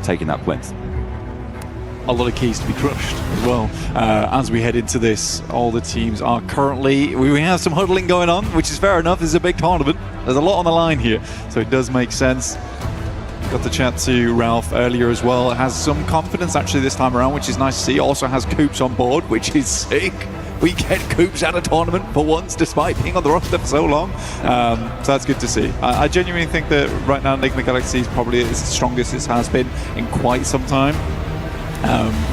taking that plinth. A lot of keys to be crushed as well. As we head into this, all the teams are currently, we have some huddling going on, which is fair enough. This is a big tournament. There's a lot on the line here, so it does make sense. Got to chat to Ralph earlier as well. Has some confidence actually this time around, which is nice to see. Also has Coops on board, which is sick. We get Coops at a tournament for once, despite being on the roster for so long. So that's good to see. I genuinely think that right now Enigma Galaxy is probably as strongest it has been in quite some time.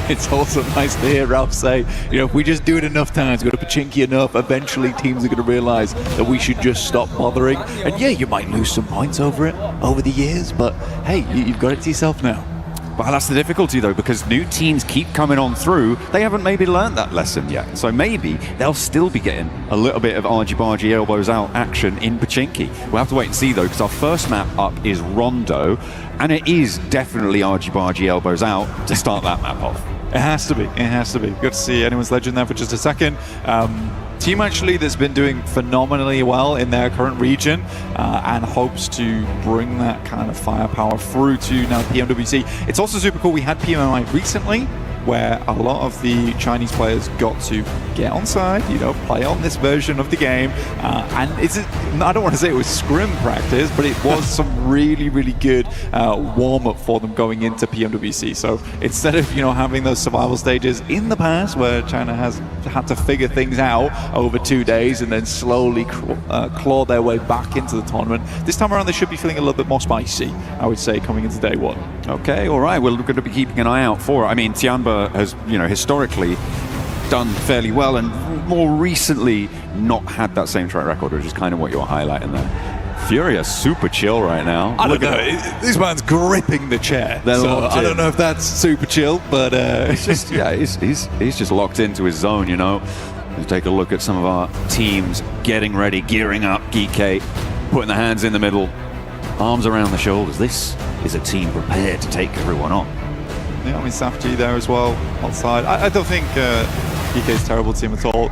It's also nice to hear Ralph say, you know, if we just do it enough times, go to Pachinki enough, eventually teams are going to realize that we should just stop bothering. And yeah, you might lose some points over it over the years, but hey, you've got it to yourself now. Well, that's the difficulty though, because new teams keep coming on through. They haven't maybe learned that lesson yet. So maybe they'll still be getting a little bit of argy-bargy, elbows out action in Pachinki. We'll have to wait and see though, because our first map up is Rondo, and it is definitely argy-bargy, elbows out to start that map off. It has to be, it has to be. Good to see Anyone's Legend there for just a second. Team actually that's been doing phenomenally well in their current region and hopes to bring that kind of firepower through to now PMWC. It's also super cool. We had PMI recently where a lot of the Chinese players got to get on side, you know, play on this version of the game. And I don't want to say it was scrim practice, but it was some really, really good warm-up for them going into PMWC. So instead of, you know, having those survival stages in the past where China has had to figure things out over 2 days and then slowly claw their way back into the tournament, this time around they should be feeling a little bit more spicy, I would say, coming into day one. Okay, all right, we're going to be keeping an eye out for it. I mean, Tianba has, you know, historically done fairly well and more recently not had that same track record, which is kind of what you're highlighting there. Furia super chill right now. I don't know. This man's gripping the chair. So I don't know if that's super chill, but it's just, yeah, he's just locked into his zone, you know. Let's take a look at some of our teams getting ready, gearing up. Geek8 putting the hands in the middle, arms around the shoulders. This is a team prepared to take everyone on. Yeah, I mean, Safji there as well, outside. I don't think PK's a terrible team at all.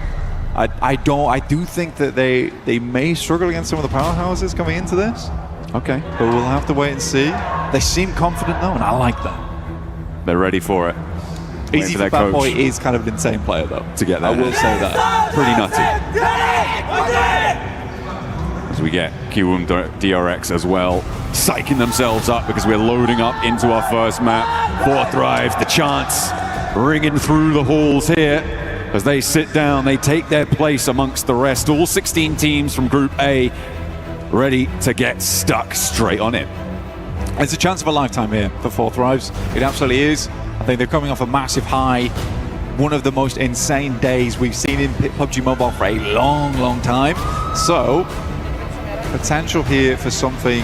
I do think that they may struggle against some of the powerhouses coming into this. Okay. But we'll have to wait and see. They seem confident though, and I like that. They're ready for it. Easy for Bad Boy is kind of an insane player though. To get that. I will say that. Pretty nutty. As we get Kiwoom DRX as well, psyching themselves up because we're loading up into our first map. 4 Thrive, the chants ringing through the halls here. As they sit down, they take their place amongst the rest. All 16 teams from Group A ready to get stuck straight on it. It's a chance of a lifetime here for 4 Thrives. It absolutely is. I think they're coming off a massive high. One of the most insane days we've seen in PUBG Mobile for a long, long time. So, potential here for something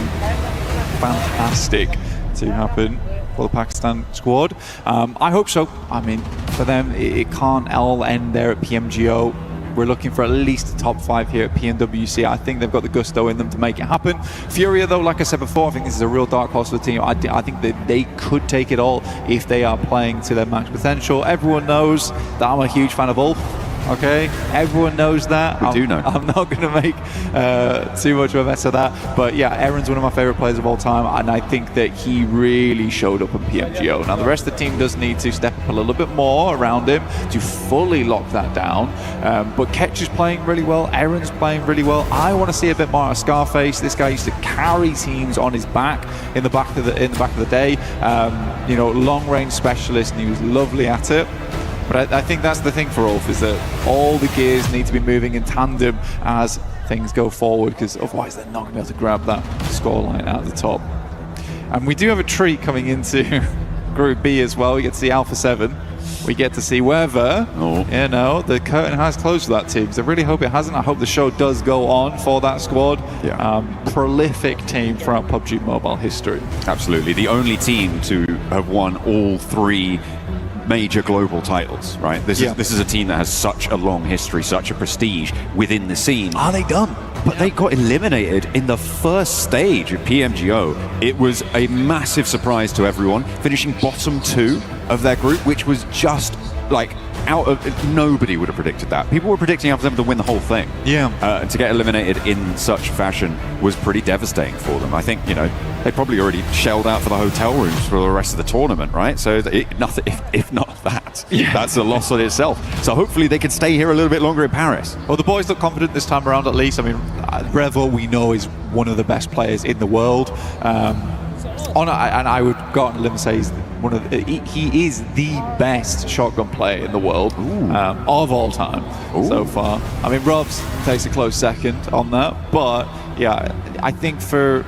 fantastic to happen for the Pakistan squad. I hope so. I mean, for them, it can't all end there at PMGO. We're looking for at least a top 5 here at PMWC. I think they've got the gusto in them to make it happen. Furia, though, like I said before, I think this is a real dark horse for the team. I think that they could take it all if they are playing to their max potential. Everyone knows that I'm a huge fan of Ulf. Okay, everyone knows that. We do know. I'm not going to make too much of a mess of that. But yeah, Aaron's one of my favorite players of all time, and I think that he really showed up in PMGO. Now, the rest of the team does need to step up a little bit more around him to fully lock that down. But Ketch is playing really well. Aaron's playing really well. I want to see a bit more of Scarface. This guy used to carry teams on his back in the back of the day. You know, long-range specialist, and he was lovely at it. But I think that's the thing for Ulf, is that all the gears need to be moving in tandem as things go forward, because otherwise they're not going to be able to grab that scoreline at the top. And we do have a treat coming into Group B as well. We get to see Alpha 7. We get to see whether, you know, the curtain has closed for that team. So I really hope it hasn't. I hope the show does go on for that squad. Yeah. Prolific team throughout PUBG Mobile history. Absolutely. The only team to have won all 3 major global titles, right? This is a team that has such a long history, such a prestige within the scene. Are they done? But they got eliminated in the first stage of PMGO. It was a massive surprise to everyone, finishing bottom 2 of their group, which was just like out of, nobody would have predicted that. People were predicting them to win the whole thing. Yeah. And to get eliminated in such fashion was pretty devastating for them. I think, you know, they probably already shelled out for the hotel rooms for the rest of the tournament, right? So nothing, if not that, that's a loss on itself. So hopefully they can stay here a little bit longer in Paris. Well, the boys look confident this time around, at least. I mean, Revo, we know, is one of the best players in the world. And I would go on a limb and say he is the best shotgun player in the world of all time so far. I mean, Robs takes a close second on that, but yeah, I think for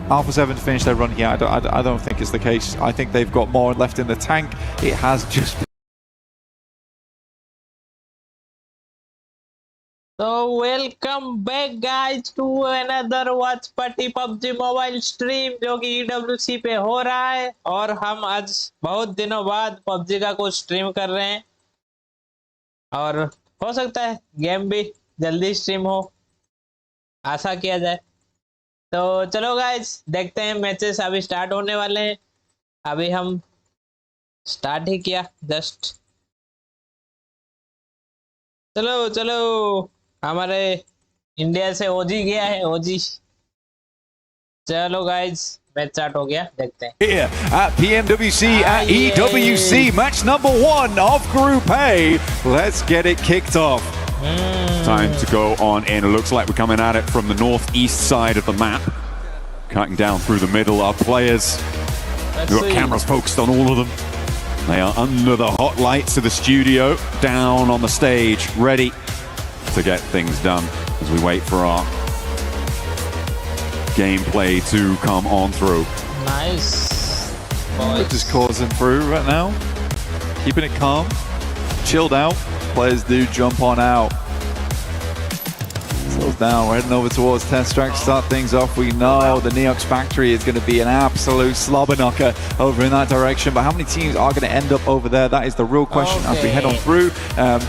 Alpha 7 to finish their run here, I don't think it's the case. I think they've got more left in the tank. It has just... So welcome back guys to another watch party PUBG mobile stream जो कि EWC पे हो रहा है, और हम आज बहुत दिनों बाद PUBG का कुछ स्ट्रीम कर रहे हैं और हो सकता है गेम भी जल्दी स्ट्रीम हो, आशा किया जाए। तो चलो गाइस देखते हैं, मैचेस अभी स्टार्ट होने वाले हैं। अभी हम स्टार्ट ही किया जस्ट। चलो चलो, हमारे इंडिया से ओजी गया है, ओजी। चलो गाइस मैच स्टार्ट हो गया, देखते हैं। Here at PMWC at EWC, match number 1 of Group A. Let's get it kicked off. Time to go on in. It looks like we're coming at it from the northeast side of the map. Cutting down through the middle. Our players, we've got cameras focused on all of them. They are under the hot lights of the studio, down on the stage, ready to get things done as we wait for our gameplay to come on through. Nice. Just coursing through right now, keeping it calm, chilled out. Players do jump on out. Slows down, we're heading over towards DestroXzone. Start things off. We know the Neox factory is going to be an absolute slobber knocker over in that direction, but how many teams are going to end up over there? That is the real question as we head on through.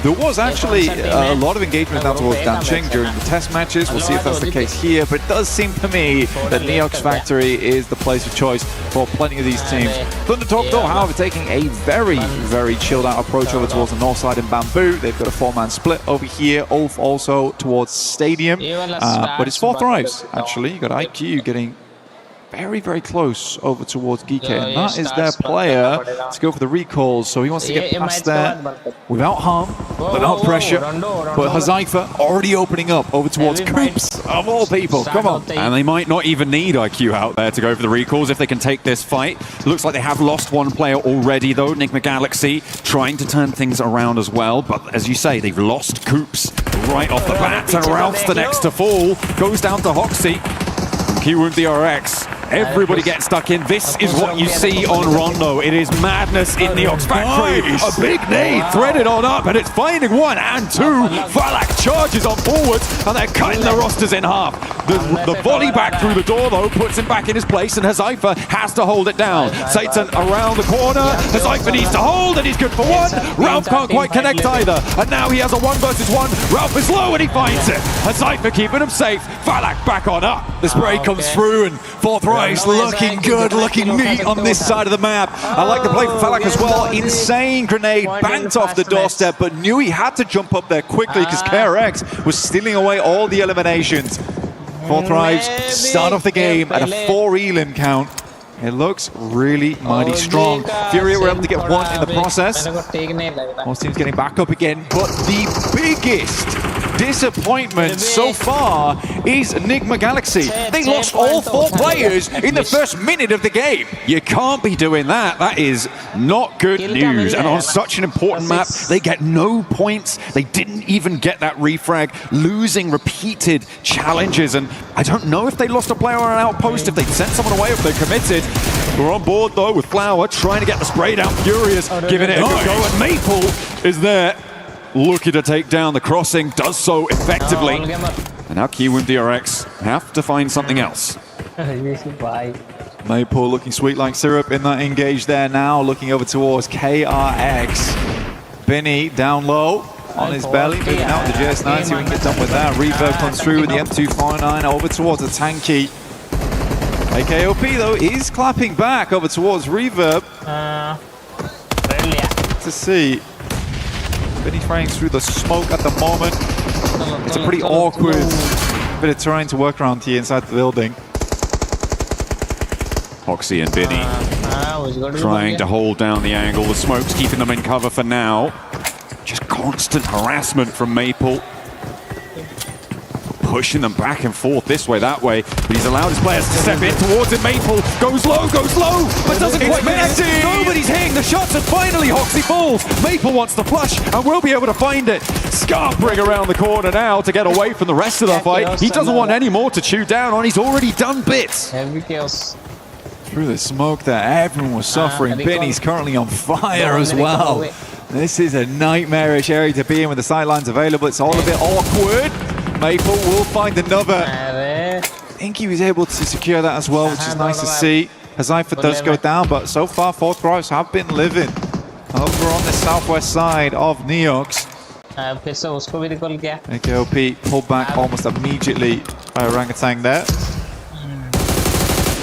There was actually a lot of engagement down towards Dancheng during the test matches. We'll see if that's the case here, but it does seem to me that Neox factory is the place of choice for plenty of these teams. Thundertalk though, however, taking a very, very chilled out approach over towards the north side in Bamboo. They've got a 4-man split over here. Ulf also towards Stadium. But it's 4 thrives, actually. You got IQ getting very, very close over towards Geek, and that is their player to go for the recalls. So he wants to get past there without harm, without pressure. But Hazaifa already opening up over towards Coops, of all people. Come on. And they might not even need IQ out there to go for the recalls if they can take this fight. Looks like they have lost one player already, though. NigmaGalaxy trying to turn things around as well. But as you say, they've lost Coops right off the bat. And Ralph's the next to fall. Goes down to Hoxie. Kiwoom DRX. Everybody gets stuck in. This is what you see on Rondo. It is madness in the Ox Factory. A big nade threaded on up, and it's finding 1 and 2. Valak charges on forwards, and they're cutting the rosters in half. The volley back through the door, though, puts him back in his place, and Hazaifa has to hold it down. Satan around the corner. Hazaifa needs to hold, and he's good for 1. Ralph can't quite connect either, and now he has a 1 versus 1. Ralph is low, and he finds it. Hazaifa keeping him safe. Valak back on up. The spray comes through, and 4th Rise looking good, looking neat on this side of the map. I like the play from Valak as well. Insane grenade, banked off the doorstep, but knew he had to jump up there quickly because KRX was stealing away all the eliminations. 4th Rise start off the game at a 4 elim count. It looks really mighty strong. Furia were able to get 1 in the process. Most teams getting back up again, but the biggest disappointment so far is NigmaGalaxy. They lost all 4 players in the first minute of the game. You can't be doing that. That is not good news. And on such an important map, they get no points. They didn't even get that refrag, losing repeated challenges. And I don't know if they lost a player on an outpost, if they sent someone away, if they're committed. We're on board though with Flower trying to get the spray down. Furious giving it a good go, and Maple is there looking to take down the crossing, does so effectively. And now Kiwoom DRX have to find something else. Maple looking sweet like syrup in that engage there now, looking over towards KRX. Benny down low on his belly, moving out with the JS9, see if we can get done with that. Reverb comes through with the M249 over towards the Tanky. AKOP though is clapping back over towards Reverb. To see. Benny spraying through the smoke at the moment. It's a pretty awkward bit of terrain to work around here inside the building. Hoxie and Binny उसको trying to hold down the angle. The smoke's keeping them in cover for now. Just constant harassment from Maple. Pushing them back and forth this way, that way. But he's allowed his players to step in towards it. Maple goes low, but doesn't quite get it. Nobody's hitting the shots, and finally Hoxie falls. Maple wants to flush and will be able to find it. Scarpering around the corner now to get away from the rest of the fight. He doesn't want any more to chew down on. He's already done bits. Heavy chaos. Through the smoke there, everyone was suffering. Binny's currently on fire as well. This is a nightmarish area to be in with the sidelines available. It's all a bit awkward. Maple will find another. I think he was able to secure that as well, which is nice to see. Hazaifa does go down, but so far, Fourth Drives have been living over on the southwest side of Neox. AKOP pulled back almost immediately by Orangutan there.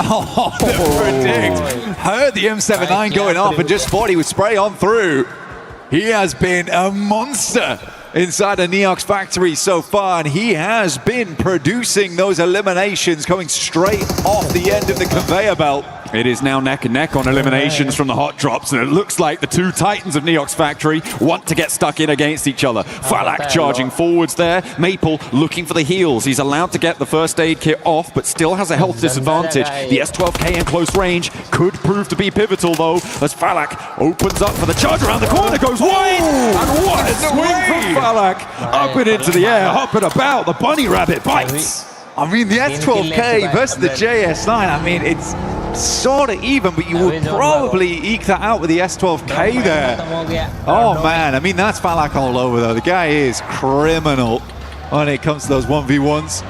Oh, predict. Heard the M79 going off and just thought he would spray on through. He has been a monster inside the Neox factory so far, and he has been producing those eliminations going straight off the end of the conveyor belt. It is now neck and neck on eliminations from the hot drops, and it looks like the two titans of Neox Factory want to get stuck in against each other. Falak charging forwards there. Maple looking for the heals. He's allowed to get the first aid kit off, but still has a health disadvantage. The S12K in close range could prove to be pivotal, though, as Falak opens up for the charge around the corner, goes wide, and what a swing from Falak! Up and into the air, hopping about, the bunny rabbit bites. I mean, the S12K versus the JS9, I mean, it's sort of even, but you would probably eke that out with the S12K there. Oh man, I mean, that's Falak all over though. The guy is criminal when it comes to those 1v1s.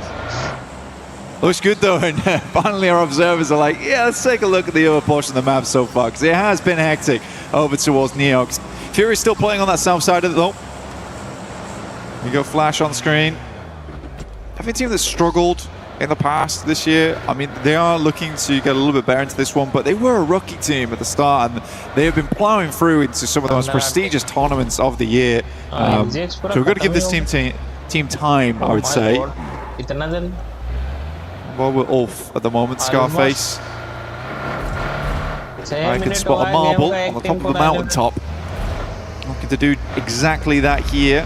Looks good though, and finally our observers are like, yeah, let's take a look at the other portion of the map so far, because it has been hectic over towards Neox. Fury's still playing on that south side of it though. You go Flash on screen. Every team that struggled in the past this year, I mean, they are looking to get a little bit better into this one, but they were a rookie team at the start, and they have been plowing through into some of the most prestigious tournaments of the year. So we've got to give this team time, I would say. Well, we're off at the moment. Scarface. I can spot a marble on the top of the mountaintop. Looking to do exactly that here.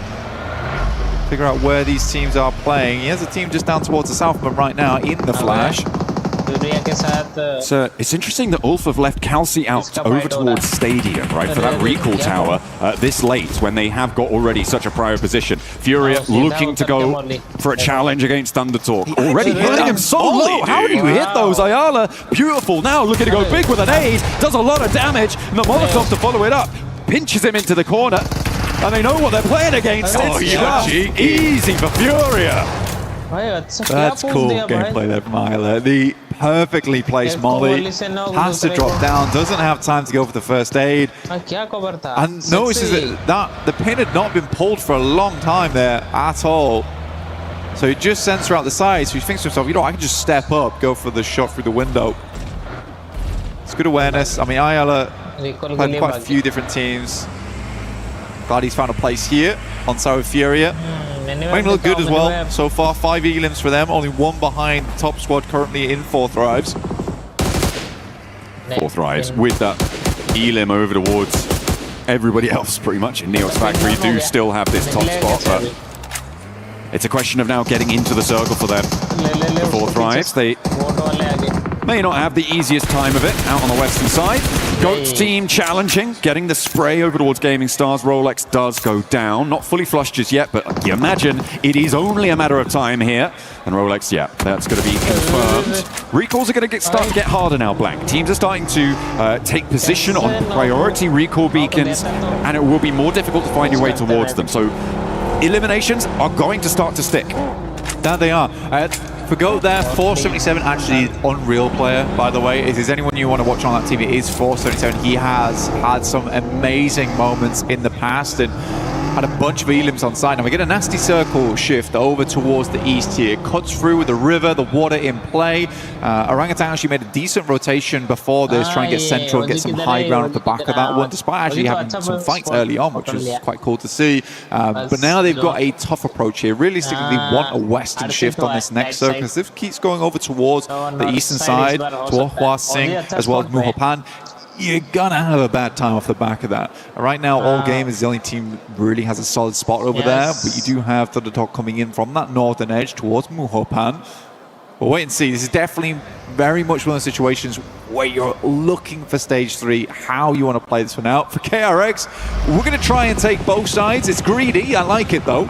Figure out where these teams are playing. He has a team just down towards the southman right now in the Flash. So it's interesting that Ulf have left Kelsey out over towards Stadium, right, for that recall tower this late when they have got already such a prior position. Furia looking to go for a challenge against Thundertalk. Already hitting him so low. How do you hit those? Ayala, beautiful. Now looking to go big with an aid. Does a lot of damage. And the Molotov to follow it up. Pinches him into the corner. And they know what they're playing against. It's just easy for Furia. That's cool gameplay there from Ayala. The perfectly placed molly, has to drop down, doesn't have time to go for the first aid, and notices that the pin had not been pulled for a long time there at all. So he just sends her out the side, so he thinks to himself, you know, I can just step up, go for the shot through the window. It's good awareness. I mean, Ayala played quite a few different teams. Glad he's found a place here on Sour Furia. Making look good as well. So far, 5 elims for them, only one behind the top squad currently in Fourth Drives. Fourth Drives with that elim over towards everybody else pretty much in Neox Factory do still have this top spot, but it's a question of now getting into the circle for them. The Fourth Drives, they may not have the easiest time of it out on the western side. Goat's team challenging, getting the spray over towards Gaming Stars. Rolex does go down. Not fully flushed just yet, but you imagine it is only a matter of time here. And Rolex, yeah, that's going to be confirmed. Recalls are going to start to get harder now, Blank. Teams are starting to take position on priority recall beacons, and it will be more difficult to find your way towards them. So eliminations are going to start to stick. There they are. For Goat there, 477 actually unreal player, by the way. If there's anyone you want to watch on that team, it is 477. He has had some amazing moments in the past, and had a bunch of elims on site. Now we get a nasty circle shift over towards the east here. Cuts through with the river, the water in play. Orangutan actually made a decent rotation before this, trying to get central and get some high ground at the back of that one, despite actually having some fights early on, which was quite cool to see. But now they've got a tough approach here. Realistically, they want a western shift on this next circle, because if it keeps going over towards the eastern side, towards Hua Sing, as well as Muhopan, you're gonna have a bad time off the back of that. Right now, All Game is the only team really has a solid spot over there, but you do have Thundertalk coming in from that northern edge towards Muhopan. But wait and see. This is definitely very much one of those situations where you're looking for stage 3, how you want to play this one out. For KRX, we're going to try and take both sides. It's greedy. I like it, though.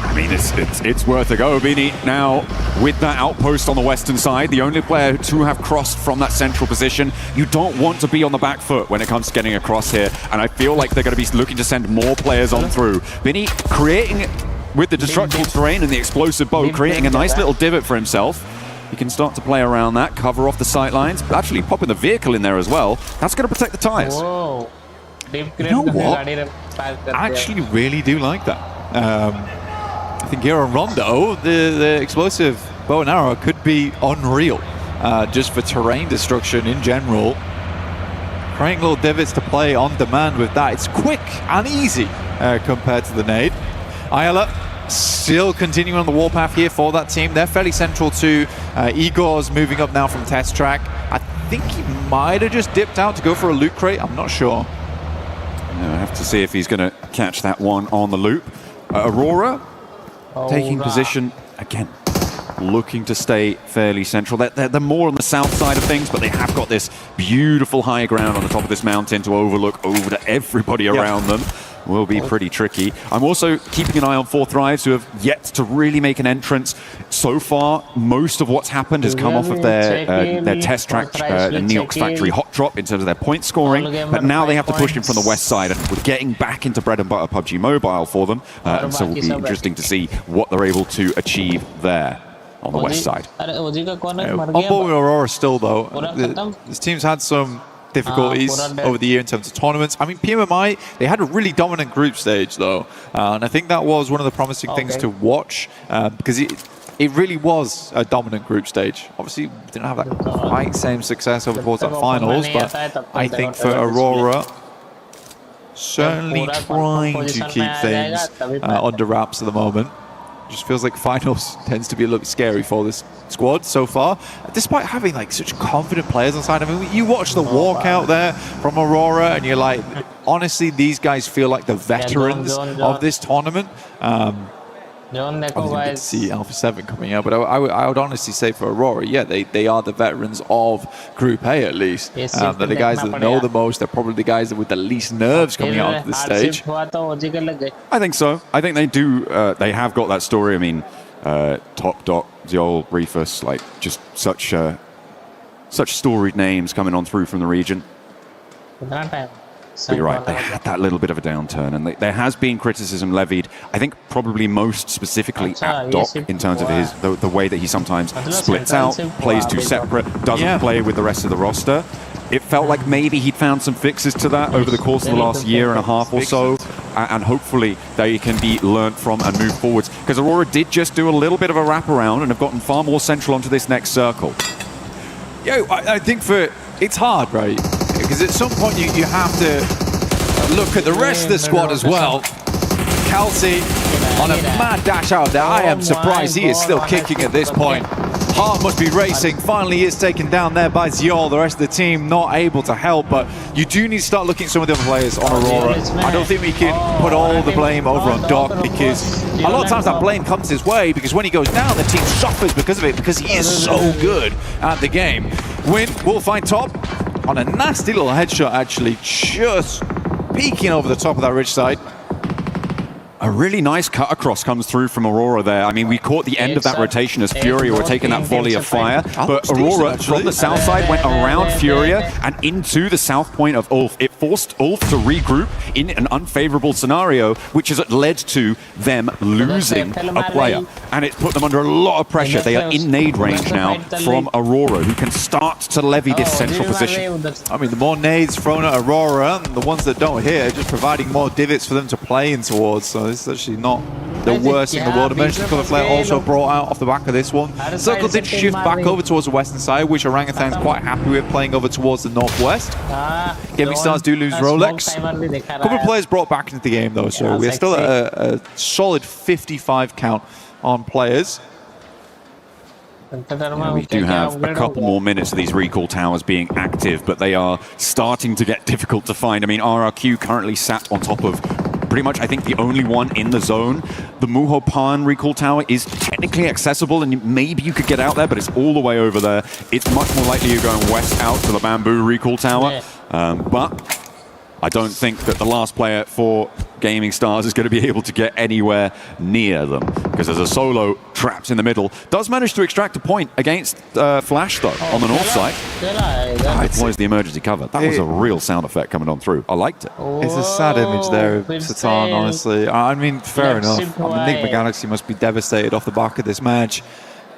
I mean, it's worth a go. Bini now with that outpost on the western side, the only player to have crossed from that central position. You don't want to be on the back foot when it comes to getting across here, and I feel like they're going to be looking to send more players on through. Bini creating, with the destructible terrain and the explosive bow, creating a nice little divot for himself. He can start to play around that, cover off the sight lines, actually popping the vehicle in there as well. That's going to protect the tires. Whoa. You know what? I actually really do like that. I think here on Rondo, the explosive bow and arrow could be unreal, just for terrain destruction in general. Creating little divots to play on demand with that. It's quick and easy compared to the nade. Ayala still continuing on the warpath here for that team. They're fairly central to Igor's moving up now from test track. I think he might have just dipped out to go for a loot crate. I'm not sure. I have to see if he's going to catch that one on the loop. Aurora taking position again, looking to stay fairly central. They're more on the south side of things, but they have got this beautiful high ground on the top of this mountain to overlook over to everybody around them. Will be pretty tricky. I'm also keeping an eye on 4 Thrives, who have yet to really make an entrance. So far, most of what's happened has come off of their test track, Neox Factory hot drop in terms of their point scoring, but now they have to push in from the west side, and we're getting back into bread and butter PUBG Mobile for them, and so it'll be interesting to see what they're able to achieve there on the west side. On board with Aurora still, though. This team's had some difficulties over the year in terms of tournaments. I mean, PMMI, they had a really dominant group stage, though, and I think that was one of the promising things to watch, because it really was a dominant group stage. Obviously, we didn't have that quite same success over towards that finals, but I think for Aurora, certainly trying to keep things under wraps at the moment. Just feels like finals tends to be a little bit scary for this squad so far, despite having like such confident players on side. I mean, you watch the walkout there from Aurora, and you're like, honestly, these guys feel like the veterans of this tournament. Obviously, we get to see Alpha 7 coming out, but I would honestly say for Aurora, yeah, they are the veterans of Group A at least. They're the guys that know the most. They're probably the guys that with the least nerves coming out of this stage. I think so. I think they do. They have got that story. I mean, Top Dot, Ziol, Reefus, like just such storied names coming on through from the region. But you're right, they had that little bit of a downturn, and there has been criticism levied, I think probably most specifically at Doc, in terms of his the way that he sometimes splits out, plays too separate, doesn't play with the rest of the roster. It felt like maybe he'd found some fixes to that over the course of the last year and a half or so, and hopefully they can be learnt from and move forwards, because Aurora did just do a little bit of a wraparound and have gotten far more central onto this next circle. Yeah, I think it's hard, right? Because at some point you have to look at the rest of the squad as well. Kelsey on a mad dash out there. I am surprised he is still kicking at this point. Heart must be racing. Finally he is taken down there by Ziol. The rest of the team not able to help, but you do need to start looking at some of the other players on Aurora. I don't think we can put all the blame over on Doc, because a lot of times that blame comes his way, because when he goes down, the team suffers because of it, because he is so good at the game. Win will find top on a nasty little headshot, actually, just peeking over the top of that ridge side. A really nice cut across comes through from Aurora there. I mean, we caught the end of that rotation as Furia were taking that volley of fire, but Aurora from the south side went around Furia and into the south point of Ulf. It forced Ulf to regroup in an unfavorable scenario, which has led to them losing a player. And it's put them under a lot of pressure. They are in nade range now from Aurora, who can start to levy this central position. I mean, the more nades thrown at Aurora, and the ones that don't hit are just providing more divots for them to play in towards. So this is actually not the worst in the world. Emergency cover flare also brought out off the back of this one. Circle did shift back over towards the western side, which Orangutan's quite happy with, playing over towards the northwest. Gaming Stars do lose Rolex. A couple of players brought back into the game though, so we're still at a solid 55 count on players. Yeah, we do have a couple more minutes of these recall towers being active, but they are starting to get difficult to find. I mean, RRQ currently sat on top of pretty much, I think, the only one in the zone. The Muho Pan recall tower is technically accessible, and maybe you could get out there, but it's all the way over there. It's much more likely you're going west out to the Bamboo recall tower. But I don't think that the last player for Gaming Stars is going to be able to get anywhere near them, because there's a solo trapped in the middle. Does manage to extract a point against Flash, though, on the north side. Deploys the emergency cover. That was a real sound effect coming on through. I liked it. It's a sad image there of Satan, honestly. I mean, fair enough. I mean, Enigma Galaxy must be devastated off the back of this match.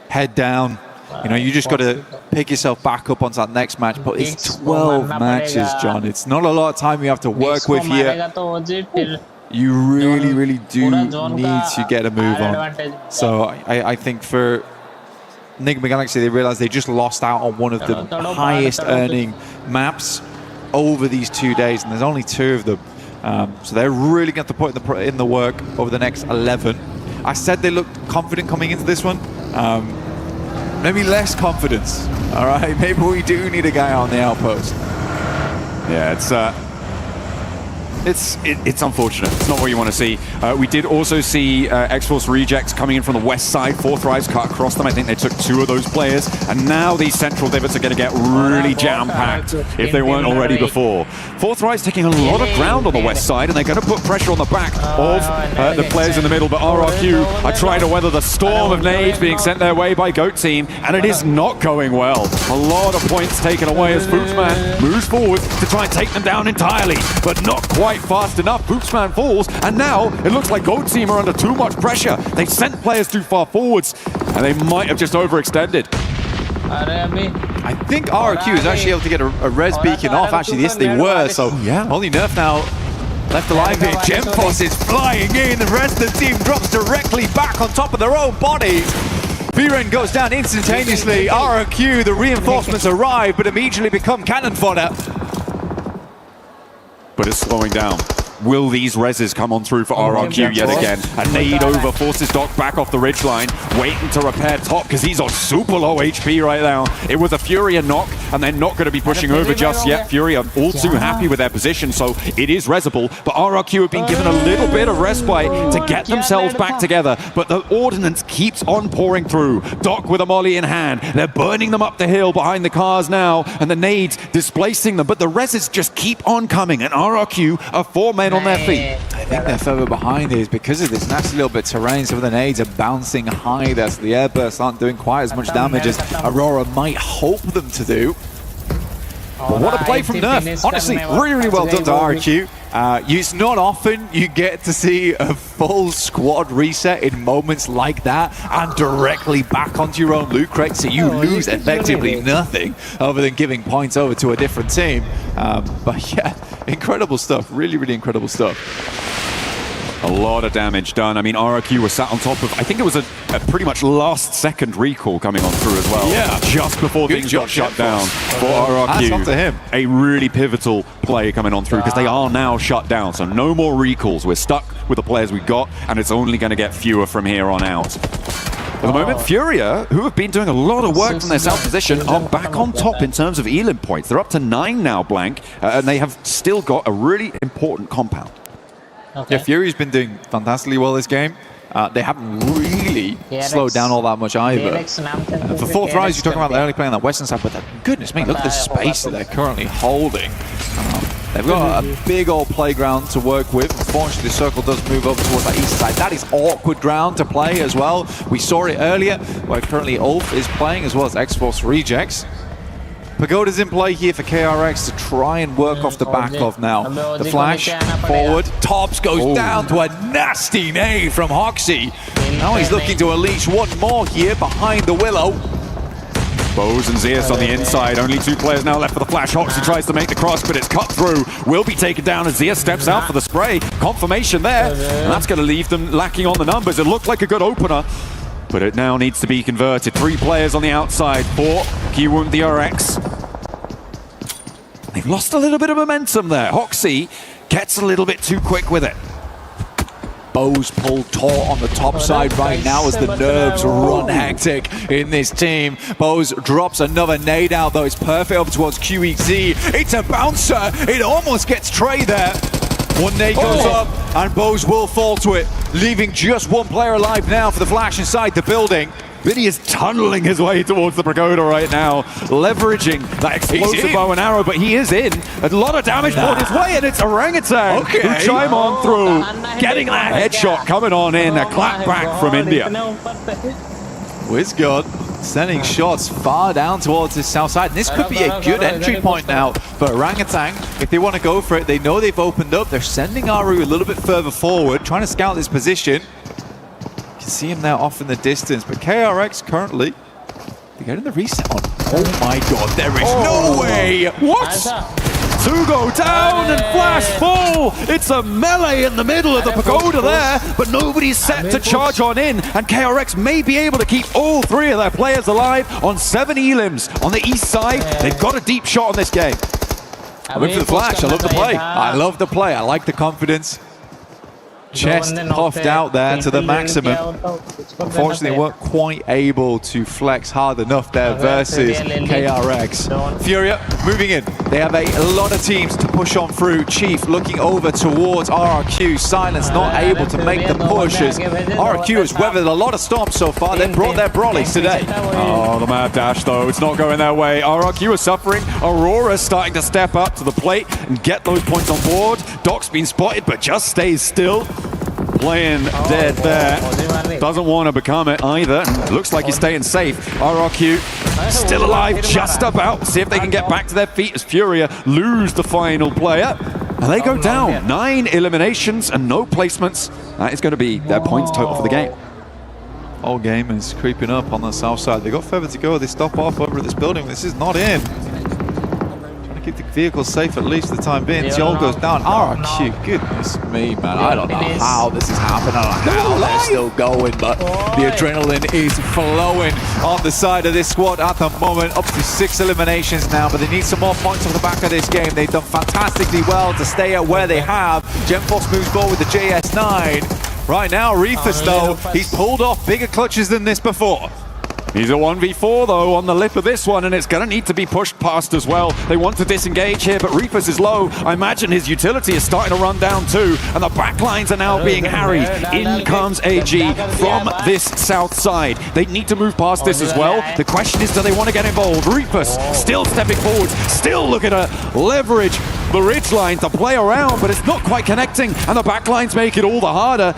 Head down. You know, you just got to pick yourself back up onto that next match. But it's 12 matches, John. It's not a lot of time you have to work with here. You really, really do need to get a move on. So I think for Enigma Galaxy, they realized they just lost out on one of the highest earning maps over these 2 days, and there's only 2 of them. So they're really going to put in the work over the next 11. I said they looked confident coming into this one. Maybe less confidence. All right, maybe we do need a guy on the outpost. Yeah, it's unfortunate. It's not what you want to see. We did also see X-Force rejects coming in from the west side. 4 Thrives cut across them. I think they took 2 of those players. And now these central divots are going to get really jam-packed if they weren't already before. 4 Thrives taking a lot of ground on the west side, and they're going to put pressure on the back of the players in the middle. But RRQ are trying to weather the storm of nades being sent their way by GOAT Team, and it is not going well. A lot of points taken away as Pootsman moves forward to try and take them down entirely, but not quite fast enough. Pootsman falls, and now it looks like GOAT Team are under too much pressure. They sent players too far forwards, and they might have just overextended. I think RRQ is actually able to get a res beacon off. Actually, yes, they were. So only Nerf now left alive here. Gemforce is flying in. The rest of the team drops directly back on top of their own bodies. Viren goes down instantaneously. RRQ, the reinforcements arrive, but immediately become cannon fodder. But it's slowing down. Will these reses come on through for RRQ yet again? A nade over forces Doc back off the ridgeline, waiting to repair top because he's on super low HP right now. It was a Furia knock, and they're not going to be pushing over just yet. Furia all too happy with their position, so it is resable. But RRQ have been given a little bit of respite to get themselves back together. But the ordnance keeps on pouring through. Doc with a molly in hand. They're burning them up the hill behind the cars now, and the nades displacing them. But the reses just keep on coming, and RRQ are 4 men on their feet. I think they're further behind is because of this nasty little bit of terrain. Some of the nades are bouncing high there, so the air bursts aren't doing quite as much damage as Aurora might hope them to do. But what a play from Nerf. Honestly, really, really well done to RRQ. It's not often you get to see a full squad reset in moments like that and directly back onto your own loot crate, so you lose effectively nothing other than giving points over to a different team. But yeah, incredible stuff. Really, really incredible stuff. A lot of damage done. I mean, RRQ was sat on top of, I think it was a pretty much last second recall coming on through as well. Yeah. Just before things got shut down for RRQ. That's up to him. A really pivotal play coming on through because they are now shut down. So no more recalls. We're stuck with the players we've got, and it's only going to get fewer from here on out. At the moment, Furia, who have been doing a lot of work from their south position, are back on top in terms of Elim points. They're up to 9 now, Blank, and they have still got a really important compound. Yeah, Fury's been doing fantastically well this game. They haven't really slowed down all that much either. For 4 Thrives, you're talking about the early play on that western side, but goodness me, look at the space that they're currently holding. They've got a big old playground to work with. Unfortunately, the circle does move over towards that east side. That is awkward ground to play as well. We saw it earlier, where currently Ulf is playing, as well as X-Force Rejects. Pagoda's in play here for KRX to try and work off the back of now. The flash forward. Tops goes down to a nasty nade from Hoxie. Now he's looking to unleash one more here behind the Willow. Bows and Zeus on the inside. Only 2 players now left for the flash. Hoxie tries to make the cross, but it's cut through. Will be taken down as Zeus steps out for the spray. Confirmation there. And that's going to leave them lacking on the numbers. It looked like a good opener, but it now needs to be converted. 3 players on the outside for Kiwoom DRX. They've lost a little bit of momentum there. Hoxie gets a little bit too quick with it. Bows pulled taut on the top side right now as the nerves run hectic in this team. Bows drops another nade out, though. It's perfect over towards QEZ. It's a bouncer. It almost gets Trey there. One nade goes up, and Bows will fall to it, leaving just 1 player alive now for the flash inside the building. Vinny is tunneling his way towards the Pagoda right now, leveraging that explosive bow and arrow, but he is in. A lot of damage poured his way, and it's Orangutan who chime on through, getting that headshot coming on in, a clap back from India. Wizgod sending shots far down towards the south side. And this could be a good entry point now for Orangutan. If they want to go for it, they know they've opened up. They're sending Aru a little bit further forward, trying to scout this position. You can see him now off in the distance, but KRX currently, they're getting the reset on. Oh my god, there is no way! What? 2 go down and flash full! It's a melee in the middle of the Pagoda there, but nobody's set to charge on in, and KRX may be able to keep all 3 of their players alive on 7 elims. On the east side, they've got a deep shot on this game. I went for the flash, I love the play. I love the play, I like the confidence. Chest puffed out there to the maximum. Unfortunately, they weren't quite able to flex hard enough there versus KRX. Furia moving in. They have a lot of teams to push on through. Chief looking over towards RRQ. Silence not able to make the pushes. RRQ has weathered a lot of storms so far. They've brought their brollies today. Oh, the mad dash though. It's not going their way. RRQ is suffering. Aurora's starting to step up to the plate and get those points on board. Doc's been spotted, but just stays still. Playing dead there. Doesn't want to become it either. Looks like he's staying safe. RRQ still alive, just about. See if they can get back to their feet as Furia lose the final player. And they go down. 9 eliminations and no placements. That is going to be their points total for the game. Whole game is creeping up on the south side. They got further to go. They stop off over at this building. This is not in. Keep the vehicle safe at least for the time being. Tiol goes down. RRQ, goodness me, man. I don't know how this is happening. I don't know how they're still going, but the adrenaline is flowing on the side of this squad at the moment. Up to 6 eliminations now, but they need some more points off the back of this game. They've done fantastically well to stay at where they have. GemForce moves forward with the JS9. Right now, Reefus, though, he's pulled off bigger clutches than this before. He's a 1v4 though on the lip of this one, and it's going to need to be pushed past as well. They want to disengage here, but Reefus is low. I imagine his utility is starting to run down too, and the backlines are now being harried. In comes AG from this south side. They need to move past this as well. The question is, do they want to get involved? Reefus still stepping forward, still looking to leverage the ridgeline to play around, but it's not quite connecting, and the backlines make it all the harder.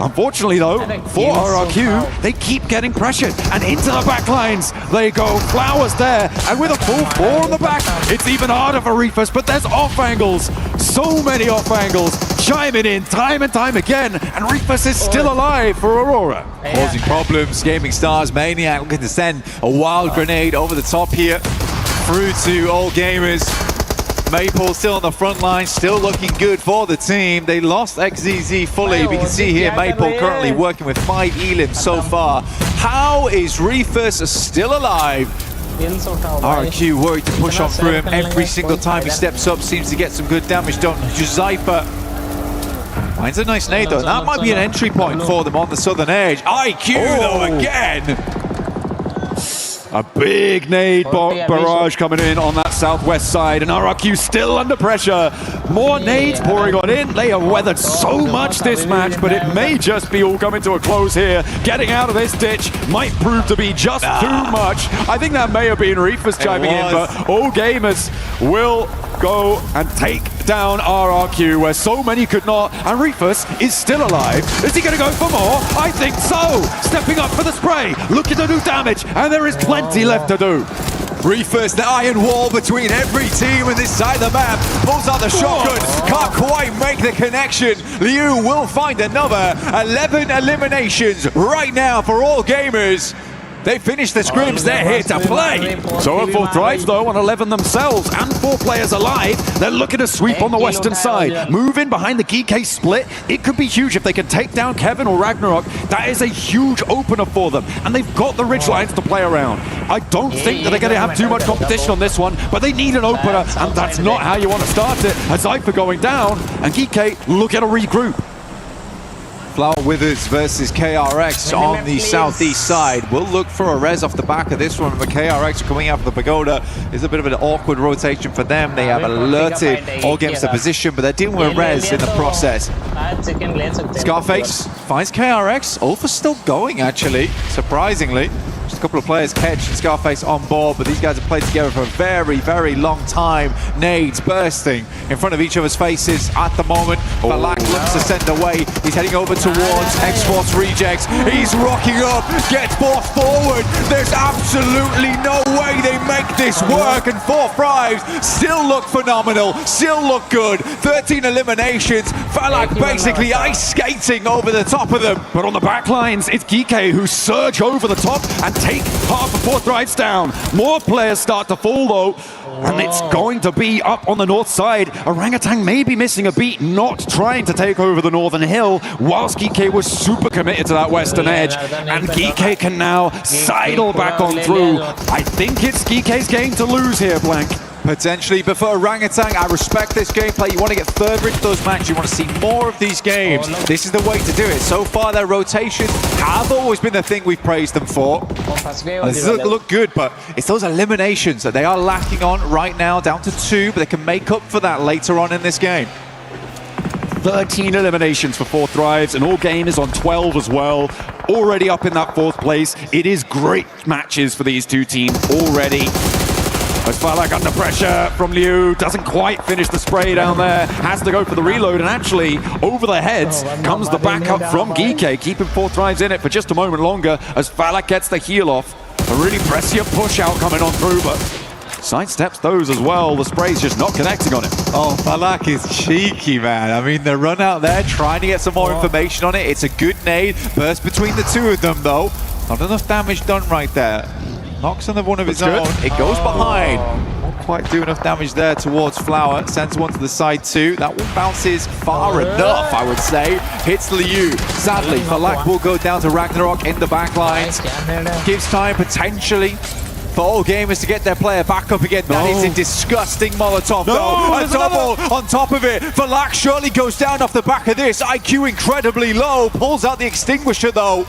Unfortunately though, for RRQ, they keep getting pressured, and into the backlines they go. Flowers there, and with a full 4 on the back, it's even harder for Reefus, but there's off angles. So many off angles, chiming in time and time again, and Reefus is still alive for Aurora. Causing problems, Gaming Stars, Maniac looking to send a wild grenade over the top here, through to All Gamers. Maple still on the front line, still looking good for the team. They lost XZZ fully. We can see here Maple currently working with 5 elims so far. How is Reefus still alive? RQ worried to push on through him every single time he steps up. Seems to get some good damage done. Juzaifa finds a nice nade though, and that might be an entry point for them on the southern edge. IQ though again. A big nade barrage coming in on that southwest side, and RRQ still under pressure. More nades pouring on in. They have weathered so much this match, but it may just be all coming to a close here. Getting out of this ditch might prove to be just too much. I think that may have been Reefus chiming in, but All Gamers will go and take down RRQ where so many could not, and Reefus is still alive. Is he going to go for more? I think so. Stepping up for the spray, looking to do damage, and there is plenty left to do. Reefus, the iron wall between every team in this side of the map, pulls out the shotgun, can't quite make the connection. Liu will find another 11 eliminations right now for all gamers. They finished the scrims, they're here to play. So at 4 Thrives though, on 11 themselves and 4 players alive, they're looking to sweep on the western side. Move in behind the GK split. It could be huge if they can take down Kevin or Ragnarok. That is a huge opener for them, and they've got the ridge lines to play around. I don't think that they're going to have too much competition on this one, but they need an opener, and that's not how you want to start it. As Zypher going down, and GK look at a regroup. Flower Withers versus KRX on the southeast side. We'll look for a res off the back of this one, but KRX coming out of the pagoda is a bit of an awkward rotation for them. They have alerted all games to position, but they're dealing with res in the process. Scarface finds KRX. Ulfa still going, actually, surprisingly. Just a couple of players, Kedge and Scarface on board, but these guys have played together for a very, very long time. Nades bursting in front of each other's faces at the moment. Valak looks to send away. He's heading over towards X-Force Rejects. He's rocking up, gets forced forward. There's absolutely no way they make this work, and 4 Thrives still look phenomenal, still look good. 13 eliminations. Valak basically ice skating over the top of them. But on the back lines, it's GK who surge over the top and take half of 4 Thrives down. More players start to fall though, and it's going to be up on the north side. Orangutan may be missing a beat, not trying to take over the northern hill, whilst GK was super committed to that western edge, and GK can now sidle back on through. I think it's GK's game to lose here, Blank. Potentially, but for Orangutan, I respect this gameplay. You want to get further into those matches. You want to see more of these games. This is the way to do it. So far, their rotations have always been the thing we've praised them for. This look good, but it's those eliminations that they are lacking on right now, down to 2, but they can make up for that later on in this game. 13 eliminations for 4 Thrives, and all game is on 12 as well. Already up in that 4th place. It is great matches for these two teams already. As Valak under pressure from Liu, doesn't quite finish the spray down there, has to go for the reload, and actually over their heads comes the backup from GK, keeping 4 Thrives in it for just a moment longer as Valak gets the heal off. A really prescient push out coming on through, but sidesteps those as well. The spray's just not connecting on it. Oh, Valak is cheeky, man. I mean, the run out there, trying to get some more information on it. It's a good nade. Burst between the 2 of them, though. Not enough damage done right there. Knocks on the one of his own. It goes behind. Won't quite do enough damage there towards Flower. Sends one to the side too. That one bounces far enough, I would say. Hits Liu. Sadly, Valak will go down to Ragnarok in the back lines. Gives time potentially for all gamers to get their player back up again. That is a disgusting Molotov though. A double on top of it. Valak surely goes down off the back of this. IQ incredibly low. Pulls out the extinguisher though.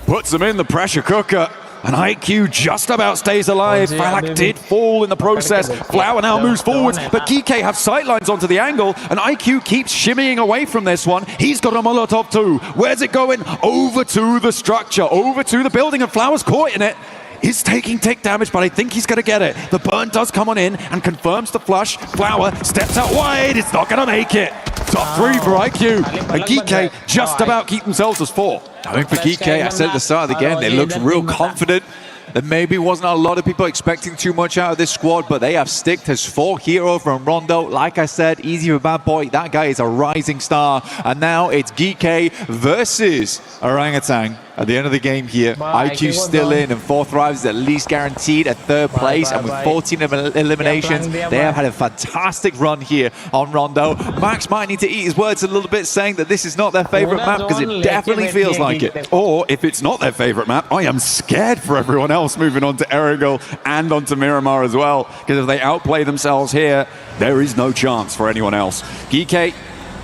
Puts them in the pressure cooker. And IQ just about stays alive. Valak did fall in the process. Flower now moves forwards, but GK have sightlines onto the angle, and IQ keeps shimmying away from this one. He's got a Molotov too. Where's it going? Over to the structure, over to the building, and Flower's caught in it. Is taking tick damage, but I think he's going to get it. The burn does come on in and confirms the flush. Flower steps out wide. It's not going to make it. Top 3 for IQ. And GK just about keep themselves as 4. I mean, for GK, I said at the start of the game, they looked real confident. There maybe wasn't a lot of people expecting too much out of this squad, but they have sticked as 4 hero from Rondo. Like I said, easy for Bad Boy. That guy is a rising star. And now it's GK versus Orangutan. At the end of the game here, IQ still in, and 4 Thrives at least guaranteed a 3rd place, and with 14 eliminations, they have had a fantastic run here on Rondo. Max might need to eat his words a little bit, saying that this is not their favorite map, because it definitely feels like it. Or if it's not their favorite map, I am scared for everyone else moving on to Erangel and onto Miramar as well, because if they outplay themselves here, there is no chance for anyone else. GK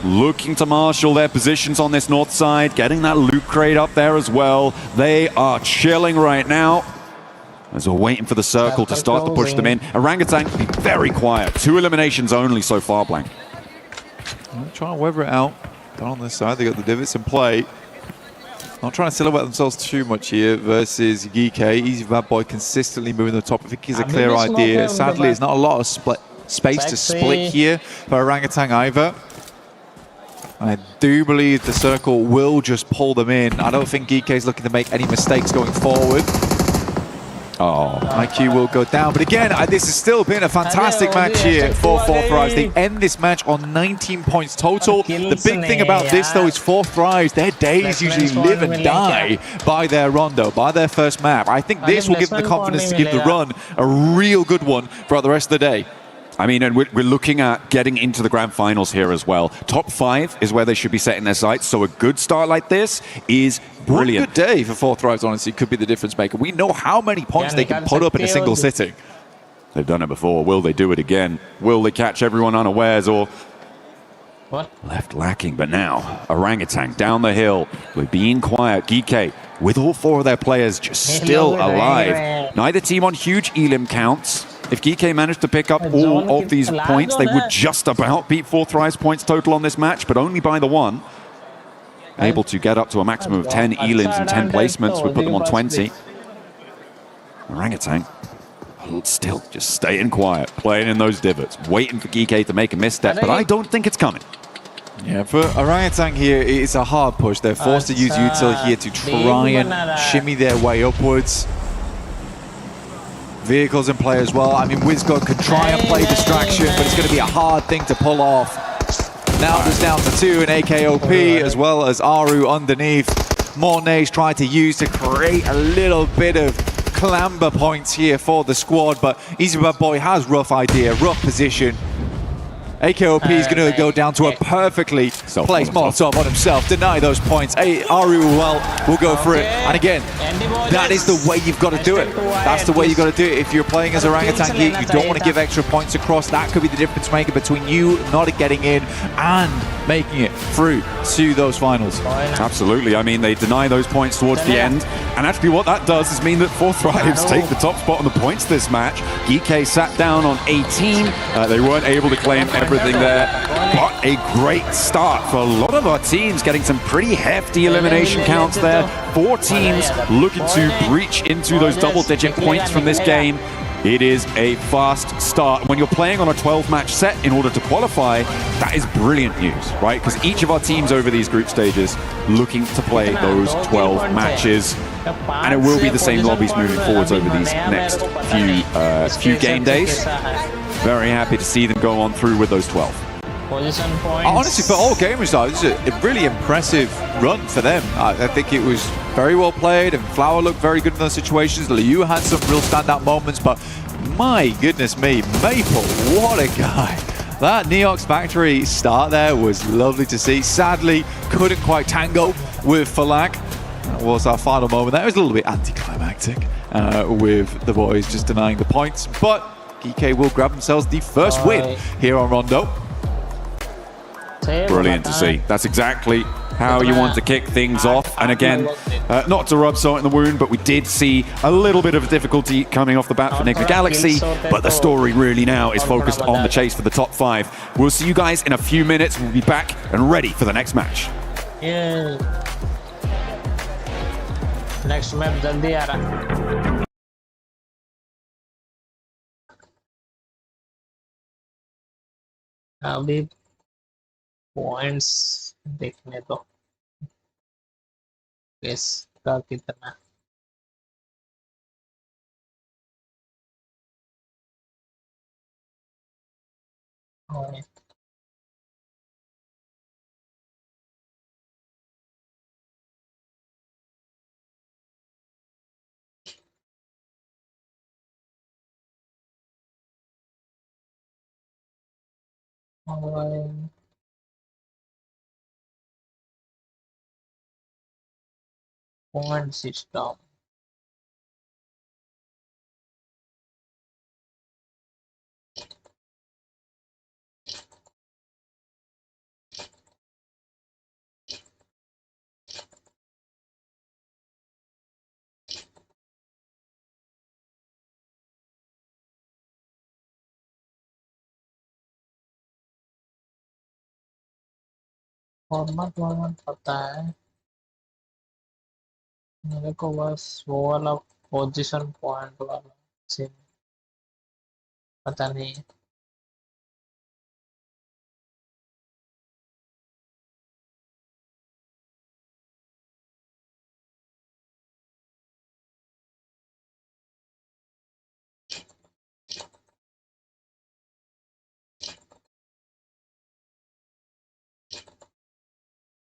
looking to marshal their positions on this north side, getting that loot crate up there as well. They are chilling right now as we're waiting for the circle to start to push them in. Orangutan very quiet. 2 eliminations only so far, Blank. I'm trying to weather it out. Down on this side, they got the divots in play. Not trying to silhouette themselves too much here versus GK. Easy Bad Boy consistently moving the top. I think he's a clear idea. Sadly, it's not a lot of space to split here for Orangutan either. I do believe the circle will just pull them in. I don't think GK is looking to make any mistakes going forward. Oh, IQ will go down. But again, this has still been a fantastic match here for Fourth Rise. They end this match on 19 points total. The big thing about this, though, is Fourth Rise, their days usually live and die by their rondo, by their first map. I think this will give them the confidence to give the run a real good one throughout the rest of the day. I mean, and we're looking at getting into the grand finals here as well. Top 5 is where they should be setting their sights, so a good start like this is brilliant. One good day for Fourth Rise, honestly, could be the difference maker. We know how many points they can put up in a single sitting. They've done it before. Will they do it again? Will they catch everyone unawares, or left lacking? But now, Orangutan down the hill. We're being quiet. GK, with all 4 of their players just still alive. Neither team on huge elim counts. If GK managed to pick up all of these points, they would just about beat Fourth Rise points total on this match, but only by the 1. Able to get up to a maximum of 10 elims and 10 placements would put them on 20. Orangutan still just staying quiet, playing in those divots, waiting for GK to make a misstep, but I don't think it's coming. Yeah, for Orangutan here, it's a hard push. They're forced to use util here to try and shimmy their way upwards. Vehicles in play as well. I mean, WizGod can try and play distraction, but it's going to be a hard thing to pull off. Now there's down to 2 in AKOP, as well as Aru underneath. More nades try to use to create a little bit of clamber points here for the squad, but Easy Bad Boy has rough idea, rough position. AKOP is going to go down to a perfectly placed Molotov on himself, deny those points. Aru will go for it. And again, that is the way you've got to do it. That's the way you've got to do it. If you're playing as Orangutan here, you don't want to give extra points across. That could be the difference maker between you not getting in and making it through to those finals. Absolutely. I mean, they deny those points towards the end. And actually what that does is mean that Fourth Rise take the top spot on the points this match. GK sat down on 18. They weren't able to claim everything there, but a great start for a lot of our teams, getting some pretty hefty elimination counts there. 4 teams looking to breach into those double-digit points from this game. It is a fast start. When you're playing on a 12-match set in order to qualify, that is brilliant news, right? Because each of our teams over these group stages looking to play those 12 matches. And it will be the same lobbies moving forwards over these next few game days. Very happy to see them go on through with those 12. Honestly, for all gamers, though, this is a really impressive run for them. I think it was very well played, and Flower looked very good in those situations. Liu had some real standout moments, but my goodness me, Maple, what a guy. That Neox Factory start there was lovely to see. Sadly, couldn't quite tango with Falak. That was our final moment. That was a little bit anticlimactic with the boys just denying the points, but GK will grab themselves the first win here on Rondo. Brilliant to see. That's exactly how you want to kick things off. And again, not to rub salt in the wound, but we did see a little bit of difficulty coming off the bat for Enigma Galaxy. But the story really now is focused on the chase for the top 5. We'll see you guys in a few minutes. We'll be back and ready for the next match. Yeah. Next map जल्दी आ रहा. अभी points देखने दो किसका कितना. और 0.6 down. Format पता है मेरे को, बस वो वाला पोजीशन पॉइंट वाला सीन पता नहीं.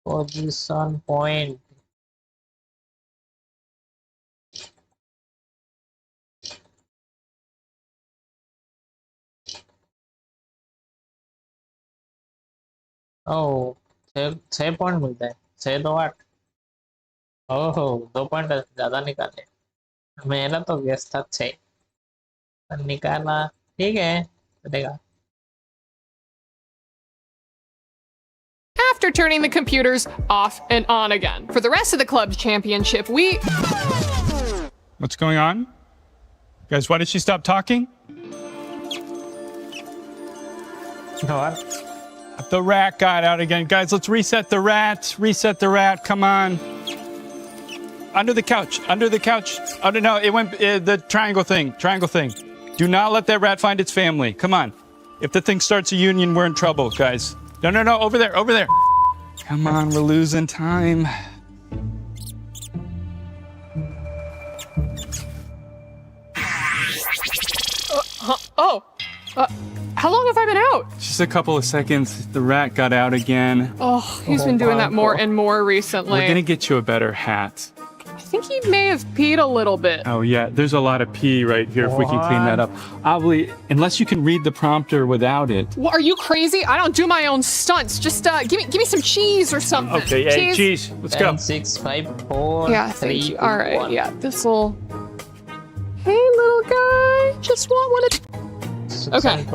Position point. ओह 6 पॉइंट मिलता है 6 2 8 ओह 2 पॉइंट ज्यादा निकाले मेरा तो गेस था 6 निकाला ठीक है चलेगा After turning the computers off and on again. For the rest of the club's championship, What's going on? Guys, why did she stop talking? और The rat got out again. Guys, let's reset the rat. Reset the rat. Come on. Under the couch. Under the couch. Oh, no, it went the triangle thing. Triangle thing. Do not let that rat find its family. Come on. If the thing starts a union, we're in trouble, guys. No, no, no. Over there. Over there. Come on. We're losing time. how long have I been out? Just a couple of seconds. The rat got out again. Oh, he's been doing that more and more recently. We're gonna get you a better hat. I think he may have peed a little bit. Oh yeah, there's a lot of pee right here if we can clean that up. Obviously, unless you can read the prompter without it. What, are you crazy? I don't do my own stunts. Just give me some cheese or something. Okay, hey, cheese. Let's go. 10 6 5 4 Yeah, 3 thank you. 2 All right, 1 yeah, this'll. Hey, little guy, just want one of. Okay.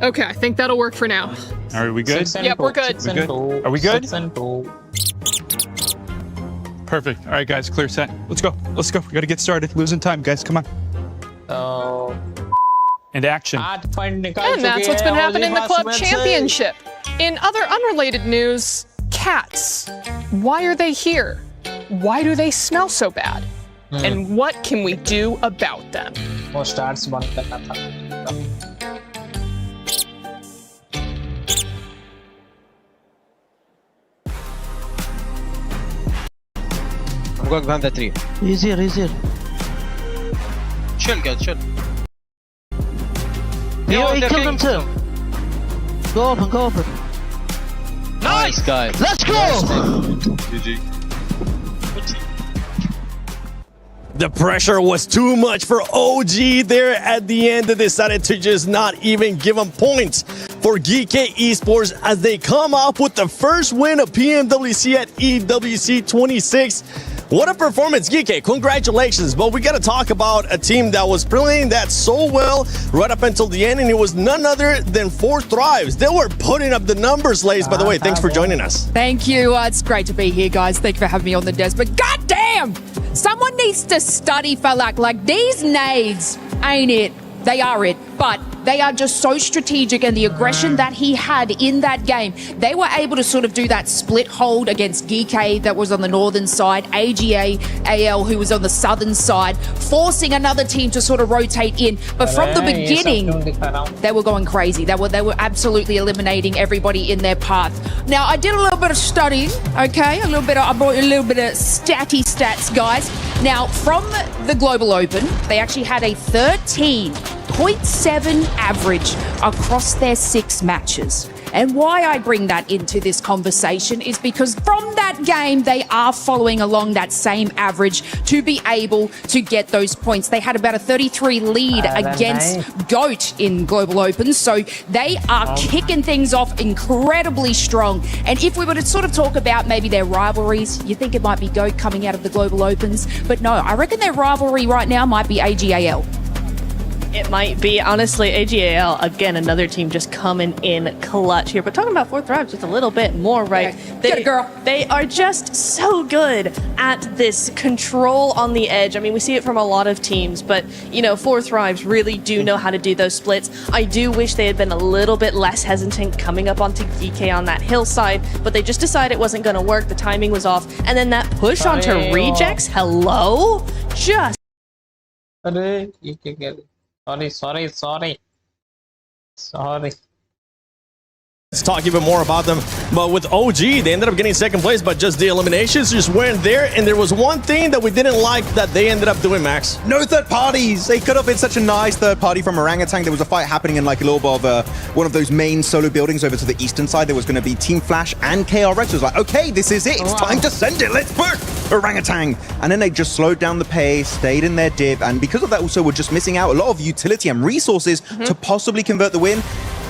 Okay, I think that'll work for now. All right, we good? Yep, we're good. We good? Are we good? 6 and 2 Perfect. All right, guys, clear set. Let's go. Let's go. We gotta get started. Losing time, guys. Come on. तो And action. 8 point निकाल And that's चुके what's been हैं happening in the Ollie club fast match से। championship. In other unrelated news, cats. Why are they here? Why do they smell so bad? And what can we do about them? वो stars बंद करना था I'm going behind the tree. He's here, he's here. Chill, guys, chill. He they're killed him killing too. Go open, go open. Nice, guys. Let's go! GG. The pressure was too much for OG there at the end. They decided to just not even give them points for GK Esports as they come up with the first win of PMWC at EWC 26. What a performance, GK. Congratulations. But we got to talk about a team that was playing that so well right up until the end, and it was none other than 4 Thrives. They were putting up the numbers, ladies. By the way, thanks for joining us. Thank you. It's great to be here, guys. Thank you for having me on the desk. But goddamn, someone needs to study for like these nades ain't it. They are it, but they are just so strategic, and the aggression that he had in that game, they were able to sort of do that split hold against GK that was on the northern side, AGA, AL who was on the southern side, forcing another team to sort of rotate in. But from the beginning, they were going crazy. They were absolutely eliminating everybody in their path. Now, I did a little bit of studying, okay? I brought a little bit of stats, guys. Now, from the Global Open, they actually had a 13.7 average across their 6 matches. And why I bring that into this conversation is because from that game, they are following along that same average to be able to get those points. They had about a 33 lead against GOAT in Global Open, so they are kicking things off incredibly strong. And if we were to sort of talk about maybe their rivalries, you think it might be GOAT coming out of the Global Opens, but no, I reckon their rivalry right now might be AGAL. It might be. Honestly, AGAL, again, another team just coming in clutch here. But talking about 4 Thrives just a little bit more, right? Yeah. Get it, girl. They are just so good at this control on the edge. I mean, we see it from a lot of teams, but, you know, 4 Thrives really do know how to do those splits. I do wish they had been a little bit less hesitant coming up onto DK on that hillside, but they just decided it wasn't going to work. The timing was off. And then that push onto rejects, hello? Just... अरे ये क्या कह रहे sorry Let's talk even more about them. But with OG, they ended up getting second place, but just the eliminations just weren't there. And there was one thing that we didn't like that they ended up doing, Max. No third parties. They could have been such a nice third party from Orangutan. There was a fight happening in like a little bit of one of those main solo buildings over to the eastern side. There was going to be Team Flash and KRX. It was like, okay, this is it. It's time to send it. Let's push Orangutan. And then they just slowed down the pace, stayed in their dip. And because of that also, we're just missing out a lot of utility and resources to possibly convert the win.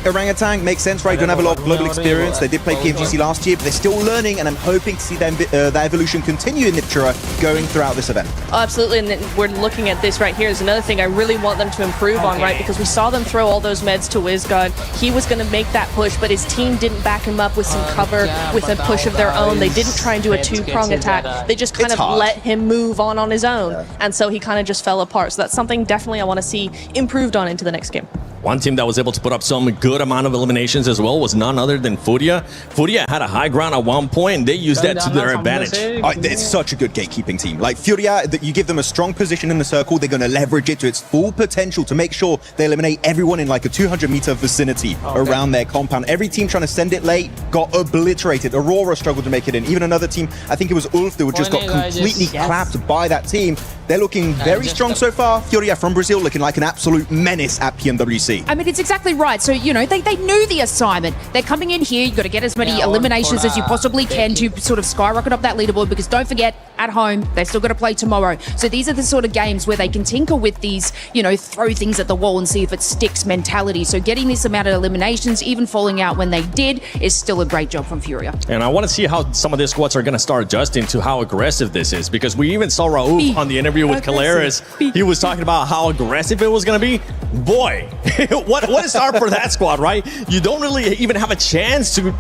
Orangutan makes sense, right? Don't have a lot of global experience. They did play PMWC last year, but they're still learning, and I'm hoping to see them, that evolution continue in Niptura going throughout this event. Oh, absolutely, and then we're looking at this right here is another thing I really want them to improve on, right? Because we saw them throw all those meds to WizGod. He was going to make that push, but his team didn't back him up with some cover, with a push of their own. They didn't try and do a two-prong attack. They just kind of let him move on his own, and so he kind of just fell apart. So that's something definitely I want to see improved on into the next game. One team that was able to put up some good amount of eliminations as well was none other than Furia. Furia had a high ground at one point, and they used that to their advantage. It's such a good gatekeeping team. Like Furia, you give them a strong position in the circle, they're going to leverage it to its full potential to make sure they eliminate everyone in like a 200-meter vicinity around their compound. Every team trying to send it late got obliterated. Aurora struggled to make it in. Even another team, I think it was Ulf, that just got completely clapped by that team. They're looking very strong so far. Furia from Brazil looking like an absolute menace at PMWC. I mean, it's exactly right. So, you know, they knew the assignment. They're coming in here. You've got to get as many eliminations as you possibly can to sort of skyrocket up that leaderboard, because don't forget, at home, they've still got to play tomorrow. So these are the sort of games where they can tinker with these, you know, throw things at the wall and see if it sticks mentality. So getting this amount of eliminations, even falling out when they did, is still a great job from Furia. And I want to see how some of these squads are going to start adjusting to how aggressive this is, because we even saw Raouf on the interview with Caleres. He was talking about how aggressive it was going to be. Boy, what a start for that squad, right? You don't really even have a chance to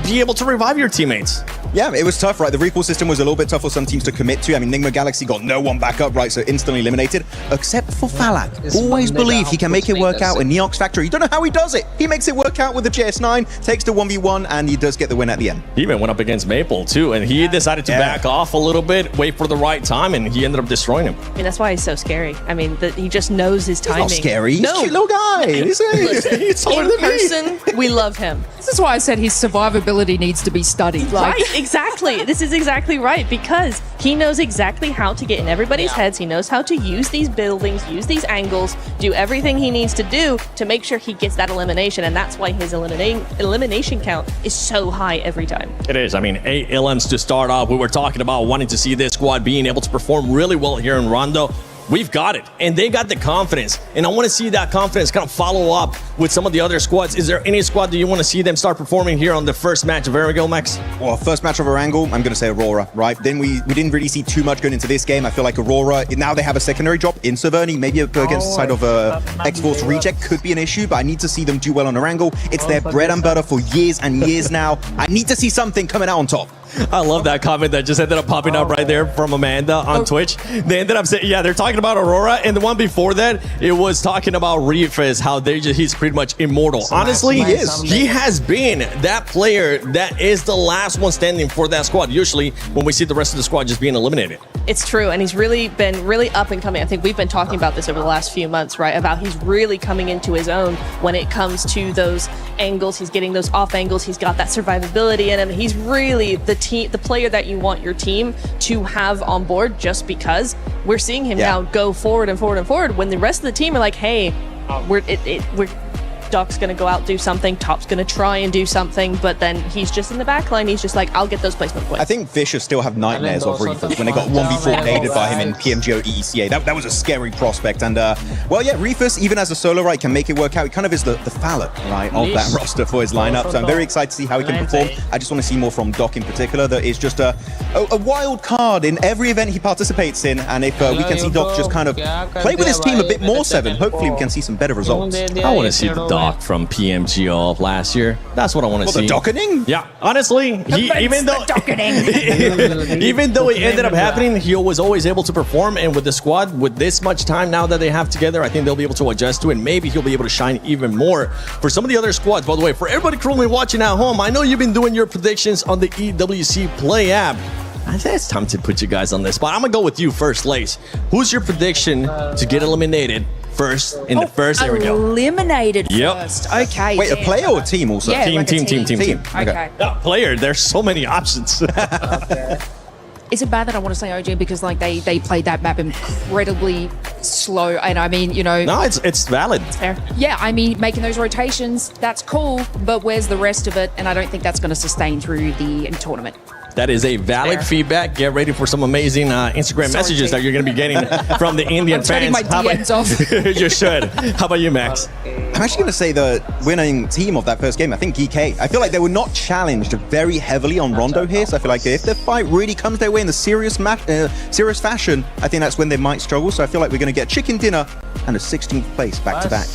be able to revive your teammates. Yeah, it was tough, right? The recall system was a little bit tough for some teams to commit to. I mean, Nigma Galaxy got no one back up, right? So instantly eliminated, except for Falak. Always believe he can make it work out in Neox Factory. You don't know how he does it. He makes it work out with the JS9, takes the 1v1, and he does get the win at the end. He even went up against Maple, too, and he decided to back off a little bit, wait for the right time, and he ended up destroying him. I mean, that's why he's so scary. I mean, he just knows his timing. He's not scary. He's a cute little guy. Listen, He's taller than me. in person, we love him. This is why I said his survivability needs to be studied. Right, exactly. This is exactly right, because he knows exactly how to get in everybody's heads. He knows how to use these buildings, use these angles, do everything he needs to do to make sure he gets that elimination, and that's why his elimination count is so high every time. It is. I mean, 8 LMs to start off. We were talking about wanting to see this squad being able to perform really well here in Rondo. We've got it, and they got the confidence, and I want to see that confidence kind of follow up with some of the other squads. Is there any squad that you want to see them start performing here on the first match of Erangel, Max? Well, first match of Erangel, I'm going to say Aurora, right? Then we didn't really see too much going into this game. I feel like Aurora, now they have a secondary drop in Severny, maybe against the side of X-Force Reject could be an issue, but I need to see them do well on Erangel. It's their bread and butter for years and years now. I need to see something coming out on top. I love that comment that just ended up popping up right there from Amanda on Twitch. They ended up saying, yeah, they're talking about Aurora, and the one before that, it was talking about Reefes, how he's pretty much immortal. Honestly, he has been that player that is the last one standing for that squad, usually when we see the rest of the squad just being eliminated. It's true, and he's really been up and coming. I think we've been talking about this over the last few months, right? About he's really coming into his own when it comes to those angles. He's getting those off angles. He's got that survivability in him. He's really the player that you want your team to have on board, just because we're seeing him now go forward and forward and forward when the rest of the team are like, hey, we're Doc's gonna go out, do something, Top's gonna try and do something, but then he's just in the back line. He's just like, I'll get those placement points. I think Vicious still have nightmares of Reefers when they got 1v4 naded by him in PMGO EECA. That was a scary prospect. And well, yeah, Reefers, even as a solo, right, can make it work out. He kind of is the Fallon, right, of that roster for his lineup. So I'm very excited to see how he can perform. I just want to see more from Doc in particular. That is just a wild card in every event he participates in. And if we can see Doc just kind of play with his team a bit more, Seven, hopefully we can see some better results. I want to see the Doc from PMGO of last year. That's what I want to see. The docketing? Yeah, honestly, even though it ended up happening, he was always able to perform. And with the squad, with this much time now that they have together, I think they'll be able to adjust to it. Maybe he'll be able to shine even more. For some of the other squads, by the way, for everybody currently watching at home, I know you've been doing your predictions on the EWC Play app. It's time to put you guys on this spot. I'm going to go with you first, Lace. Who's your prediction to get eliminated first in the first area. Eliminated Yep. first. Okay. Wait, a player or a team also? Yeah, Team, like a team. Okay. Player, there's so many options. Is it bad that I want to say OG because like they played that map incredibly slow? And I mean, you know, No, it's valid. fair. Yeah, I mean, making those rotations, that's cool, but where's the rest of it? And I don't think that's going to sustain through the tournament. That is a valid Fair. feedback. Get ready for some amazing Instagram Sorry, messages Jake. that you're going to be getting from the Indian I'm turning fans. my DMs off. You should. How about you, Max? I'm actually going to say the winning team of that first game, I think GK. I feel like they were not challenged very heavily on Rondo here, so I feel like if the fight really comes their way in the serious fashion, I think that's when they might struggle. So I feel like we're going to get chicken dinner and a 16th place back-to-back.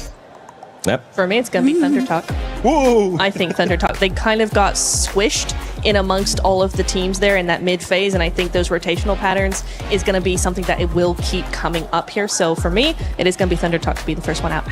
Yep. For me, it's going to be Thunder Talk. Whoa! I think Thunder Talk. They kind of got squished in amongst all of the teams there in that mid phase, and I think those rotational patterns is going to be something that it will keep coming up here. So for me, it is going to be Thunder Talk to be the first one out.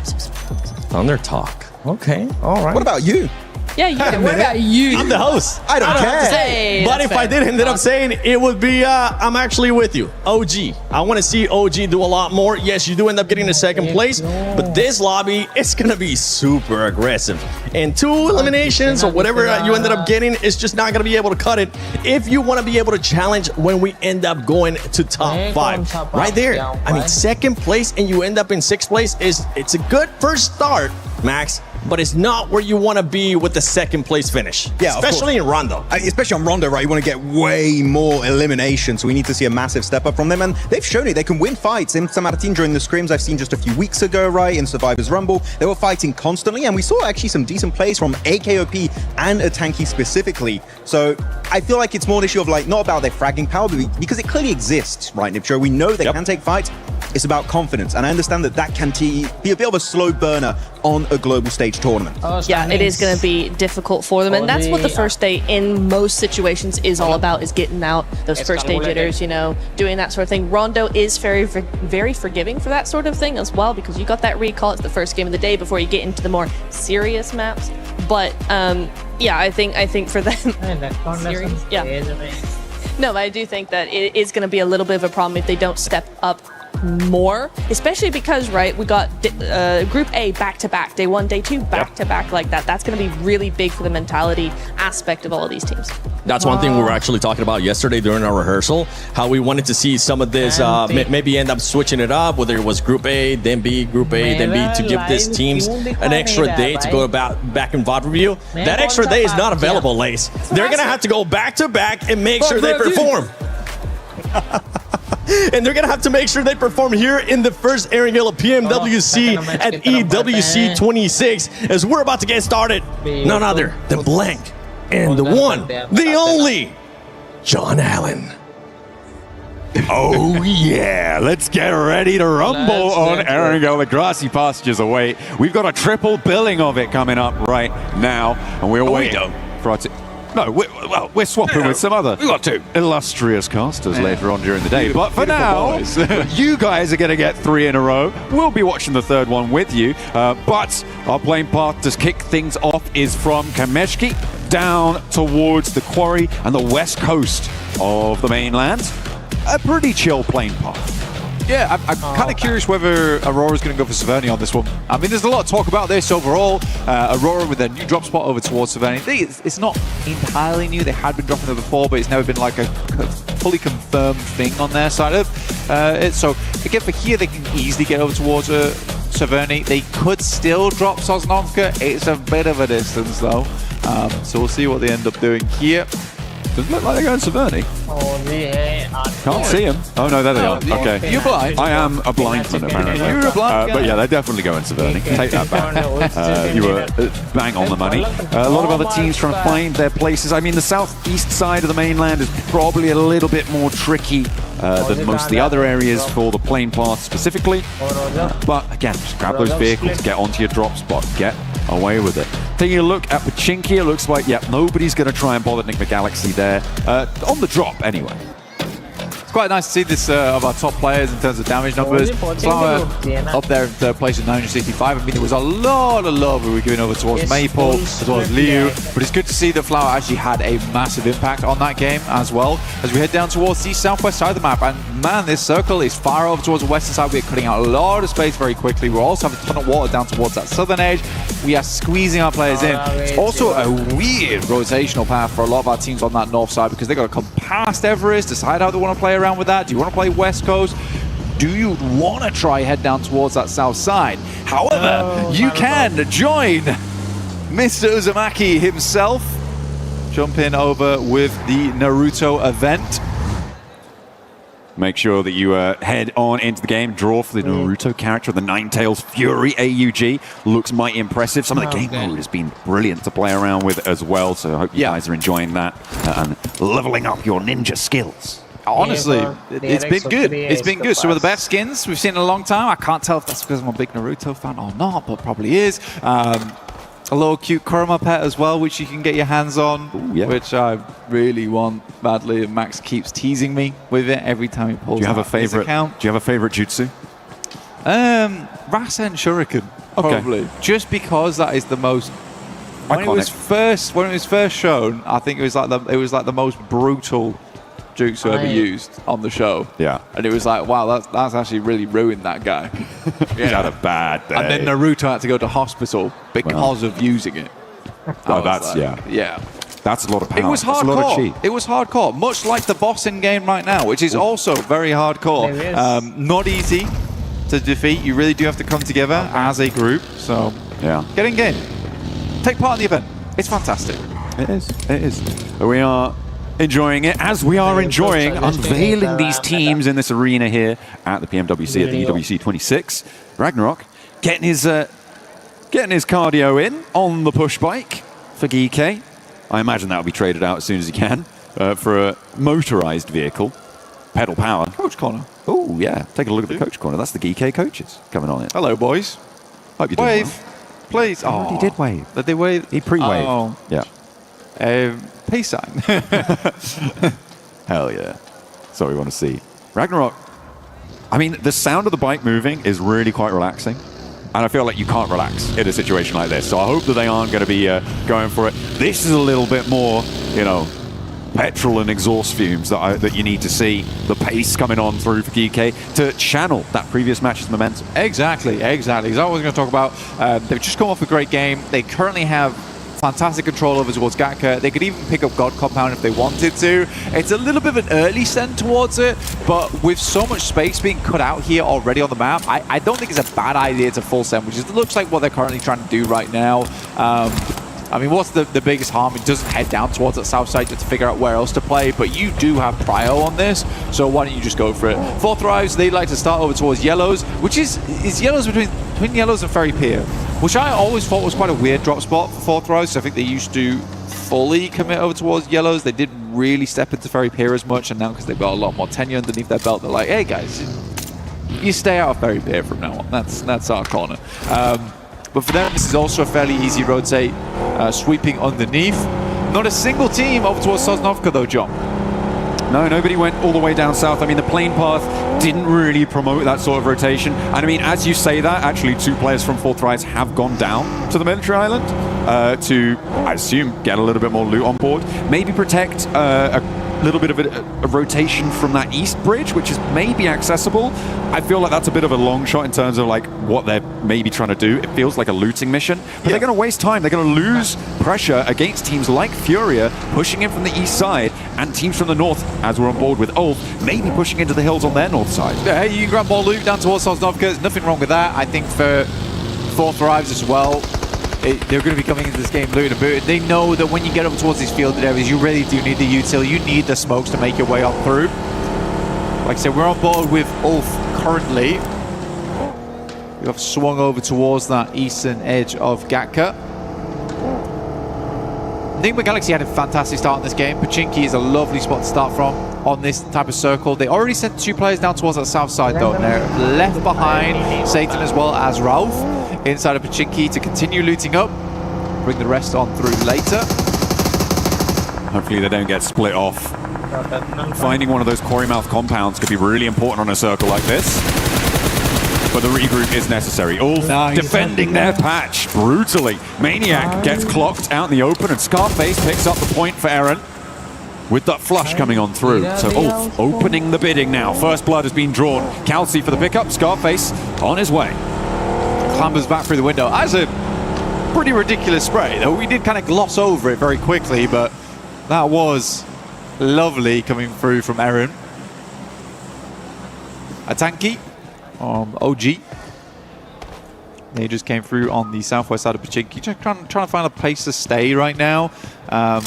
Thunder Talk. Okay. All right. What about you? Yeah, you know. What about you? I'm the host. I don't care. Hey, But that's if I fair. did end up saying it would be, I'm actually with you. OG. I want to see OG do a lot more. Yes, you do end up getting the second place, but this lobby is going to be super aggressive. And 2 eliminations or whatever you ended up getting is just not going to be able to cut it if you want to be able to challenge when we end up going to top 5. Right there. I mean, second place and you end up in 6th place it's a good first start, Max. But it's not where you want to be with the second place finish. Yeah, of especially in Rondo. Especially on Rondo, right? You want to get way more elimination, so we need to see a massive step up from them. And they've shown it. They can win fights. In some team during the scrims I've seen just a few weeks ago, right? In Survivor's Rumble, they were fighting constantly. And we saw actually some decent plays from AKOP and Atanki specifically. So I feel like it's more an issue of like, not about their fragging power, but because it clearly exists, right, Nipcho? We know they can take fights. It's about confidence. And I understand that can be a bit of a slow burner on a global stage tournament. Yeah, it is going to be difficult for them, and that's what the first day in most situations is all about, is getting out those first day jitters, you know, doing that sort of thing. Rondo is very, very forgiving for that sort of thing as well, because you got that recall. It's the first game of the day before you get into the more serious maps. But yeah, I think for them, serious, yeah. No, but I do think that it is going to be a little bit of a problem if they don't step up more, especially because, right, we got Group A back-to-back, day 1, day 2 back-to-back like that. That's going to be really big for the mentality aspect of all of these teams. That's one thing we were actually talking about yesterday during our rehearsal, how we wanted to see some of this, maybe end up switching it up, whether it was Group A, then B, Group A, then B, to give these teams an extra day to go back in VOD review. That extra day is not available, Lace. They're going to have to go back-to-back and make sure they perform. And they're going to have to make sure they perform here in the first airing of PMWC at EWC 26 as we're about to get started. None other than Blank and the one, the only, John Allen. Oh yeah, let's get ready to rumble on Erangel. The grassy pastures await. We've got a triple billing of it coming up right now, and we're waiting for our No, we're swapping with some other illustrious casters later on during the day. But for now, you guys are going to get 3 in a row. We'll be watching the third one with you. But our playing path to kick things off is from Kameshki down towards the quarry and the west coast of the mainland. A pretty chill playing path. Yeah, I'm kind of curious whether Aurora's going to go for Severny on this one. I mean, there's a lot of talk about this overall. Aurora with their new drop spot over towards Severny. It's not entirely new. They had been dropping there before, but it's never been like a fully confirmed thing on their side of it. So again, for here, they can easily get over towards Severny. They could still drop Sosnovka. It's a bit of a distance though. So we'll see what they end up doing here. Doesn't look like they're going Severny. Can't see him. Oh no, there they are. Okay. You're blind. I am a blindman apparently. You're a blind guy. But yeah, they're definitely going Severny. Take that back. You were bang on the money. A lot of other teams trying to find their places. I mean, the southeast side of the mainland is probably a little bit more tricky than most of the other areas for the plane path specifically. But again, just grab those vehicles, get onto your drop spot, get away with it. Taking a look at Pachinki, it looks like, nobody's going to try and bother Nick the Galaxy there. On the drop, anyway. It's quite nice to see this of our top players in terms of damage numbers. Flower up there in third place with 965. I mean, there was a lot of love we were giving over towards Maple as well as Liu, but it's good to see that Flower actually had a massive impact on that game as well. As we head down towards the southwest side of the map, and man, this circle is far over towards the western side. We're cutting out a lot of space very quickly. We're also having a ton of water down towards that southern edge. We are squeezing our players in. It's also a weird rotational path for a lot of our teams on that north side because they got to come past Everest, decide how they want to play around with that. Do you want to play West Coast? Do you want to try head down towards that south side? However, you can join Mr. Uzumaki himself. Jump in over with the Naruto event. Make sure that you head on into the game, draw for the Naruto character, the Ninetales Fury AUG. Looks mighty impressive. Some of the game mode has been brilliant to play around with as well, so I hope you guys are enjoying that and leveling up your ninja skills. Honestly, it's been good. It's been good. Some of the best skins we've seen in a long time. I can't tell if that's because I'm a big Naruto fan or not, but probably is. A little cute Kurama pet as well, which you can get your hands on, which I really want badly. And Max keeps teasing me with it every time he pulls. Do you have out a favorite? his account. Do you have a favorite jutsu? Rasen Shuriken, probably, just because that is the most. When it was first shown, I think it was like the most brutal jutsu ever used on the show. Yeah. And it was like, wow, that's actually really ruined that guy. He's had a bad day. And then Naruto had to go to hospital because of using it. Oh, that's, like, yeah. That's a lot of power. It was hardcore. That's a lot of cheat. It was hardcore, much like the boss in game right now, which is also very hardcore. Not easy to defeat. You really do have to come together as a group. So, get in game. Take part in the event. It's fantastic. It is. It is. We are enjoying it as we are enjoying unveiling these teams in this arena here at the PMWC at the EWC 26. Ragnarok getting his cardio in on the push bike for Geek. I imagine that will be traded out as soon as he can for a motorized vehicle. Pedal power. Coach corner. Oh yeah, take a look at the coach corner. That's the Geek coaches coming on it. Hello, boys. Hope you did wave, well. please. Oh, he did wave. Did they wave? He pre-waved. Oh. Yeah. Peace sign. Hell yeah. That's what we want to see. Ragnarok. I mean, the sound of the bike moving is really quite relaxing. And I feel like you can't relax in a situation like this. So I hope that they aren't going to be going for it. This is a little bit more, you know, petrol and exhaust fumes that you need to see. The pace coming on through for GK to channel that previous match's momentum. Exactly. Is that what I was going to talk about. They've just come off a great game. They currently have fantastic control over towards Gatka. They could even pick up God Compound if they wanted to. It's a little bit of an early send towards it, but with so much space being cut out here already on the map, I don't think it's a bad idea to full send, which looks like what they're currently trying to do right now. I mean, what's the biggest harm? It doesn't head down towards that south side just to figure out where else to play, but you do have prio on this, so why don't you just go for it? Fourth Thrives, they like to start over towards Yellows, which is Yellows between Yellows and Ferry Pier, which I always thought was quite a weird drop spot for Fourth Thrives. I think they used to fully commit over towards Yellows. They didn't really step into Ferry Pier as much, and now because they've got a lot more tenure underneath their belt, they're like, hey guys, you stay out of Ferry Pier from now on. That's our corner. But for them, this is also a fairly easy rotate, sweeping underneath. Not a single team over towards Sosnovka though, John. No, nobody went all the way down south. I mean, the plane path didn't really promote that sort of rotation. And I mean, as you say that, actually 2 players from Fourth Rise have gone down to the military island to, I assume, get a little bit more loot on board. Maybe protect a little bit of a rotation from that east bridge, which is maybe accessible. I feel like that's a bit of a long shot in terms of like what they're maybe trying to do. It feels like a looting mission, but they're going to waste time. They're going to lose pressure against teams like Furia pushing in from the east side and teams from the north, as we're on board with Ulf, maybe pushing into the hills on their north side. Yeah, you can grab more loot down towards Sosnovka. There's nothing wrong with that. I think for Fourth Thrives as well, they're going to be coming into this game looting a bit. They know that when you get up towards these fielded areas, you really do need the util. You need the smokes to make your way up through. Like I said, we're on board with Ulf currently. We have swung over towards that eastern edge of Gatka. I think Galaxy had a fantastic start in this game. Pachinki is a lovely spot to start from on this type of circle. They already sent 2 players down towards that south side though, and they're left behind Satan as well as Ralph inside of Pachinki to continue looting up. Bring the rest on through later. Hopefully they don't get split off Finding one of those quarry mouth compounds could be really important on a circle like this. But the regroup is necessary. Ulf defending their patch brutally. Maniac gets clocked out in the open, and Scarface picks up the point for Eren with that flush coming on through. So Ulf opening the bidding now. First blood has been drawn. Calci for the pickup. Scarface on his way. Clambers back through the window. That's a pretty ridiculous spray, though. We did kind of gloss over it very quickly, but that was lovely coming through from Eren. A tanky. OG. They just came through on the southwest side of Pachinki, just trying to find a place to stay right now. A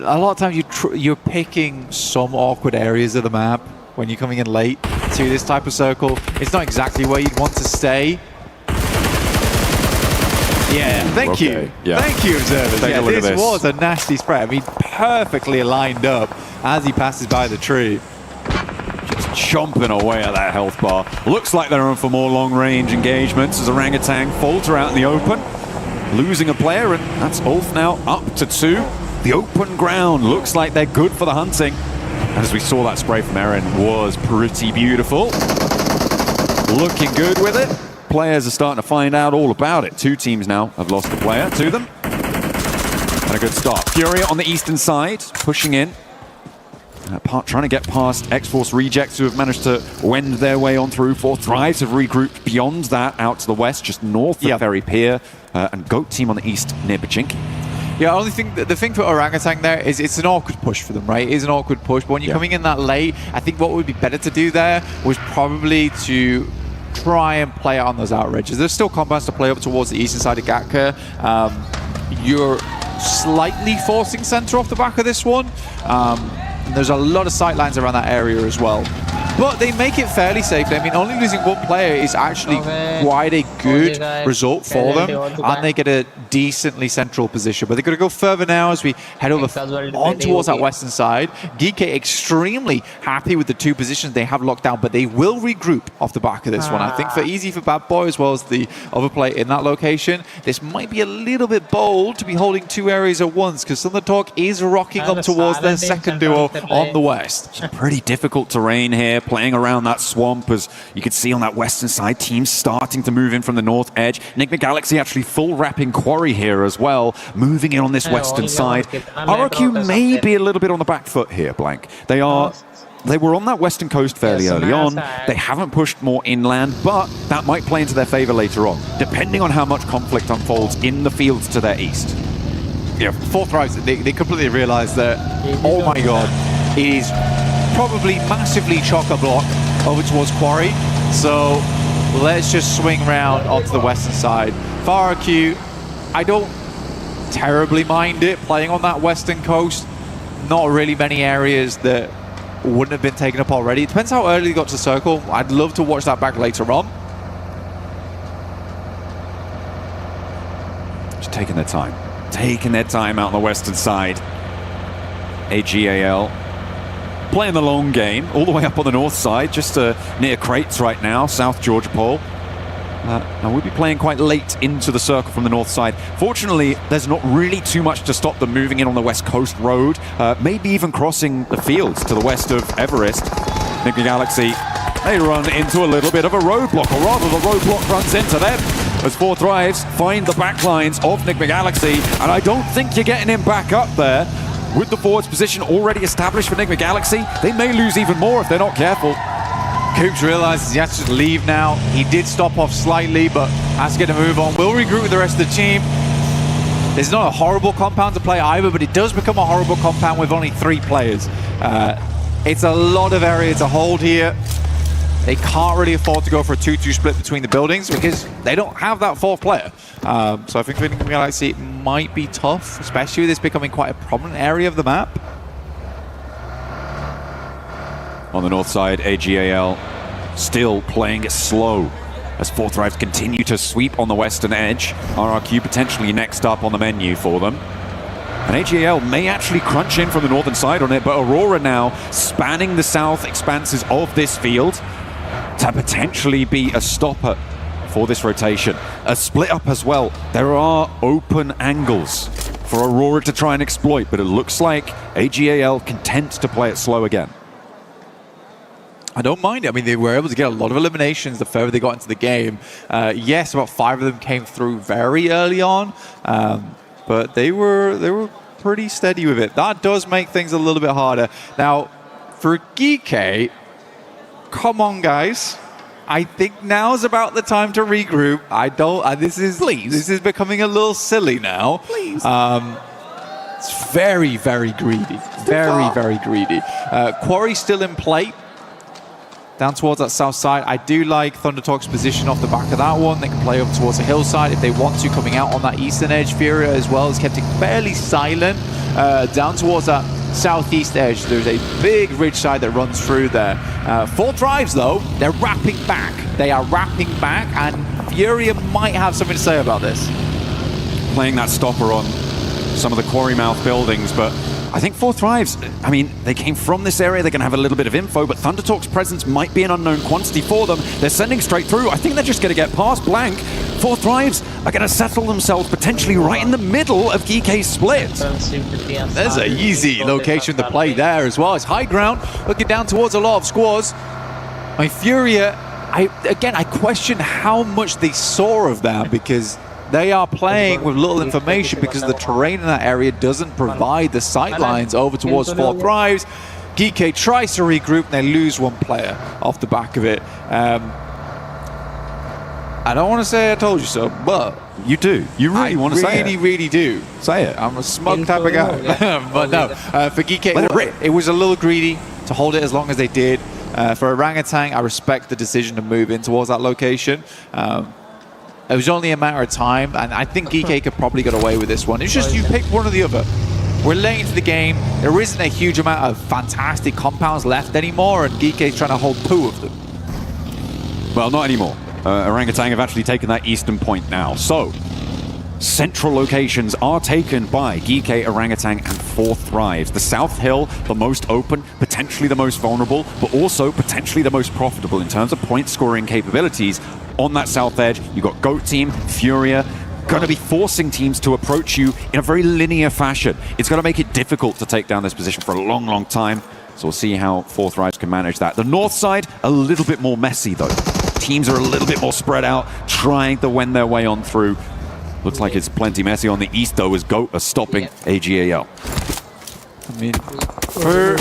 lot of times you're picking some awkward areas of the map when you're coming in late to this type of circle. It's not exactly where you'd want to stay. Yeah, thank you. Yeah. Thank you, observers. Take a look at this this. was a nasty spray. I mean, perfectly lined up as he passes by the tree. Chomping away at that health bar. Looks like they're on for more long-range engagements as Orangutan falter out in the open. Losing a player, and that's Ulf now up to 2. The open ground looks like they're good for the hunting. And as we saw, that spray from Eren was pretty beautiful. Looking good with it. Players are starting to find out all about it. 2 teams now have lost a player to them. And a good start. Fury on the eastern side, pushing in. Trying to get past X-Force rejects who have managed to wend their way on through. 4 Thrives have regrouped beyond that out to the west, just north of Ferry Pier, and Goat team on the east near Pachinki. Yeah, the thing for Orangutan there is it's an awkward push for them, right? It is an awkward push, but when you're coming in that late, I think what would be better to do there was probably to try and play out on those outrages. There's still compounds to play up towards the eastern side of Gatka. You're slightly forcing center off the back of this one. There's a lot of sight lines around that area as well. But they make it fairly safe. I mean, only losing 1 player is actually quite a good result for them. And they get a decently central position. But they're going to go further now as we head over on towards that western side. GK extremely happy with the 2 positions they have locked down, but they will regroup off the back of this one. I think for Easy for Bad Boy, as well as the other player in that location, this might be a little bit bold to be holding 2 areas at once, because Thundertalk is rocking up towards their second duo on the west. Some pretty difficult terrain here, playing around that swamp, as you can see on that western side, teams starting to move in from the north edge. Enigma Galaxy actually full wrapping Quarry here as well, moving in on this western side. RRQ may be a little bit on the back foot here, Blank. They were on that western coast fairly early on. They haven't pushed more inland, but that might play into their favor later on, depending on how much conflict unfolds in the fields to their east. Yeah, 4 Thrives, they completely realize that, oh my god, it is probably massively chock-a-block over towards Quarry. So let's just swing around onto the western side. For RRQ, I don't terribly mind it playing on that western coast. Not really many areas that wouldn't have been taken up already. It depends how early they got to circle. I'd love to watch that back later on. Just taking their time. Taking their time out on the western side. AGAL playing the long game all the way up on the north side, just near Crates right now, South Georgia Pole. And we'll be playing quite late into the circle from the north side. Fortunately, there's not really too much to stop them moving in on the west coast road, maybe even crossing the fields to the west of Everest. Enigma Galaxy, they run into a little bit of a roadblock, or rather the roadblock runs into them, as 4 Thrives find the back lines of Enigma Galaxy, and I don't think you're getting him back up there. With the forwards position already established for Enigma Galaxy, they may lose even more if they're not careful. Coops realizes he has to leave now. He did stop off slightly, but has to get a move on. We'll regroup with the rest of the team. It's not a horrible compound to play either, but it does become a horrible compound with only 3 players. It's a lot of area to hold here. They can't really afford to go for a 2-2 split between the buildings because they don't have that 4th player. So I think for Enigma Galaxy, it might be tough, especially with this becoming quite a prominent area of the map. On the north side, AGAL still playing it slow as 4 Thrives continue to sweep on the western edge. RRQ potentially next up on the menu for them. And AGAL may actually crunch in from the northern side on it, but Aurora now spanning the south expanses of this field to potentially be a stopper for this rotation. A split up as well. There are open angles for Aurora to try and exploit, but it looks like AGAL content to play it slow again. I don't mind it. I mean, they were able to get a lot of eliminations the further they got into the game. Yes, about 5 of them came through very early on, but they were pretty steady with it. That does make things a little bit harder. Now, for GK, come on, guys. I think now's about the time to regroup. This is becoming a little silly now. Please. It's very, very greedy. Very, very greedy. Quarry still in play. Down towards that south side. I do like ThunderTalk's position off the back of that one. They can play up towards the hillside if they want to, coming out on that eastern edge. Furia as well has kept it fairly silent. Down towards that southeast edge, there's a big ridge side that runs through there. 4 Thrives, though, they're wrapping back. They are wrapping back, and Furia might have something to say about this. Playing that stopper on some of the quarry mouth buildings, but I think 4 Thrives, I mean, they came from this area, they're going to have a little bit of info, but ThunderTalk's presence might be an unknown quantity for them. They're sending straight through. I think they're just going to get past Blank. 4 Thrives are going to settle themselves potentially right in the middle of GK's split. There's an easy location to play there as well. It's high ground, looking down towards a lot of squads. My Furia, I question how much they saw of that, because they are playing with little information because the terrain in that area doesn't provide the sight lines over towards 4 Thrives. GK tries to regroup and they lose 1 player off the back of it. I don't want to say I told you so, but you do. You really want to say it. I really do. Say it. I'm a smug type of guy. But no, for GK, it was a little greedy to hold it as long as they did. For Orangutan, I respect the decision to move in towards that location. It was only a matter of time, and I think GK could probably get away with this one. It's just you pick one or the other. We're late into the game. There isn't a huge amount of fantastic compounds left anymore, and GK's trying to hold 2 of them. Well, not anymore. Orangutan have actually taken that eastern point now. So, central locations are taken by GK, Orangutan, and 4 Thrives. The South Hill, the most open, potentially the most vulnerable, but also potentially the most profitable in terms of point scoring capabilities. On that south edge, you've got Goat Team, Furia, going to be forcing teams to approach you in a very linear fashion. It's going to make it difficult to take down this position for a long, long time. So we'll see how 4 Thrives can manage that. The north side, a little bit more messy, though. Teams are a little bit more spread out, trying to wend their way on through. Looks like it's plenty messy on the east, though, as Goat are stopping AGAL. I mean, for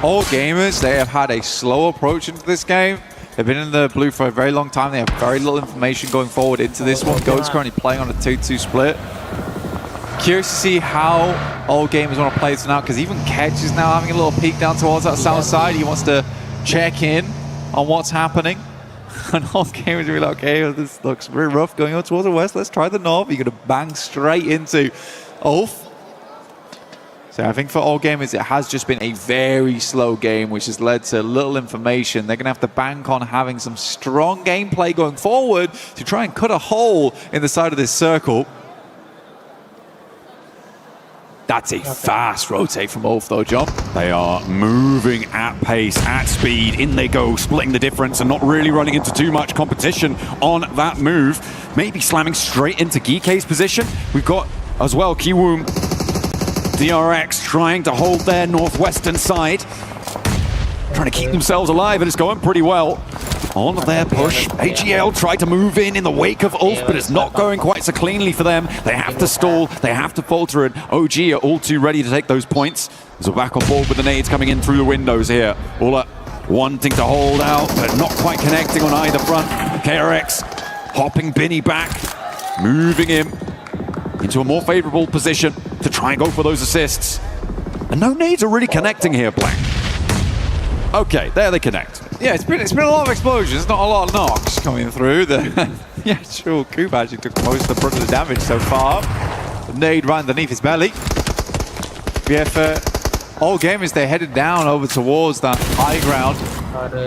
all gamers, they have had a slow approach into this game. They've been in the blue for a very long time. They have very little information going forward into this one. Goat's currently playing on a 2-2 split. Curious to see how all gamers want to play this now, because even Ketch is now having a little peek down towards that south side. He wants to check in on what's happening. And all gamers will be like, okay, this looks very rough going on towards the west. Let's try the north. You're going to bang straight into Ulf. So I think for all gamers, it has just been a very slow game, which has led to little information. They're going to have to bank on having some strong gameplay going forward to try and cut a hole in the side of this circle. That's a fast rotate from Ulf, though, John. They are moving at pace, at speed. In they go, splitting the difference and not really running into too much competition on that move. Maybe slamming straight into GK's position. We've got, as well, Kiwoom, DRX trying to hold their northwestern side. Trying to keep themselves alive, and it's going pretty well. On their push, AGL tried to move in the wake of Ulf, but it's not going quite so cleanly for them. They have to stall, they have to falter it. OG are all too ready to take those points. So back on board with the nades coming in through the windows here. Ola wanting to hold out, but not quite connecting on either front. KRX hopping Binny back, moving him into a more favorable position to try and go for those assists. And no nades are really connecting here, Blank. Okay, there they connect. Yeah, it's been a lot of explosions, not a lot of knocks coming through. Yeah, sure, Coop actually took most of the brunt of the damage so far. The nade right underneath his belly. Yeah, for all gamers, they headed down over towards that high ground,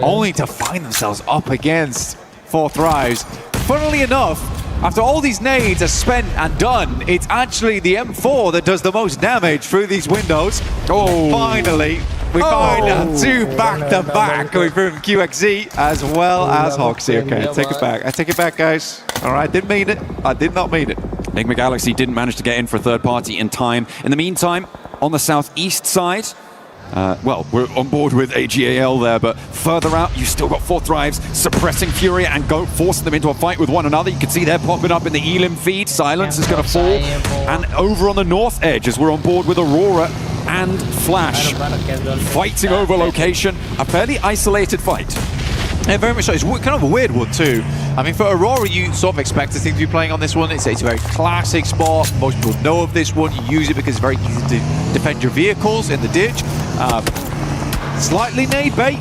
only to find themselves up against 4 Thrives. Funnily enough, after all these nades are spent and done, it's actually the M4 that does the most damage through these windows. Oh, finally. We find 2 back-to-back going through from QXZ as well as Hoxie. Okay, I take it back. I take it back, guys. All right, didn't mean it. I did not mean it. Enigma Galaxy didn't manage to get in for a third party in time. In the meantime, on the southeast side, well, we're on board with AGAL there, but further out, you've still got 4 Thrives suppressing Furia and forcing them into a fight with one another. You can see they're popping up in the Elim feed. Silence is going to fall. And over on the north edge, as we're on board with Aurora and Flash, fighting over location. A fairly isolated fight. Yeah, very much so. It's kind of a weird one too. I mean, for Aurora, you sort of expect the team to be playing on this one. It's a very classic spot. Most people know of this one. You use it because it's very easy to defend your vehicles in the ditch. Slightly nade bait,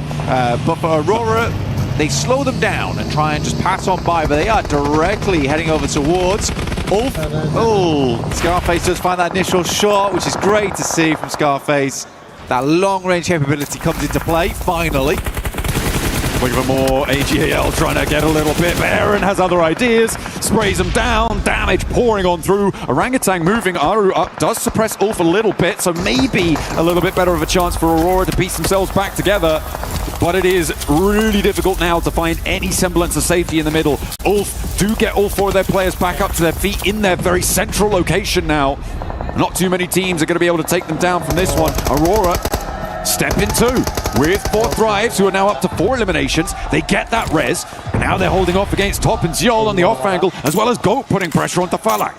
but for Aurora, they slow them down and try and just pass on by, but they are directly heading over towards Ulf. Oh, Scarface does find that initial shot, which is great to see from Scarface. That long-range capability comes into play, finally. Looking for more. AGAL trying to get a little bit, but Aaron has other ideas. Sprays them down, damage pouring on through. Orangutan moving Aru up, does suppress Ulf a little bit, so maybe a little bit better of a chance for Aurora to piece themselves back together. But it is really difficult now to find any semblance of safety in the middle. Ulf do get all 4 of their players back up to their feet in their very central location now. Not too many teams are going to be able to take them down from this one. Aurora step in 2 with 4 Thrives, who are now up to 4 eliminations. They get that res, and now they're holding off against Top and Ziol on the off angle, as well as Goat putting pressure onto Falak.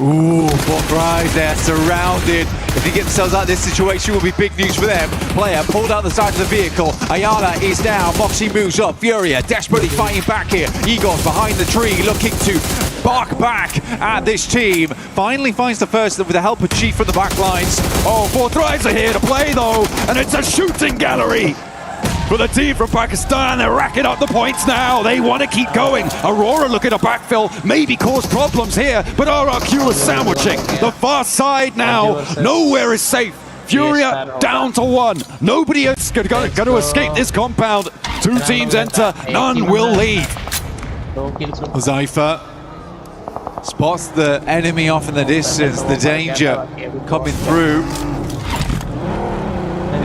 Ooh, 4 Thrives, they're surrounded. If they get themselves out of this situation, it will be big news for them. Player pulled out the side of the vehicle. Ayala is down. Moxie moves up. Furia desperately fighting back here. Igor's behind the tree, looking to bark back at this team. Finally finds the first with the help of Chief from the back lines. Oh, 4 Thrives are here to play though, and it's a shooting gallery for the team from Pakistan. They're racking up the points now. They want to keep going. Aurora looking to backfill, maybe cause problems here, but RRQ is sandwiching the far side now. Nowhere is safe. Furia down to 1. Nobody is going to escape this compound. 2 teams enter, none will leave. Zypher spots the enemy off in the distance, the danger coming through.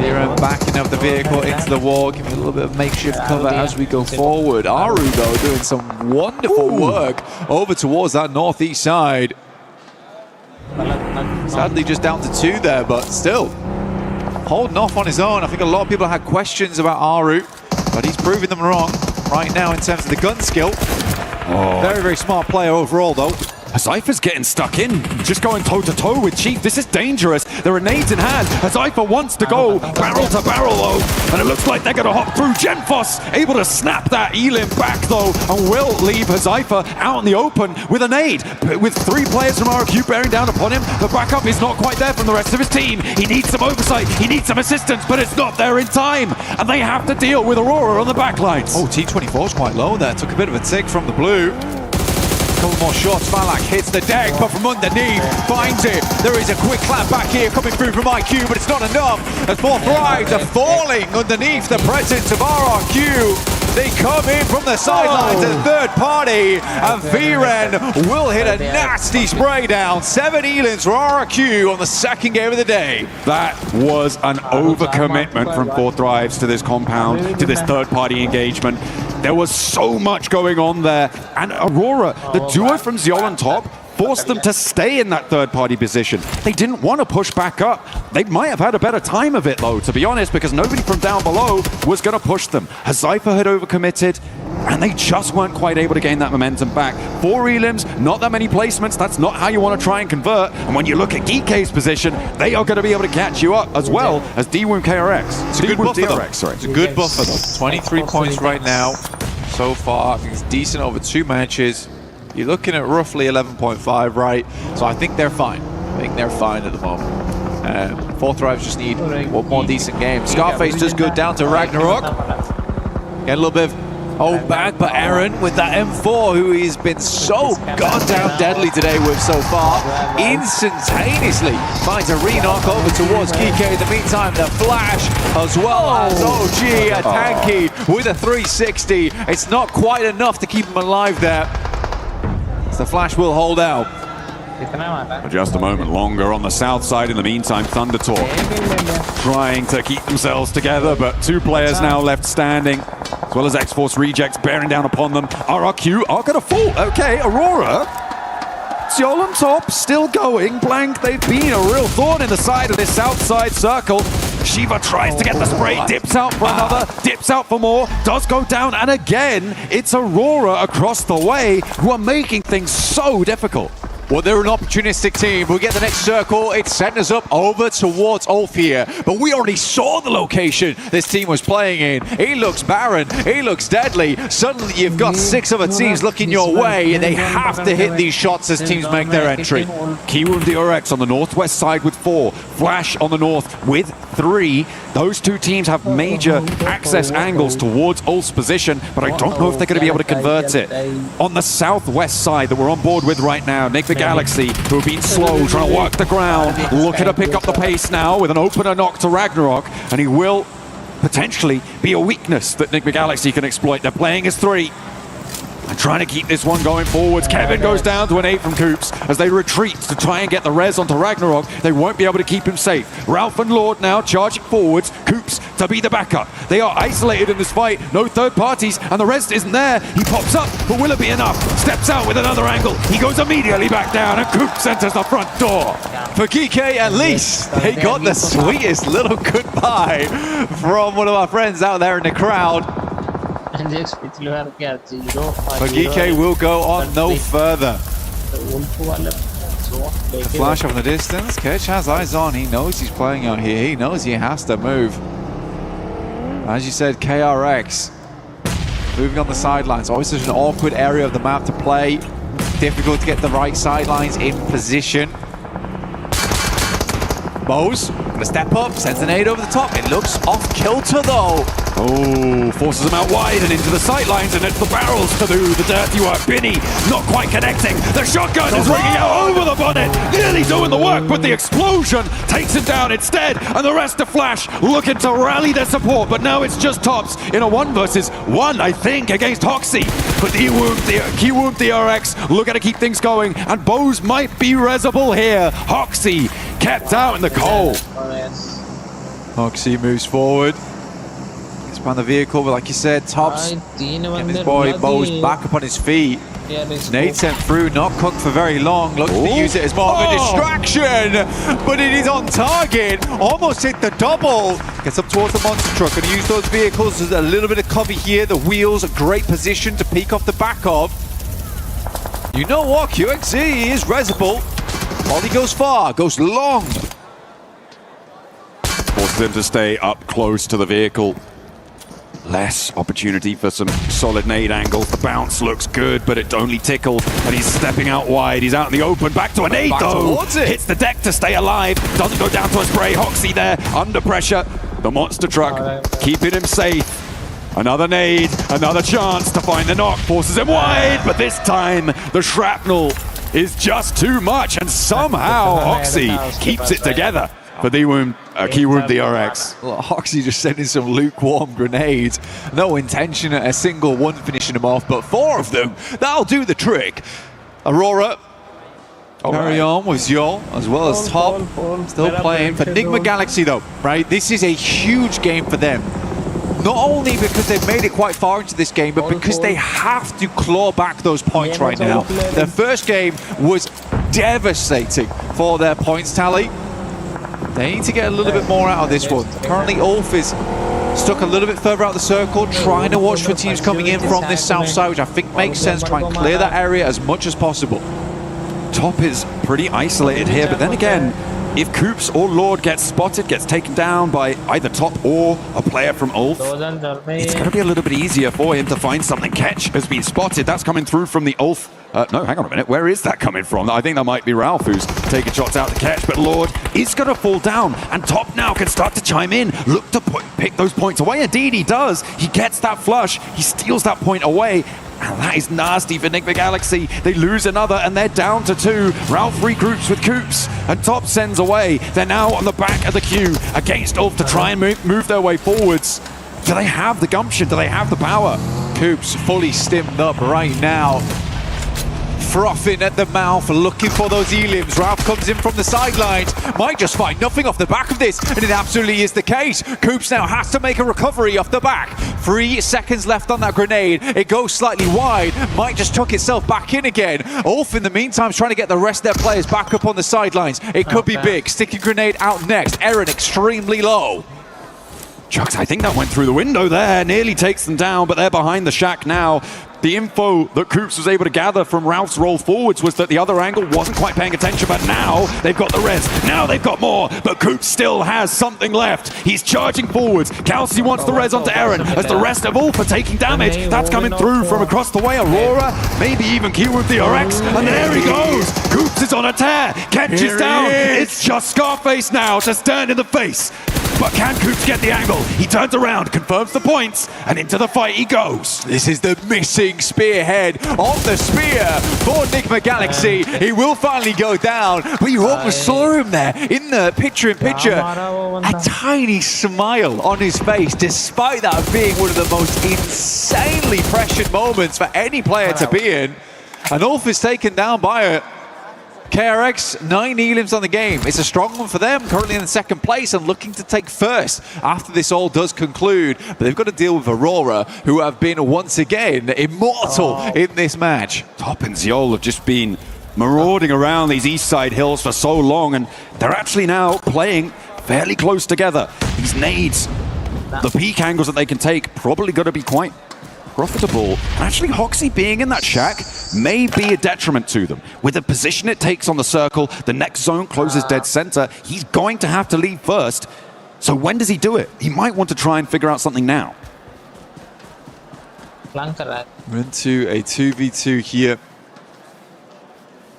They're backing up the vehicle into the wall, giving a little bit of makeshift cover as we go forward. Aru, though, doing some wonderful work over towards that northeast side. Sadly, just down to 2 there, but still holding off on his own. I think a lot of people had questions about Aru, but he's proving them wrong right now in terms of the gun skill. Very, very smart player overall, though. Zypher's getting stuck in, just going toe-to-toe with Chief. This is dangerous. There are nades in hand. Zypher wants to go barrel to barrel, though, and it looks like they're going to hop through. Genfos able to snap that Elim back, though, and will leave Zypher out in the open with a nade. With 3 players from RQ bearing down upon him, the backup is not quite there from the rest of his team. He needs some oversight. He needs some assistance, but it's not there in time, and they have to deal with Aurora on the backlines. Oh, T24 is quite low there. Took a bit of a tick from the blue. Couple more shots. Falak hits the deck, but from underneath finds it. There is a quick clap back here coming through from IQ, but it's not enough. As 4 Thrives are falling underneath the presence of RRQ. They come in from the sidelines as third party, and Viren will hit a nasty spray down. 7 Elins for RRQ on the second game of the day. That was an overcommitment from 4 Thrives to this compound, to this third-party engagement. There was so much going on there, and Aurora, the duo from Ziol on top, forced them to stay in that third-party position. They didn't want to push back up. They might have had a better time of it, though, to be honest, because nobody from down below was going to push them. Zypher had overcommitted, and they just weren't quite able to gain that momentum back. 4 elims, not that many placements. That's not how you want to try and convert. And when you look at GK's position, they are going to be able to catch you up as well as D-Woom KRX. It's a good buffer, though. It's a good buffer, though. 23 points right now so far. I think it's decent over 2 matches. You're looking at roughly 11.5, right? So I think they're fine. I think they're fine at the moment. 4 Thrives just need one more decent game. Scarface does good down to Ragnarok. Get a little bit of back, but Aaron with that M4, who has been so goddamn deadly today with so far, instantaneously finds a re-knock over towards Kike. In the meantime, the flash as well as OG, a tanky with a 360. It's not quite enough to keep him alive there. The flash will hold out. For just a moment longer on the south side. In the meantime, Thundertalk trying to keep themselves together, but 2 players now left standing, as well as X-Force Rejects bearing down upon them. RRQ are going to fall. Okay, Aurora Coops, Yol on top, still going. Blank, they've been a real thorn in the side of this south side circle. Shiva tries to get the spray, dips out for another, dips out for more, does go down, and again, it's Aurora across the way who are making things so difficult. Well, they're an opportunistic team. We get the next circle. It sent us up over towards Ulf here. But we already saw the location this team was playing in. He looks barren. He looks deadly. Suddenly, you've got 6 other teams looking your way, and they have to hit these shots as teams make their entry. Kiwoom DRX on the northwest side with 4. Flash on the north with 3. Those 2 teams have major access angles towards Ulf's position, but I don't know if they're going to be able to convert it. On the southwest side that we're on board with right now, Nick the Galaxy, who have been slow, trying to work the ground, looking to pick up the pace now with an opener knock to Ragnarok, and he will potentially be a weakness that Nick the Galaxy can exploit. They're playing as 3. And trying to keep this one going forwards. Kevin goes down to an 8 from Coops as they retreat to try and get the res onto Ragnarok. They won't be able to keep him safe. Ralph and Lord now charging forwards. Coops to be the backup. They are isolated in this fight. No third parties, and the rest isn't there. He pops up, but will it be enough? Steps out with another angle. He goes immediately back down, and Coops enters the front door. For GK, at least, they got the sweetest little goodbye from one of our friends out there in the crowd. But GK will go on no further. The flash from the distance. Ketch has eyes on. He knows he's playing out here. He knows he has to move. As you said, KRX moving on the sidelines. Always such an awkward area of the map to play. Difficult to get the right sidelines in position. Bose gonna step up, sends an nade over the top. It looks off kilter though. Oh, forces him out wide and into the sightlines, and it's the barrels to do the dirty work. Binny not quite connecting. The shotgun is ringing out over the bonnet, nearly doing the work, but the explosion takes him down instead, and the rest of Flash looking to rally their support, but now it's just Tops in a 1 versus 1, I think, against Hoxie. But Kiwoom DRX looking to keep things going, and Bose might be resable here. Hoxie kept out in the cold. Hoxie moves forward. On the vehicle, but like you said, Tops getting his boy Bose back up on his feet. Nate sent through, not cooked for very long. Looks to use it as more of a distraction, but it is on target. Almost hit the double. Gets up towards the monster truck and use those vehicles as a little bit of cover here. The wheels, a great position to peek off the back of. You know what? QXZ is resable. Molly goes far, goes long. Forces him to stay up close to the vehicle. Less opportunity for some solid nade angles. The bounce looks good, but it only tickled, and he's stepping out wide. He's out in the open, back to a nade though. Hits the deck to stay alive. Doesn't go down to a spray. Hoxie there, under pressure. The monster truck keeping him safe. Another nade, another chance to find the knock. Forces him wide, but this time the shrapnel is just too much, and somehow Hoxie keeps it together for Kiwoom DRX. Well, Hoxie just sending some lukewarm grenades. No intention at a single one finishing him off, but 4 of them, that'll do the trick. Aurora, carry on with Yol, as well as Top. Still playing for Enigma Galaxy though, right? This is a huge game for them. Not only because they've made it quite far into this game, but because they have to claw back those points right now. Their first game was devastating for their points tally. They need to get a little bit more out of this one. Currently, Ulf is stuck a little bit further out the circle, trying to watch for teams coming in from this south side, which I think makes sense. Try and clear that area as much as possible. Top is pretty isolated here, but then again, if Coops or Lord gets spotted, gets taken down by either Top or a player from Ulf, it's going to be a little bit easier for him to find something. Ketch has been spotted. That's coming through from the Ulf. No, hang on a minute. Where is that coming from? I think that might be Ralph who's taking shots out to Ketch, but Lord is going to fall down, and Top now can start to chime in, look to pick those points away. Indeed, he does. He gets that flush. He steals that point away. And that is nasty for Enigma Galaxy. They lose another, and they're down to 2. Ralph regroups with Coops, and Top sends away. They're now on the back of the queue against Ulf to try and move their way forwards. Do they have the gumption? Do they have the power? Coops fully stimmed up right now. frothing at the mouth, looking for those elims. Ralph comes in from the sidelines, might just find nothing off the back of this, and it absolutely is the case. Coops now has to make a recovery off the back. 3 seconds left on that grenade. It goes slightly wide, might just tuck itself back in again. Ulf, in the meantime, is trying to get the rest of their players back up on the sidelines. It could be big. Sticky grenade out next. Eren extremely low. Chucks, I think that went through the window there. Nearly takes them down, but they're behind the shack now. The info that Coops was able to gather from Ralph's roll forwards was that the other angle wasn't quite paying attention, but now they've got the res. Now they've got more, but Coops still has something left. He's charging forwards. Kelsey wants the res onto Eren as the rest of Ulf are taking damage. That's coming through from across the way. Aurora, maybe even Q with the RX, and there he goes. Coops is on a tear. Kench is down. It's just Scarface now to stand in the face. But can Coops get the angle? He turns around, confirms the points, and into the fight he goes. This is the missing spearhead of the spear for Enigma Galaxy. He will finally go down, but you almost saw him there in the picture-in-picture. A tiny smile on his face, despite that being one of the most insanely pressured moments for any player to be in. And Ulf is taken down by it. KRX, 9 elims on the game. It's a strong one for them, currently in second place and looking to take first after this all does conclude. But they've got to deal with Aurora, who have been once again immortal in this match. Top and Ziol have just been marauding around these east side hills for so long, and they're actually now playing fairly close together. These nades, the peak angles that they can take, probably going to be quite profitable. And actually, Hoxie being in that shack may be a detriment to them. With the position it takes on the circle, the next zone closes dead center. He's going to have to leave first. So when does he do it? He might want to try and figure out something now. We're into a 2v2 here.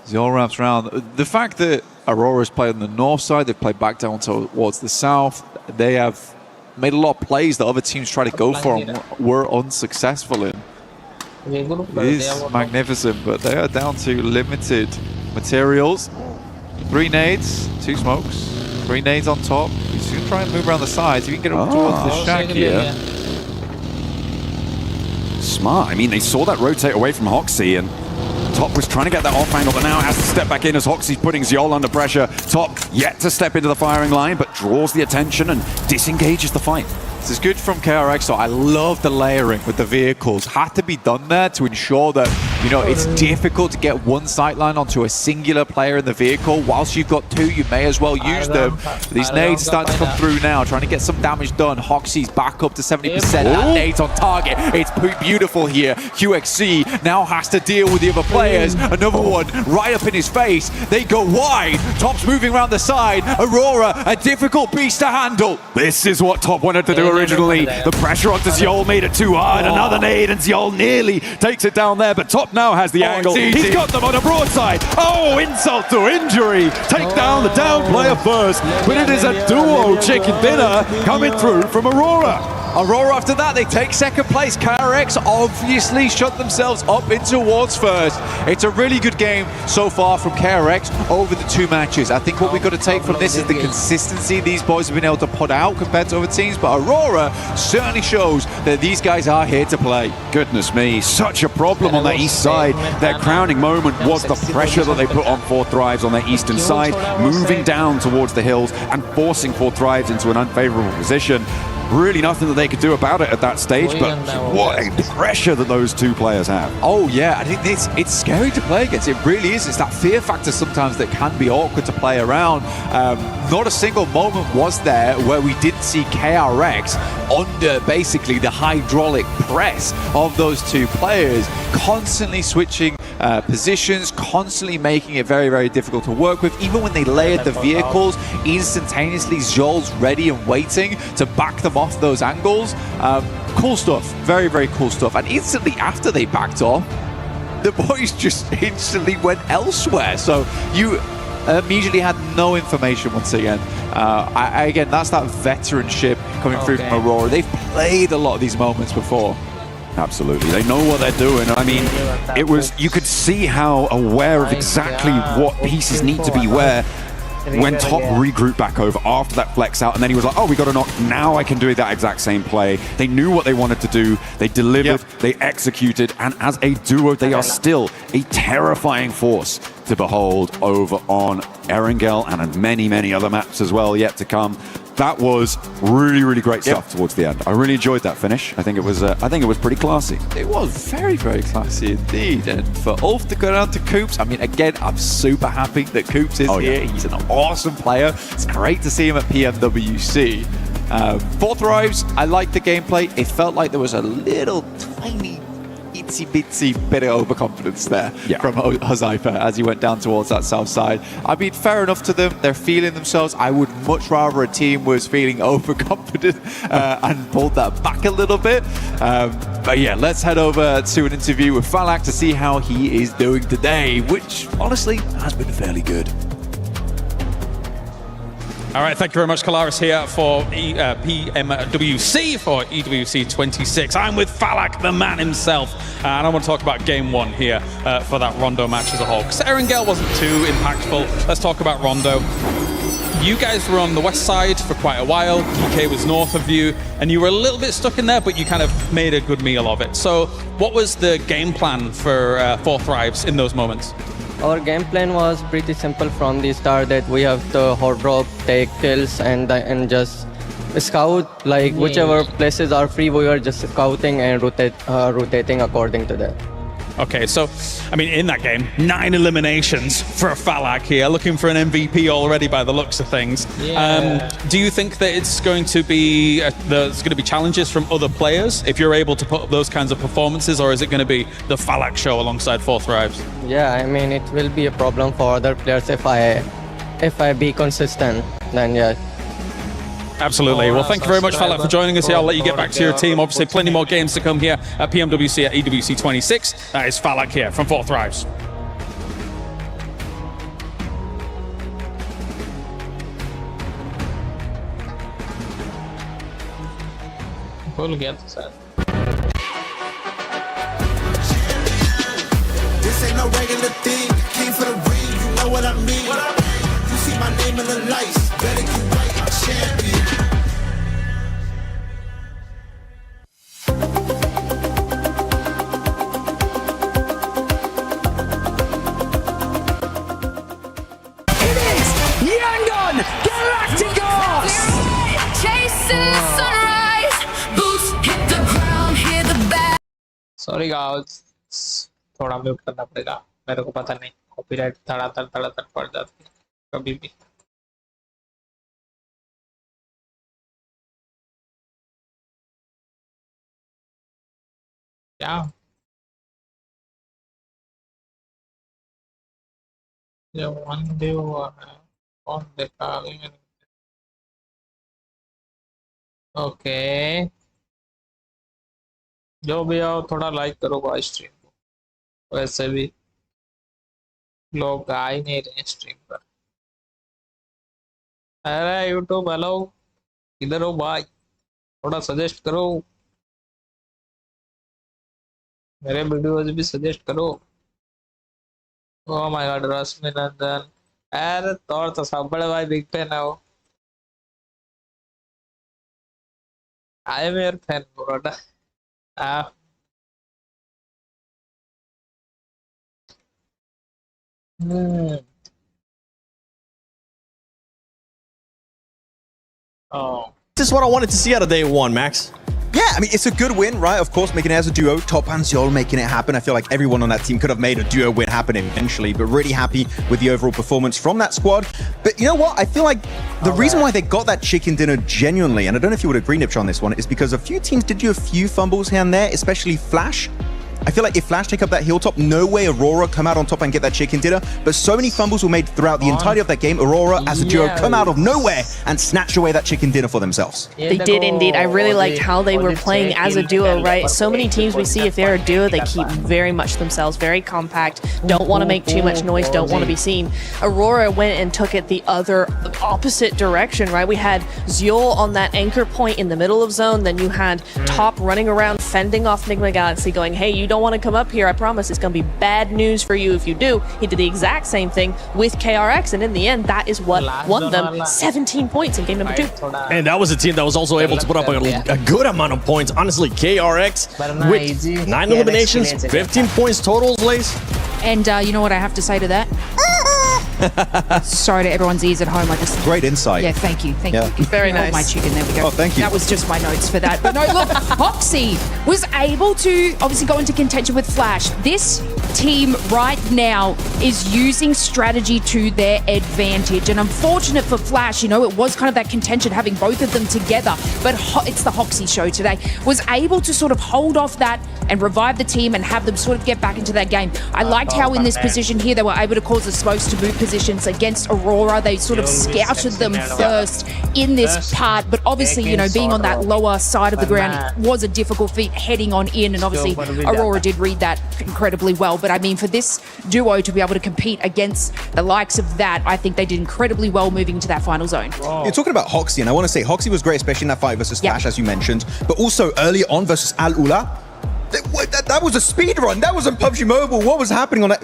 Ziol wraps around. The fact that Aurora's played on the north side, they've played back down towards the south. They have made a lot of plays that other teams try to go for and were unsuccessful in. It is magnificent, but they are down to limited materials. 3 nades, 2 smokes, 3 nades on top. He's going to try and move around the sides. If you can get up towards the shack here. Smart. I mean, they saw that rotate away from Hoxie, and Top was trying to get that off angle, but now has to step back in as Hoxie's putting Ziol under pressure. Top yet to step into the firing line, but draws the attention and disengages the fight. This is good from KRX, so I love the layering with the vehicles. Had to be done there to ensure that, you know, it's difficult to get one sightline onto a singular player in the vehicle. Whilst you've got 2, you may as well use them. These nades start to come through now, trying to get some damage done. Hoxie's back up to 70%. That nade's on target. It's beautiful here. QXC now has to deal with the other players. Another one right up in his face. They go wide. Top's moving around the side. Aurora, a difficult beast to handle. This is what Top wanted to do originally. The pressure onto Ziol made it too hard. Another nade, and Ziol nearly takes it down there, but Top now has the angle. He's got them on a broadside. Oh, insult to injury. Take down the down player first, but it is a duo chicken dinner coming through from Aurora. Aurora, after that, they take second place. KRX obviously shut themselves up in towards first. It's a really good game so far from KRX over the 2 matches. I think what we've got to take from this is the consistency these boys have been able to put out compared to other teams, but Aurora certainly shows that these guys are here to play. Goodness me, such a problem on that east side. Their crowning moment was the pressure that they put on 4 Thrives on their eastern side, moving down towards the hills and forcing 4 Thrives into an unfavorable position. Really nothing that they could do about it at that stage, but what a pressure that those 2 players have. Oh yeah, I think it's scary to play against. It really is. It's that fear factor sometimes that can be awkward to play around. Not a single moment was there where we didn't see KRX under basically the hydraulic press of those 2 players, constantly switching positions, constantly making it very, very difficult to work with. Even when they layered the vehicles, instantaneously Zol's ready and waiting to back them off those angles. Cool stuff. Very, very cool stuff. And instantly after they backed off, the boys just instantly went elsewhere. So you immediately had no information once again. Again, that's that veteranship coming through from Aurora. They've played a lot of these moments before. Absolutely. They know what they're doing. I mean, you could see how aware of exactly what pieces need to be where. when Top regrouped back over after that flex out, and then he was like, oh, we got to knock. Now I can do that exact same play. They knew what they wanted to do. They delivered, they executed, and as a duo, they are still a terrifying force to behold over on Erangel and on many, many other maps as well yet to come. That was really, really great stuff towards the end. I really enjoyed that finish. I think it was pretty classy. It was very, very classy indeed. And for Ulf to go down to Coops, I mean, again, I'm super happy that Coops is here. He's an awesome player. It's great to see him at PMWC. Fourth Thrives, I liked the gameplay. It felt like there was a little tiny itsy-bitsy bit of overconfidence there from Huzaifa as he went down towards that south side. I mean, fair enough to them. They're feeling themselves. I would much rather a team was feeling overconfident and pulled that back a little bit. But yeah, let's head over to an interview with Falak to see how he is doing today, which honestly has been fairly good. All right, thank you very much, Kalaris here for PMWC for EWC 26. I'm with Falak, the man himself, and I want to talk about game one here for that Rondo match as a whole. Because Erangel wasn't too impactful. Let's talk about Rondo. You guys were on the west side for quite a while. GK was north of you, and you were a little bit stuck in there, but you kind of made a good meal of it. So what was the game plan for Fourth Thrives in those moments? Our game plan was pretty simple from the start, that we have to hot drop, take kills, and just scout. Like whichever places are free, we are just scouting and rotating according to that. Okay, so, I mean, in that game, 9 eliminations for Falak here, looking for an MVP already by the looks of things. Do you think that it's going to be, there's going to be challenges from other players if you're able to put up those kinds of performances, or is it going to be the Falak show alongside Fourth Thrives? Yeah, I mean, it will be a problem for other players if I be consistent, then yeah. Absolutely. Well, thank you very much, Falak, for joining us here. I'll let you get back to your team. Obviously, plenty more games to come here at PMWC at EWC 26. That is Falak here from Fourth Thrives. This ain't no regular thing. Came for the ring, you know what I mean. You see my name in the lights. Better keep right, I'm champion. Sorry guys, थोड़ा mute करना पड़ेगा, मेरे को पता नहीं copyright धड़ाधड़ पड़ जाती है कभी भी। क्या ये वन डे हुआ है, कौन देखा अभी मैंने? ओके, जो भी आओ थोड़ा लाइक करो भाई स्ट्रीम को, वैसे भी लोग आ ही नहीं रहे स्ट्रीम पर। अरे यूट्यूब हेलो, इधर हो भाई, थोड़ा सजेस्ट करो, मेरे वीडियोस भी सजेस्ट करो। ओह माय गॉड, रश्मि नंदन, अरे तो सब बड़े भाई बिग फैन है वो। आई एम योर फैन ब्रोडा। This is what I wanted to see out of day one, Max. Yeah, I mean, it's a good win, right? Of course, making it as a duo. Top and Zol making it happen. I feel like everyone on that team could have made a duo win happen eventually, but really happy with the overall performance from that squad. But you know what? I feel like the reason why they got that chicken dinner genuinely, and I don't know if you would agree, Nipch, on this one, is because a few teams did do a few fumbles here and there, especially Flash. I feel like if Flash take up that hilltop, no way Aurora come out on top and get that chicken dinner. But so many fumbles were made throughout the entirety of that game. Aurora, as a duo, come out of nowhere and snatch away that chicken dinner for themselves. They did indeed. I really liked how they were playing as a duo, right? So many teams we see, if they're a duo, they keep very much themselves, very compact, don't want to make too much noise, don't want to be seen. Aurora went and took it the opposite direction, right? We had Zeol on that anchor point in the middle of zone, then you had Top running around fending off Nigma Galaxy, going, hey, you don't want to come up here, I promise it's going to be bad news for you if you do. He did the exact same thing with KRX, and in the end, that is what won them 17 points in game number 2. And that was a team that was also able to put up a good amount of points. Honestly, KRX with 9 eliminations, 15 points total, Lace. And you know what I have to say to that? Sorry to everyone's ears at home. I just Great insight. Yeah, thank you. Thank you. Very Hold nice. my chicken. There we go. Oh, thank you. That was just my notes for that. But no, look, Hoxie was able to obviously go into contention with Flash. This team right now is using strategy to their advantage. And unfortunate for Flash, you know, it was kind of that contention having both of them together. But it's the Hoxie show today. Was able to sort of hold off that and revive the team and have them sort of get back into that game. I liked how in this position here, they were able to cause the smokes to move positions against Aurora. They sort of scouted them first in this part, but obviously, you know, being on that lower side of the ground, it was a difficult feat heading on in, and obviously Aurora did read that incredibly well. But I mean, for this duo to be able to compete against the likes of that, I think they did incredibly well moving to that final zone. You're talking about Hoxie, and I want to say Hoxie was great, especially in that fight versus Flash, as you mentioned, but also earlier on versus Al Ula. That was a speed run. That wasn't PUBG Mobile. What was happening on that?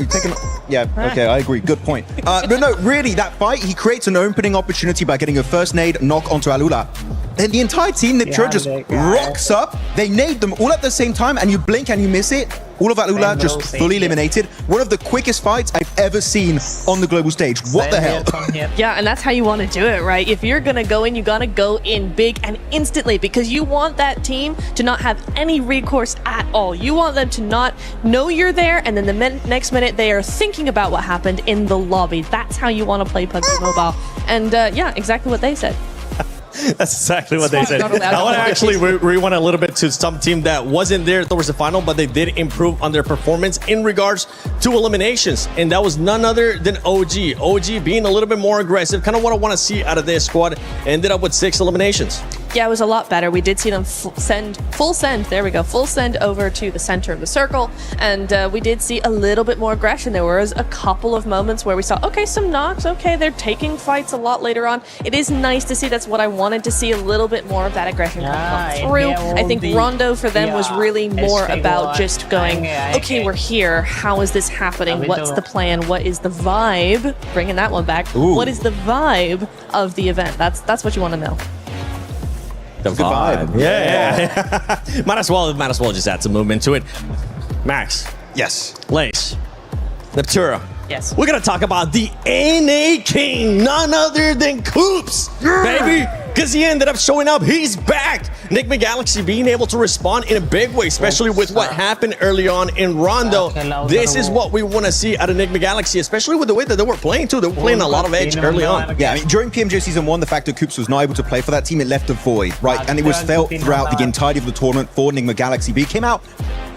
Yeah, okay, I agree. Good point. But no, really, that fight, he creates an opening opportunity by getting a first nade knock onto Alula. Then the entire team, Niptura, just rocks up. They nade them all at the same time, and you blink and you miss it. All of Alula just fully eliminated. One of the quickest fights I've ever seen on the global stage. What the hell? Yeah, and that's how you want to do it, right? If you're going to go in, you got to go in big and instantly, because you want that team to not have any recourse at all. You want them to not know you're there, and then the next minute they are thinking about what happened in the lobby. That's how you want to play PUBG Mobile. And yeah, exactly what they said. That's exactly what they said. I want to actually rewind a little bit to some team that wasn't there towards the final, but they did improve on their performance in regards to eliminations. And that was none other than OG. OG being a little bit more aggressive, kind of what I want to see out of this squad. Ended up with 6 eliminations. Yeah, it was a lot better. We did see them full send over to the center of the circle, and we did see a little bit more aggression. There was a couple of moments where we saw, okay, some knocks, okay, they're taking fights a lot later on. It is nice to see. That's what I wanted to see, a little bit more of that aggression come through. I think Rondo for them was really more about just going, okay, we're here. How is this happening? What's the plan? What is the vibe? Bringing that one back. Ooh. What is the vibe of the event? That's what you want to know. The vibe. Yeah. might as well just add some movement to it. Max. Yes. Lace. Neptura. Yes. We're going to talk about the NA King, none other than Coops, baby. Because he ended up showing up. He's back. Nigma Galaxy being able to respond in a big way, especially with what happened early on in Rondo. This is what we want to see out of Nigma Galaxy, especially with the way that they were playing too. They were playing a lot of edge early on. Yeah, I mean, during PMJ Season 1, the fact that Coops was not able to play for that team, it left a void, right? And it was felt throughout the entirety of the tournament for Nigma Galaxy. But he came out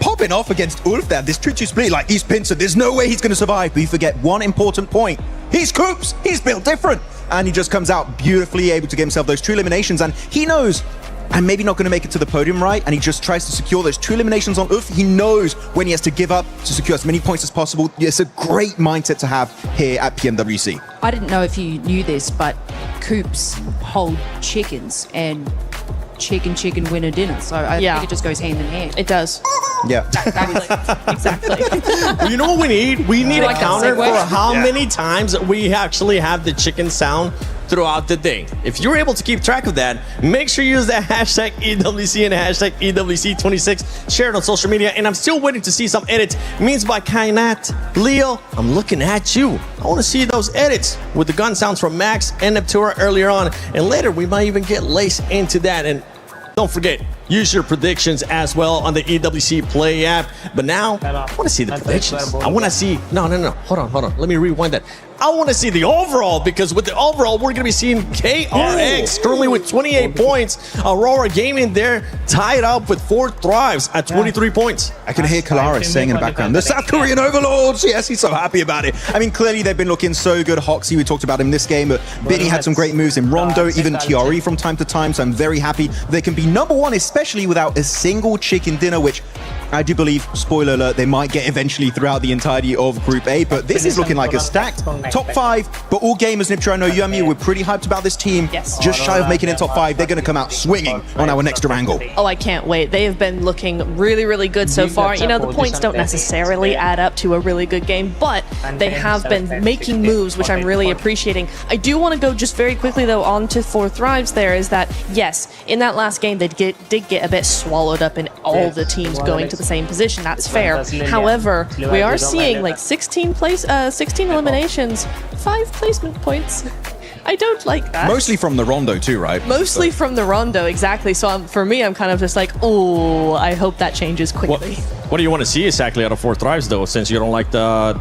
popping off against Ulf there. This 2-2 split, like, he's Pincer. There's no way he's going to survive. But you forget one important point. He's Coops. He's built different. And he just comes out beautifully, able to get himself those 2 eliminations. And he knows I'm maybe not going to make it to the podium, right? And he just tries to secure those 2 eliminations on Uf. He knows when he has to give up to secure as many points as possible. It's a great mindset to have here at PMWC. I didn't know if you knew this, but Coops hold chickens, and chicken winner dinner. So I think it just goes hand in hand. It does. Yeah. Exactly. You know what we need? We need a like that counter segue? for how many times we actually have the chicken sound throughout the day. If you're able to keep track of that, make sure you use that hashtag EWC and hashtag EWC26. Share it on social media. And I'm still waiting to see some edits. Means by Kainat. Leo, I'm looking at you. I want to see those edits with the gun sounds from Max and Neptura earlier on. And later, we might even get Lace into that. And don't forget, use your predictions as well on the EWC Play app. But now, I want to see the predictions. I want to see... No. Hold on. Let me rewind that. I want to see the overall, because with the overall, we're going to be seeing KRX currently with 28 points. Aurora Gaming there tied up with 4 Thrives at 23 points. I can hear Kalaris saying in the background, the South Korean overlords. Yes, he's so happy about it. I mean, clearly they've been looking so good. Hoxie, we talked about him this game, but Benny had some great moves in Rondo, even TRE from time to time. So I'm very happy they can be #1, especially without a single chicken dinner, which I do believe, spoiler alert, they might get eventually throughout the entirety of Group A, but this is looking like a stacked top 5. But all gamers, Niptra, I know you and me, we're pretty hyped about this team. Yes. Just shy of making it top 5. They're going to come out swinging on our next Durango. Oh, I can't wait. They have been looking really, really good so far. You know, the points don't necessarily add up to a really good game, but they have been making moves, which I'm really appreciating. I do want to go just very quickly, though, on to 4 Thrives there, is that, yes, in that last game, they did get a bit swallowed up in all the teams going to the same position. That's fair. However, we are seeing like 16 eliminations, 5 placement points. I don't like that. Mostly from the Rondo too, right? Mostly from the Rondo, exactly. So for me, I'm kind of just like, oh, I hope that changes quickly. What do you want to see exactly out of 4 Thrives, though, since you don't like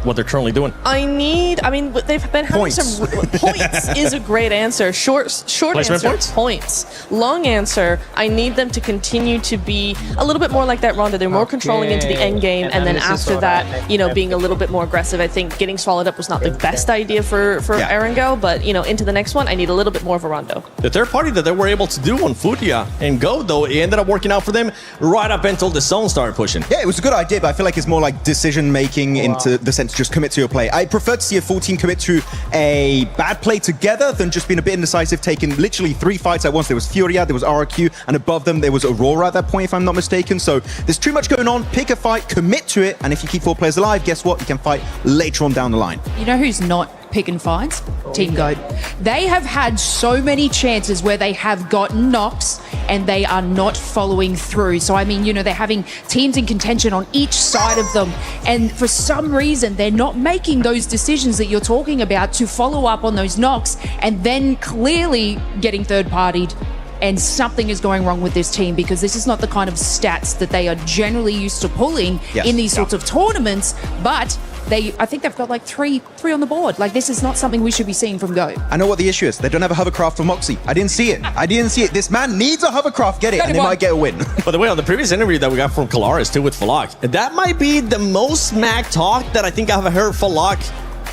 what they're currently doing? I mean, they've been having some points is a great answer. Short Placement answer, points. Long answer, I need them to continue to be a little bit more like that Rondo. They're more controlling into the end game, and then after that, you know, being a little bit more aggressive. I think getting swallowed up was not the best idea for Erangel, but, you know, into the next one, I need a little bit more of a Rondo. The third party that they were able to do on Furia and Go, though, it ended up working out for them right up until the zone started pushing. Yeah, it was a good idea, but I feel like it's more like decision making into the sense just commit to your play. I prefer to see a full team commit to a bad play together than just being a bit indecisive, taking literally 3 fights at once. There was Furia, there was RRQ, and above them there was Aurora at that point, if I'm not mistaken. So there's too much going on. Pick a fight, commit to it, and if you keep 4 players alive, guess what? You can fight later on down the line. You know who's not picking fights? Team Goat. They have had so many chances where they have gotten knocks and they are not following through. So, I mean, you know, they're having teams in contention on each side of them. And for some reason, they're not making those decisions that you're talking about to follow up on those knocks and then clearly getting third-partied. And something is going wrong with this team because this is not the kind of stats that they are generally used to pulling in these sorts of tournaments. But I think they've got like three on the board. Like, this is not something we should be seeing from Go. I know what the issue is. They don't have a hovercraft for Moxie. I didn't see it. This man needs a hovercraft. Get it, and they might get a win. By the way, on the previous interview that we got from Kalaris too with Falak, that might be the most smack talk that I think I've heard Falak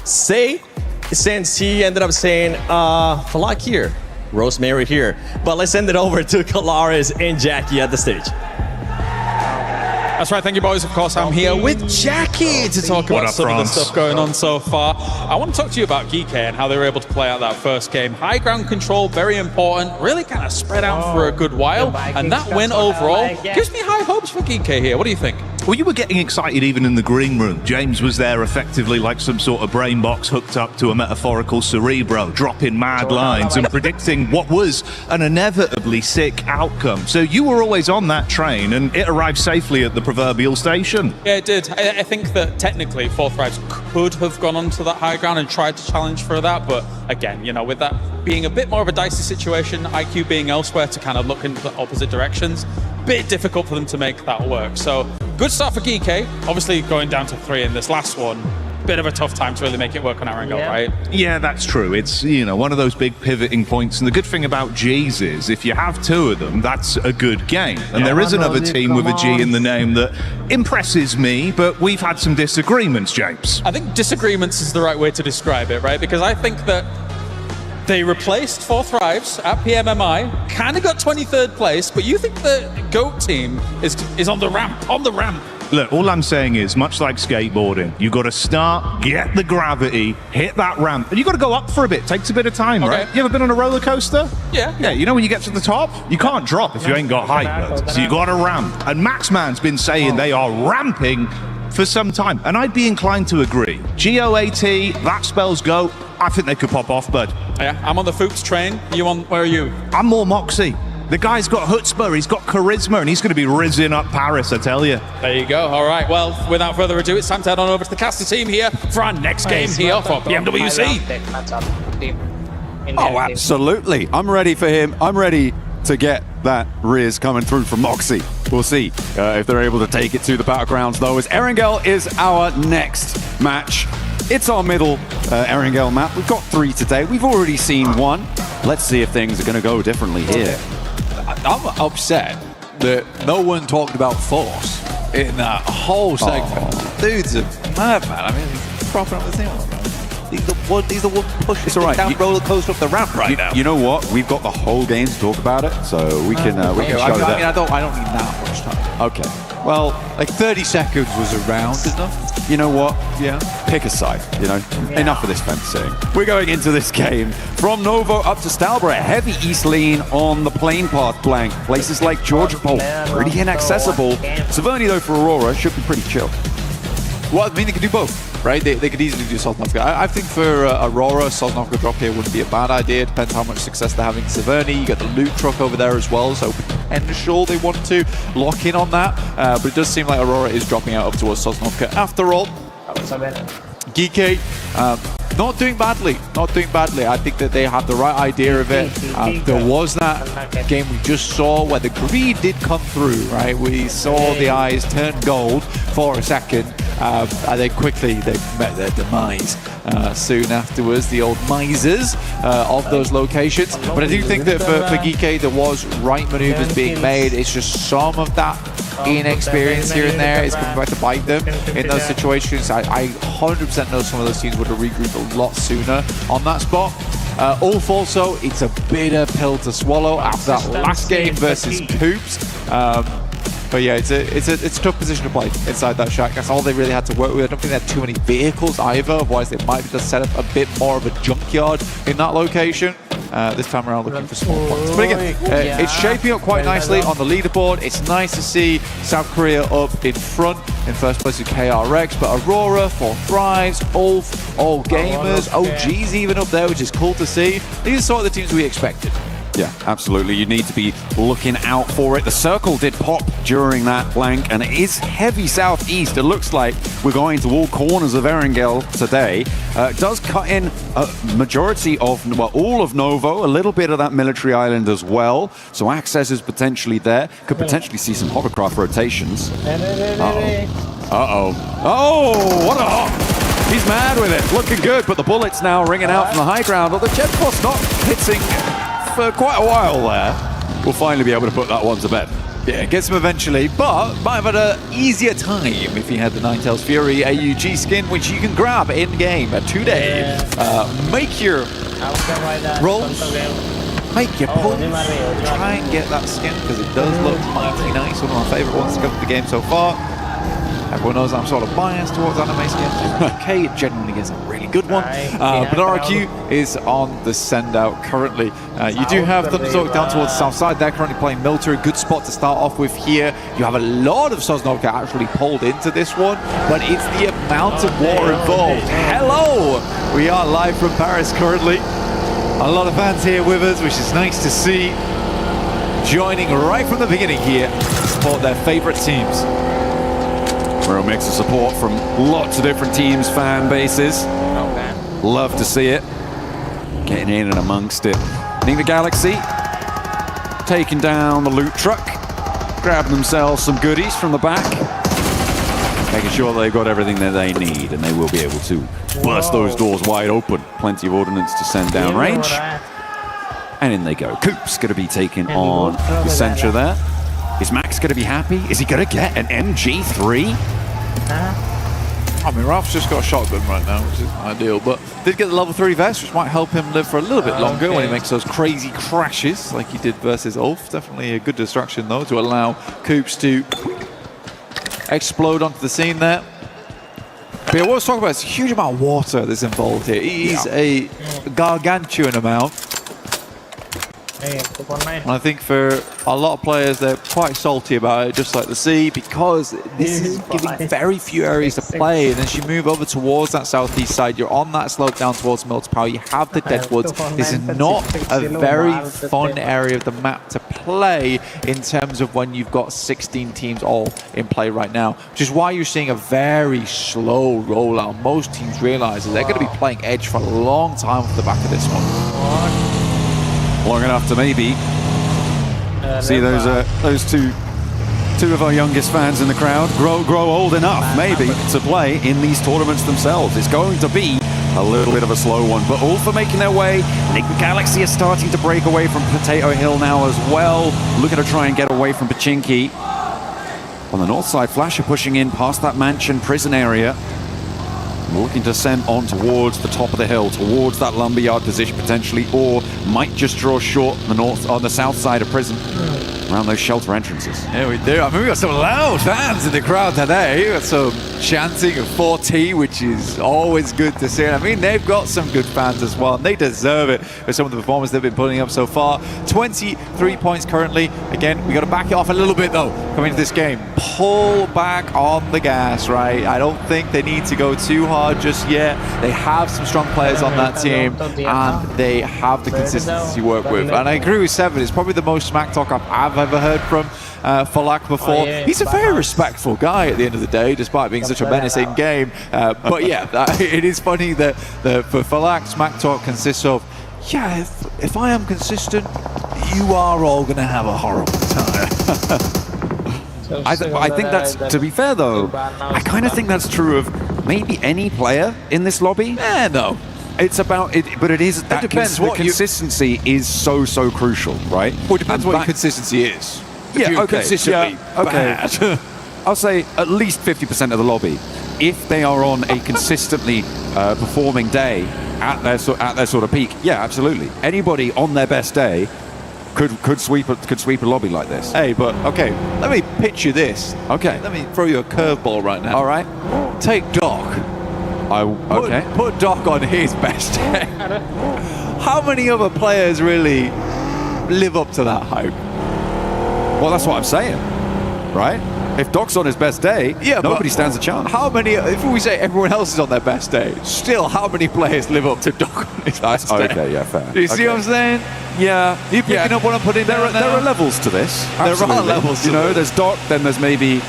say since he ended up saying, Falak here, Rosemary here. But let's send it over to Kalaris and Jackie at the stage. That's right, thank you boys. Of course, I'm here with Jackie to talk about some of the stuff going on so far. I want to talk to you about GK and how they were able to play out that first game. High ground control, very important, really kind of spread out for a good while. And that win overall gives me high hopes for GK here. What do you think? Well, you were getting excited even in the green room. James was there effectively like some sort of brain box hooked up to a metaphorical cerebro, dropping mad lines and predicting what was an inevitably sick outcome. So you were always on that train, and it arrived safely at the proverbial station. Yeah, it did. I think that technically 4 Thrives could have gone onto that high ground and tried to challenge for that, but again, you know, with that being a bit more of a dicey situation, IQ being elsewhere to kind of look in the opposite directions, bit difficult for them to make that work. So good start for GK. Obviously going down to 3 in this last one. Bit of a tough time to really make it work on Erangel, right? Yeah, that's true. It's, you know, one of those big pivoting points. And the good thing about G's is if you have 2 of them, that's a good game. And there is another team with a G in the name that impresses me, but we've had some disagreements, James. I think disagreements is the right way to describe it, right? Because I think that they replaced 4 Thrives at PMMI, kind of got 23rd place, but you think the GOAT team is on the ramp, Look, all I'm saying is, much like skateboarding, you got to start, get the gravity, hit that ramp, and you got to go up for a bit. Takes a bit of time, right? You ever been on a roller coaster? Yeah. You know when you get to the top, you can't drop if you ain't got height, so you got to ramp. And Maxman's been saying they are ramping for some time, and I'd be inclined to agree. GOAT, that spells go. I think they could pop off, bud. Yeah, I'm on the Fuchs train. Where are you? I'm more Moxie. The guy's got chutzpah, he's got charisma, and he's going to be rizzing up Paris, I tell you. There you go. All right. Well, without further ado, it's time to head on over to the caster team here for our next game here for PMWC. Oh, absolutely. I'm ready for him. I'm ready to get that Riz coming through from Moxie. We'll see if they're able to take it to the battlegrounds, though, as Erangel is our next match. It's our middle Erangel map. We've got 3 today. We've already seen 1. Let's see if things are going to go differently here. I'm upset that no one talked about Force in that whole segment. Dude's a madman. I mean, he's propping up the thing. He's the one pushing down roller coaster up the ramp right now. You know what? We've got the whole game to talk about it, so we can. I don't need that much time. Okay. Well, like 30 seconds was around enough. You know what? Yeah. Pick a side, you know? Enough of this fencing. We're going into this game. From Novo up to Stalborough, heavy east lean on the plane path blank. Places like Georgia Pole, pretty inaccessible. Saverni, though, for Aurora, should be pretty chill. Well, I mean, they could do both, right? They could easily do Sosnovka. I think for Aurora, Sosnovka drop here wouldn't be a bad idea. Depends how much success they're having in Saverni. You got the loot truck over there as well, so potential they want to lock in on that. But it does seem like Aurora is dropping out up towards Sosnovka. After all, Geeky, not doing badly. I think that they have the right idea of it. There was that game we just saw where the greed did come through, right? We saw the eyes turn gold for a second, and then quickly they met their demise soon afterwards, the old misers of those locations. But I do think that for Geeky, there was right maneuvers being made. It's just some of that inexperience here and there is coming back to bite them in those situations. I 100% know some of those teams would have regrouped a lot sooner on that spot. Ulf also, it's a bitter pill to swallow after that last game versus Coops. But yeah, it's a tough position to play inside that shack. That's all they really had to work with. I don't think they had too many vehicles either, otherwise they might have just set up a bit more of a junkyard in that location. This time around looking for small points. But again, it's shaping up quite nicely on the leaderboard. It's nice to see South Korea up in front in first place with KRX, but Aurora, 4 Thrives, Ulf, All Gamers, OG's even up there, which is cool to see. These are sort of the teams we expected. Yeah, absolutely. You need to be looking out for it. The circle did pop during that blank, and it is heavy southeast. It looks like we're going to all corners of Erangel today. It does cut in a majority of, well, all of Novo, a little bit of that military island as well. So access is potentially there. Could potentially see some hovercraft rotations. Oh, what a hop! He's mad with it. Looking good, but the bullets now ringing out from the high ground. But the jet force not hitting for quite a while there. We'll finally be able to put that one to bed. Yeah, gets him eventually, but might have had an easier time if he had the Ninetales Fury AUG skin, which you can grab in-game today. Make your rolls, make your pulls, try and get that skin, because it does look mighty nice. One of my favourite ones to come to the game so far. Everyone knows I'm sort of biased towards anime skins. Okay, it genuinely is a really good one. But RRQ is on the send-out currently. You do have Thunderstork down towards the south side. They're currently playing Military. A good spot to start off with here. You have a lot of Sosnovka actually pulled into this one, but it's the amount of war involved. Hello! We are live from Paris currently. A lot of fans here with us, which is nice to see. Joining right from the beginning here to support their favorite teams. Real mix of support from lots of different teams, fan bases. Love to see it. Getting in and amongst it. Nina Galaxy taking down the loot truck, grabbing themselves some goodies from the back, making sure they've got everything that they need, and they will be able to burst those doors wide open. Plenty of ordnance to send down range. And in they go. Coop's going to be taking on the center there. Is Max going to be happy? Is he going to get an MG3? I mean, Ralph's just got a shotgun right now, which isn't ideal, but did get the level 3 vest, which might help him live for a little bit longer when he makes those crazy crashes like he did versus Ulf. Definitely a good distraction, though, to allow Coops to explode onto the scene there. But yeah, what I was talking about is a huge amount of water that's involved here. It is a gargantuan amount. And I think for a lot of players, they're quite salty about it, just like the sea, because this is giving very few areas to play. And as you move over towards that southeast side, you're on that slope down towards Miltpower. You have the Deadwoods. This is not a very fun area of the map to play in terms of when you've got 16 teams all in play right now, which is why you're seeing a very slow rollout. Most teams realize that they're going to be playing Edge for a long time off the back of this one. Long enough to maybe see those two of our youngest fans in the crowd grow old enough maybe to play in these tournaments themselves. It's going to be a little bit of a slow one, but all for making their way. Nick Galaxy is starting to break away from Potato Hill now as well, looking to try and get away from Pachinki. On the north side, Flasher pushing in past that mansion prison area, looking to send on towards the top of the hill, towards that lumberyard position potentially, or might just draw short on the south side of prison. around those shelter entrances. Yeah, we do. I mean, we got some loud fans in the crowd today. We got some chanting of 4T, which is always good to see. And I mean, they've got some good fans as well, and they deserve it for some of the performances they've been putting up so far. 23 points currently. Again, we got to back it off a little bit, though, coming into this game. Pull back on the gas, right? I don't think they need to go too hard just yet. They have some strong players on that team, and they have the consistency to work with. And I agree with Seven. It's probably the most smack talk I've ever heard from Falak before. He's a very respectful guy at the end of the day, despite being such a menacing game. But yeah, it is funny that for Falak, smack talk consists of, yeah, if I am consistent, you are all going to have a horrible time. I think that's, to be fair though, I kind of think that's true of maybe any player in this lobby. No. It's about it, but it is that depends the consistency is so crucial, right? Well, it depends what your consistency is. Yeah, okay. Consistently bad. I'll say at least 50% of the lobby, if they are on a consistently performing day at their sort of peak, yeah, absolutely. Anybody on their best day could sweep a lobby like this. Hey, but okay, let me pitch you this. Okay, let me throw you a curveball right now. All right, take Doc. Put Doc on his best day. How many other players really live up to that hype? Well, that's what I'm saying, right? If Doc's on his best day, nobody stands a chance. How many, if we say everyone else is on their best day, still how many players live up to Doc on his best day? Okay, yeah, fair. Do you see what I'm saying? Yeah. You picking up what I'm putting down? There are levels to this. There are levels to You know, this. there's Doc, then there's maybe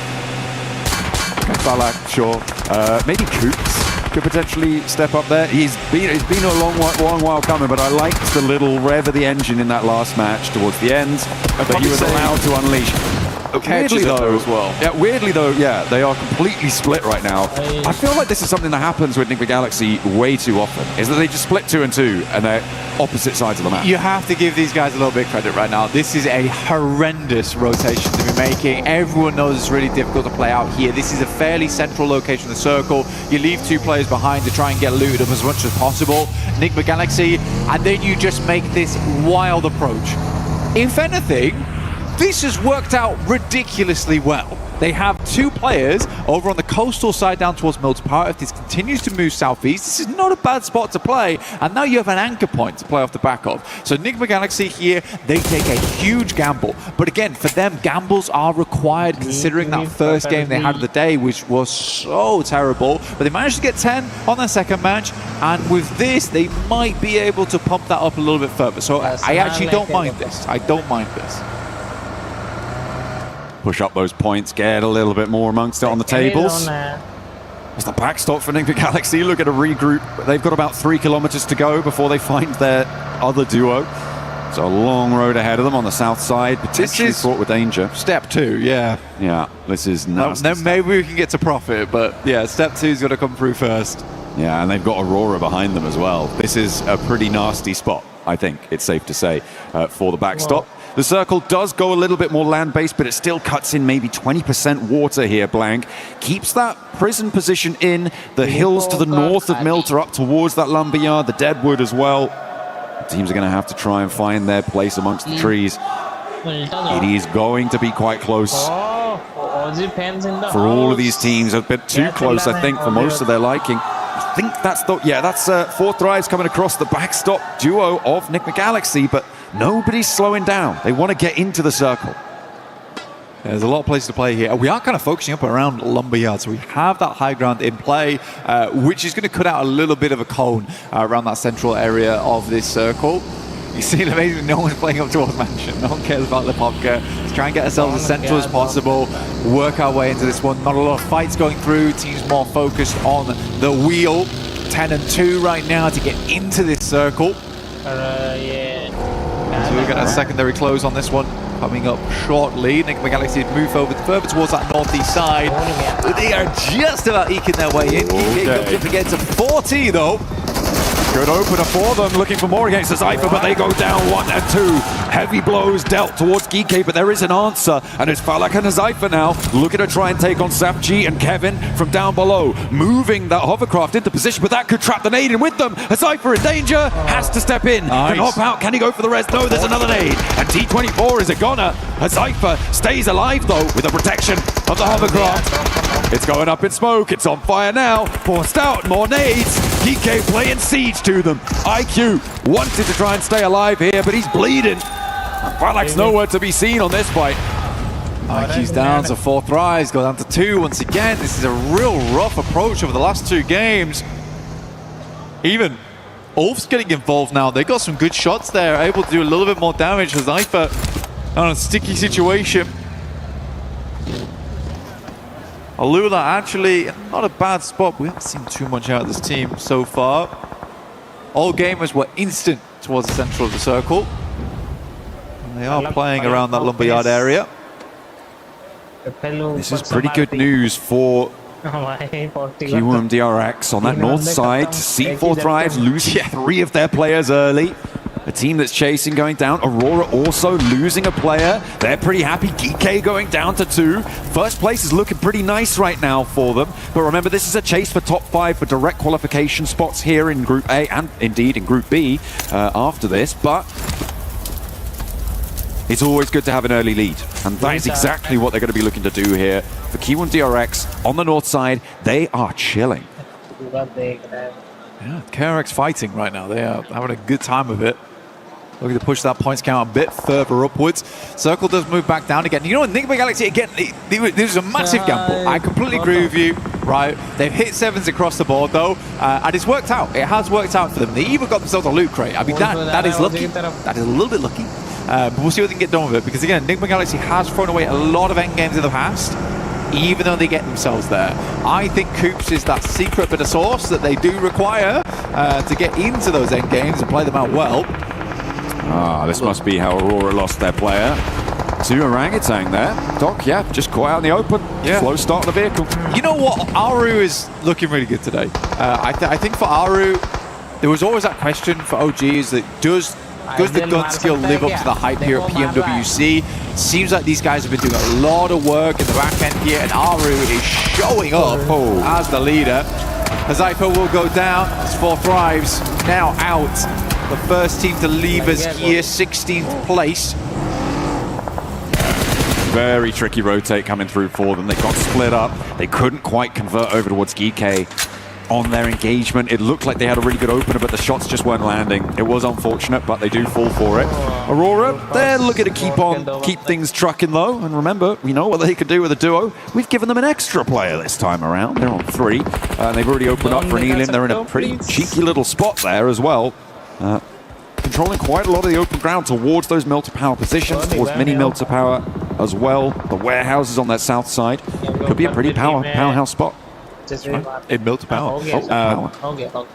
Balak, sure. Maybe Coops could potentially step up there. It's been a long while coming, but I liked the little rev of the engine in that last match towards the end that he was allowed to unleash. Weirdly though, as well. Yeah, weirdly though, yeah, they are completely split right now. I feel like this is something that happens with Enigma Galaxy way too often, is that they just split 2 and 2 and they're opposite sides of the map. You have to give these guys a little bit of credit right now. This is a horrendous rotation to be making. Everyone knows it's really difficult to play out here. This is a fairly central location of the circle. You leave 2 players behind to try and get looted up as much as possible. Enigma Galaxy, and then you just make this wild approach. If anything, this has worked out ridiculously well. They have 2 players over on the coastal side down towards Milton Park. If this continues to move southeast, this is not a bad spot to play. And now you have an anchor point to play off the back of. So Enigma Galaxy here, they take a huge gamble. But again, for them, gambles are required considering that first game they had of the day, which was so terrible. But they managed to get 10 on their second match. And with this, they might be able to pump that up a little bit further. So I actually don't mind this. I don't mind this. Push up those points, get a little bit more amongst it on the tables. It's the backstop for Enigma Galaxy. Look at a regroup. They've got about 3 kilometers to go before they find their other duo. So a long road ahead of them on the south side, potentially fraught with danger. Step 2, yeah. Yeah, this is nasty. Then maybe we can get to profit, but yeah, step 2's got to come through first. Yeah, and they've got Aurora behind them as well. This is a pretty nasty spot, I think it's safe to say, for the backstop. The circle does go a little bit more land-based, but it still cuts in maybe 20% water here, Blank. Keeps that prison position in. The hills to the north of Milt are up towards that lumberyard, the Deadwood as well. Teams are going to have to try and find their place amongst the trees. It is going to be quite close. For all of these teams, a bit too close, I think, for most of their liking. I think that's that's 4 Thrives coming across the backstop duo of Enigma Galaxy, but nobody's slowing down. They want to get into the circle. There's a lot of places to play here. We are kind of focusing up around Lumberyard, so we have that high ground in play, which is going to cut out a little bit of a cone around that central area of this circle. You see, amazing, no one's playing up towards Mansion. No one cares about the Popka. Let's try and get ourselves as central as possible, work our way into this one. Not a lot of fights going through. Teams more focused on the wheel. 10 and 2 right now to get into this circle. So we're going to secondary close on this one coming up shortly. Enigma Galaxy move further towards that northeast side. They are just about eking their way in. Comes up against a 40 though. Good opener for them, looking for more against the Cypher, but they go down 1 and 2. Heavy blows dealt towards Geeky, but there is an answer, and it's Falak and Cypher now looking to try and take on Sapg and Kevin from down below, moving that hovercraft into position, but that could trap the nade in with them. Cypher in danger, has to step in. Can hop out, can he go for the rest? No, there's another nade, and T24 is a goner. Cypher stays alive though with the protection of the hovercraft. It's going up in smoke, it's on fire now, forced out, more nades. DK playing siege to them. IQ wanted to try and stay alive here, but he's bleeding. Falak's nowhere to be seen on this fight. IQ's down to 4 thrives, go down to 2 once again. This is a real rough approach over the last 2 games. Even Ulf's getting involved now. They got some good shots there, able to do a little bit more damage. Cypher on a sticky situation. Alula actually not a bad spot. We haven't seen too much out of this team so far. All gamers were instant towards the central of the circle. And they are playing around that lumberyard area. This is pretty good news for PMWC on that north side. C4 thrives, losing 3 of their players early. A team that's chasing going down. Aurora also losing a player. They're pretty happy. DK going down to 2. First place is looking pretty nice right now for them. But remember, this is a chase for top 5 for direct qualification spots here in Group A and indeed in Group B after this. But it's always good to have an early lead. And that is exactly what they're going to be looking to do here. For K1DRX on the north side, they are chilling. Yeah, KRX fighting right now. They are having a good time of it. Looking to push that points count a bit further upwards. Circle does move back down again. You know, Enigma Galaxy, again, this is a massive gamble. I completely agree with you, right? They've hit 7s across the board, though, and it's worked out. It has worked out for them. They even got themselves a loot crate. I mean, that is lucky. That is a little bit lucky. But we'll see what they can get done with it, because, again, Enigma Galaxy has thrown away a lot of endgames in the past, even though they get themselves there. I think Coops is that secret bit of sauce that they do require to get into those endgames and play them out well. This must be how Aurora lost their player to Orangutan there. Doc, yeah, just caught out in the open. Yeah. Slow start of the vehicle. You know what? Aru is looking really good today. I think for Aru, there was always that question for OG is that does the gun skill live up to the hype here at PMWC? Seems like these guys have been doing a lot of work in the back end here, and Aru is showing up as the leader. Cypher will go down. It's 4 thrives now out. The first team to leave us here, 16th place. Very tricky rotate coming through for them. They got split up. They couldn't quite convert over towards Geek on their engagement. It looked like they had a really good opener, but the shots just weren't landing. It was unfortunate, but they do fall for it. Aurora, they're looking to keep things trucking though. And remember, we know what they can do with a duo. We've given them an extra player this time around. They're on 3. And they've already opened up for an Elim. They're in a pretty cheeky little spot there as well. Controlling quite a lot of the open ground towards those mill to power positions, towards mini mill to power as well. The warehouses on that south side could be a pretty powerhouse spot. In mill to power. Little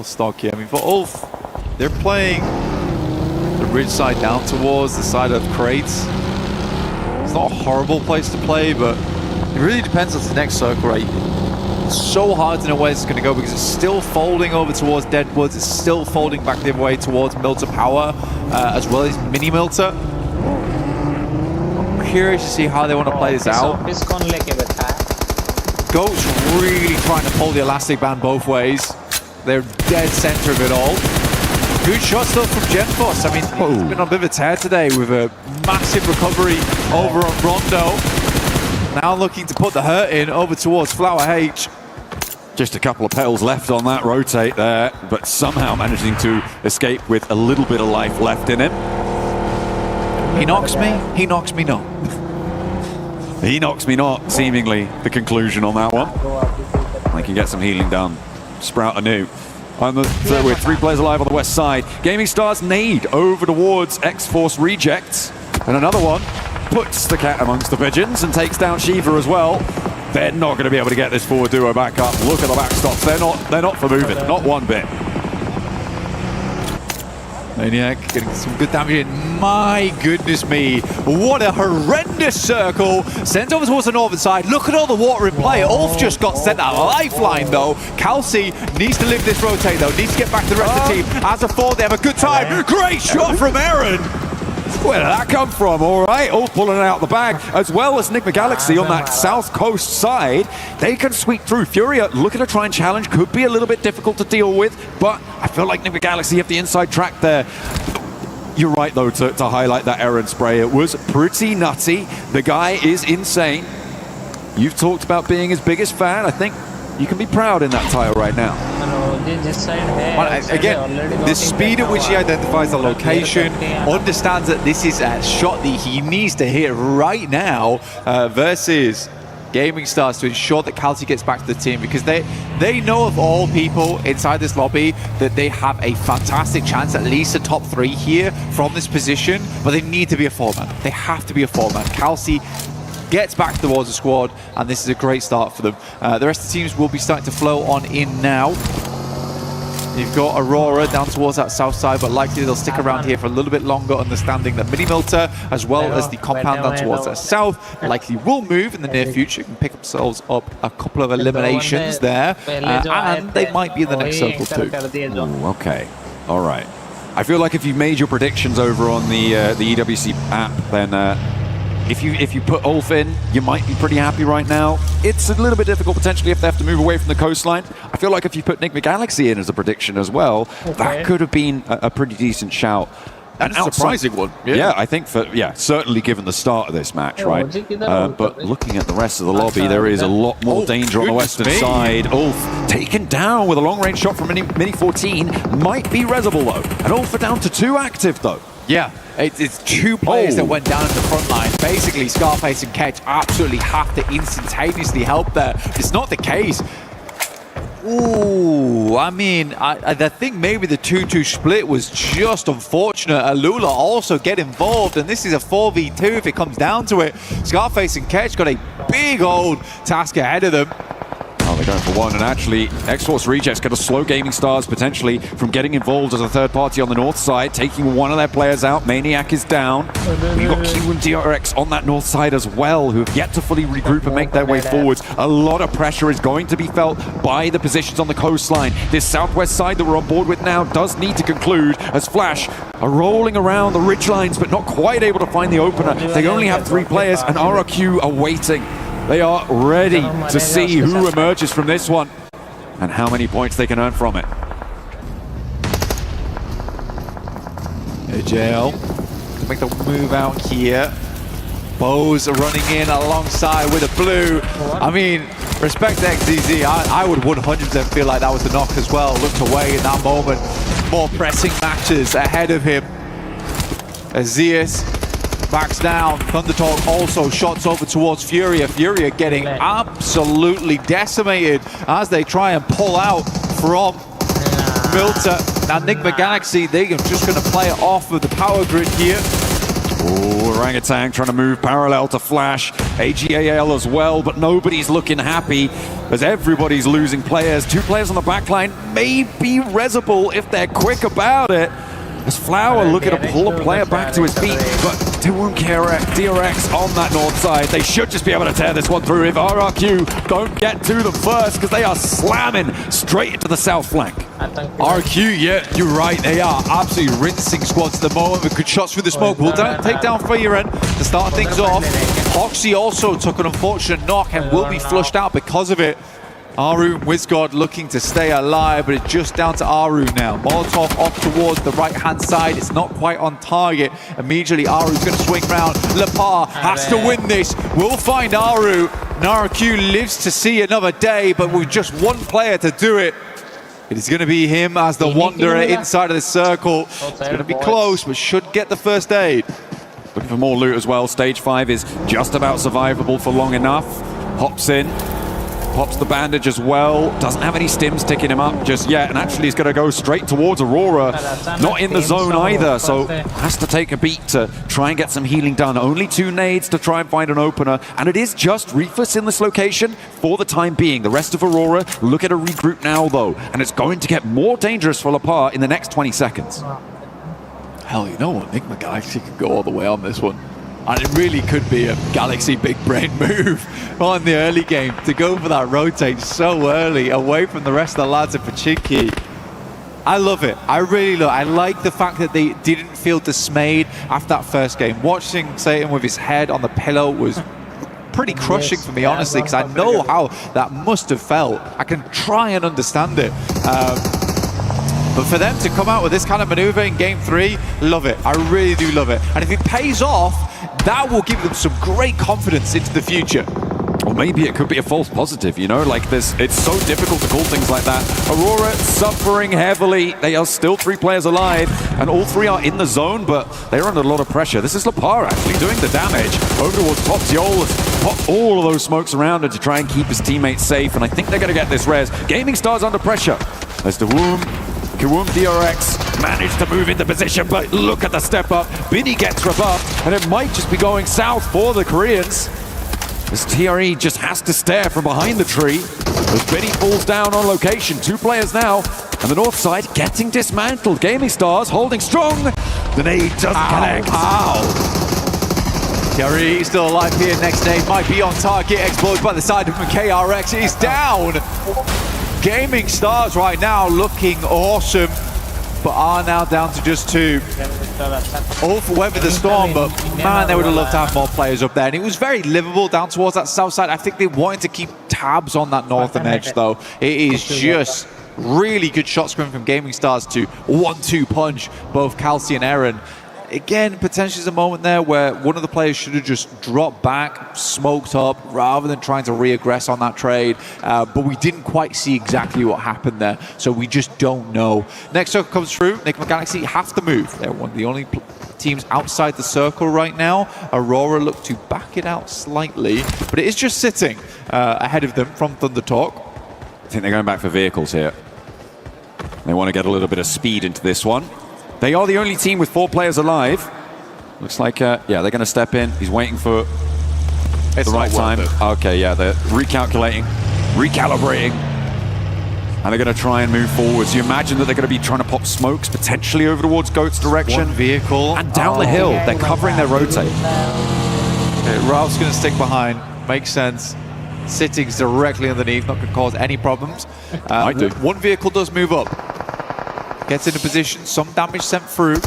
stock here. I mean, for Ulf, they're playing the ridge side down towards the side of crates. It's not a horrible place to play, but it really depends on the next circle, right? It's so hard to know where it's going to go because it's still folding over towards Deadwoods. It's still folding back the other way towards Milter Power, as well as Mini Milter. I'm curious to see how they want to play this out. Goat's really trying to pull the elastic band both ways. They're dead center of it all. Good shots though from Genforce. I mean, he's been on a bit of a tear today with a massive recovery over on Rondo. Now looking to put the hurt in over towards Flower H. Just a couple of petals left on that rotate there, but somehow managing to escape with a little bit of life left in him. He knocks me not. He knocks me not, seemingly the conclusion on that one. They can get some healing done. Sprout anew. With 3 players alive on the west side. Gaming Stars nade over towards X-Force Rejects. And another one puts the cat amongst the pigeons and takes down Shiva as well. They're not going to be able to get this forward duo back up. Look at the backstops. They're not for moving, not one bit. Maniac getting some good damage in. My goodness me. What a horrendous circle. Sends over towards the northern side. Look at all the water in play. Ulf just got sent a lifeline though. Kelsey needs to live this rotate though. Needs to get back to the rest of the team. As a four, they have a good time. Great shot from Aaron. Where did that come from? All right, all pulling it out the bag, as well as Nigma Galaxy on that south coast side. They can sweep through. Furia looking to try and challenge, could be a little bit difficult to deal with, but I feel like Nigma Galaxy have the inside track there. You're right, though, to highlight that Aaron spray. It was pretty nutty. The guy is insane. You've talked about being his biggest fan. I think you can be proud in that tile right now. Again, the speed at which he identifies the location, understands that this is a shot that he needs to hit right now versus Gaming Stars to ensure that Kelsey gets back to the team, because they know of all people inside this lobby that they have a fantastic chance, at least a top 3 here from this position, but they need to be a 4-man. They have to be a 4-man. Kelsey gets back towards the squad, and this is a great start for them. The rest of the teams will be starting to flow on in now. You've got Aurora down towards that south side, but likely they'll stick around here for a little bit longer, understanding that Minimilter, as well as the compound down towards the south, likely will move in the near future, can pick themselves up a couple of eliminations there, and they might be in the next circle too. Ooh, okay, all right. I feel like if you've made your predictions over on the EWC app, then if you put Ulf in, you might be pretty happy right now. It's a little bit difficult potentially if they have to move away from the coastline. I feel like if you put Nigma Galaxy in as a prediction as well, that could have been a pretty decent shout. And a surprising one. Yeah, I think certainly given the start of this match, right? But looking at the rest of the lobby, there is a lot more danger on the western side. Ulf taken down with a long-range shot from Mini 14. Might be Reservoir though. And Ulf are down to 2 active though. Yeah, it's 2 players that went down to the front line. Basically, Scarface and Ketch absolutely have to instantaneously help there. It's not the case. Ooh, I mean, I think maybe the 2-2 split was just unfortunate. Alula also get involved, and this is a 4v2 if it comes down to it. Scarface and Ketch got a big old task ahead of them. Oh, they're going for one, and actually, X-Force Rejects going to slow Gaming Stars potentially from getting involved as a third party on the north side, taking one of their players out. Maniac is down. You've got Q and DRX on that north side as well, who have yet to fully regroup and make their way forwards. A lot of pressure is going to be felt by the positions on the coastline. This southwest side that we're on board with now does need to conclude, as Flash are rolling around the ridgelines, but not quite able to find the opener. They only have 3 players, and RRQ are waiting. They are ready to see who emerges from this one and how many points they can earn from it. AJL to make the move out here. Bows are running in alongside with a blue. I mean, respect to XZZ. I would 100% feel like that was the knock as well. Looked away in that moment. More pressing matches ahead of him. Azias backs down. Thundertalk also shots over towards Furia. Furia getting absolutely decimated as they try and pull out from Milter. Now Nigma Galaxy, they're just going to play it off of the power grid here. Oh, Orangutan trying to move parallel to Flash. AGAL as well, but nobody's looking happy as everybody's losing players. 2 players on the backline, maybe Reservoir if they're quick about it. As Flower looking to pull a player back to his feet, but they won't care. DRX on that north side. They should just be able to tear this one through if RRQ don't get to them first, because they are slamming straight into the south flank. RQ, yeah, you're right. They are absolutely rinsing squads at the moment with good shots through the smoke. Will take down Feiren to start things off. Hoxie also took an unfortunate knock and will be flushed out because of it. Aru and WizGod looking to stay alive, but it's just down to Aru now. Molotov off towards the right-hand side. It's not quite on target. Immediately, Aru's going to swing round. Lepar has to win this. We'll find Aru. NaraQ lives to see another day, but with just 1 player to do it. It is going to be him as the Wanderer inside of the circle. It's going to be close, but should get the first aid. Looking for more loot as well. Stage 5 is just about survivable for long enough. Hops in. Pops the bandage as well. Doesn't have any stims ticking him up just yet, and actually he's going to go straight towards Aurora. Not in the zone either, so has to take a beat to try and get some healing done. Only 2 nades to try and find an opener, and it is just Refus in this location for the time being. The rest of Aurora look at a regroup now though, and it's going to get more dangerous for Lepar in the next 20 seconds. Hell, you know what? Enigma Galaxy could go all the way on this one. And it really could be a Galaxy big brain move on the early game to go for that rotate so early away from the rest of the lads at Pachinki. I love it. I really love it. I like the fact that they didn't feel dismayed after that first game. Watching Satan with his head on the pillow was pretty crushing for me, honestly, because I know how that must have felt. I can try and understand it. But for them to come out with this kind of maneuver in Game 3, love it. I really do love it. And if it pays off, that will give them some great confidence into the future. Or maybe it could be a false positive, you know, like this. It's so difficult to call things like that. Aurora suffering heavily. They are still 3 players alive, and all 3 are in the zone, but they're under a lot of pressure. This is Lapar actually doing the damage over towards Top. Yol has popped all of those smokes around him to try and keep his teammates safe, and I think they're going to get this res. Gaming Stars under pressure. As the Kawum DRX managed to move into position, but look at the step up. Binny gets rebuffed, and it might just be going south for the Koreans. This TRE just has to stare from behind the tree as Benny falls down on location. 2 players now, and the north side getting dismantled. Gaming Stars holding strong. The nade doesn't connect. TRE still alive here. Next nade might be on target. Explodes by the side of KRX. He's down. Gaming Stars right now looking awesome, but are now down to just 2. All for Weather the Storm, but man, they would have loved to have more players up there. And it was very livable down towards that south side. I think they wanted to keep tabs on that northern edge, though. It is just really good shot screen from Gaming Stars to 1-2 punch both Kelsey and Aaron. Again, potentially is a moment there where one of the players should have just dropped back, smoked up, rather than trying to re-aggress on that trade. But we didn't quite see exactly what happened there, so we just don't know. Next circle comes through. Enigma Galaxy have to move. They're one of the only teams outside the circle right now. Aurora look to back it out slightly, but it is just sitting ahead of them from Thunder Talk. I think they're going back for vehicles here. They want to get a little bit of speed into this one. They are the only team with 4 players alive. Looks like, yeah, they're going to step in. He's waiting for the right time. Okay, yeah, they're recalculating, recalibrating, and they're going to try and move forwards. You imagine that they're going to be trying to pop smokes potentially over towards Goat's direction. 1 vehicle. And down the hill, they're covering their rotate. Okay, Ralph's going to stick behind. Makes sense. Sitting's directly underneath, not going to cause any problems. Might do. 1 vehicle does move up. Gets into position, some damage sent through.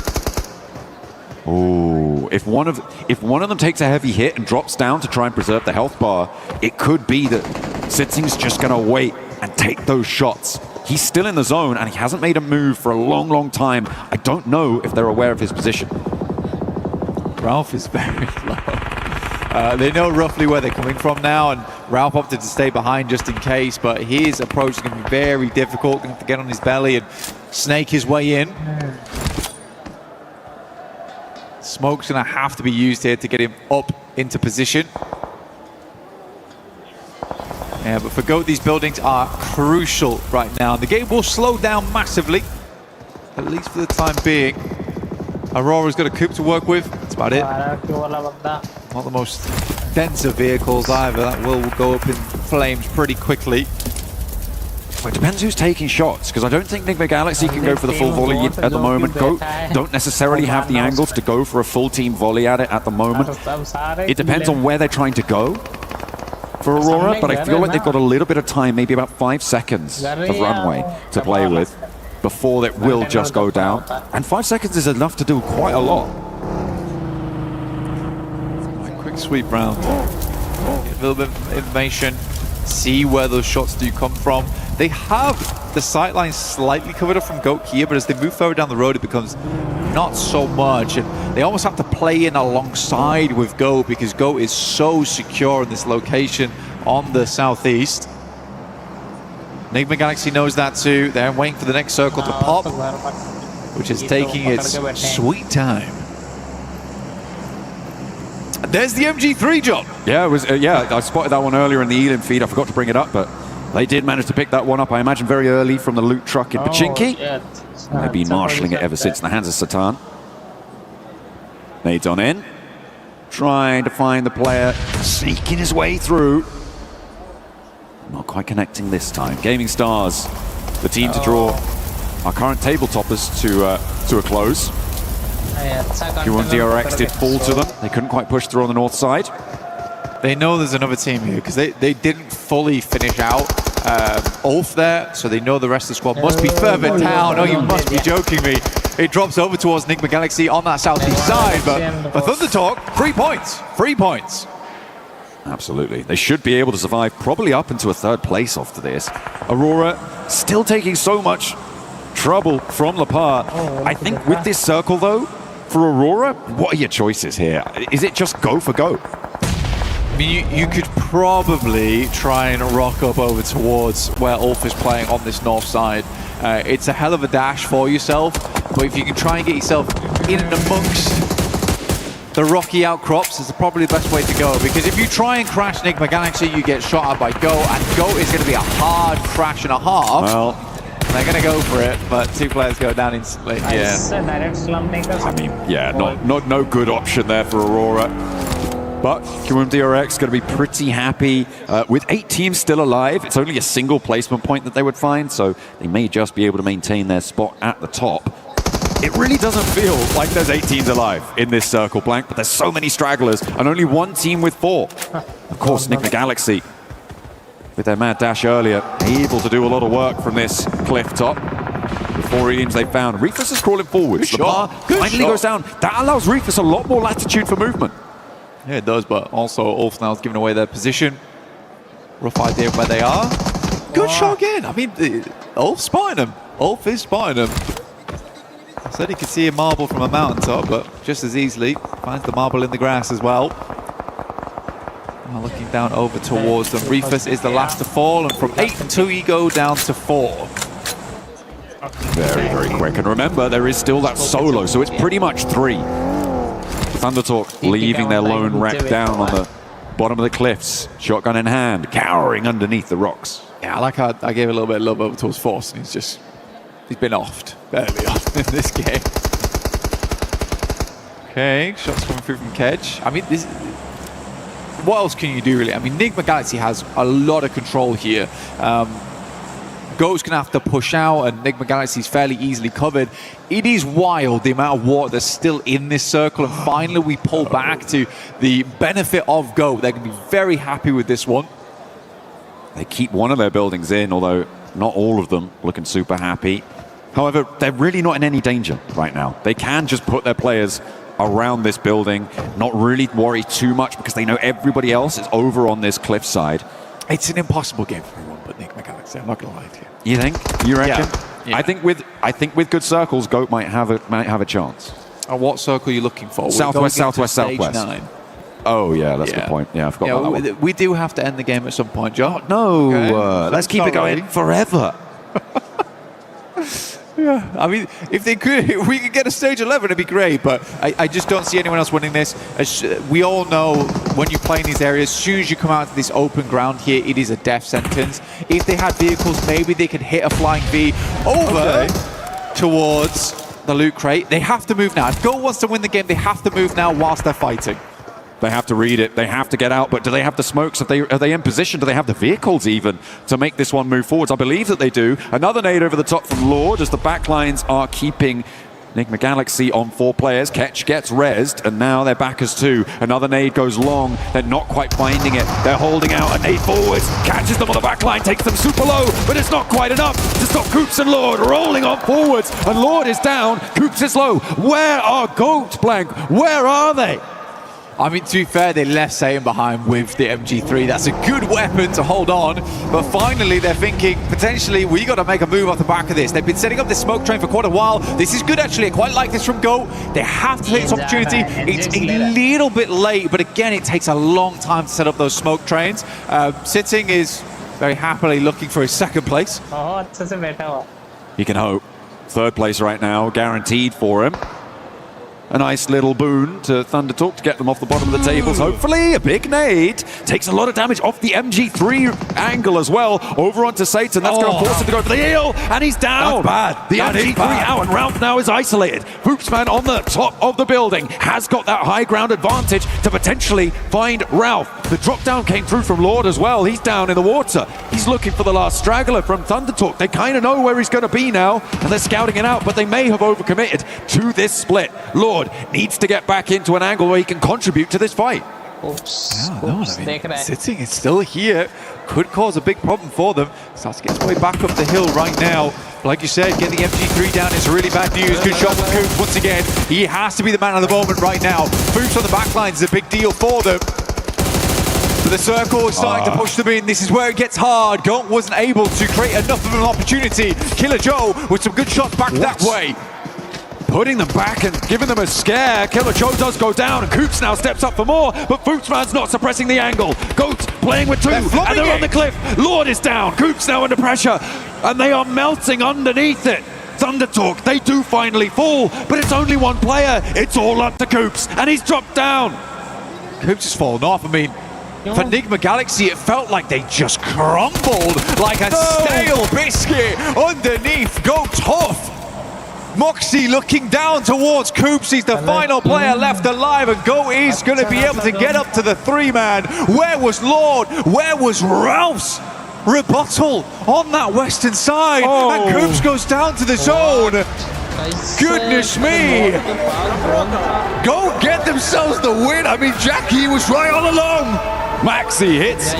Oh, if one of them takes a heavy hit and drops down to try and preserve the health bar, it could be that Sitting's just going to wait and take those shots. He's still in the zone and he hasn't made a move for a long, long time. I don't know if they're aware of his position. Ralph is very low. They know roughly where they're coming from now, and Ralph opted to stay behind just in case, but his approach is going to be very difficult. Going to have to get on his belly and snake his way in. Smoke's going to have to be used here to get him up into position. Yeah, but for Goat, these buildings are crucial right now. The game will slow down massively, at least for the time being. Aurora's got a coupe to work with. That's about it. Not the most dense of vehicles either. That will go up in flames pretty quickly. Well, it depends who's taking shots, because I don't think Enigma Galaxy can go for the full volley at the moment. Goat don't necessarily have the angles to go for a full team volley at it at the moment. It depends on where they're trying to go for Aurora, but I feel like they've got a little bit of time, maybe about 5 seconds of runway to play with before it will just go down. And 5 seconds is enough to do quite a lot. Quick sweep round. Get a little bit of information. See where those shots do come from. They have the sightlines slightly covered up from Goat here, but as they move further down the road, it becomes not so much. And they almost have to play in alongside with Goat because Goat is so secure in this location on the southeast. Enigma Galaxy knows that too. They're waiting for the next circle to pop, which is taking its sweet time. There's the MG3, John. Yeah, it was. Yeah, I spotted that one earlier in the Elim feed. I forgot to bring it up, but they did manage to pick that one up, I imagine, very early from the loot truck in Pachinki. They've been marshalling it ever since in the hands of Satan. Nades on in. Trying to find the player, sneaking his way through. Not quite connecting this time. Gaming Stars, the team to draw our current table toppers to a close. Q1 DRX did fall to them. They couldn't quite push through on the north side. They know there's another team here because they didn't fully finish out Ulf there, so they know the rest of the squad must be further down. Oh, you must be joking me. It drops over towards Nigma Galaxy on that southeast side, but for Thunder Talk, 3 points. 3 points. Absolutely. They should be able to survive probably up into a third place after this. Aurora still taking so much trouble from Lepar. I think with this circle, though, for Aurora, what are your choices here? Is it just go for go? I mean, you could probably try and rock up over towards where Ulf is playing on this north side. It's a hell of a dash for yourself, but if you can try and get yourself in and amongst the rocky outcrops, is probably the best way to go, because if you try and crash Nigma Galaxy, you get shot at by Go, and Go is going to be a hard crash and a half. Well, they're going to go for it, but 2 players go down instantly. Yeah. I mean, yeah, no good option there for Aurora. But Q1 DRX going to be pretty happy with 8 teams still alive. It's only a single placement point that they would find, so they may just be able to maintain their spot at the top. It really doesn't feel like there's 8 teams alive in this circle, Blank, but there's so many stragglers and only 1 team with 4. Of course, Nigma Galaxy, with their mad dash earlier, able to do a lot of work from this cliff top. The 4 teams they found. Rufus is crawling forwards. The bar finally goes down. That allows Rufus a lot more latitude for movement. Yeah, it does, but also Ulf now is giving away their position. Rough idea of where they are. Good shot again. I mean, Ulf's spotting him. Ulf is spotting him. I said he could see a marble from a mountaintop, but just as easily finds the marble in the grass as well. Now looking down over towards them. Rufus is the last to fall, and from 8-2 you go down to 4. Very, very quick. And remember, there is still that solo, so it's pretty much 3. Thunder Talk leaving their lone wreck down on the bottom of the cliffs. Shotgun in hand, cowering underneath the rocks. Yeah, I like how I gave a little bit of love over towards Force, and he's been offed, barely off in this game. Okay, shots coming through from Kedge. I mean, what else can you do, really? I mean, Nigma Galaxy has a lot of control here. Go's going to have to push out, and Nigma Galaxy is fairly easily covered. It is wild, the amount of water that's still in this circle, and finally we pull back to the benefit of Go. They're going to be very happy with this one. They keep one of their buildings in, although not all of them looking super happy. However, they're really not in any danger right now. They can just put their players around this building, not really worry too much, because they know everybody else is over on this cliffside. It's an impossible game for everyone but Nigma Galaxy, I'm not going to lie to you. You think? You reckon? Yeah. I think with good circles, Goat might have a chance. What circle are you looking for? Southwest, southwest, stage southwest. 9. Oh yeah, that's a good point. Yeah, I forgot about that one. We do have to end the game at some point, John. No, Okay. let's keep it going forever. Yeah, I mean, if we could get a stage 11, it'd be great, but I just don't see anyone else winning this. As we all know, when you play in these areas, as soon as you come out to this open ground here, it is a death sentence. If they had vehicles, maybe they could hit a flying V over towards the loot crate. They have to move now. If Go wants to win the game, they have to move now whilst they're fighting. They have to read it. They have to get out. But do they have the smokes? Are they in position? Do they have the vehicles even to make this one move forwards? I believe that they do. Another nade over the top from Lord as the backlines are keeping Nigma Galaxy on 4 players. Ketch gets rezzed, and now they're back as 2. Another nade goes long. They're not quite finding it. They're holding out. A nade forwards. Catches them on the backline. Takes them super low, but it's not quite enough to stop Coops and Lord rolling on forwards. And Lord is down. Coops is low. Where are Goat, Blank? Where are they? I mean, to be fair, they left Satan behind with the MG3. That's a good weapon to hold on. But finally, they're thinking, potentially, we got to make a move off the back of this. They've been setting up this smoke train for quite a while. This is good, actually. I quite like this from Go. They have to take this opportunity. It's a little bit late, but again, it takes a long time to set up those smoke trains. Sitting is very happily looking for his 2nd place. He can hope. 3rd place right now, guaranteed for him. A nice little boon to Thunder Talk to get them off the bottom of the tables. Hopefully, a big nade. Takes a lot of damage off the MG3 angle as well. Over onto Satan. That's going to force him to go for the heal. And he's down. That's bad. The MG3 out, and Ralph now is isolated. Foopsman on the top of the building has got that high ground advantage to potentially find Ralph. The drop down came through from Lord as well. He's down in the water. He's looking for the last straggler from ThunderTalk. They kind of know where he's going to be now, and they're scouting it out, but they may have overcommitted to this split. Lord needs to get back into an angle where he can contribute to this fight. Sitting is still here. Could cause a big problem for them. Starts to get his way back up the hill right now. Like you said, getting the MG3 down is really bad news. Good shot from Coops once again. He has to be the man of the moment right now. Coops on the back line is a big deal for them. But the circle is starting to push them in. This is where it gets hard. Goat wasn't able to create enough of an opportunity. Killer Joe with some good shots back that way. Putting them back and giving them a scare. Killer Joe does go down, and Coops now steps up for more, but Fuchsman's not suppressing the angle. Goat playing with two, and they're on the cliff. Lord is down. Coops now under pressure, and they are melting underneath it. ThunderTalk, they do finally fall, but it's only one player. It's all up to Coops, and he's dropped down. Coops has fallen off. I mean, for Enigma Galaxy, it felt like they just crumbled like a stale biscuit underneath. Go tough. Moxie looking down towards Coops. He's the final player left alive, and Go is going to be able to get up to the 3-man. Where was Lord? Where was Ralph's rebuttal on that western side? And Coops goes down to the zone. Goodness me. Go get themselves the win. I mean, Jackie was right all along. Moxie hits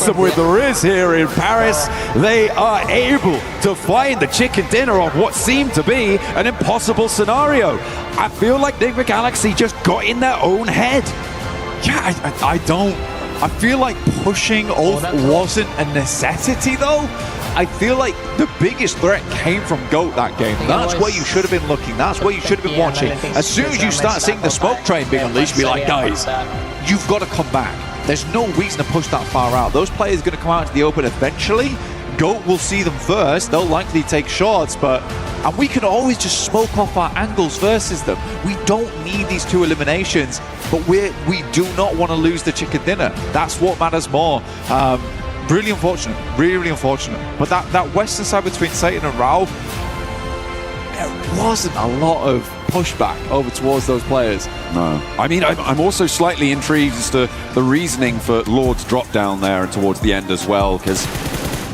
them with the Riz here in Paris. They are able to find the chicken dinner on what seemed to be an impossible scenario. I feel like Enigma Galaxy just got in their own head. Yeah, I feel like pushing Ulf wasn't a necessity though. I feel like the biggest threat came from GOAT that game. That's where you should have been looking. That's where you should have been watching. As soon as you start seeing the smoke train being unleashed, be like, guys, you've got to come back. There's no reason to push that far out. Those players are going to come out into the open eventually. GOAT will see them first. They'll likely take shots, and we can always just smoke off our angles versus them. We don't need these two eliminations, but we do not want to lose the chicken dinner. That's what matters more. Really unfortunate, really unfortunate. But that western side between Satan and Rao, there wasn't a lot of pushback over towards those players. No. I mean, I'm also slightly intrigued as to the reasoning for Lord's drop down there and towards the end as well, because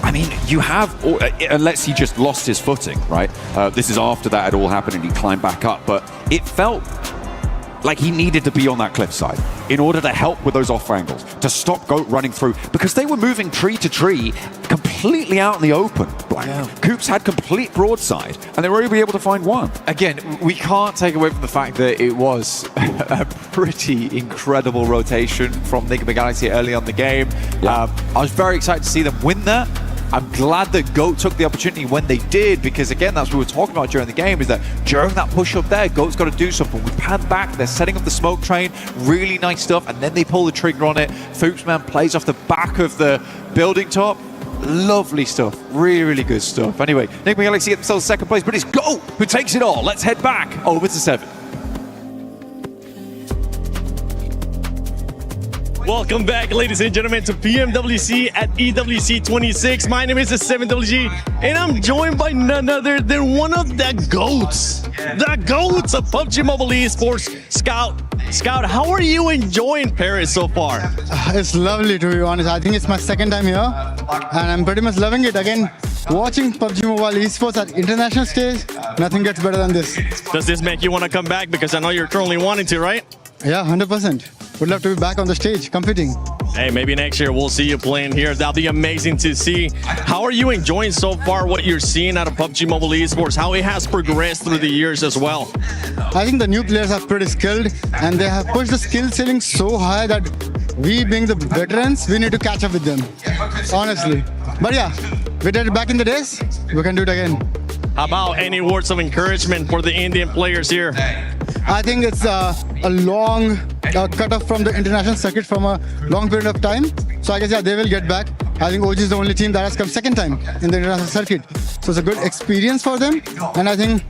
I mean, you have, unless he just lost his footing, right? This is after that had all happened and he climbed back up, but it felt like he needed to be on that cliffside in order to help with those off angles, to stop Goat running through, because they were moving tree to tree completely out in the open. Coops had complete broadside, and they were able to find one. Again, we can't take away from the fact that it was a pretty incredible rotation from Enigma Galaxy early on the game. I was very excited to see them win that. I'm glad that GOAT took the opportunity when they did, because again, that's what we were talking about during the game, is that during that push up there, GOAT's got to do something. We pan back, they're setting up the smoke train, really nice stuff, and then they pull the trigger on it. Fuchsman plays off the back of the building top. Lovely stuff, really, really good stuff. Anyway, Enigma Galaxy get themselves second place, but it's GOAT who takes it all. Let's head back over to 7. Welcome back, ladies and gentlemen, to PMWC at EWC 26. My name is 7WG, and I'm joined by none other than one of the GOATs. The GOATs of PUBG Mobile Esports, Scout. Scout, how are you enjoying Paris so far? It's lovely, to be honest. I think it's my second time here, and I'm pretty much loving it. Again, watching PUBG Mobile Esports at international stage, nothing gets better than this. Does this make you want to come back? Because I know you're currently wanting to, right? Yeah, 100%. Would love to be back on the stage competing. Hey, maybe next year we'll see you playing here. That'll be amazing to see. How are you enjoying so far what you're seeing out of PUBG Mobile Esports? How it has progressed through the years as well? I think the new players are pretty skilled, and they have pushed the skill ceiling so high that we, being the veterans, we need to catch up with them, honestly. But yeah, we did it back in the days, we can do it again. How about any words of encouragement for the Indian players here? I think it's a long cut-off from the international circuit from a long period of time. So I guess, yeah, they will get back. I think OG is the only team that has come second time in the international circuit. So it's a good experience for them. And I think,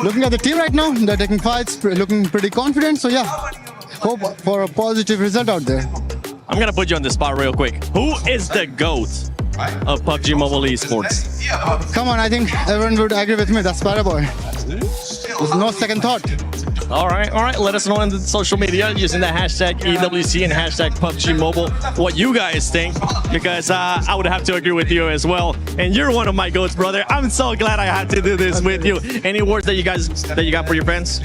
looking at the team right now, they're taking fights, looking pretty confident. So yeah, hope for a positive result out there. I'm going to put you on the spot real quick. Who is the GOAT of PUBG Mobile Esports? Come on, I think everyone would agree with me. That's Paraboy. There's no second thought. All right. Let us know on the social media using the hashtag EWC and hashtag PUBG Mobile what you guys think, because I would have to agree with you as well. And you're one of my goats, brother. I'm so glad I had to do this with you. Any words that you got for your fans?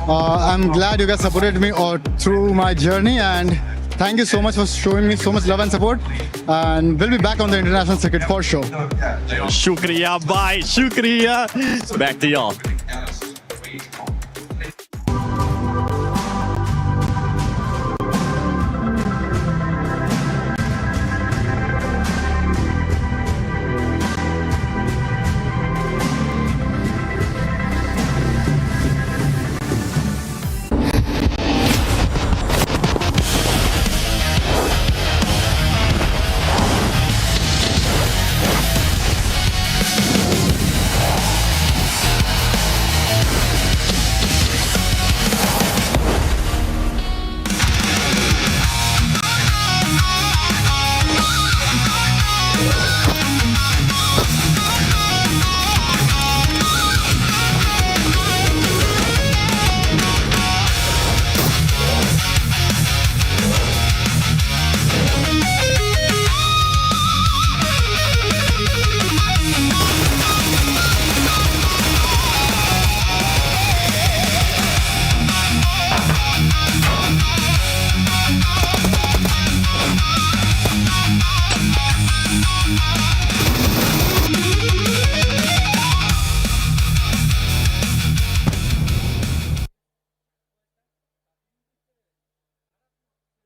I'm glad you guys supported me all through my journey, and thank you so much for showing me so much love and support. And we'll be back on the international circuit for sure. Shukriya, bye. Shukriya. Back to y'all.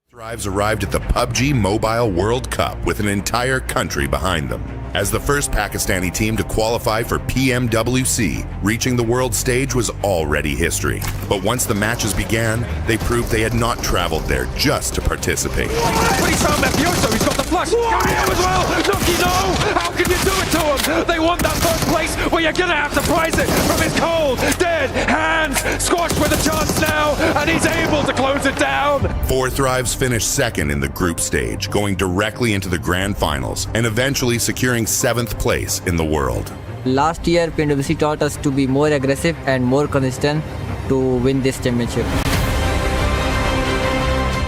Thrives arrived at the PUBG Mobile World Cup with an entire country behind them. As the first Pakistani team to qualify for PMWC, reaching the world stage was already history. But once the matches began, they proved they had not traveled there just to participate. He's found Mafioso, he's got the flush. Carry him as well. Nucky, no! How can you do it to him? They want that first place where you're gonna have to prize it from his cold, dead hands. Squashed with a chance now, and he's able to close it down. Four Thrives finished second in the group stage, going directly into the grand finals and eventually securing 7th place in the world. Last year, PMWC taught us to be more aggressive and more consistent to win this championship.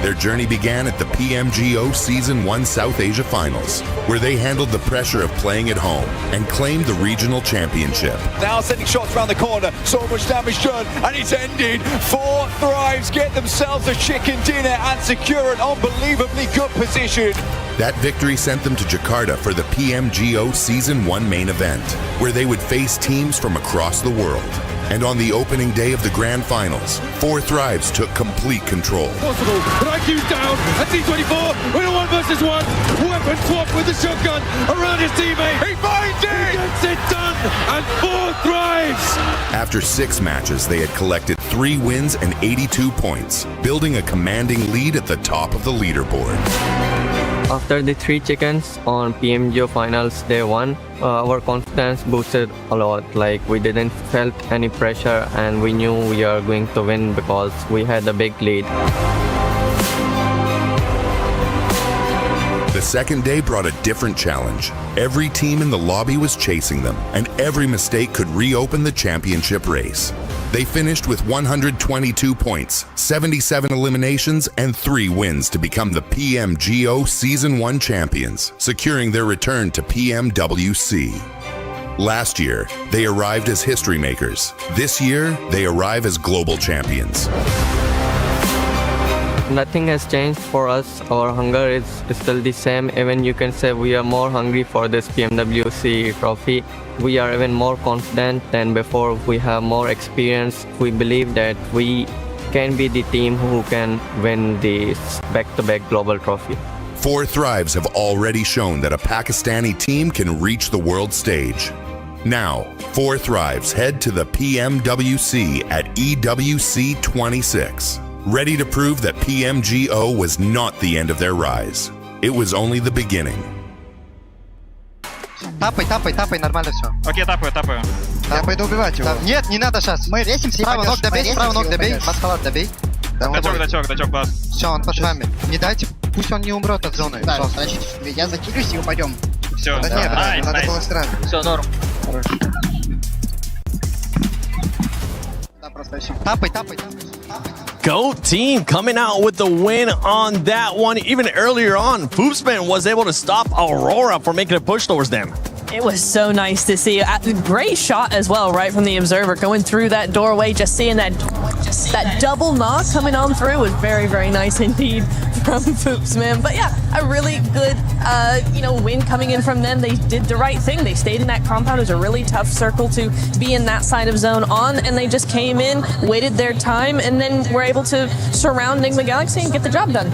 Their journey began at the PMGO Season 1 South Asia Finals, where they handled the pressure of playing at home and claimed the regional championship. Now sending shots around the corner, so much damage done, and it's ended. Four Thrives get themselves a chicken dinner and secure an unbelievably good position. That victory sent them to Jakarta for the PMGO Season 1 main event, where they would face teams from across the world. And on the opening day of the grand finals, Four Thrives took complete control. Possible, but IQ's down, and T24 with a 1 versus 1. Weapon swap with the shotgun around his teammate. He finds it! He gets it done, and Four Thrives! After 6 matches, they had collected 3 wins and 82 points, building a commanding lead at the top of the leaderboard. After the 3 chickens on PMGO finals day 1, our confidence boosted a lot. Like, we didn't felt any pressure and we knew we are going to win because we had a big lead. The second day brought a different challenge. Every team in the lobby was chasing them, and every mistake could reopen the championship race. They finished with 122 points, 77 eliminations, and 3 wins to become the PMGO Season 1 champions, securing their return to PMWC. Last year, they arrived as history makers. This year, they arrive as global champions. Nothing has changed for us. Our hunger is still the same. Even you can say we are more hungry for this PMWC trophy. We are even more confident than before. We have more experience. We believe that we can be the team who can win this back-to-back global trophy. Four Thrives have already shown that a Pakistani team can reach the world stage. Now, Four Thrives head to the PMWC at EWC 26. Ready to prove that PMGO was not the end of their rise. It was only the beginning. Тапай, нормально все. Окей, тапаю. Я пойду убивать его. Нет, не надо сейчас. Мы ресимся. Право ног добей, маскалат добей. Дачок, класс. Все, он под вами. Не дайте, пусть он не умрет от зоны. Да, я закидываюсь и упадем. Все, да нет, надо было сразу. Все, норм. Тапай. GOAT team coming out with the win on that one. Even earlier on, Foopsman was able to stop Aurora from making a push towards them. It was so nice to see. Great shot as well, right from the observer, going through that doorway, just seeing that double knock coming on through was very, very nice indeed from Foopsman. But yeah, a really good, win coming in from them. They did the right thing. They stayed in that compound. It was a really tough circle to be in that side of zone on, and they just came in, waited their time, and then were able to surround Enigma Galaxy and get the job done.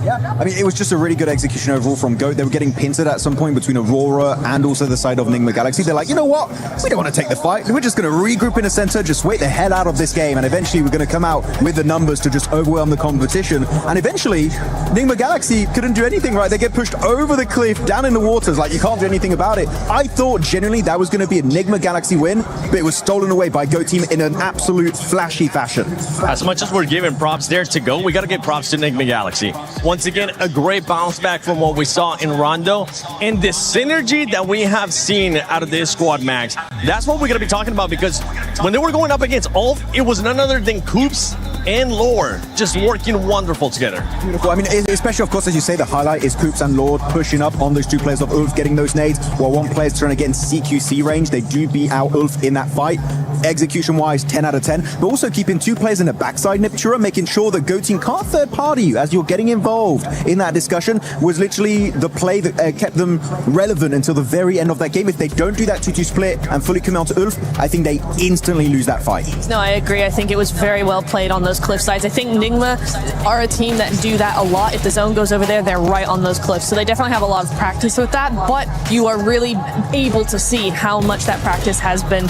Yeah, I mean, it was just a really good execution overall from GOAT. They were getting pincered at some point between Aurora and also the side of Enigma Galaxy. They're like, you know what? We don't want to take the fight. We're just going to regroup in the center, just wait the hell out of this game, and eventually we're going to come out with the numbers to just overwhelm the competition. And eventually, Enigma Galaxy couldn't do anything, right? They get pushed over the cliff, down in the waters, like you can't do anything about it. I thought genuinely that was going to be an Enigma Galaxy win, but it was stolen away by GOAT team in an absolute flashy fashion. As much as we're giving props there to GOAT, we got to give props to Enigma Galaxy. Once again, a great bounce back from what we saw in Rondo, and the synergy that we have seen out of this squad, Max. That's what we're going to be talking about, because when they were going up against Ulf, it was none other than Coops and Lore just working wonderful together. Beautiful. I mean, especially, of course, as you say, the highlight is Coops and Lord pushing up on those two players of Ulf, getting those nades, while one player's trying to get in CQC range. They do beat out Ulf in that fight. Execution-wise, 10 out of 10, but also keeping two players in the backside, Niptura, making sure that GOAT team can't third party you as you're getting involved in that discussion was literally the play that kept them relevant until the very end of that game. If they don't do that 2-2 split and fully come out to Ulf, I think they instantly lose that fight. No, I agree. I think it was very well played on those cliff sides. I think Enigma are a team that do that a lot. If the zone goes over there, they're right on those cliffs. So they definitely have a lot of practice with that, but you are really able to see how much that practice has been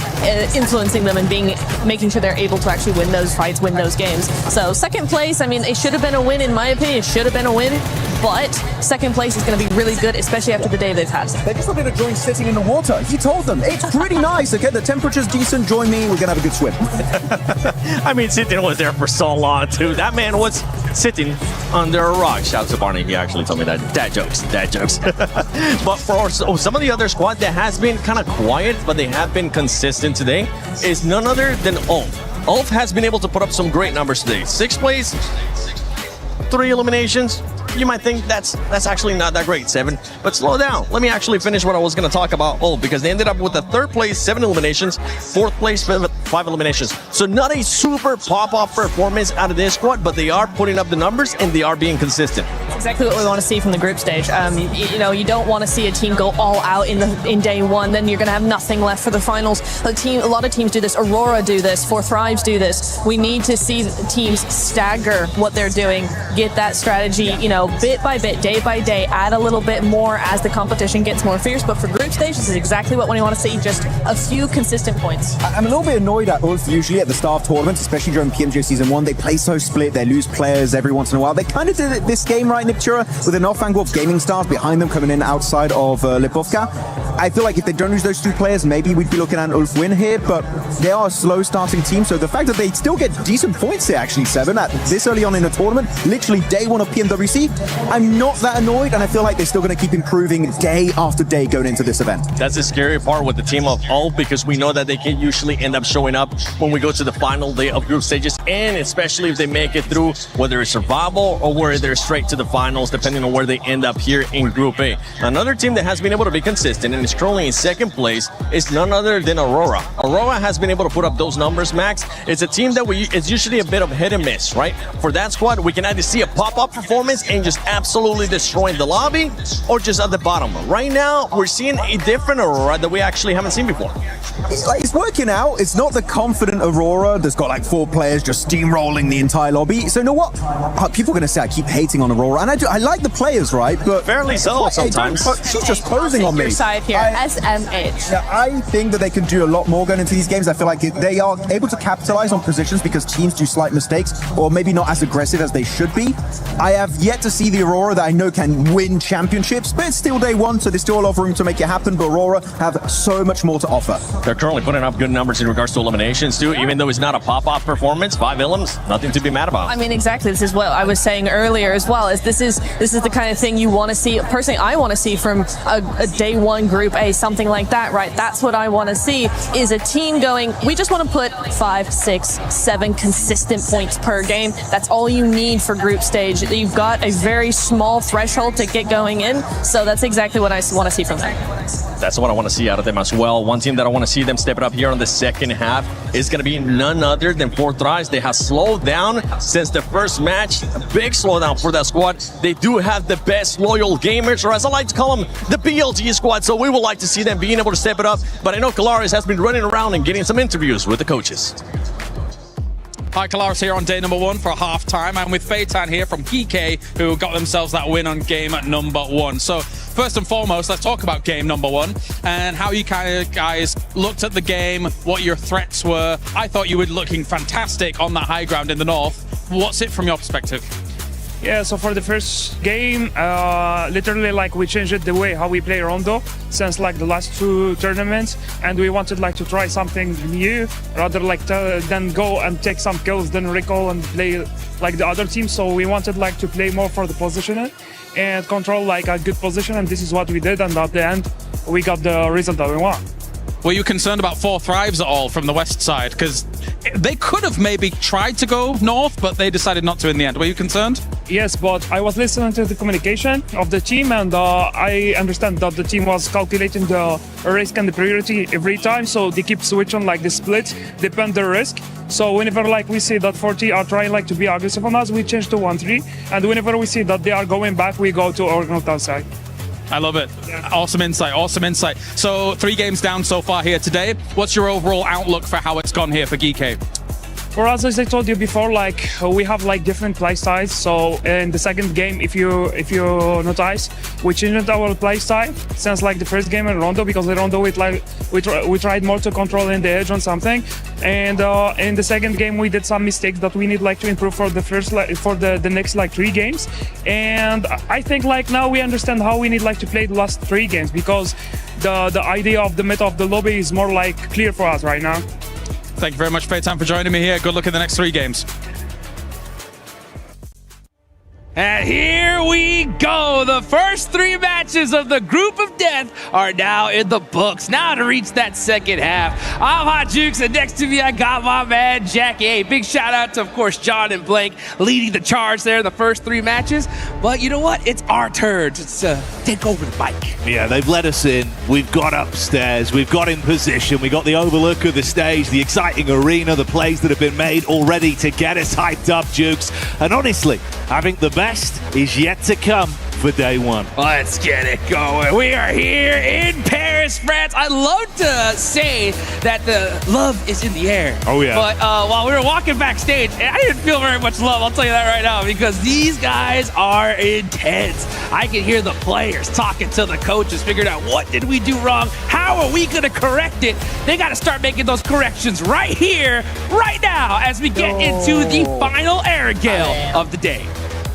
influencing them and making sure they're able to actually win those fights, win those games. So second place, I mean, it should have been a win in my opinion. It should have been a win, but second place is going to be really good, especially after the day they've had. They just wanted to join sitting in the water. He told them, it's pretty nice, okay? The temperature's decent, join me, we're going to have a good swim. I mean, Sitting was there for so long, too. That man was sitting under a rock. Shout out to Barney, he actually told me that. Dad jokes. But for some of the other squad that has been kind of quiet, but they have been consistent today, is none other than Ulf. Ulf has been able to put up some great numbers today. 6th place, 3 eliminations. You might think that's actually not that great, 7. But slow down. Let me actually finish what I was going to talk about Ulf, because they ended up with a 3rd place, 7 eliminations, 4th place, 5 eliminations. So not a super pop-off performance out of this squad, but they are putting up the numbers and they are being consistent. Exactly what we want to see from the group stage. You don't want to see a team go all out in day one. Then you're going to have nothing left for the finals. A lot of teams do this. Aurora do this. 4 Thrives do this. We need to see teams stagger what they're doing, get that strategy, bit by bit, day by day, add a little bit more as the competition gets more fierce. But for group stage, this is exactly what we want to see. Just a few consistent points. I'm a little bit annoyed at Ulf usually at the start of tournaments, especially during PMWC Season 1. They play so split, they lose players every once in a while. They kind of did it this game, right, Niptura, with enough Angolf gaming stars behind them coming in outside of Lipovka. I feel like if they don't lose those 2 players, maybe we'd be looking at an Ulf win here, but they are a slow starting team, so the fact that they still get decent points here, actually, 7, at this early on in the tournament, literally day 1 of PMWC, I'm not that annoyed, and I feel like they're still going to keep improving day after day going into this event. That's the scary part with the team of Ulf, because we know that they can usually end up showing up when we go to the final day of group stages, and especially if they make it through, whether it's survival or whether they're straight to the finals, depending on where they end up here in Group A. Another team that has been able to be consistent and is currently in 2nd place is none other than Aurora. Aurora has been able to put up those numbers, Max. It's a team that it's usually a bit of hit and miss, right? For that squad, we can either see a pop-up performance and just absolutely destroying the lobby, or just at the bottom. Right now, we're seeing a different Aurora that we actually haven't seen before. It's working out. It's not the confident Aurora that's got like 4 players just steamrolling the entire lobby. So you know what? People are going to say I keep hating on Aurora, and I like the players, right? But fairly so sometimes. She's just posing on me. Your side here, SMH. Yeah, I think that they can do a lot more going into these games. I feel like they are able to capitalize on positions because teams do slight mistakes, or maybe not as aggressive as they should be. I have yet to see the Aurora that I know can win championships, but it's still day 1, so there's still a lot of room to make it happen. But Aurora have so much more to offer. They're currently putting up good numbers in regards to eliminations too. Even though it's not a pop-off performance, 5 elims, nothing to be mad about. I mean, exactly. This is what I was saying earlier as well. Is this is the kind of thing you want to see. Personally, I want to see from a day one Group A, something like that, right? That's what I want to see. Is a team going. We just want to put 5, 6, 7 consistent points per game. That's all you need for group stage. You've got a very small threshold to get going in. So that's exactly what I want to see from them. That's what I want to see out of them as well. One team that I want to see them step it up here on the second half is going to be none other than 4Thrives. They have slowed down since the first match. A big slowdown for that squad. They do have the best loyal gamers, or as I like to call them, the BLG squad. So we would like to see them being able to step it up. But I know Kalaris has been running around and getting some interviews with the coaches. Hi, Kalaris here on day number 1 for halftime. I'm with Feitan here from GK, who got themselves that win on game number 1. So first and foremost, let's talk about game number 1 and how you guys looked at the game, what your threats were. I thought you were looking fantastic on that high ground in the north. What's it from your perspective? Yeah, so for the first game, literally like we changed the way how we play Rondo since like the last 2 tournaments, and we wanted like to try something new rather like than go and take some kills, then recall and play like the other team. So we wanted like to play more for the positioning and control like a good position, and this is what we did, and at the end we got the result that we want. Were you concerned about 4Thrives at all from the west side? Because they could have maybe tried to go north, but they decided not to in the end. Were you concerned? Yes, but I was listening to the communication of the team, and I understand that the team was calculating the risk and the priority every time, so they keep switching like the split, depend the risk. So whenever like we see that 40 are trying like to be aggressive on us, we change to 1-3, and whenever we see that they are going back, we go to our north side. I love it. Yeah. Awesome insight, awesome insight. So 3 games down so far here today. What's your overall outlook for how it's gone here for GK? For us, as I told you before, like we have like different play styles. So in the second game, if you notice, we changed our play style since like the first game in Rondo, because in Rondo we tried more to control in the edge on something, and in the second game we did some mistakes that we need like to improve for the first for the next like 3 games. And I think like now we understand how we need like to play the last 3 games, because the idea of the meta of the lobby is more like clear for us right now. Thank you very much, Feitan, for joining me here. Good luck in the next 3 games. And here we go. The first 3 matches of the Group of Death are now in the books. Now to reach that second half. I'm Hot Jukes, and next to me I got my man Jackie. Hey, big shout out to, of course, John and Blank leading the charge there in the first 3 matches. But you know what? It's our turn to take over the bike. Yeah, they've let us in. We've got upstairs. We've got in position. We got the overlook of the stage, the exciting arena, the plays that have been made already to get us hyped up, Jukes. And honestly, I think the best is yet to come for day 1. Let's get it going. We are here in Paris, France. I love to say that the love is in the air. Oh, yeah. But while we were walking backstage, I didn't feel very much love, I'll tell you that right now, because these guys are intense. I can hear the players talking to the coaches, figuring out what did we do wrong? How are we going to correct it? They got to start making those corrections right here, right now, as we get into the final air gale of the day.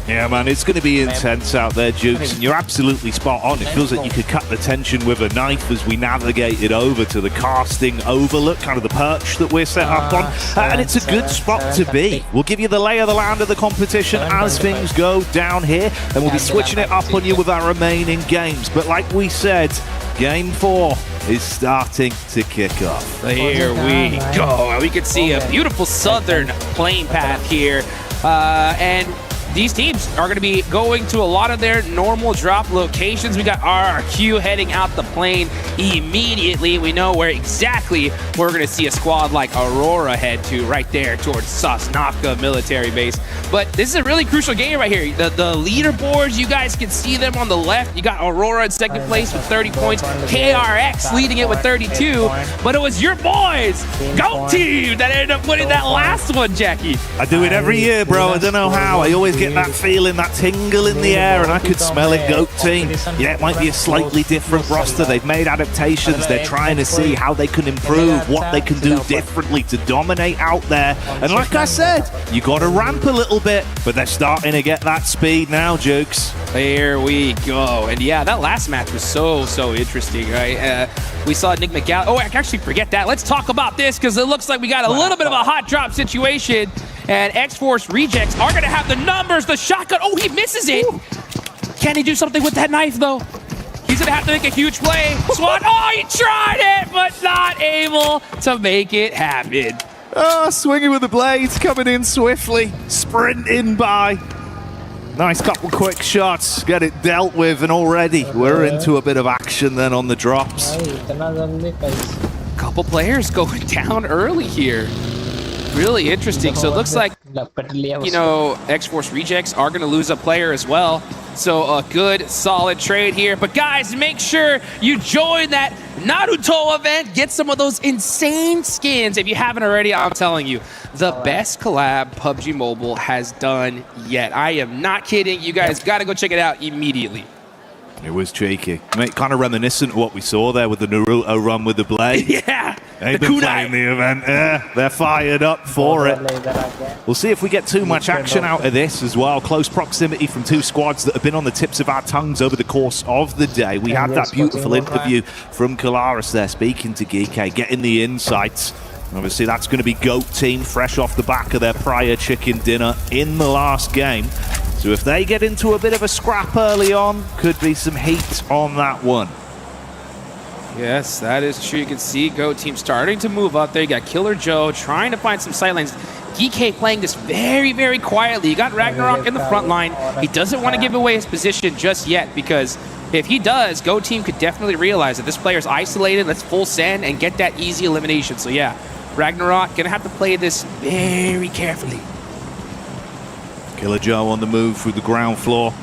Yeah, man, it's going to be intense out there, Jukes, and you're absolutely spot on. It feels like you could cut the tension with a knife as we navigated over to the casting overlook, kind of the perch that we're set up on, and it's a good spot to be. We'll give you the lay of the land of the competition as things go down here, and we'll be switching it up on you with our remaining games. But like we said, Game 4 is starting to kick off. Here we go. We can see a beautiful southern plane path here, and these teams are going to be going to a lot of their normal drop locations. We got RRQ heading out the plane immediately. We know where exactly we're going to see a squad like Aurora head to, right there towards Sosnovka military base. But this is a really crucial game right here. The leaderboards, you guys can see them on the left. You got Aurora in second place with 30 points. KRX leading it with 32. But it was your boys, GOAT Team, that ended up winning that last one, Jackie. I do it every year, bro. I don't know how. I always get that feeling, that tingle in the air, and I could smell it. GOAT Team. Yeah, it might be a slightly different roster. They've made adaptations. They're trying to see how they can improve, what they can do differently to dominate out there. And like I said, you got to ramp a little bit, but they're starting to get that speed now, Jukes. There we go. And yeah, that last match was so interesting, right? We saw Nick McGall. Oh, I can actually forget that. Let's talk about this because it looks like we got a little bit of a hot drop situation. And X-Force Rejects are going to have the numbers, the shotgun. Oh, he misses it. Can he do something with that knife, though? He's going to have to make a huge play. Swat. Oh, he tried it, but not able to make it happen. Oh, swinging with the blades, coming in swiftly, sprinting by. Nice couple quick shots, get it dealt with, and already we're into a bit of action then on the drops. Couple players going down early here. Really interesting. So it looks like, you know, X-Force Rejects are going to lose a player as well. So a good, solid trade here. But guys, make sure you join that Naruto event. Get some of those insane skins. If you haven't already, I'm telling you, the best collab PUBG Mobile has done yet. I am not kidding. You guys got to go check it out immediately. It was cheeky. Kind of reminiscent of what we saw there with the Naruto run with the blade. Yeah. They've been playing the event. Yeah, they're fired up for it. We'll see if we get too much action out of this as well. Close proximity from two squads that have been on the tips of our tongues over the course of the day. We had that beautiful interview from Kalaris there speaking to Geeky, getting the insights. Obviously, that's going to be GOAT team fresh off the back of their prior chicken dinner in the last game. So if they get into a bit of a scrap early on, could be some heat on that one. Yes, that is true. You can see GOAT team starting to move up there. You got Killer Joe trying to find some sightlines. GK playing this very quietly. You got Ragnarok in the front line. He doesn't want to give away his position just yet because if he does, GOAT team could definitely realize that this player's isolated. Let's full send and get that easy elimination. So yeah, Ragnarok gonna have to play this very carefully. Killer Joe on the move through the ground floor.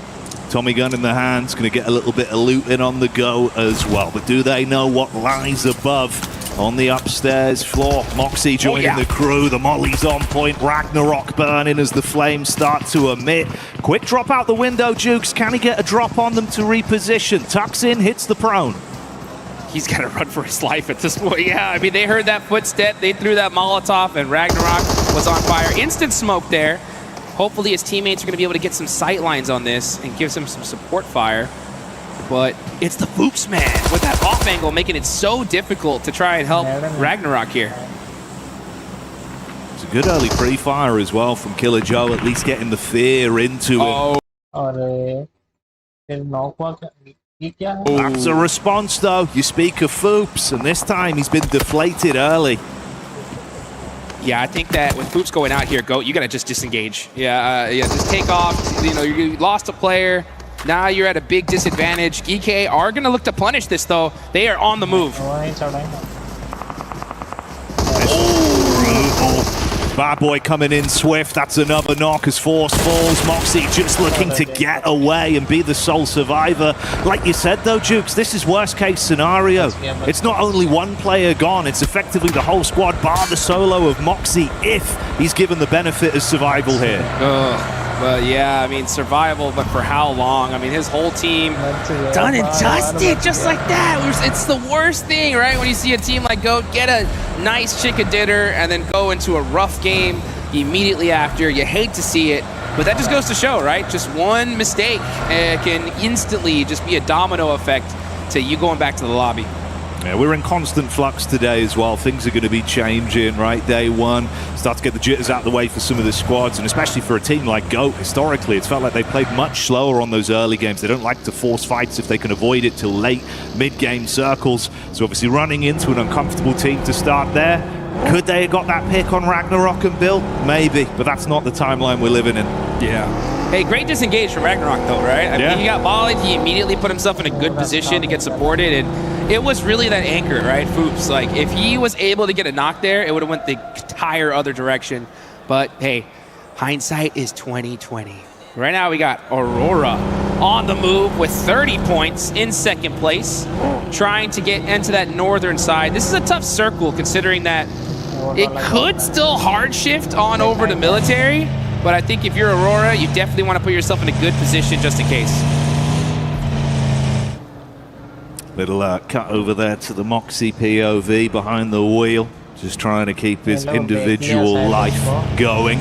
Tommy gun in the hands, going to get a little bit of looting on the go as well. But do they know what lies above on the upstairs floor? Moxie joining the crew. The molly's on point. Ragnarok burning as the flames start to emit. Quick drop out the window, Jukes. Can he get a drop on them to reposition? Tucks in, hits the prone. He's got to run for his life at this point. Yeah, I mean, they heard that footstep. They threw that Molotov, and Ragnarok was on fire. Instant smoke there. Hopefully his teammates are going to be able to get some sight lines on this and gives him some support fire. But it's the Foops man with that off angle making it so difficult to try and help Ragnarok here. It's a good early pre-fire as well from Killer Joe, at least getting the fear into him. That's a response though. You speak of Foops, and this time he's been deflated early. Yeah, I think that with Foops going out here, GOAT, you got to just disengage. Yeah, just take off. You know, you lost a player. Now you're at a big disadvantage. EK are going to look to punish this, though. They are on the move. Bad boy coming in swift. That's another knock as Force falls. Moxie just looking to get away and be the sole survivor. Like you said, though, Jukes, this is worst case scenario. It's not only one player gone, it's effectively the whole squad, bar the solo of Moxie, if he's given the benefit of survival here. But yeah, I mean, survival, but for how long? I mean, his whole team done and dusted just like that. It's the worst thing, right? When you see a team like GOAT get a nice chicken dinner and then go into a rough game immediately after. You hate to see it, but that just goes to show, right? Just one mistake can instantly just be a domino effect to you going back to the lobby. Yeah, we're in constant flux today as well. Things are going to be changing, right? Day one, start to get the jitters out of the way for some of the squads, and especially for a team like GOAT. Historically, it's felt like they played much slower on those early games. They don't like to force fights if they can avoid it till late mid-game circles. So obviously running into an uncomfortable team to start there. Could they have got that pick on Ragnarok and Bill? Maybe, but that's not the timeline we're living in. Yeah. Hey, great disengage from Ragnarok, though, right? I mean, he got volleyed. He immediately put himself in a good position to get supported, and it was really that anchor, right? Foops. Like, if he was able to get a knock there, it would have went the entire other direction. But, hey, hindsight is 20/20. Right now, we got Aurora on the move with 30 points in second place, trying to get into that northern side. This is a tough circle, considering that it could still hard shift on over to military. But I think if you're Aurora, you definitely want to put yourself in a good position just in case. Little cut over there to the Moxie POV behind the wheel. Just trying to keep his individual life going.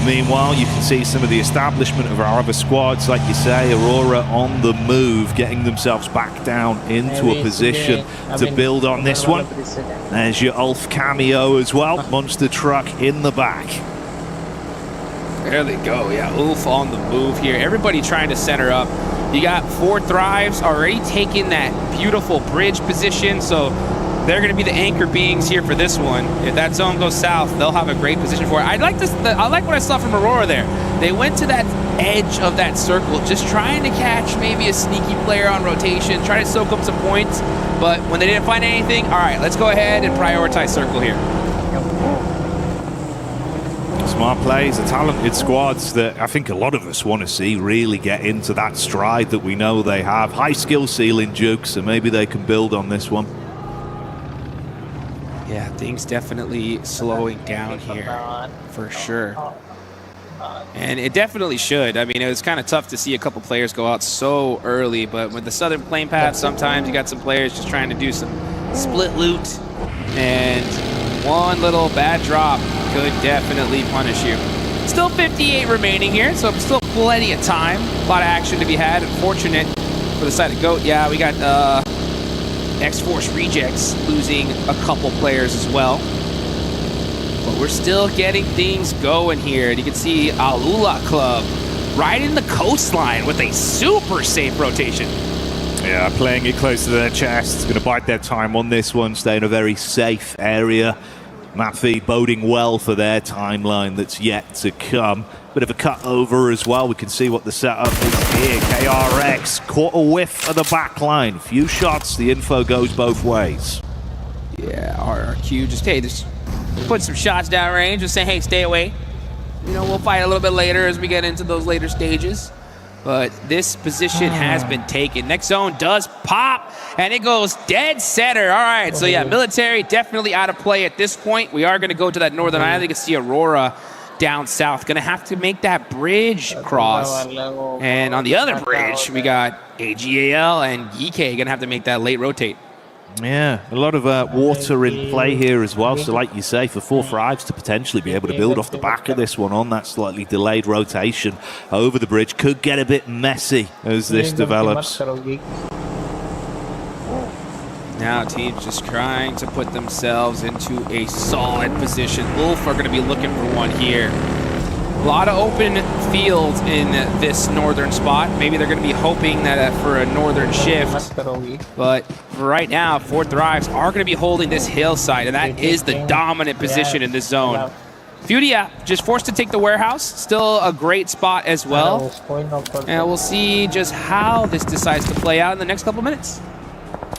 Meanwhile, you can see some of the establishment of our other squads, like you say, Aurora on the move, getting themselves back down into a position to build on this one. There's your Ulf cameo as well, monster truck in the back. There they go, yeah, Ulf on the move here. Everybody trying to center up. You got 4 Thrives already taking that beautiful bridge position, so they're going to be the anchor beings here for this one. If that zone goes south, they'll have a great position for it. I like what I saw from Aurora there. They went to that edge of that circle, just trying to catch maybe a sneaky player on rotation, try to soak up some points, but when they didn't find anything, all right, let's go ahead and prioritize circle here. Smart plays, the talented squads that I think a lot of us want to see really get into that stride that we know they have. High skill ceiling, Duke, so maybe they can build on this one. Yeah, things definitely slowing down here for sure. And it definitely should. I mean, it was kind of tough to see a couple players go out so early, but with the Southern Plane Path, sometimes you got some players just trying to do some split loot, and one little bad drop could definitely punish you. Still 58 remaining here, so still plenty of time. A lot of action to be had. Unfortunate for the side of GOAT. Yeah, we got X-Force Rejects losing a couple players as well. But we're still getting things going here. And you can see Alula Club right in the coastline with a super safe rotation. Yeah, playing it close to their chest. Going to bide their time on this one, stay in a very safe area. Map feed boding well for their timeline that's yet to come. Bit of a cut over as well. We can see what the setup is here. KRX caught a whiff of the back line. Few shots, the info goes both ways. Yeah, RRQ just, hey, just put some shots down range, just saying, hey, stay away. You know, we'll fight a little bit later as we get into those later stages. But this position has been taken. Next zone does pop, and it goes dead center. All right, so yeah, military definitely out of play at this point. We are going to go to that northern island. You can see Aurora down south. Going to have to make that bridge cross. And on the other bridge, we got AGAL and EK going to have to make that late rotate. Yeah, a lot of water in play here as well. So like you say, for 4 Thrives to potentially be able to build off the back of this one on that slightly delayed rotation over the bridge could get a bit messy as this develops. Now teams just trying to put themselves into a solid position. Wolf are going to be looking for one here. A lot of open fields in this northern spot. Maybe they're going to be hoping that for a northern shift. But for right now, 4 Thrives are going to be holding this hillside, and that is the dominant position in this zone. Furia just forced to take the warehouse. Still a great spot as well. And we'll see just how this decides to play out in the next couple minutes.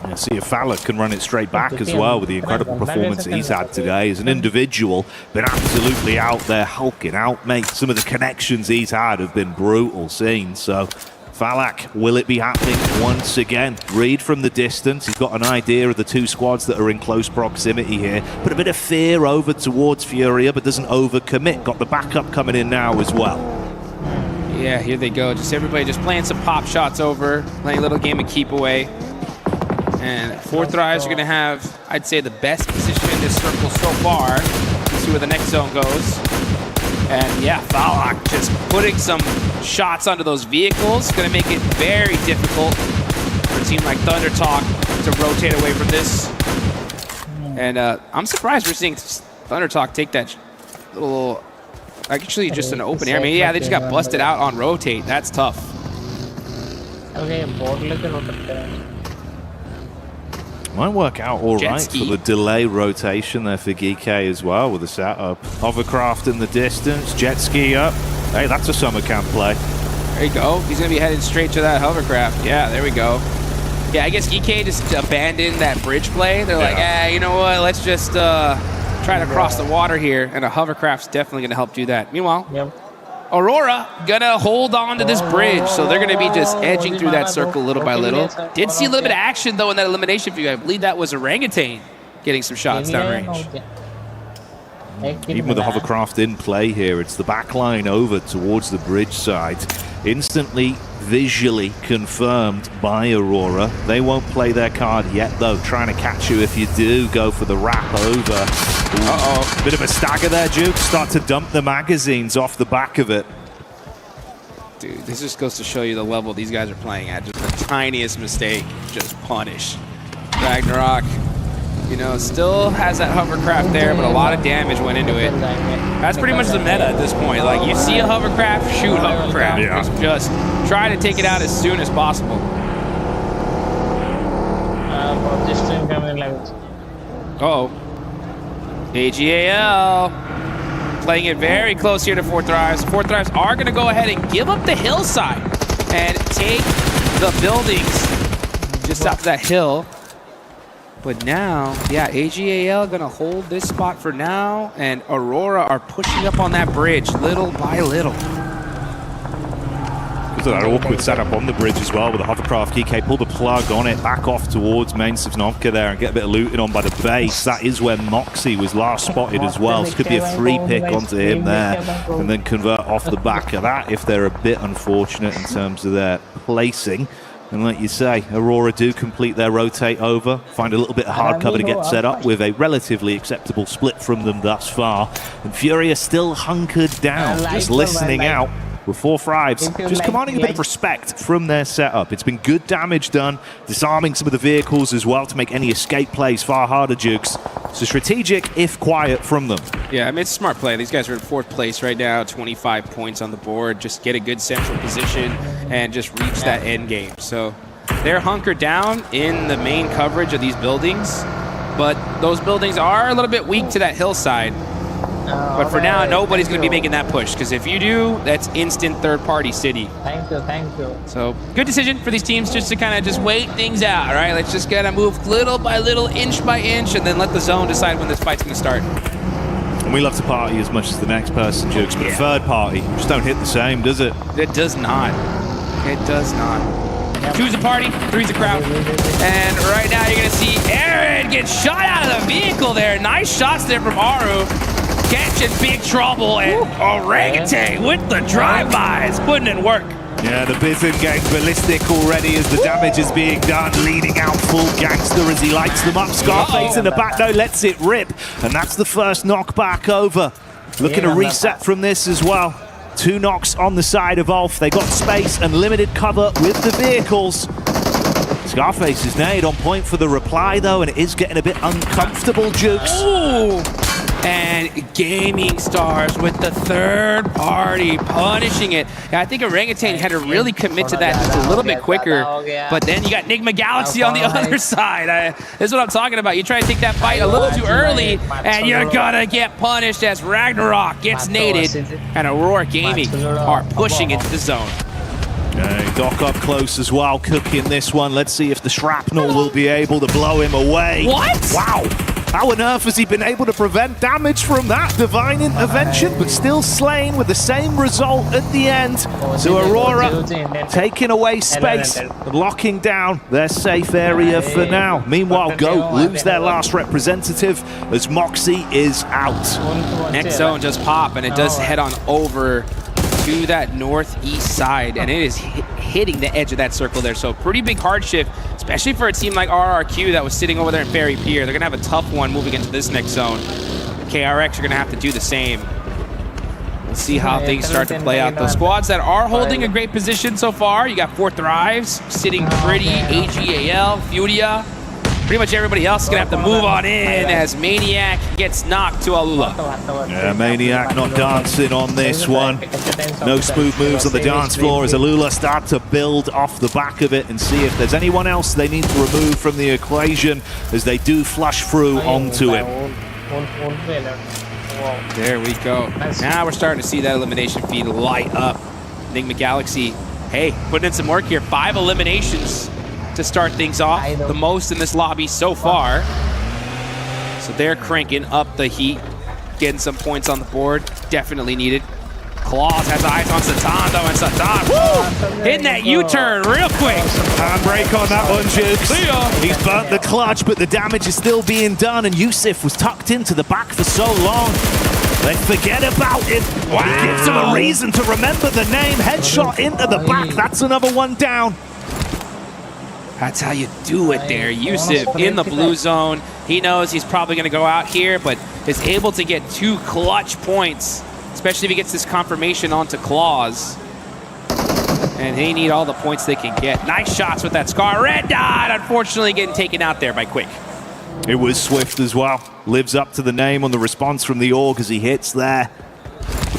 Yeah, see if Fowler can run it straight back as well with the incredible performance he's had today. As an individual, been absolutely out there hulking out, mate. Some of the connections he's had have been brutal scenes. So Falak, will it be happening once again? Read from the distance. He's got an idea of the 2 squads that are in close proximity here. Put a bit of fear over towards Furia, but doesn't overcommit. Got the backup coming in now as well. Yeah, here they go. Just everybody just playing some pop shots over, playing a little game of keep away. And 4 Thrives are going to have, I'd say, the best position in this circle so far. Let's see where the next zone goes. And yeah, Valak just putting some shots onto those vehicles. Going to make it very difficult for a team like Thunder Talk to rotate away from this. And I'm surprised we're seeing Thunder Talk take that little, actually just an open air. I mean, yeah, they just got busted out on rotate. That's tough. Might work out all right for the delay rotation there for Geeky as well with the setup. Hovercraft in the distance, jet ski up. Hey, that's a summer camp play. There you go. He's going to be headed straight to that hovercraft. Yeah, there we go. Yeah, I guess Geeky just abandoned that bridge play. They're like, you know what, let's just try to cross the water here, and a hovercraft's definitely going to help do that. Meanwhile, Aurora gonna hold on to this bridge, so they're gonna be just edging through that circle little by little. Did see a little bit of action though in that elimination view. I believe that was Orangutan getting some shots downrange. Even with the hovercraft in play here, it's the back line over towards the bridge side. Instantly visually confirmed by Aurora. They won't play their card yet though, trying to catch you if you do go for the wrap over. Uh-oh. Bit of a stagger there, Jukes. start to dump the magazines off the back of it. Dude, this just goes to show you the level these guys are playing at. Just the tiniest mistake, just punish. Ragnarok, you know, still has that hovercraft there, but a lot of damage went into it. That's pretty much the meta at this point. Like, you see a hovercraft, shoot hovercraft. Yeah. Just try to take it out as soon as possible. Uh-oh. AGAL playing it very close here to Fourth Thrives. Fourth Thrives are going to go ahead and give up the hillside and take the buildings just up that hill. But now, yeah, AGAL going to hold this spot for now, and Aurora are pushing up on that bridge little by little. Because of that awkward setup on the bridge as well with the hovercraft. GK pull the plug on it, back off towards main Sivnovka there and get a bit of looting on by the base. That is where Moxie was last spotted as well. So could be a free pick onto him there and then convert off the back of that if they're a bit unfortunate in terms of their placing. And like you say, Aurora do complete their rotate over, find a little bit of hard cover to get set up with a relatively acceptable split from them thus far. And Furia still hunkered down, just listening out with Fourth Thrives, just commanding a bit of respect from their setup. It's been good damage done, disarming some of the vehicles as well to make any escape plays far harder, Jukes. So strategic, if quiet, from them. Yeah, I mean, it's a smart play. These guys are in 4th place right now, 25 points on the board. Just get a good central position and just reach that end game. So they're hunkered down in the main coverage of these buildings, but those buildings are a little bit weak to that hillside. But for now, nobody's going to be making that push, because if you do, that's instant third-party city. Thank you. So good decision for these teams just to kind of just wait things out, all right? Let's just kind of move little by little, inch by inch, and then let the zone decide when this fight's going to start. And we love to party as much as the next person, Jukes, but a third party just don't hit the same, does it? It does not. It does not. 2's a party, 3's a crowd. And right now you're going to see Aaron get shot out of the vehicle there. Nice shots there from Aru. Catching big trouble, and Orangutan with the drive-bys, putting in work. Yeah, the Biffin gang's ballistic already as the damage is being done, leading out full gangster as he lights them up. Scarface in the back though lets it rip, and that's the first knockback over. Looking to reset from this as well. 2 knocks on the side of Ulf. They got space and limited cover with the vehicles. Scarface is nailed on point for the reply though, and it is getting a bit uncomfortable, Jukes. Ooh. And Gaming Stars with the third party punishing it. Yeah, I think Orangutan had to really commit to that just a little bit quicker. But then you got Nigma Galaxy on the other side. This is what I'm talking about. You try to take that fight a little too early, and you're gonna get punished as Ragnarok gets naded, and Aurora Gaming are pushing into the zone. Okay, Doc up close as well, cooking this one. Let's see if the shrapnel will be able to blow him away. What? Wow. How on earth has he been able to prevent damage from that divine intervention, but still slain with the same result at the end? So Aurora taking away space and locking down their safe area for now. Meanwhile, GOAT lose their last representative as Moxie is out. Next zone just pop, and it does head on over to that northeast side, and it is hitting the edge of that circle there. So pretty big hardship, especially for a team like RRQ that was sitting over there in Ferry Pier. They're gonna have a tough one moving into this next zone. KRX are gonna have to do the same. We'll see how things start to play out. Those squads that are holding a great position so far, you got Fourth Thrives sitting pretty, AGAL, Furia. Pretty much everybody else is gonna have to move on in as Maniac gets knocked to Alula. Yeah, Maniac not dancing on this one. No smooth moves on the dance floor as Alula start to build off the back of it and see if there's anyone else they need to remove from the equation as they do flush through onto him. There we go. Now we're starting to see that elimination feed light up. Nigma Galaxy, hey, putting in some work here. 5 eliminations to start things off, the most in this lobby so far. So they're cranking up the heat, getting some points on the board, definitely needed. Claws has eyes on Satan though, and Satan, woo! Hitting that U-turn real quick. Handbrake on that one, Jukes. He's burnt the clutch, but the damage is still being done, and Yusuf was tucked into the back for so long. They forget about him. Wow. It gives him a reason to remember the name. Headshot into the back, that's another one down. That's how you do it there. Yusuf in the blue zone. He knows he's probably going to go out here, but is able to get 2 clutch points, especially if he gets this confirmation onto Claws. And they need all the points they can get. Nice shots with that Scar. Red dot, unfortunately getting taken out there by Quick. It was Swift as well. Lives up to the name on the response from the Org as he hits there.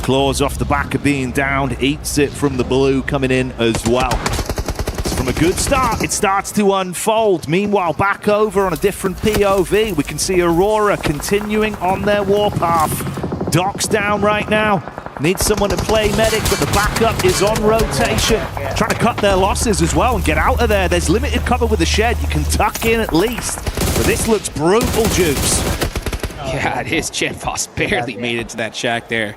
Claws off the back of being down, eats it from the blue coming in as well. So from a good start, it starts to unfold. Meanwhile, back over on a different POV, we can see Aurora continuing on their warpath. Doc's down right now. Needs someone to play medic, but the backup is on rotation. Trying to cut their losses as well and get out of there. There's limited cover with the shed. You can tuck in at least. But this looks brutal, Jukes. Yeah, it is. Jetboss barely made it to that shack there.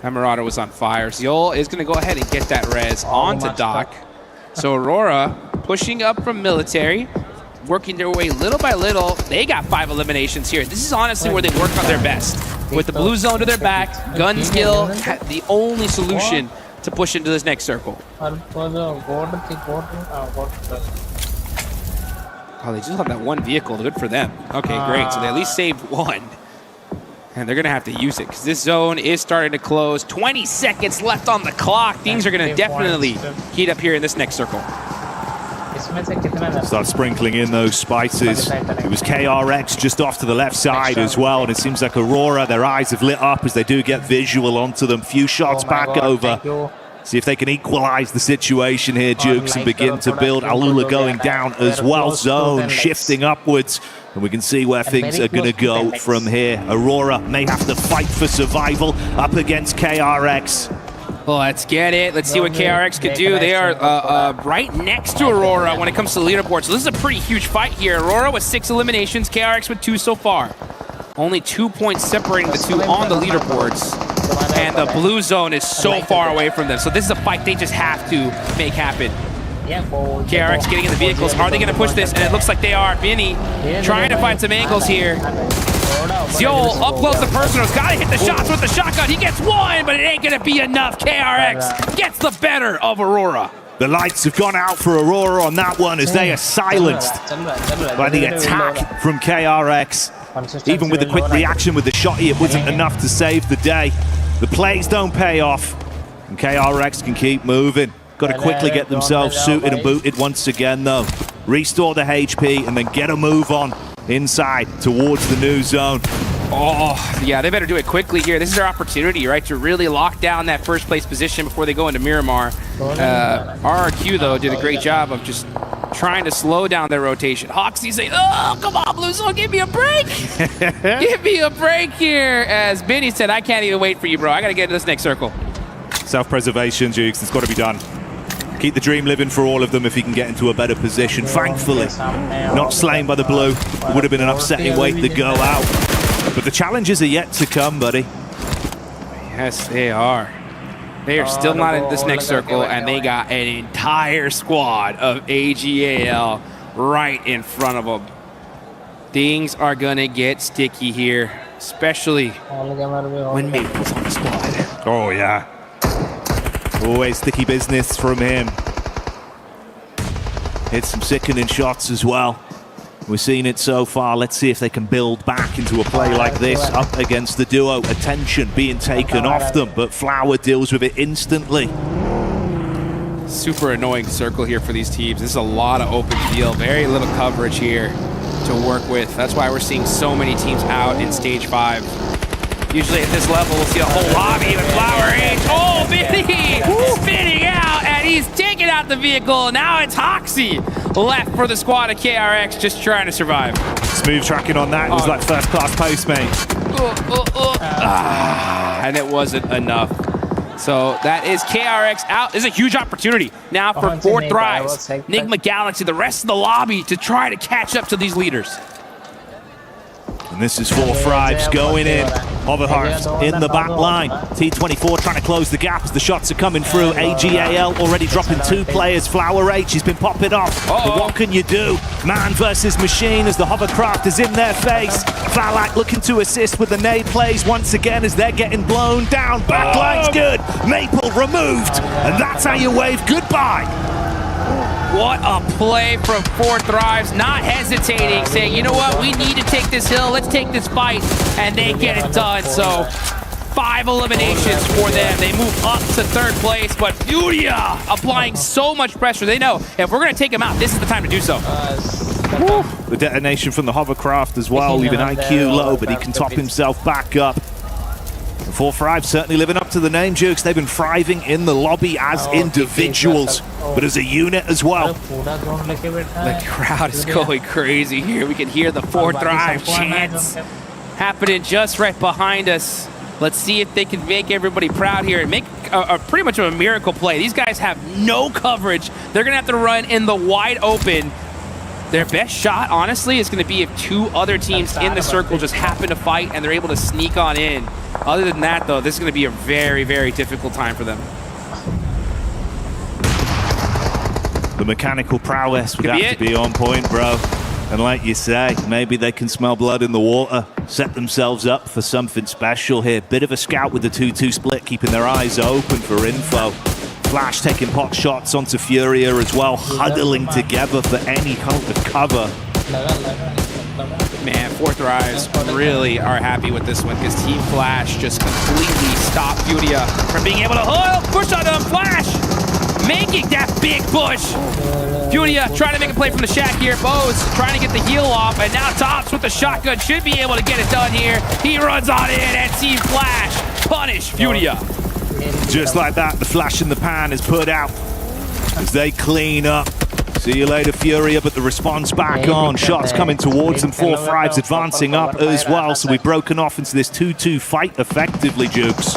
That Marauder was on fire. Yol is going to go ahead and get that res onto Doc. So Aurora pushing up from military, working their way little by little. They got 5 eliminations here. This is honestly where they work on their best. With the blue zone to their back, gun skill, the only solution to push into this next circle. Oh, they just have that one vehicle. Good for them. Okay, great. So they at least saved 1. And they're going to have to use it because this zone is starting to close. 20 seconds left on the clock. Things are going to definitely heat up here in this next circle. Start sprinkling in those spices. It was KRX just off to the left side as well, and it seems like Aurora, their eyes have lit up as they do get visual onto them. Few shots back over. See if they can equalize the situation here, Jukes, and begin to build. Alula going down as well. Zone shifting upwards, and we can see where things are going to go from here. Aurora may have to fight for survival up against KRX. Well, let's get it. Let's see what KRX could do. They are right next to Aurora when it comes to leaderboard. So this is a pretty huge fight here. Aurora with 6 eliminations, KRX with 2 so far. Only 2 points separating the two on the leaderboards. And the blue zone is so far away from them. So this is a fight they just have to make happen. KRX getting in the vehicles. Are they going to push this? And it looks like they are. Vinny trying to find some angles here. Zol up close to personals. Got to hit the shots with the shotgun. He gets 1, but it ain't going to be enough. KRX gets the better of Aurora. The lights have gone out for Aurora on that one as they are silenced by the attack from KRX. Even with the quick reaction with the shotty, it wasn't enough to save the day. The plays don't pay off, and KRX can keep moving. Got to quickly get themselves suited and booted once again, though. Restore the HP and then get a move on inside towards the new zone. Oh, yeah, they better do it quickly here. This is their opportunity, right, to really lock down that first place position before they go into Miramar. RRQ, though, did a great job of just trying to slow down their rotation. Hoxie saying, oh, come on, Blue Zone, give me a break. Give me a break here. As Benny said, I can't even wait for you, bro. I got to get to this next circle. Self-preservation, Jukes, it's got to be done. Keep the dream living for all of them if he can get into a better position. Thankfully, not slain by the blue. It would have been an upsetting way to go out. But the challenges are yet to come, buddy. Yes, they are. They are still not in this next circle, and they got an entire squad of AGAL right in front of them. Things are going to get sticky here, especially when Maple's on the squad. Oh, yeah. Always sticky business from him. Hit some sickening shots as well. We've seen it so far. Let's see if they can build back into a play like this up against the duo. Attention being taken off them, but Flower deals with it instantly. Super annoying circle here for these teams. This is a lot of open field, very little coverage here to work with. That's why we're seeing so many teams out in stage 5. Usually at this level, we'll see a whole lobby with Flower H. Oh, Vinny spinning out, and he's taking out the vehicle. Now it's Hoxie left for the squad of KRX, just trying to survive. Smooth tracking on that. It was like first-class Postmate. And it wasn't enough. So that is KRX out. This is a huge opportunity now for 4 Thrives, Nigma Galaxy, the rest of the lobby to try to catch up to these leaders. And this is 4 Thrives going in. Hoverheart in the back line. T24 trying to close the gap as the shots are coming through. AGAL already dropping 2 players. Flower H has been popping off. But what can you do? Man versus machine as the hovercraft is in their face. Falak looking to assist with the nade plays once again as they're getting blown down. Backline's good. Maple removed. And that's how you wave goodbye. What a play from Four Thrives, not hesitating, saying, you know what, we need to take this hill, let's take this fight, and they get it done. So 5 eliminations for them. They move up to 3rd place, but Furia applying so much pressure. They know if we're going to take him out, this is the time to do so. The detonation from the hovercraft as well, leaving IQ low, but he can top himself back up. And 4 Thrives certainly living up to the name, Jukes. They've been thriving in the lobby as individuals, but as a unit as well. The crowd is going crazy here. We can hear the 4 Thrive chants happening just right behind us. Let's see if they can make everybody proud here and make pretty much a miracle play. These guys have no coverage. They're going to have to run in the wide open. Their best shot, honestly, is going to be if 2 other teams in the circle just happen to fight and they're able to sneak on in. Other than that, though, this is going to be a very, very difficult time for them. The mechanical prowess would have to be on point, bro. And like you say, maybe they can smell blood in the water, set themselves up for something special here. Bit of a scout with the 2-2 split, keeping their eyes open for info. Flash taking pot shots onto Furia as well, huddling together for any kind of cover. Man, 4 Thrives really are happy with this one because Team Flash just completely stopped Furia from being able to push on them. Flash making that big push. Furia trying to make a play from the shack here. Bo's trying to get the heal off, and now Tops with the shotgun should be able to get it done here. He runs on in, and Team Flash punish Furia. Just like that, the flash in the pan is put out as they clean up. See you later, Furia, but the response back on. Shots coming towards them. 4 Thrives advancing up as well, so we've broken off into this 2-2 fight effectively, Jukes.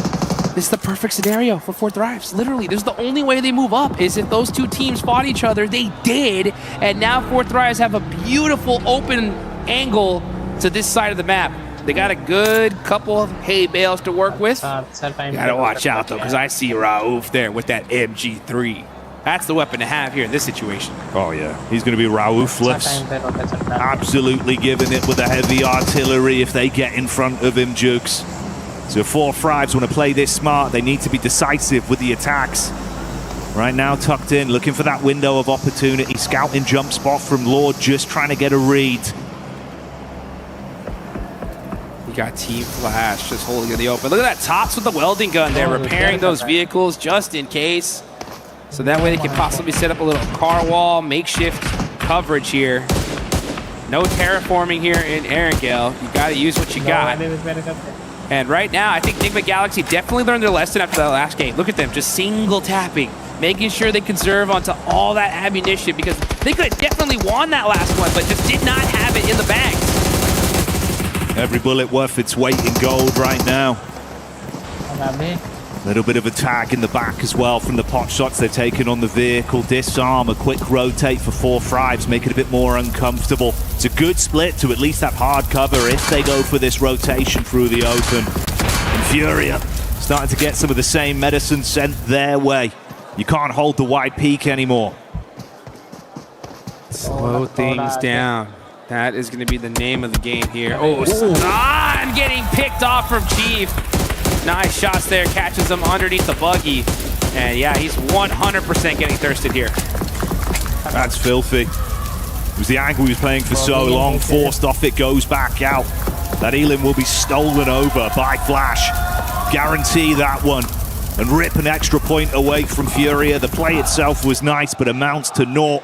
This is the perfect scenario for 4 Thrives. Literally, this is the only way they move up is if those 2 teams fought each other. They did, and now 4 Thrives have a beautiful open angle to this side of the map. They got a good couple of hay bales to work with. Gotta watch out, though, because I see Raouf there with that MG3. That's the weapon to have here in this situation. Oh, yeah. He's going to be Raoufless. Absolutely giving it with the heavy artillery if they get in front of him, Jukes. So 4 Thrives want to play this smart. They need to be decisive with the attacks. Right now, tucked in, looking for that window of opportunity. Scouting jump spot from Lord, just trying to get a read. You got Team Flash just holding in the open. Look at that, Tops with the welding gun there, repairing those vehicles just in case. So that way they can possibly set up a little car wall, makeshift coverage here. No terraforming here in Erangel. You got to use what you got. And right now, I think Enigma Galaxy definitely learned their lesson after that last game. Look at them, just single tapping, making sure they conserve onto all that ammunition because they could have definitely won that last one, but just did not have it in the bags. Every bullet worth its weight in gold right now. Little bit of a tag in the back as well from the pot shots they've taken on the vehicle. Disarm, a quick rotate for 4 Thrives, make it a bit more uncomfortable. It's a good split to at least have hard cover if they go for this rotation through the open. And Furia starting to get some of the same medicine sent their way. You can't hold the wide peak anymore. Slow things down. That is going to be the name of the game here. Oh, Stan getting picked off from Chief. Nice shots there, catches him underneath the buggy. And yeah, he's 100% getting thirsted here. That's filthy. It was the angle he was playing for so long, forced off it, goes back out. That Elim will be stolen over by Flash. Guarantee that one. And rip an extra point away from Furia. The play itself was nice, but amounts to naught.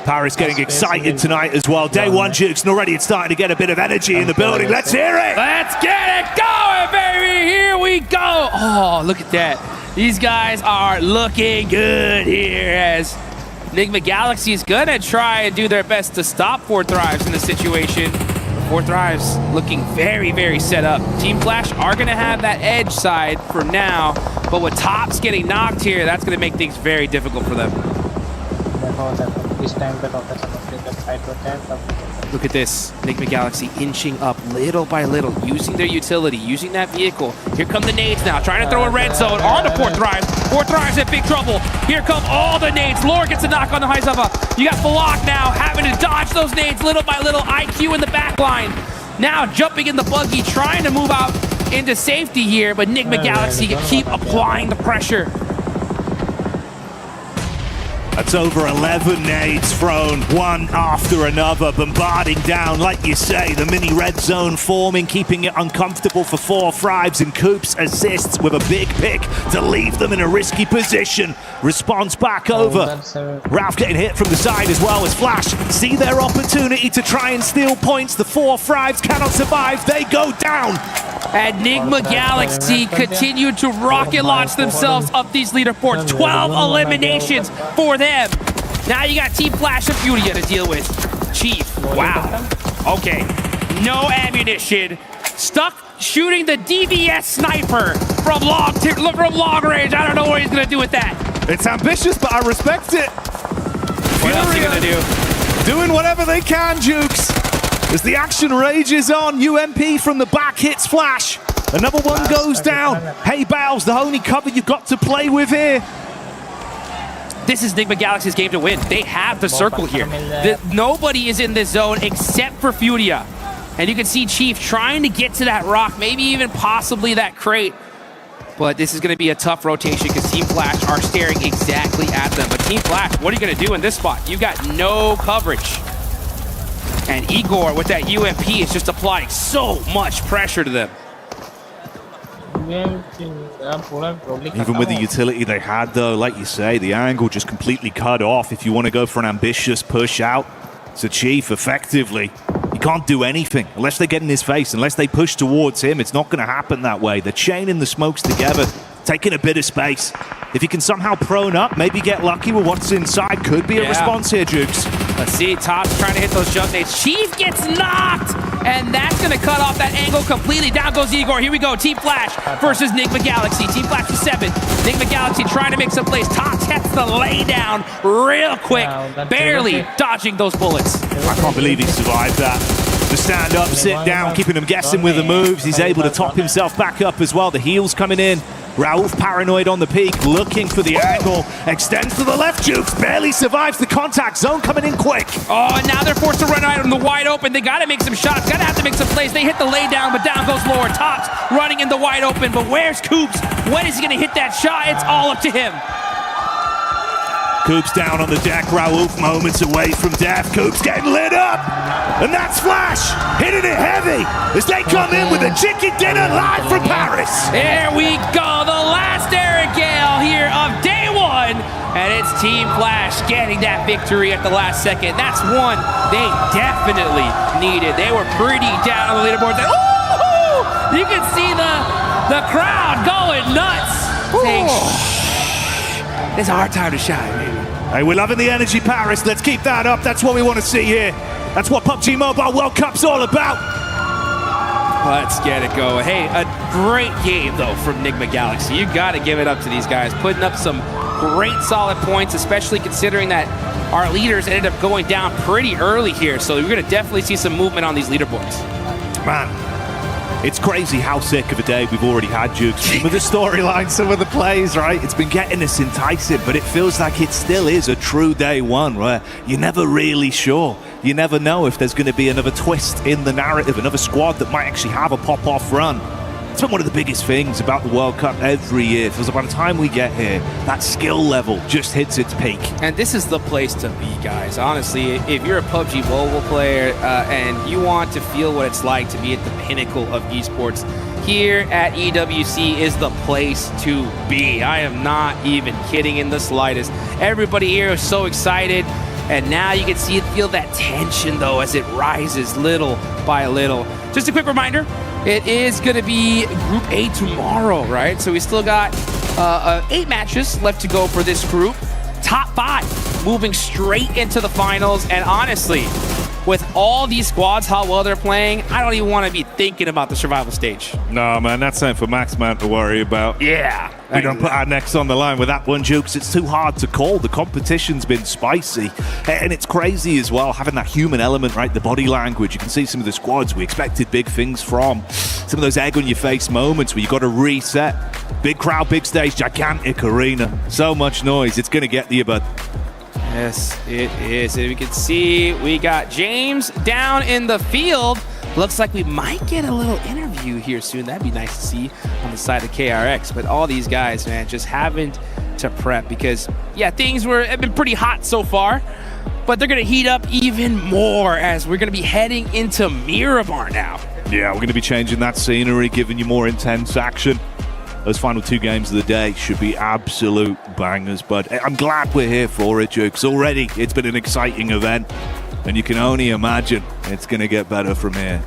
Paris getting excited tonight as well. Day one, Jukes, and already it's starting to get a bit of energy in the building. Let's hear it! Let's get it going, baby! Here we go! Oh, look at that. These guys are looking good here as Enigma Galaxy is gonna try and do their best to stop 4 Thrives in this situation. 4 Thrives looking very, very set up. Team Flash are gonna have that edge side for now, but with Tops getting knocked here, that's gonna make things very difficult for them. Look at this, Enigma Galaxy inching up little by little, using their utility, using that vehicle. Here come the nades now, trying to throw a red zone on the 4 Thrives. 4 Thrives in big trouble. Here come all the nades. Lore gets a knock on the Haizava. You got Falak now having to dodge those nades little by little. IQ in the back line. Now jumping in the buggy, trying to move out into safety here, but Enigma Galaxy can keep applying the pressure. That's over 11 nades thrown, one after another, bombarding down, like you say, the mini red zone forming, keeping it uncomfortable for 4 Thrives, and Coops assists with a big pick to leave them in a risky position. Response back over. Ralph getting hit from the side as well as Flash see their opportunity to try and steal points. The 4 Thrives cannot survive, they go down. Enigma Galaxy continue to rocket launch themselves up these leaderboards. 12 eliminations for them. Now you got Team Flash and Furia to deal with. Chief, wow. Okay, no ammunition. Stuck shooting the DBS sniper from long range. I don't know what he's gonna do with that. It's ambitious, but I respect it. What else are you gonna do? Doing whatever they can, Jukes. As the action rages on, UMP from the back hits Flash. Another one goes down. Hey, Bowles, the only cover you've got to play with here. This is Enigma Galaxy's game to win. They have the circle here. Nobody is in this zone except for Furia. And you can see Chief trying to get to that rock, maybe even possibly that crate. But this is going to be a tough rotation because Team Flash are staring exactly at them. But Team Flash, what are you going to do in this spot? You got no coverage. And Igor with that UMP is just applying so much pressure to them. Even with the utility they had, though, like you say, the angle just completely cut off. If you want to go for an ambitious push out to Chief effectively, you can't do anything unless they get in his face, unless they push towards him. It's not going to happen that way. They're chaining the smokes together, taking a bit of space. If you can somehow prone up, maybe get lucky with what's inside, could be a response here, Jukes. Let's see, Top's trying to hit those jump nades. Chief gets knocked, and that's going to cut off that angle completely. Down goes Igor. Here we go. Team Flash versus Enigma Galaxy. Team Flash is 7. Enigma Galaxy trying to make some plays. Top gets the lay down real quick, barely dodging those bullets. I can't believe he survived that. The stand up, sit down, keeping him guessing with the moves. He's able to top himself back up as well. The heals coming in. Rauf paranoid on the peak, looking for the angle. Extends to the left, Jukes barely survives the contact zone coming in quick. Oh, and now they're forced to run out in the wide open. They got to make some shots, got to have to make some plays. They hit the lay down, but down goes Lord. Tops running in the wide open, but where's Coops? When is he going to hit that shot? It's all up to him. Coops down on the deck, Rauf moments away from death. Coops getting lit up, and that's Flash hitting it heavy as they come in with a chicken dinner live from Paris. There we go, the last Eric Gale here of day 1, and it's Team Flash getting that victory at the last second. That's one they definitely needed. They were pretty down on the leaderboard. Ooh, you can see the crowd going nuts. Saying, shh, it's our time to shine, baby. Hey, we're loving the energy, Paris. Let's keep that up. That's what we want to see here. That's what PUBG Mobile World Cup's all about. Let's get it going. Hey, a great game, though, from Enigma Galaxy. You got to give it up to these guys, putting up some great solid points, especially considering that our leaders ended up going down pretty early here. So you're going to definitely see some movement on these leaderboards. Man, it's crazy how sick of a day we've already had, Jukes. Some of the storylines, some of the plays, right? It's been getting us enticing, but it feels like it still is a true day 1 where you're never really sure. You never know if there's going to be another twist in the narrative, another squad that might actually have a pop-off run. It's been one of the biggest things about the World Cup every year. Because by the time we get here, that skill level just hits its peak. And this is the place to be, guys. Honestly, if you're a PUBG Mobile player and you want to feel what it's like to be at the pinnacle of esports, here at EWC is the place to be. I am not even kidding in the slightest. Everybody here is so excited. And now you can feel that tension, though, as it rises little by little. Just a quick reminder, it is going to be Group A tomorrow, right? So we still got 8 matches left to go for this group. Top 5 moving straight into the finals. And honestly, with all these squads, how well they're playing, I don't even want to be thinking about the survival stage. No, man, that's something for Max Man to worry about. Yeah. We don't put our necks on the line with that one, Jukes. It's too hard to call. The competition's been spicy. And it's crazy as well, having that human element, right? The body language. You can see some of the squads we expected big things from. Some of those egg-on-your-face moments where you got to reset. Big crowd, big stage, gigantic arena. So much noise. It's going to get to you, bud. Yes, it is. And we can see we got James down in the field. Looks like we might get a little interview here soon. That'd be nice to see on the side of KRX. But all these guys, man, just haven't to prep because, yeah, things have been pretty hot so far, but they're going to heat up even more as we're going to be heading into Miramar now. Yeah, we're going to be changing that scenery, giving you more intense action. Those final 2 games of the day should be absolute bangers, but I'm glad we're here for it, Joe, because already it's been an exciting event, and you can only imagine it's going to get better from here.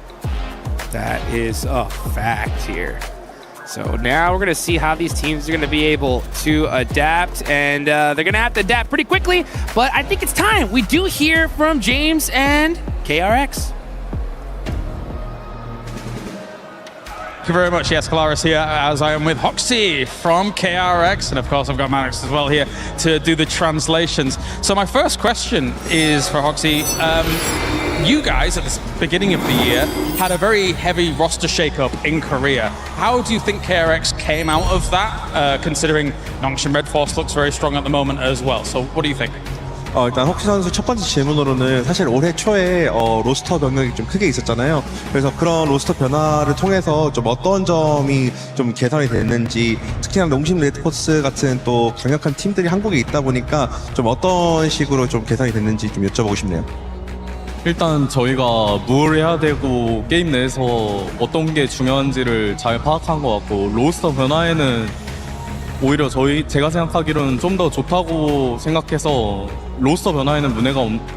That is a fact here. So now we're going to see how these teams are going to be able to adapt, and they're going to have to adapt pretty quickly, but I think it's time. We do hear from James and KRX. Thank you very much. Yes, Kalaris here, as I am with Hoxie from KRX, and of course I've got Maddox as well here to do the translations. So my first question is for Hoxie. You guys, at the beginning of the year, had a very heavy roster shakeup in Korea. How do you think KRX came out of that, considering Nongshim Red Force looks very strong at the moment as well? So what do you think? 일단 헉시 선수 첫 번째 질문으로는 사실 올해 초에 로스터 변경이 좀 크게 있었잖아요. 그래서 그런 로스터 변화를 통해서 좀 어떤 점이 좀 개선이 됐는지, 특히나 농심 레드포스 같은 또 강력한 팀들이 한국에 있다 보니까 좀 어떤 식으로 좀 개선이 됐는지 좀 여쭤보고 싶네요. 일단 저희가 뭘 해야 되고 게임 내에서 어떤 게 중요한지를 잘 파악한 것 같고, 로스터 변화에는 오히려 제가 생각하기로는 좀 더 좋다고 생각해서 로스터 변화에는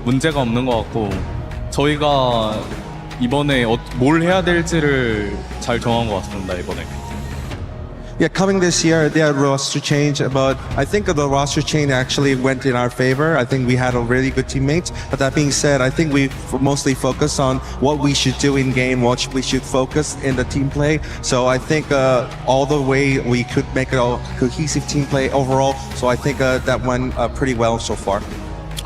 문제가 없는 것 같고, 저희가 이번에 뭘 해야 될지를 잘 정한 것 같습니다, 이번에. Yeah, coming this year, they had roster change, but I think the roster change actually went in our favor. I think we had a really good teammates. But that being said, I think we mostly focus on what we should do in game, what we should focus in the team play. So I think all the way we could make a cohesive team play overall. So I think that went pretty well so far.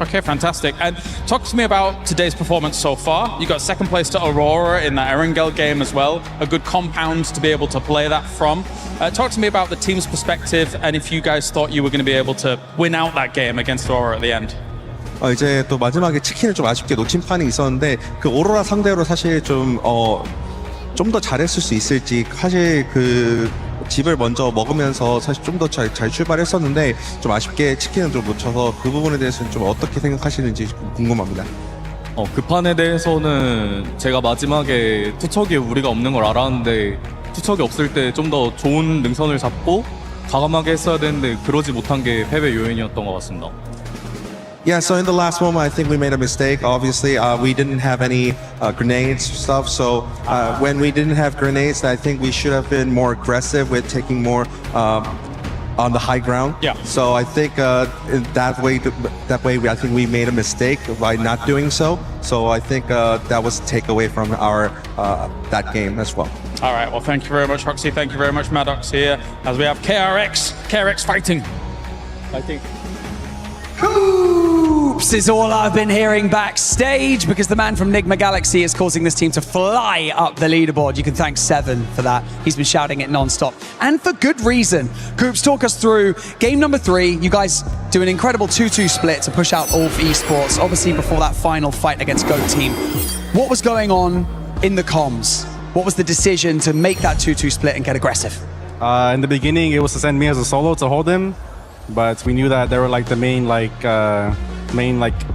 Okay, fantastic. And talk to me about today's performance so far. You got second place to Aurora in that Erangel game as well. A good compound to be able to play that from. Talk to me about the team's perspective and if you guys thought you were going to be able to win out that game against Aurora at the end. 이제 또 마지막에 치킨을 좀 아쉽게 놓친 판이 있었는데, 그 오로라 상대로 사실 좀 더 잘했을 수 있을지, 사실 그 집을 먼저 먹으면서 사실 좀 더 잘 출발했었는데 좀 아쉽게 치킨을 좀 놓쳐서 그 부분에 대해서는 좀 어떻게 생각하시는지 궁금합니다. 그 판에 대해서는 제가 마지막에 투척이 우리가 없는 걸 알았는데, 투척이 없을 때 좀 더 좋은 능선을 잡고 과감하게 했어야 되는데 그러지 못한 게 패배 요인이었던 것 같습니다. Yeah, so in the last moment, I think we made a mistake. Obviously, we didn't have any grenades stuff. So when we didn't have grenades, I think we should have been more aggressive with taking more on the high ground. Yeah. So I think that way, I think we made a mistake by not doing so. So I think that was a takeaway from our that game as well. All right, well, thank you very much, Hoxie. Thank you very much, Maddox here, as we have KRX fighting. Hoops is all I've been hearing backstage because the man from Nigma Galaxy is causing this team to fly up the leaderboard. You can thank Seven for that. He's been shouting it non-stop. And for good reason. Hoops, talk us through game number 3. You guys do an incredible 2-2 split to push out Ulf Esports, obviously before that final fight against GOAT Team. What was going on in the comms? What was the decision to make that 2-2 split and get aggressive? In the beginning, it was to send me as a solo to hold him, but we knew that they were like the main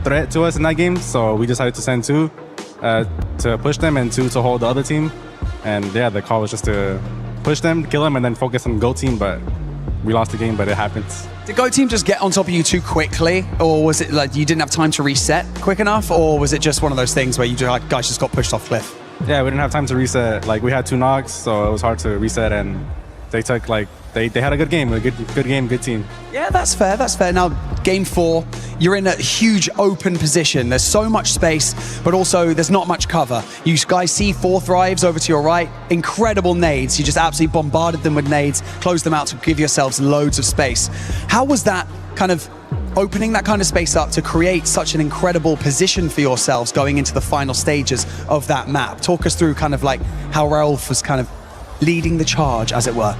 threat to us in that game, so we decided to send 2 to push them and 2 to hold the other team. And yeah, the call was just to push them, kill them, and then focus on GOAT Team. But we lost the game, but it happens. Did GOAT Team just get on top of you too quickly, or was it like you didn't have time to reset quick enough, or was it just one of those things where you guys just got pushed off cliff? Yeah, we didn't have time to reset. Like, we had 2 knocks, so it was hard to reset, and they took they had a good game, good game, good team. Yeah, that's fair, that's fair. Now, game 4, you're in a huge open position. There's so much space, but also there's not much cover. You guys see 4 Thrives over to your right, incredible nades. You just absolutely bombarded them with nades, closed them out to give yourselves loads of space. How was that kind of opening that kind of space up to create such an incredible position for yourselves going into the final stages of that map? Talk us through kind of like how Raouf was kind of leading the charge, as it were.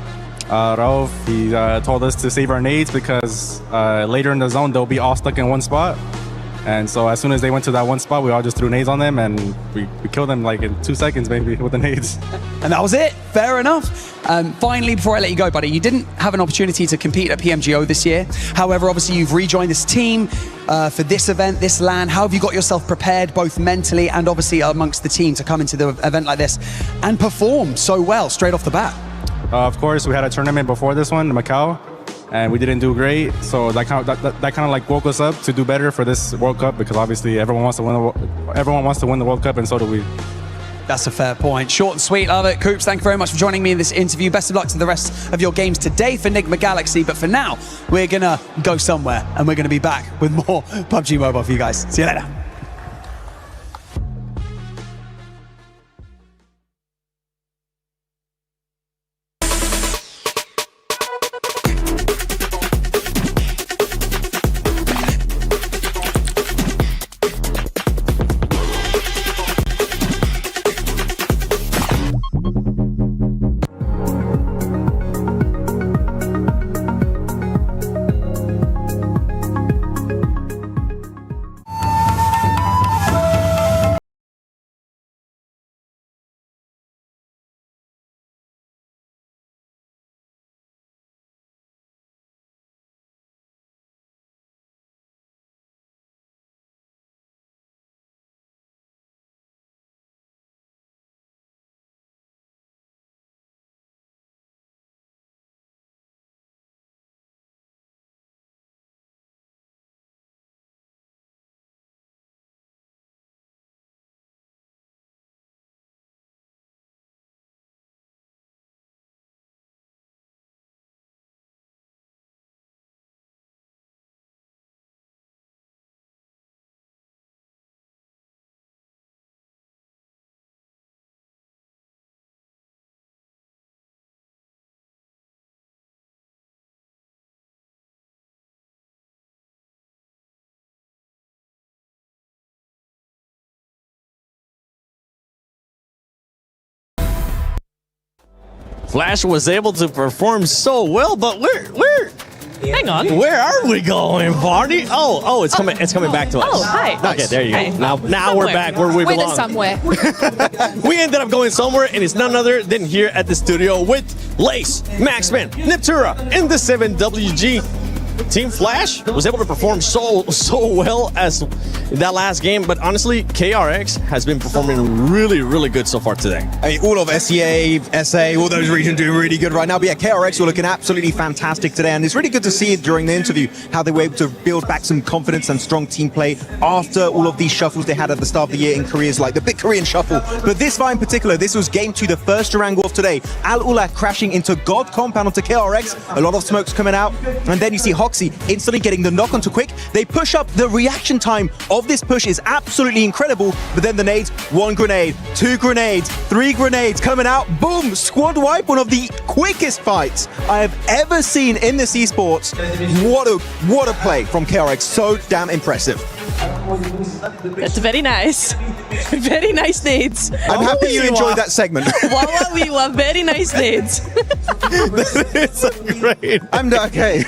Raouf, he told us to save our nades because later in the zone, they'll be all stuck in one spot. And so as soon as they went to that one spot, we all just threw nades on them, and we killed them like in 2 seconds, maybe, with the nades. And that was it. Fair enough. Finally, before I let you go, buddy, you didn't have an opportunity to compete at PMGO this year. However, obviously, you've rejoined this team for this event, this LAN. How have you got yourself prepared, both mentally and obviously amongst the team, to come into the event like this and perform so well straight off the bat? Of course, we had a tournament before this one in Macau, and we didn't do great. So that kind of like woke us up to do better for this World Cup, because obviously everyone wants to win the World Cup, and so do we. That's a fair point. Short and sweet, love it. Coops, thank you very much for joining me in this interview. Best of luck to the rest of your games today for Enigma Galaxy. But for now, we're going to go somewhere, and we're going to be back with more PUBG Mobile for you guys. See you later. Flash was able to perform so well, but Hang on. Where are we going, Barney? Oh, it's coming back to us. Oh, hi. Okay, there you go. Hi. Now we're back where we belong. somewhere. We ended up going somewhere, and it's none other than here at the studio with Lace, Maxman, Niptura, and the 7WG. Team Flash was able to perform so well as that last game, but honestly, KRX has been performing really good so far today. I mean, all of SEA, SA, all those regions doing really good right now. But yeah, KRX were looking absolutely fantastic today, and it's really good to see during the interview how they were able to build back some confidence and strong team play after all of these shuffles they had at the start of the year in Korea's like the big Korean shuffle. But this fight in particular, this was game 2, the first Durango of today. Al Ula crashing into God Compound onto KRX, a lot of smokes coming out, and then you see Hoxie instantly getting the knock onto Quick. They push up. The reaction time of this push is absolutely incredible, but then the nades, 1 grenade, 2 grenades, 3 grenades coming out, boom, squad wipe, one of the quickest fights I have ever seen in this esports. What a play from KRX, so damn impressive. That's very nice. Very nice nades. I'm happy you enjoyed that segment. We were very nice nades. It's great. I'm okay.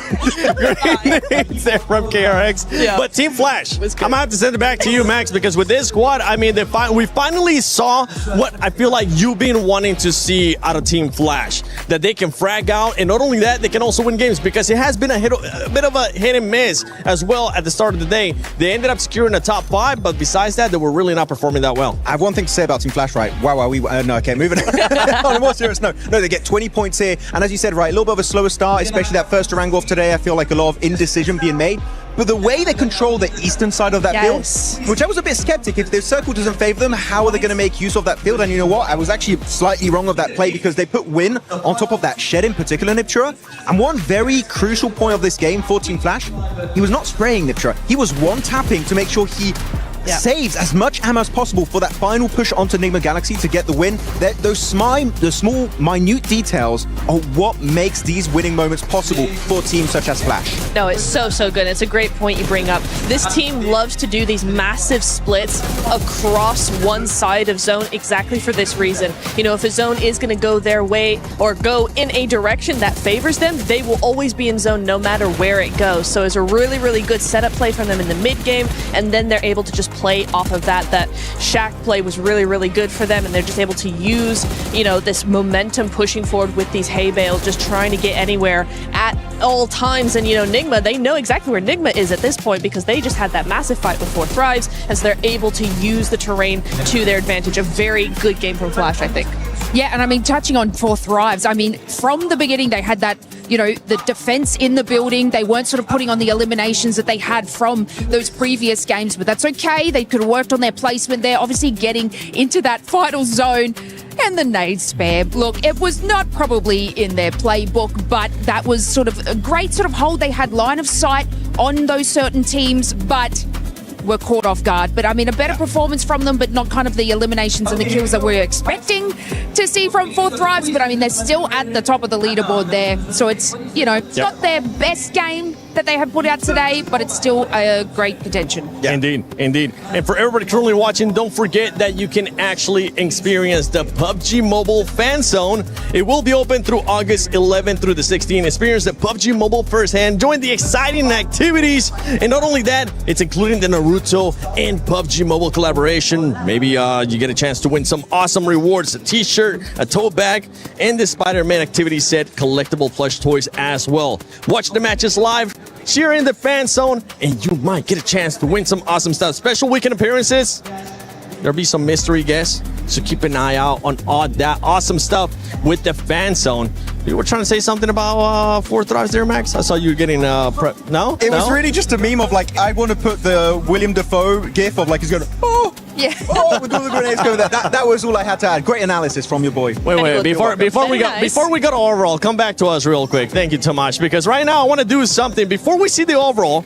Great nades there from KRX. Yeah. But Team Flash, I'm gonna have to send it back to you, Max, because with this squad, I mean, we finally saw what I feel like you've been wanting to see out of Team Flash. That they can frag out, and not only that, they can also win games, because it has been a bit of a hit and miss as well at the start of the day. They ended up securing the top 5, but besides that, they were really not performing that well. I have one thing to say about Team Flash, right? Wow, no, okay, moving on. On a more serious note, no, they get 20 points here, and as you said, right, a little bit of a slower start, especially that first Durango off today. I feel like a lot of indecision being made. But the way they control the eastern side of that field, which I was a bit skeptic, if their circle doesn't favor them, how are they going to make use of that field? And you know what? I was actually slightly wrong of that play, because they put Win on top of that shed in particular, Niptura. And one very crucial point of this game for Team Flash, he was not spraying Niptura. He was one-tapping to make sure he saves as much ammo as possible for that final push onto Enigma Galaxy to get the win. Those small, minute details are what makes these winning moments possible for teams such as Flash. No, it's so good. It's a great point you bring up. This team loves to do these massive splits across one side of zone exactly for this reason. You know, if a zone is going to go their way or go in a direction that favors them, they will always be in zone no matter where it goes. So it's a really good setup play from them in the mid game, and then they're able to just play off of that. That Shack play was really good for them, and they're just able to use, you know, this momentum pushing forward with these hay bales, just trying to get anywhere at all times. And, you know, Nigma, they know exactly where Nigma is at this point because they just had that massive fight with 4 Thrives, as they're able to use the terrain to their advantage. A very good game from Flash, I think. Yeah, and I mean, touching on 4 Thrives, I mean, from the beginning, they had that, you know, the defense in the building. They weren't sort of putting on the eliminations that they had from those previous games, but that's okay. They could have worked on their placement there, obviously getting into that final zone. And the nade spam. Look, it was not probably in their playbook, but that was sort of a great sort of hold. They had line of sight on those certain teams, but were caught off guard. But I mean, a better performance from them, but not kind of the eliminations and the kills that we're expecting to see from 4 Thrives. But I mean, they're still at the top of the leaderboard there. So it's, you know, it's not their best game that they have put out today, but it's still a great potential. Yeah. Indeed. And for everybody currently watching, don't forget that you can actually experience the PUBG Mobile Fan Zone. It will be open through August 11th through the 16th. Experience the PUBG Mobile firsthand. Join the exciting activities. And not only that, it's including the Naruto and PUBG Mobile collaboration. Maybe you get a chance to win some awesome rewards, a t-shirt, a tote bag, and the Spider-Man activity set collectible plush toys as well. Watch the matches live, cheer in the fan zone, and you might get a chance to win some awesome stuff. Special weekend appearances. There'll be some mystery guests, so keep an eye out on all that awesome stuff with the fan zone. You were trying to say something about 4 Thrives there, Max? I saw you getting prep. No? It was really just a meme of like, I want to put the William Dafoe gif of like he's going, oh, yeah, oh, with all the grenades going there. That was all I had to add. Great analysis from your boy. Wait. Before we go to overall, come back to us real quick. Thank you, Tomasz, because right now I want to do something before we see the overall.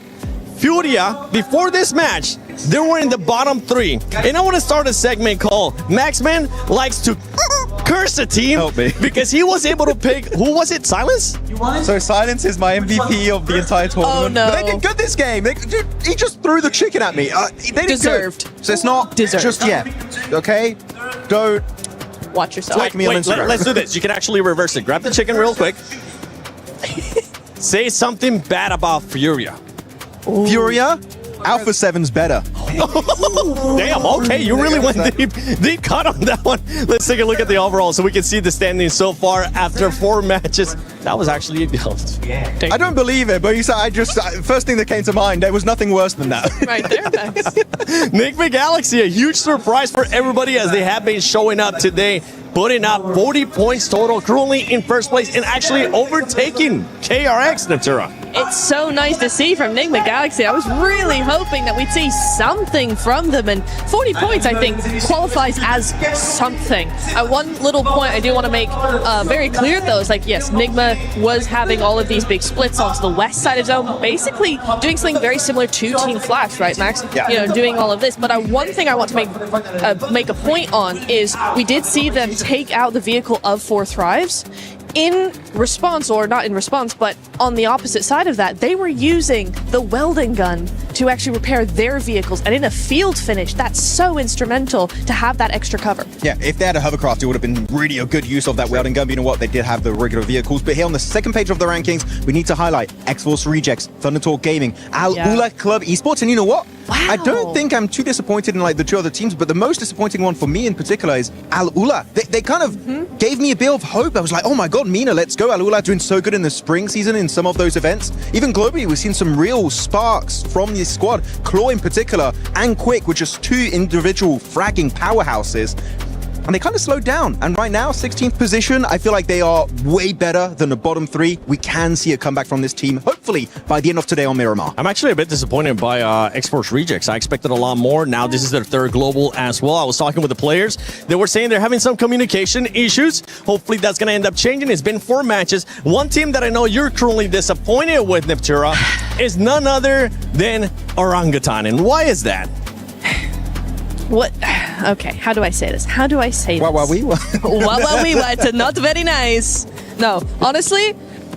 Furia, before this match, they were in the bottom 3. And I want to start a segment called Maxman Likes to Curse a Team. Help me. Because he was able to pick, who was it, Silence? So Silence is my MVP of the entire tournament. Oh, no. But they did good this game. He just threw the chicken at me. They did Deserved. good. So it's not just yet. Okay? Don't watch yourself. like me on Instagram. Let's do this. You can actually reverse it. Grab the chicken real quick. Say something bad about Furia. Furia? Alpha 7's better. Damn, okay, you really went deep cut on that one. Let's take a look at the overall so we can see the standings so far after 4 matches. That was actually I don't believe it, but you said first thing that came to mind, there was nothing worse than that. Right there, Max. Enigma Galaxy, a huge surprise for everybody as they have been showing up today, putting up 40 points total, currently in first place and actually overtaking KRX, Natura. It's so nice to see from Enigma Galaxy. I was really hoping that we'd see something from them, and 40 points, I think, qualifies as something. One little point I do want to make very clear, though, is like, yes, Enigma was having all of these big splits onto the west side of zone, basically doing something very similar to Team Flash, right, Max? Yeah. You know, doing all of this. But one thing I want to make a point on is we did see them take out the vehicle of 4 Thrives. In response, or not in response, but on the opposite side of that, they were using the welding gun to actually repair their vehicles. And in a field finish, that's so instrumental to have that extra cover. Yeah, if they had a hovercraft, it would have been really a good use of that welding gun. But you know what? They did have the regular vehicles. But here on the second page of the rankings, we need to highlight X-Force Rejects, Thunder Talk Gaming, Al Ula Club Esports. And you know what? Wow. I don't think I'm too disappointed in like the 2 other teams, but the most disappointing one for me in particular is Al Ula. They kind of gave me a bit of hope. I was like, oh my God, Mina, let's go. Al Ula doing so good in the spring season in some of those events. Even globally, we've seen some real sparks from this squad. Claw in particular and Quick, with just 2 individual fragging powerhouses. And they kind of slowed down. And right now, 16th position, I feel like they are way better than the bottom 3. We can see a comeback from this team, hopefully, by the end of today on Miramar. I'm actually a bit disappointed by X-Force Rejects. I expected a lot more. Now this is their 3rd global as well. I was talking with the players. They were saying they're having some communication issues. Hopefully that's going to end up changing. It's been 4 matches. One team that I know you're currently disappointed with, Neptura, is none other than Orangutan. And why is that? What? Okay, how do I say this? How do I say this? What? Not very nice. No, honestly,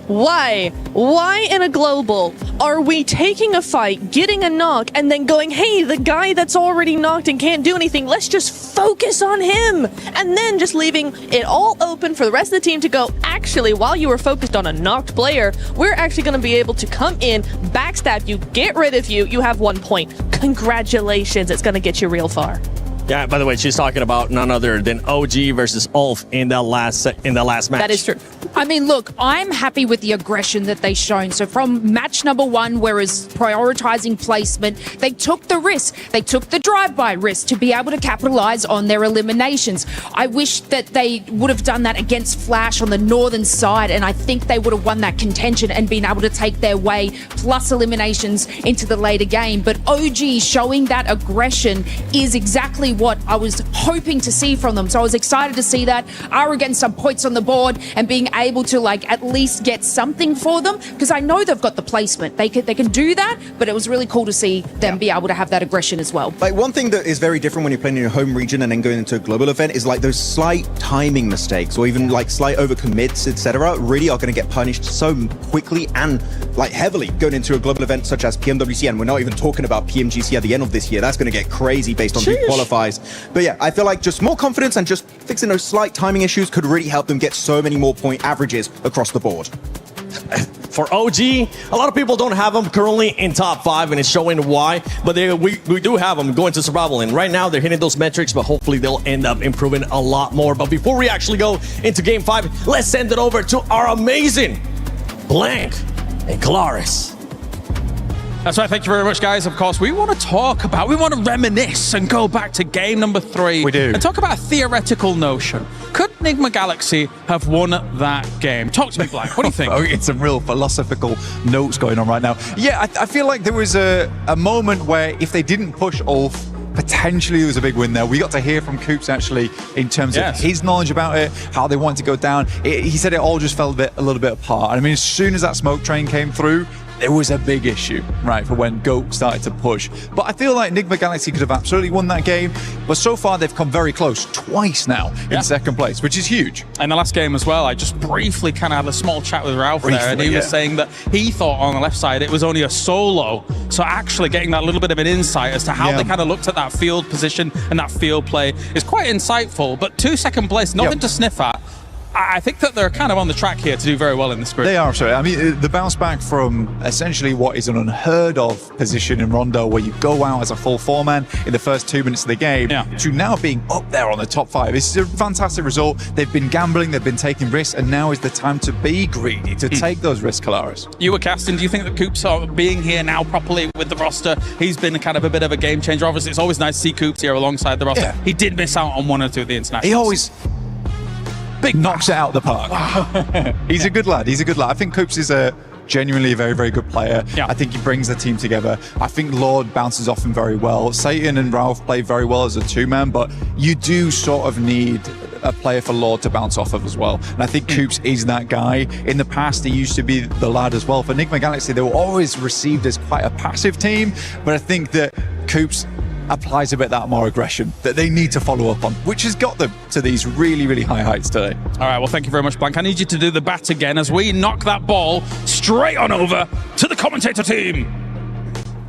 why? Why in a global are we taking a fight, getting a knock, and then going, hey, the guy that's already knocked and can't do anything, let's just focus on him. And then just leaving it all open for the rest of the team to go, actually, while you were focused on a knocked player, we're actually going to be able to come in, backstab you, get rid of you. You have 1 point. Congratulations. It's going to get you real far. Yeah, by the way, she's talking about none other than OG versus Ulf in the last match. That is true. I mean, look, I'm happy with the aggression that they've shown. So from match number 1, whereas prioritizing placement, they took the risk. They took the drive-by risk to be able to capitalize on their eliminations. I wish that they would have done that against Flash on the northern side, and I think they would have won that contention and been able to take their way plus eliminations into the later game. But OG showing that aggression is exactly what I was hoping to see from them. So I was excited to see that. Are getting some points on the board and being able to at least get something for them, because I know they've got the placement. They can do that, but it was really cool to see them be able to have that aggression as well. Like, one thing that is very different when you're playing in your home region and then going into a global event is like those slight timing mistakes or even like slight overcommits, etc. really are going to get punished so quickly and like heavily going into a global event such as PMWC, and we're not even talking about PMGC at the end of this year. That's going to get crazy based on who qualifies. But yeah, I feel like just more confidence and just fixing those slight timing issues could really help them get so many more point averages across the board. For OG, a lot of people don't have them currently in top 5, and it's showing why. But we do have them going to survival, and right now they're hitting those metrics, but hopefully they'll end up improving a lot more. But before we actually go into Game 5, let's send it over to our amazing Blank and Claris. That's right, thank you very much, guys. Of course, we want to reminisce and go back to game number 3. We do. And talk about a theoretical notion. Could Enigma Galaxy have won that game? Talk to me, Blank. What do you think? It's some real philosophical notes going on right now. Yeah, I feel like there was a moment where if they didn't push Ulf, potentially there was a big win there. We got to hear from Coops actually in terms of his knowledge about it, how they wanted to go down. He said it all just fell a little bit apart. I mean, as soon as that smoke train came through, there was a big issue, right, for when GOAT started to push. But I feel like Enigma Galaxy could have absolutely won that game. But so far, they've come very close, twice now in second place, which is huge. In the last game as well, I just briefly kind of had a small chat with Ralph there, and he was saying that he thought on the left side it was only a solo. So actually getting that little bit of an insight as to how they kind of looked at that field position and that field play is quite insightful. But 2 second place, nothing to sniff at. I think that they're kind of on the track here to do very well in this group. They are, sorry. I mean, the bounce back from essentially what is an unheard of position in Rondo, where you go out as a full 4-man in the first 2 minutes of the game, to now being up there on the top 5. This is a fantastic result. They've been gambling, they've been taking risks, and now is the time to be greedy, to take those risks, Kalaris. You were casting. Do you think that Coops being here now properly with the roster, he's been kind of a bit of a game changer? Obviously, it's always nice to see Coops here alongside the roster. He did miss out on 1 or 2 of the internationals. He always knocks it out the park. He's a good lad. He's a good lad. I think Coops is genuinely a very, very good player. I think he brings the team together. I think Lord bounces off him very well. Satan and Ralph play very well as a 2-man, but you do sort of need a player for Lord to bounce off of as well. And I think Coops is that guy. In the past, he used to be the lad as well. For Enigma Galaxy, they were always received as quite a passive team, but I think that Coops applies a bit that more aggression that they need to follow up on, which has got them to these really, really high heights today. All right, well, thank you very much, Blank. I need you to do the bat again as we knock that ball straight on over to the commentator team.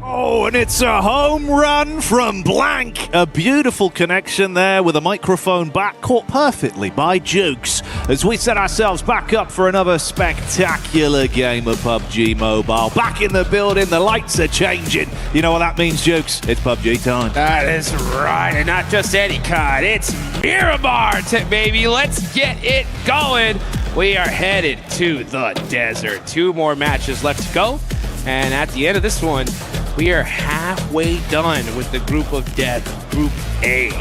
Oh, and it's a home run from Blank. A beautiful connection there with a microphone back, caught perfectly by Jukes as we set ourselves back up for another spectacular game of PUBG Mobile. Back in the building, the lights are changing. You know what that means, Jukes? It's PUBG time. That is right, and not just any kind. It's Miramar, baby. Let's get it going. We are headed to the desert. 2 more matches left to go, and at the end of this one, we are halfway done with the group of death, Group A.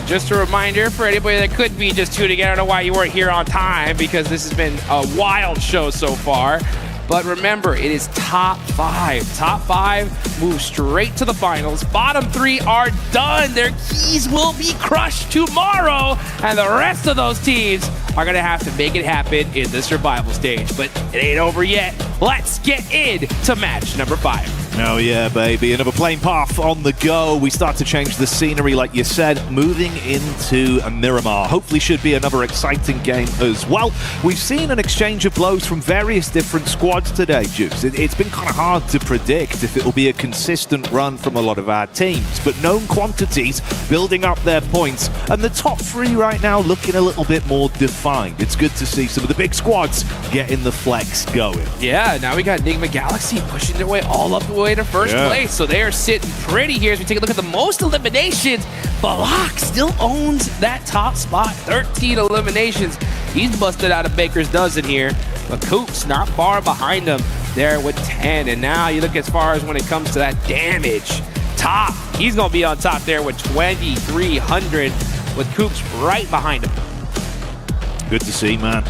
Just a reminder for anybody that could be just tuning in, I don't know why you weren't here on time, because this has been a wild show so far. But remember, it is top 5. Top 5 move straight to the finals. Bottom 3 are done. Their keys will be crushed tomorrow. And the rest of those teams are going to have to make it happen in the survival stage. But it ain't over yet. Let's get into match number 5. Oh yeah, baby. Another plane path on the go. We start to change the scenery, like you said, moving into Miramar. Hopefully should be another exciting game as well. We've seen an exchange of blows from various different squads today, Juice. It's been kind of hard to predict if it will be a consistent run from a lot of our teams, but known quantities building up their points, and the top three right now looking a little bit more defined. It's good to see some of the big squads getting the flex going. Yeah, now we got Enigma Galaxy pushing their way all up the way to first place. So they are sitting pretty here as we take a look at the most eliminations. Balak still owns that top spot, 13 eliminations. He's busted out a baker's dozen here. But Coop's not far behind him there with 10. And now you look as far as when it comes to that damage. Top, he's going to be on top there with 2,300 with Coop's right behind him. Good to see, man.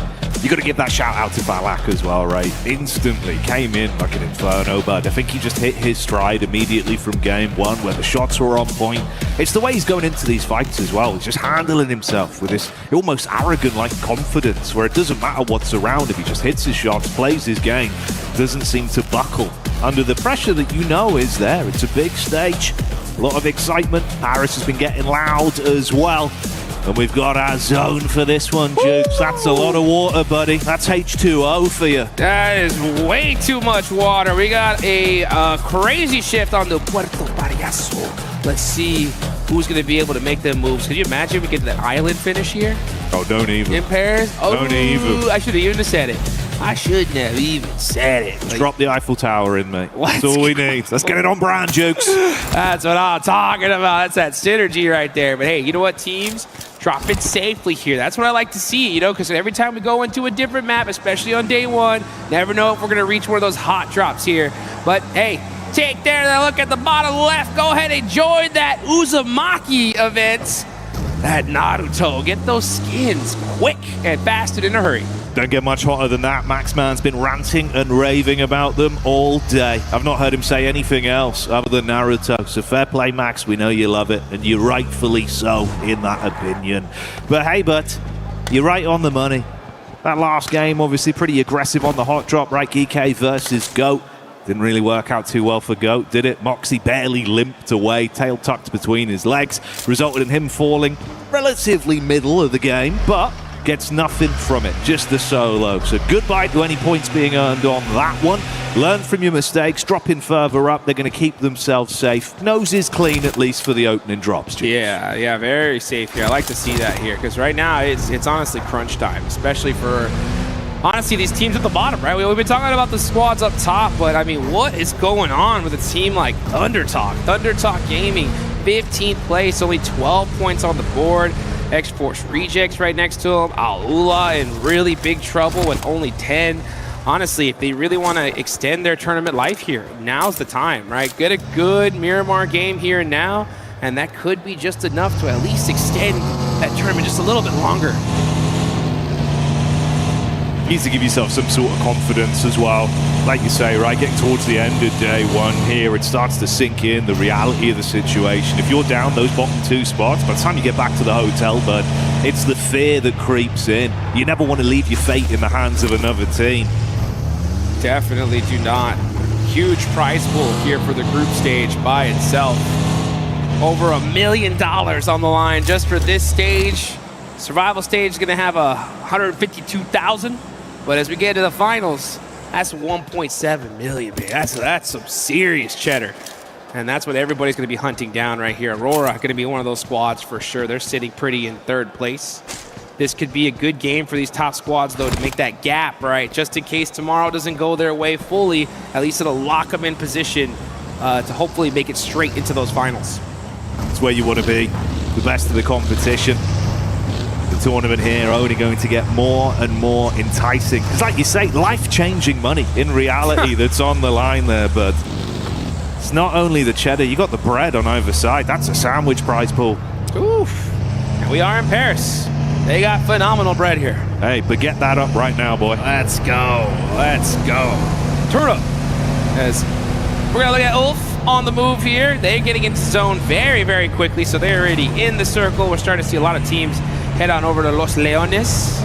You got to give that shout out to Valak as well, right? Instantly came in like an inferno, but I think he just hit his stride immediately from game one where the shots were on point. It's the way he's going into these fights as well. He's just handling himself with this almost arrogant-like confidence where it doesn't matter what's around him. He just hits his shots, plays his game, doesn't seem to buckle under the pressure that you know is there. It's a big stage, a lot of excitement. Paris has been getting loud as well. And we've got our zone for this one, Jukes. That's a lot of water, buddy. That's H2O for you. That is way too much water. We got a crazy shift on the Puerto Payaso. Let's see who's going to be able to make them moves. Can you imagine we get to the island finish here? Oh, don't even. In Paris? Oh, don't even. I should have even said it. I shouldn't have even said it. Like, drop the Eiffel Tower in, mate. That's all we need. Let's get it on brand, Jukes. That's what I'm talking about. That's that synergy right there. But hey, you know what, teams? Drop it safely here. That's what I like to see, you know, because every time we go into a different map, especially on day one, never know if we're going to reach one of those hot drops here. But hey, take there that look at the bottom left. Go ahead and join that Uzumaki event. That Naruto. Get those skins quick and fast and in a hurry. Don't get much hotter than that. Maxman's been ranting and raving about them all day. I've not heard him say anything else other than Naruto. So fair play, Max. We know you love it, and you're rightfully so in that opinion. But hey, you're right on the money. That last game, obviously pretty aggressive on the hot drop, right? GK versus GOAT. Didn't really work out too well for GOAT, did it? Moxie barely limped away, tail tucked between his legs. Resulted in him falling relatively middle of the game, but gets nothing from it, just the solo. So goodbye to any points being earned on that one. Learn from your mistakes, drop in further up. They're going to keep themselves safe. Nose is clean, at least for the opening drops. James. Yeah, very safe here. I like to see that here, because right now it's honestly crunch time, especially for, honestly, these teams at the bottom, right? We've been talking about the squads up top, but I mean, what is going on with a team like Thundertalk? Thundertalk Gaming, 15th place, only 12 points on the board. X-Force Rejects right next to him. Aula in really big trouble with only 10. Honestly, if they really want to extend their tournament life here, now's the time, right? Get a good Miramar game here and now, and that could be just enough to at least extend that tournament just a little bit longer. You need to give yourself some sort of confidence as well. Like you say, right, getting towards the end of day one here, it starts to sink in the reality of the situation. If you're down those bottom two spots, by the time you get back to the hotel, bud, it's the fear that creeps in. You never want to leave your fate in the hands of another team. Definitely do not. Huge prize pool here for the group stage by itself. Over $1 million on the line just for this stage. Survival stage is going to have 152,000. But as we get to the finals, that's 1.7 million, man. That's some serious cheddar. And that's what everybody's going to be hunting down right here. Aurora going to be one of those squads for sure. They're sitting pretty in third place. This could be a good game for these top squads, though, to make that gap, right? Just in case tomorrow doesn't go their way fully, at least it'll lock them in position to hopefully make it straight into those finals. That's where you want to be, the best of the competition. The tournament here only going to get more and more enticing. It's like you say, life-changing money in reality that's on the line there, but it's not only the cheddar, you got the bread on either side. That's a sandwich prize pool. Oof. And we are in Paris. They got phenomenal bread here. Hey, but get that up right now, boy. Let's go. Let's go. Turn up. As we're going to look at Ulf on the move here. They're getting into zone very, very quickly, so they're already in the circle. We're starting to see a lot of teams head on over to Los Leones.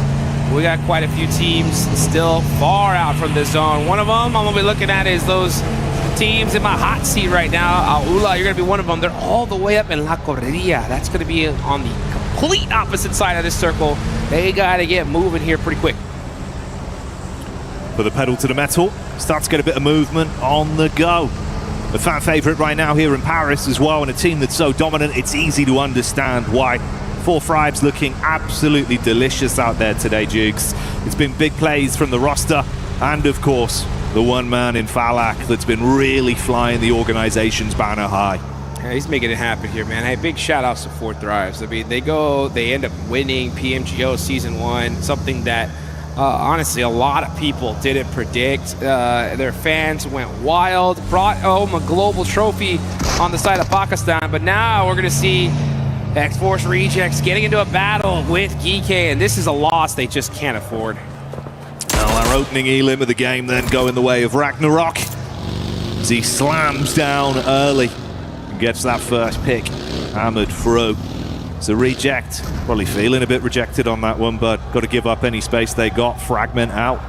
We got quite a few teams still far out from the zone. One of them I'm going to be looking at is those teams in my hot seat right now. Aula, you're going to be one of them. They're all the way up in La Correria. That's going to be on the complete opposite side of this circle. They got to get moving here pretty quick. Put the pedal to the metal. Start to get a bit of movement on the go. The fan favorite right now here in Paris as well, and a team that's so dominant, it's easy to understand why. 4Thrives looking absolutely delicious out there today, Jukes. It's been big plays from the roster, and of course, the one man in Falak that's been really flying the organization's banner high. Yeah, he's making it happen here, man. Hey, big shout outs to 4Thrives. I mean, they end up winning PMGO Season 1, something that honestly, a lot of people didn't predict. Their fans went wild, brought home a global trophy on the side of Pakistan, but now we're going to see X-Force Rejects getting into a battle with Geek, and this is a loss they just can't afford. Well, our opening elim of the game then go in the way of Ragnarok as he slams down early and gets that first pick hammered through. It's a reject. Probably feeling a bit rejected on that one, but got to give up any space they got. Fragment out.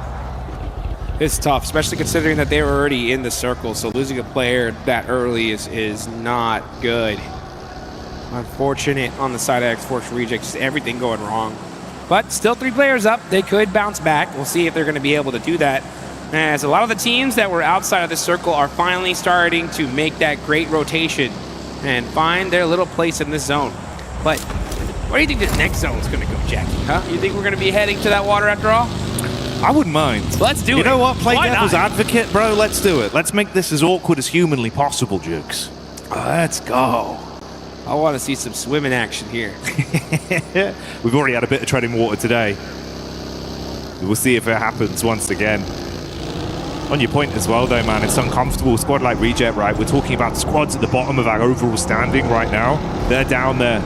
It's tough, especially considering that they were already in the circle, so losing a player that early is not good. Unfortunate on the side of X-Force Rejects, everything going wrong. But still 3 players up. They could bounce back. We'll see if they're going to be able to do that, as a lot of the teams that were outside of the circle are finally starting to make that great rotation and find their little place in this zone. But where do you think this next zone is going to go, Jackie? Huh? You think we're going to be heading to that water after all? I wouldn't mind. Let's do it. You know what? Play Why devil's not? advocate, bro. Let's do it. Let's make this as awkward as humanly possible, Jukes. Let's go. I want to see some swimming action here. We've already had a bit of treading water today. We'll see if it happens once again. On your point as well, though, man, it's uncomfortable. A squad like Reject, right? We're talking about squads at the bottom of our overall standing right now. They're down there.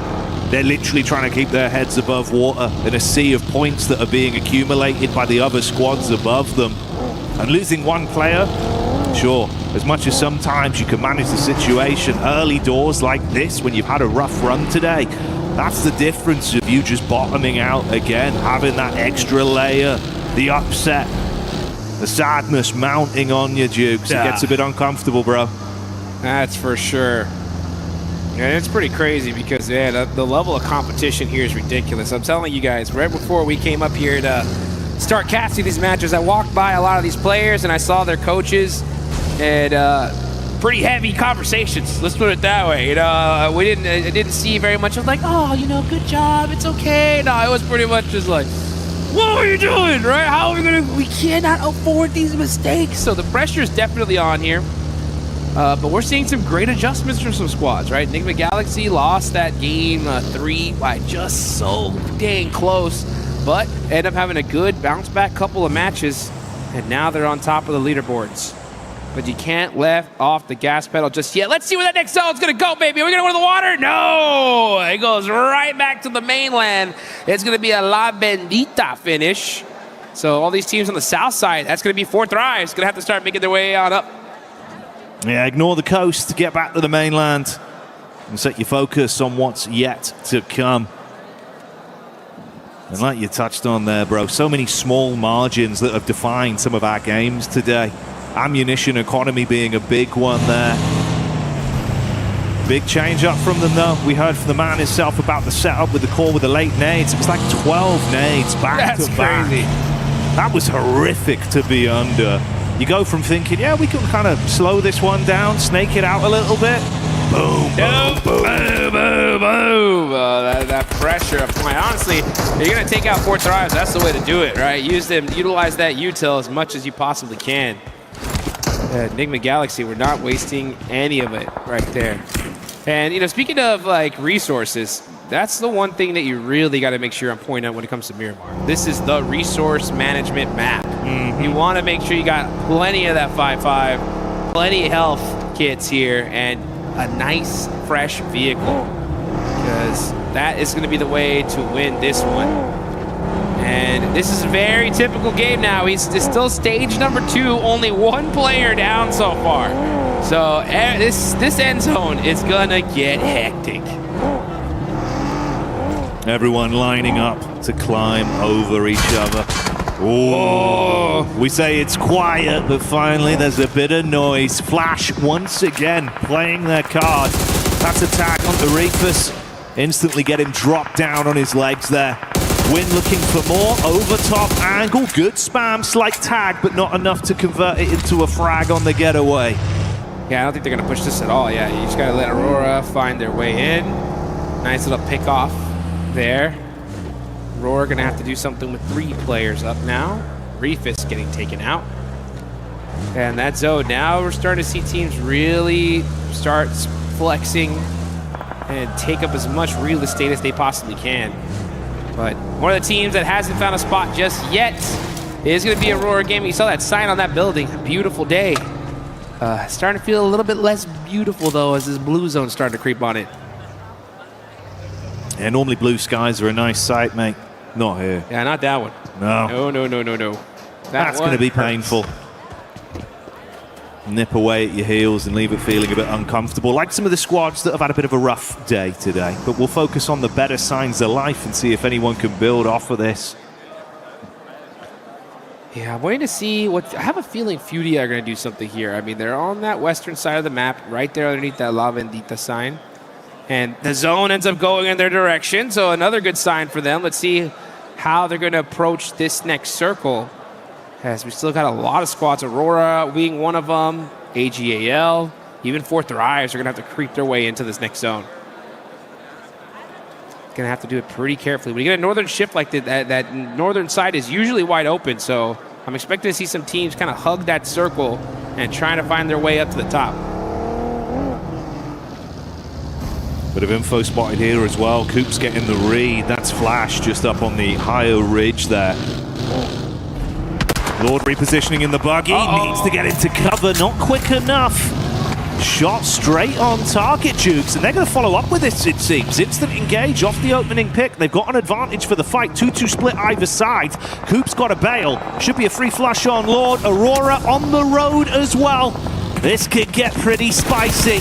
They're literally trying to keep their heads above water in a sea of points that are being accumulated by the other squads above them. And losing one player, sure, as much as sometimes you can manage the situation early doors like this when you've had a rough run today, that's the difference of you just bottoming out again, having that extra layer, the upset, the sadness mounting on you, Jukes. It gets a bit uncomfortable, bro. That's for sure. And it's pretty crazy because, yeah, the level of competition here is ridiculous. I'm telling you guys, right before we came up here to start casting these matches, I walked by a lot of these players and I saw their coaches, and pretty heavy conversations. Let's put it that way. You know, I didn't see very much of like, oh, you know, good job, it's okay. No, it was pretty much just like, what are you doing, right? How are we gonna? We cannot afford these mistakes. So the pressure is definitely on here. But we're seeing some great adjustments from some squads, right? Enigma Galaxy lost that game 3 by just so dang close, but ended up having a good bounce back couple of matches, and now they're on top of the leaderboards. But you can't let off the gas pedal just yet. Let's see where that next zone's gonna go, baby. Are we gonna go to the water? No! It goes right back to the mainland. It's gonna be a La Bendita finish. So all these teams on the south side, that's gonna be 4Thrives. Gonna have to start making their way on up. Yeah, ignore the coast, get back to the mainland, and set your focus on what's yet to come. And like you touched on there, bro, so many small margins that have defined some of our games today. Ammunition economy being a big one there. Big change up from them, though. We heard from the man himself about the setup with the core with the late nades. It was like 12 nades back to back. Crazy. That was horrific to be under. You go from thinking, yeah, we can kind of slow this one down, snake it out a little bit. Boom, boom, boom, boom, boom, boom. That pressure of point. Honestly, you're going to take out 4Thrives. That's the way to do it, right? Utilize that util as much as you possibly can. Enigma Galaxy, we're not wasting any of it right there. And, you know, speaking of, like, resources, that's the one thing that you really got to make sure I'm pointing out when it comes to Miramar. This is the resource management map. You want to make sure you got plenty of that 5.5, plenty of health kits here, and a nice, fresh vehicle. Because that is going to be the way to win this one. And this is a very typical game now. It's still stage number 2, only one player down so far. So this end zone is going to get hectic. Everyone lining up to climb over each other. Oh, we say it's quiet, but finally there's a bit of noise. Flash once again playing their card. That's a tag onto Reefus. Instantly get him dropped down on his legs there. Win looking for more, over top angle, good spam, slight tag, but not enough to convert it into a frag on the getaway. Yeah, I don't think they're gonna push this at all. Yeah, you just gotta let Aurora find their way in. Nice little pick off there. Aurora gonna have to do something with 3 players up now. Reefus getting taken out. And that zone, now we're starting to see teams really start flexing and take up as much real estate as they possibly can. But one of the teams that hasn't found a spot just yet is going to be Aurora Gaming. You saw that sign on that building. A beautiful day. Starting to feel a little bit less beautiful, though, as this blue zone's starting to creep on it. Yeah, normally blue skies are a nice sight, mate. Not here. Yeah, not that one. No. No. That's going to be painful. Nip away at your heels and leave it feeling a bit uncomfortable, like some of the squads that have had a bit of a rough day today. But we'll focus on the better signs of life and see if anyone can build off of this. Yeah, I'm waiting to see what... I have a feeling Fudia are going to do something here. I mean, they're on that western side of the map, right there underneath that La Vendita sign. And the zone ends up going in their direction, so another good sign for them. Let's see how they're going to approach this next circle. As we still got a lot of squads, Aurora being one of them, AGAL, even 4th Thrives are going to have to creep their way into this next zone. Going to have to do it pretty carefully. When you get a northern shift like that northern side is usually wide open, so I'm expecting to see some teams kind of hug that circle and trying to find their way up to the top. Bit of info spotted here as well. Coop's getting the read. That's Flash just up on the higher ridge there. Lord repositioning in the buggy, needs to get into cover, not quick enough. Shot straight on target, Jukes, and they're going to follow up with this, it seems. Instant engage off the opening pick. They've got an advantage for the fight. 2-2 split either side. Coop's got a bail. Should be a free flush on Lord. Aurora on the road as well. This could get pretty spicy.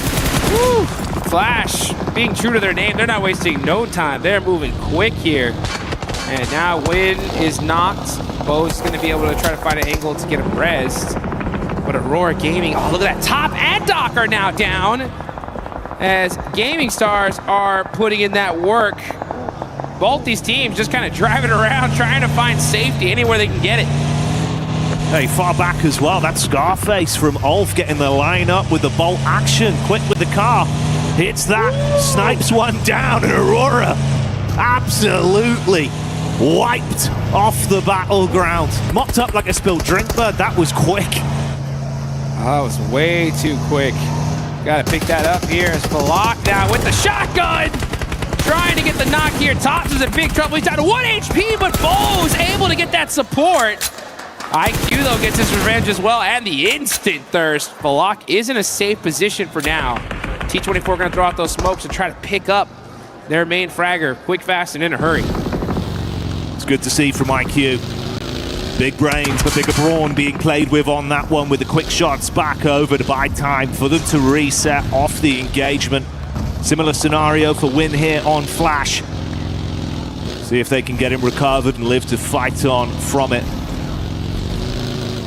Woo! Flash, being true to their name, they're not wasting no time. They're moving quick here. And now Win is knocked. Bo's going to be able to try to find an angle to get him rezzed. But Aurora Gaming, oh, look at that. Top and Doc are now down. As Gaming Stars are putting in that work. Both these teams just kind of driving around, trying to find safety anywhere they can get it. Hey, far back as well. That's Scarface from Ulf getting the line up with the bolt action. Quick with the car. Hits that, snipes one down, and Aurora absolutely wiped off the battleground. Mopped up like a spilled drink, but that was quick. Oh, that was way too quick. Got to pick that up here as Falak now with the shotgun. Trying to get the knock here. Tops is in big trouble. He's down to 1 HP, but Bo's able to get that support. IQ, though, gets his revenge as well, and the instant thirst. Falak is in a safe position for now. T24 going to throw out those smokes and try to pick up their main fragger quick, fast, and in a hurry. It's good to see from IQ. Big brains, but bigger brawn being played with on that one with the quick shots back over to buy time for them to reset off the engagement. Similar scenario for Win here on Flash. See if they can get him recovered and live to fight on from it.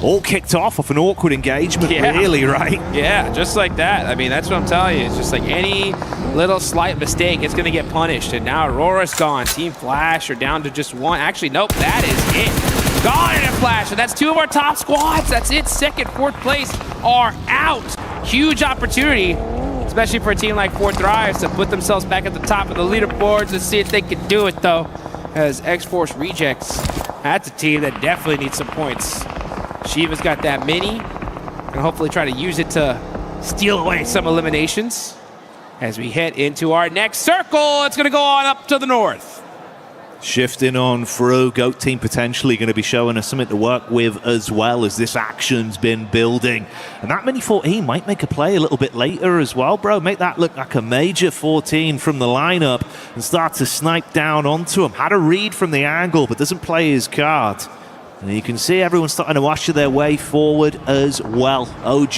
All kicked off an awkward engagement, really, right? Yeah, just like that. I mean, that's what I'm telling you. It's just like any little slight mistake, it's going to get punished. And now Aurora's gone. Team Flash are down to just one. Actually, nope, that is it. Gone in a Flash. And that's 2 of our top squads. That's it. 2nd, 4th place are out. Huge opportunity, especially for a team like 4th Thrives to put themselves back at the top of the leaderboards. Let's see if they can do it, though. As X-Force rejects, that's a team that definitely needs some points. Shiva's got that mini, and hopefully try to use it to steal away some eliminations. As we head into our next circle, it's going to go on up to the north. Shifting on through, Goat Team potentially going to be showing us something to work with as well as this action's been building. And that mini 14 might make a play a little bit later as well, bro. Make that look like a major 14 from the lineup and start to snipe down onto him. Had a read from the angle, but doesn't play his card. And you can see everyone starting to usher their way forward as well. OG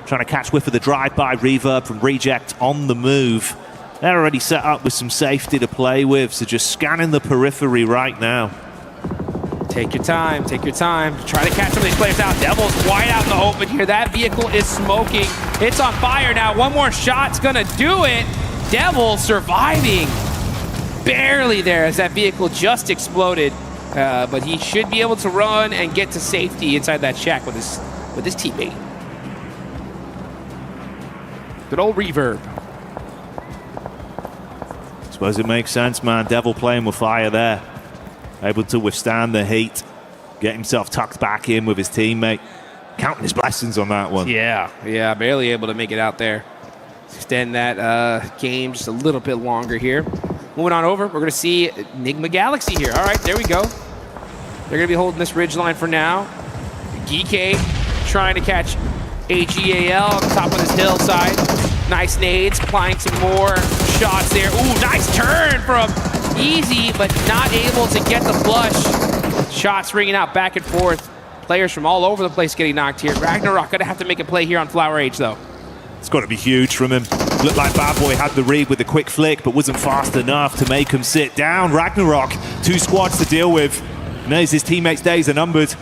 trying to catch whiff of the drive-by reverb from Reject on the move. They're already set up with some safety to play with, so just scanning the periphery right now. Take your time, take your time. Try to catch some of these players out. Devil's wide out in the open here. That vehicle is smoking. It's on fire now. One more shot's gonna do it. Devil surviving. Barely there as that vehicle just exploded. But he should be able to run and get to safety inside that shack with his teammate. Good old reverb. Suppose it makes sense, man. Devil playing with fire there. Able to withstand the heat. Get himself tucked back in with his teammate. Counting his blessings on that one. Yeah, barely able to make it out there. Extend that game just a little bit longer here. Moving on over, we're going to see Enigma Galaxy here. All right, there we go. They're going to be holding this ridge line for now. Geeky trying to catch AGAL on the top of this hillside. Nice nades, applying some more shots there. Ooh, nice turn from Easy, but not able to get the flush. Shots ringing out back and forth. Players from all over the place getting knocked here. Ragnarok going to have to make a play here on Flower Age, though. It's got to be huge from him. Looked like Bad Boy had the read with a quick flick, but wasn't fast enough to make him sit down. Ragnarok, 2 squads to deal with. Knows his teammates' days are numbered.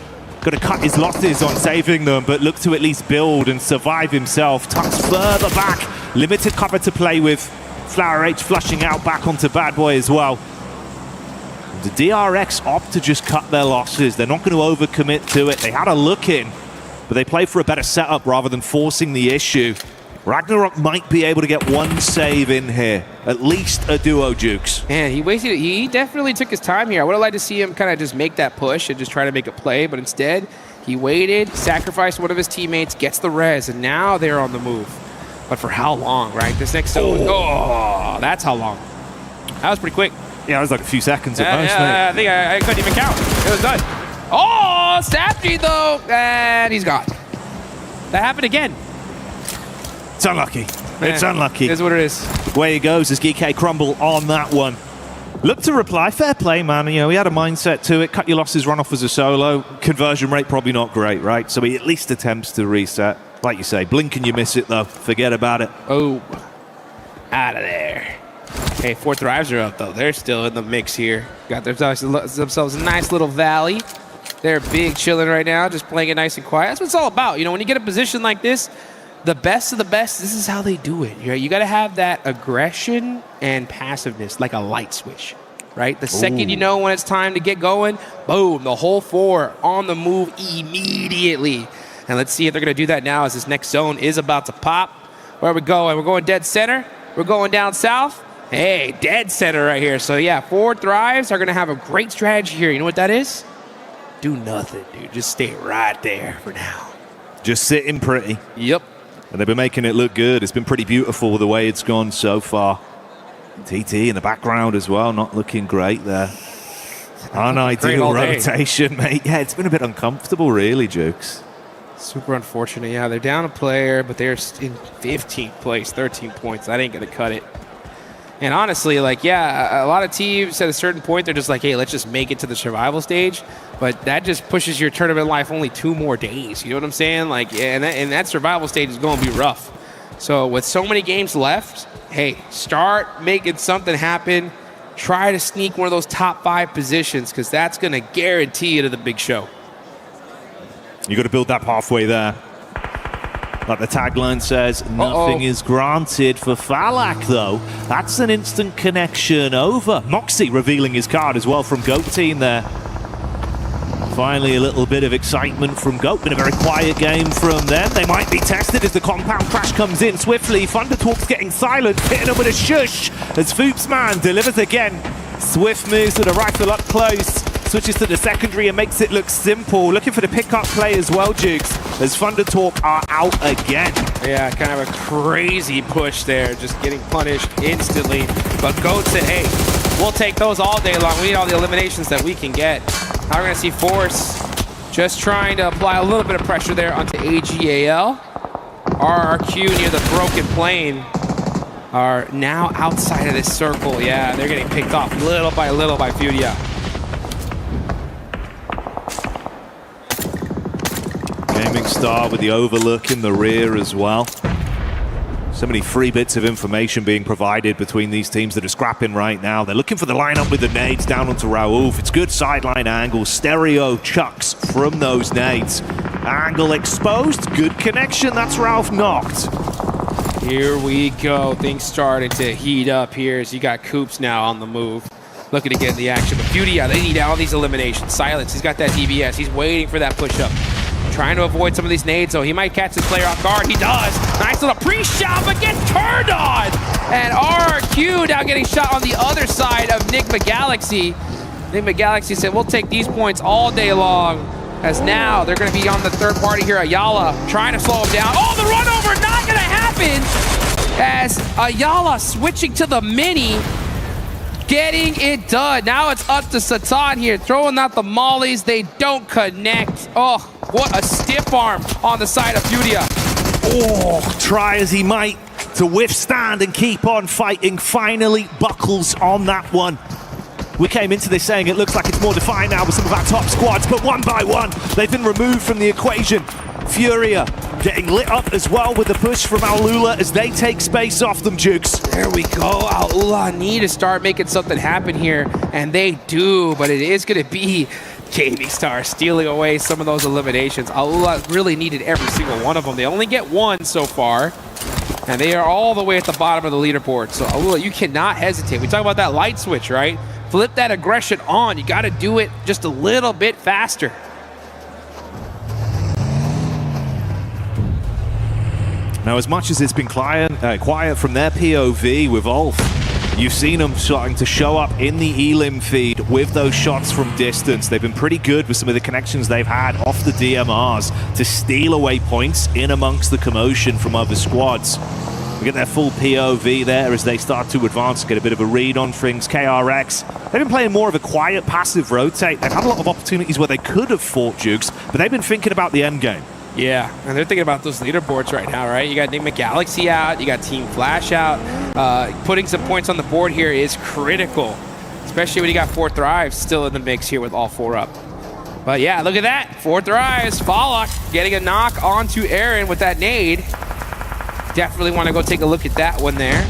Got to cut his losses on saving them, but look to at least build and survive himself. Tucks further back. Limited cover to play with. Flower H flushing out back onto Bad Boy as well. The DRX opt to just cut their losses. They're not going to overcommit to it. They had a look in, but they play for a better setup rather than forcing the issue. Ragnarok might be able to get 1 save in here. At least a duo, Jukes. Man, he wasted it. He definitely took his time here. I would have liked to see him kind of just make that push and just try to make a play, but instead, he waited, sacrificed one of his teammates, gets the res, and now they're on the move. But for how long, right? This next zone, that's how long. That was pretty quick. Yeah, it was like a few seconds at most, mate. I think I couldn't even count. It was done. Oh, Sapji though, and he's gone. That happened again. It's unlucky. It's unlucky. It is what it is. Way he goes as GK crumble on that one. Look to reply. Fair play, man. You know, he had a mindset to it. Cut your losses, run off as a solo. Conversion rate probably not great, right? So he at least attempts to reset. Like you say, blink and you miss it, though. Forget about it. Oh, out of there. Hey, 4 Thrives are up, though. They're still in the mix here. Got themselves a nice little valley. They're big chilling right now, just playing it nice and quiet. That's what it's all about. You know, when you get a position like this, the best of the best, this is how they do it. You got to have that aggression and passiveness, like a light switch, right? The second you know when it's time to get going, boom, the whole 4 on the move immediately. And let's see if they're going to do that now as this next zone is about to pop. Where are we going? We're going dead center. We're going down south. Hey, dead center right here. So yeah, 4 Thrives are going to have a great strategy here. You know what that is? Do nothing, dude. Just stay right there for now. Just sitting pretty. Yep. And they've been making it look good. It's been pretty beautiful the way it's gone so far. TT in the background as well, not looking great there. Unideal rotation, mate. Yeah, it's been a bit uncomfortable, really, Jukes. Super unfortunate. Yeah, they're down a player, but they're in 15th place, 13 points. That ain't going to cut it. And honestly, like, yeah, a lot of teams at a certain point, they're just like, hey, let's just make it to the survival stage. But that just pushes your tournament life only 2 more days. You know what I'm saying? Like, and that survival stage is going to be rough. So with so many games left, hey, start making something happen. Try to sneak one of those top 5 positions because that's going to guarantee you to the big show. You got to build that pathway there. Like the tagline says, nothing is granted for Falak, though. That's an instant connection over. Moxie revealing his card as well from GOAT team there. Finally, a little bit of excitement from GOAT. Been a very quiet game from them. They might be tested as the compound crash comes in swiftly. Thundertalk's getting silent, hitting him with a shush as Foopsman delivers again. Swift moves to the rifle up close. Switches to the secondary and makes it look simple. Looking for the pickup play as well, Jukes, as Thundertalk are out again. Yeah, kind of a crazy push there, just getting punished instantly. But GOAT said, hey, we'll take those all day long. We need all the eliminations that we can get. Now we're going to see Force just trying to apply a little bit of pressure there onto AGAL. RRQ near the broken plane are now outside of this circle. Yeah, they're getting picked off little by Furia. Gaming Star with the overlook in the rear as well. So many free bits of information being provided between these teams that are scrapping right now. They're looking for the lineup with the nades down onto Raouf. It's good sideline angle, stereo chucks from those nades. Angle exposed, good connection, that's Raouf knocked. Here we go, things starting to heat up here as you got Coops now on the move. Looking to get in the action, but Beauty, they need all these eliminations. Silence, he's got that DBS, he's waiting for that push-up. Trying to avoid some of these nades, though. He might catch his player off guard. He does. Nice little pre-shot, but gets turned on. And RQ now getting shot on the other side of Nigma Galaxy. Nigma Galaxy said, we'll take these points all day long. As now, they're going to be on the third party here. Ayala trying to slow him down. Oh, the run over, not going to happen. As Ayala switching to the mini. Getting it done. Now it's up to Satan here, throwing out the mollies. They don't connect. Oh, what a stiff arm on the side of Beauty. Oh, try as he might to withstand and keep on fighting. Finally buckles on that one. We came into this saying it looks like it's more defined now with some of our top squads, but one by one, they've been removed from the equation. Furia getting lit up as well with the push from Aulula as they take space off them, Jukes. There we go. Aulula need to start making something happen here, and they do, but it is going to be Gaming Star stealing away some of those eliminations. Aulula really needed every single one of them. They only get one so far, and they are all the way at the bottom of the leaderboard. So Aulula, you cannot hesitate. We talk about that light switch, right? Flip that aggression on. You got to do it just a little bit faster. Now, as much as it's been quiet from their POV with Ulf, you've seen them starting to show up in the Elim feed with those shots from distance. They've been pretty good with some of the connections they've had off the DMRs to steal away points in amongst the commotion from other squads. We get their full POV there as they start to advance, get a bit of a read on things. KRX, they've been playing more of a quiet, passive rotate. They've had a lot of opportunities where they could have fought Jukes, but they've been thinking about the end game. Yeah, and they're thinking about those leaderboards right now, right? You got Nigma Galaxy out, you got Team Flash out. Putting some points on the board here is critical, especially when you got 4 Thrives still in the mix here with all 4 up. But yeah, look at that, 4 Thrives. Fallock getting a knock onto Aaron with that nade. Definitely want to go take a look at that one there,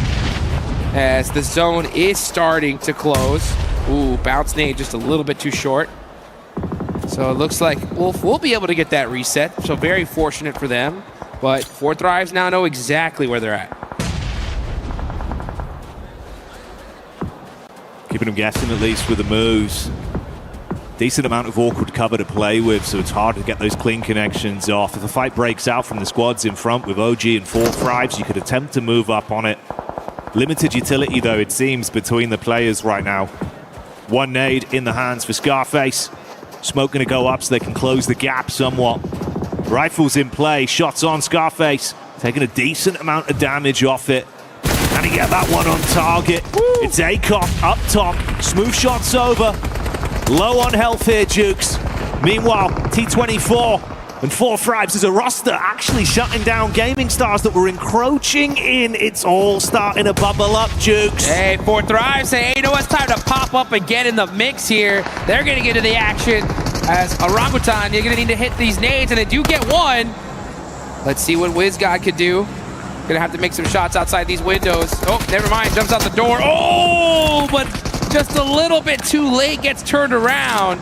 as the zone is starting to close. Ooh, bounce nade just a little bit too short. So it looks like we'll be able to get that reset. So very fortunate for them. But 4 Thrives now know exactly where they're at. Keeping them guessing at least with the moves. Decent amount of awkward cover to play with, so it's hard to get those clean connections off. If a fight breaks out from the squads in front with OG and 4 Thrives, you could attempt to move up on it. Limited utility, though, it seems, between the players right now. One nade in the hands for Scarface. Smoke going to go up so they can close the gap somewhat. Rifles in play, shots on Scarface. Taking a decent amount of damage off it. And he get that one on target. Woo! It's ACOP up top. Smooth shots over. Low on health here, Jukes. Meanwhile, T24 and 4 Thrives as a roster actually shutting down Gaming Stars that were encroaching in. It's all starting to bubble up, Jukes. Hey, 4 Thrives say, hey, you know what? It's time to pop up and get in the mix here. They're going to get into the action as Orangutan. You're going to need to hit these nades, and they do get one. Let's see what WizGod could do. Going to have to make some shots outside these windows. Oh, never mind. Jumps out the door. Oh, but just a little bit too late. Gets turned around.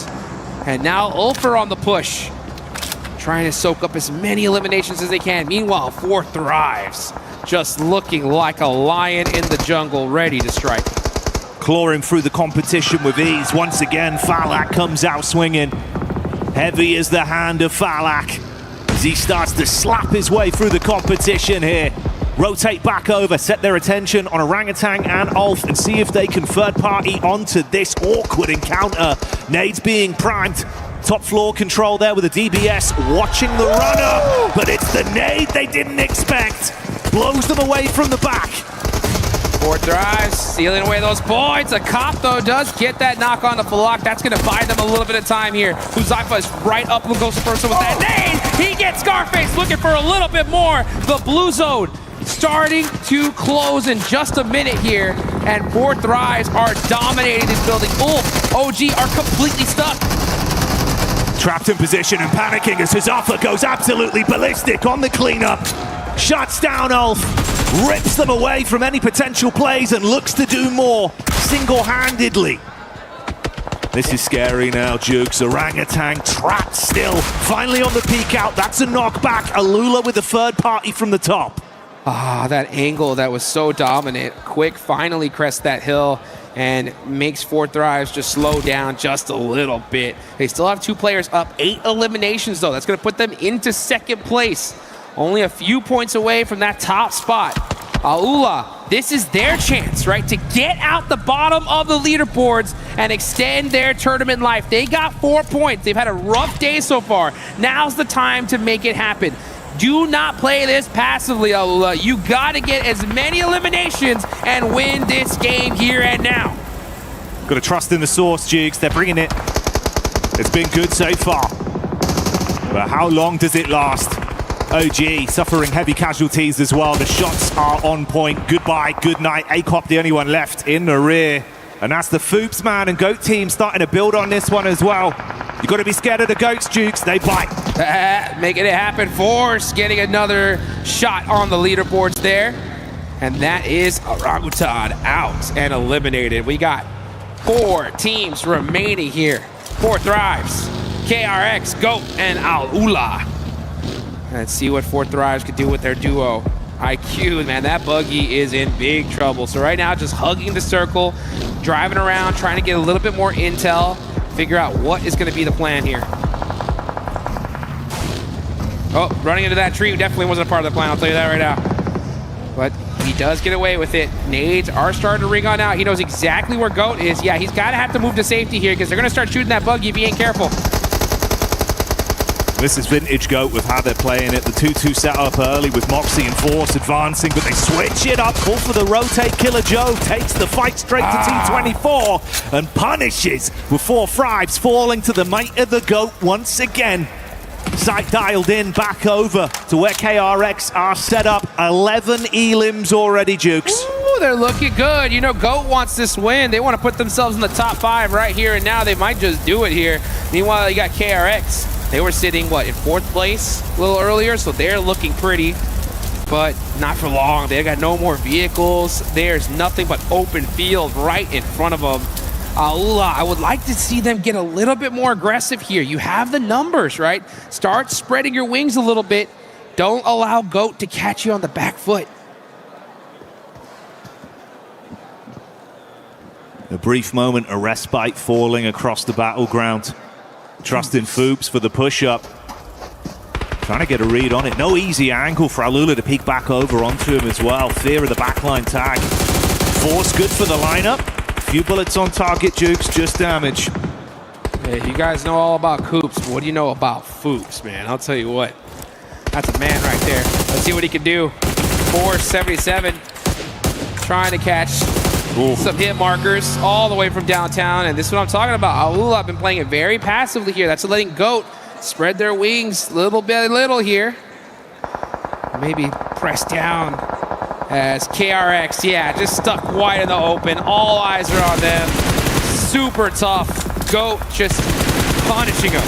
And now Ulfer on the push. Trying to soak up as many eliminations as they can. Meanwhile, 4 Thrives. Just looking like a lion in the jungle, ready to strike. Clawing through the competition with ease. Once again, Falak comes out swinging. Heavy is the hand of Falak as he starts to slap his way through the competition here. Rotate back over, set their attention on Orangutan and Ulf and see if they can third party onto this awkward encounter. Nades being primed. Top floor control there with a DBS watching the run-up, but it's the nade they didn't expect. Blows them away from the back. 4 Thrives, stealing away those points. A cop, though, does get that knock on the Falak. That's going to buy them a little bit of time here. Huzaifa is right up and goes first with that nade. He gets Scarface looking for a little bit more. The blue zone starting to close in just a minute here, and 4 Thrives are dominating this building. Ulf, OG are completely stuck. Trapped in position and panicking as Huzaifa goes absolutely ballistic on the cleanup. Shuts down Ulf. rips them away from any potential plays and looks to do more single-handedly. This is scary now, Jukes. Orangutan trapped still. Finally on the peek out. That's a knockback. Alula with the third party from the top. Ah, that angle that was so dominant. Quick finally crests that hill and makes 4Thrives just slow down just a little bit. They still have 2 players up. 8 eliminations, though. That's going to put them into second place. Only a few points away from that top spot. Alula, this is their chance, right, to get out the bottom of the leaderboards and extend their tournament life. They got 4 points. They've had a rough day so far. Now's the time to make it happen. Do not play this passively, Alula. You got to get as many eliminations and win this game here and now. Got to trust in the source, Jukes. They're bringing it. It's been good so far. But how long does it last? OG suffering heavy casualties as well. The shots are on point. Goodbye, good night. ACOP the only one left in the rear. And that's the Foops, man, and GOAT team starting to build on this one as well. You got to be scared of the Goats, Jukes. They bite. Making it happen. Force getting another shot on the leaderboards there. And that is Orangutan out and eliminated. We got 4 teams remaining here. 4Thrives, KRX, GOAT, and Alula. Let's see what 4Thrives could do with their duo. IQ, man, that buggy is in big trouble. So right now, just hugging the circle, driving around, trying to get a little bit more intel, figure out what is going to be the plan here. Oh, running into that tree definitely wasn't a part of the plan, I'll tell you that right now. But he does get away with it. Nades are starting to ring on out. He knows exactly where GOAT is. Yeah, he's got to have to move to safety here because they're going to start shooting that buggy if he ain't careful. This is vintage GOAT with how they're playing it. The 2-2 setup early with Moxie and Force advancing, but they switch it up. Call for the rotate. Killer Joe takes the fight straight to T24 and punishes with 4Thrives falling to the might of the GOAT once again. Sight dialed in back over to where KRX are set up. 11 elims already, Jukes. Ooh, they're looking good. You know, GOAT wants this win. They want to put themselves in the top 5 right here and now. They might just do it here. Meanwhile, you got KRX. They were sitting, what, in 4th place a little earlier, so they're looking pretty, but not for long. They got no more vehicles. There's nothing but open field right in front of them. Alula, I would like to see them get a little bit more aggressive here. You have the numbers, right? Start spreading your wings a little bit. Don't allow GOAT to catch you on the back foot. A brief moment, a respite falling across the battleground. Trust in Foops for the push-up. Trying to get a read on it. No easy angle for Alula to peek back over onto him as well. Fear of the backline tag. Force good for the lineup. A few bullets on target, Jukes, just damage. Hey, you guys know all about Coops, but what do you know about Foops, man? I'll tell you what. That's a man right there. Let's see what he can do. 477. Trying to catch some hit markers all the way from downtown, and this is what I'm talking about. Alula have been playing it very passively here. That's letting GOAT spread their wings little here. Maybe press down as KRX, yeah, just stuck wide in the open. All eyes are on them. Super tough. GOAT just punishing him.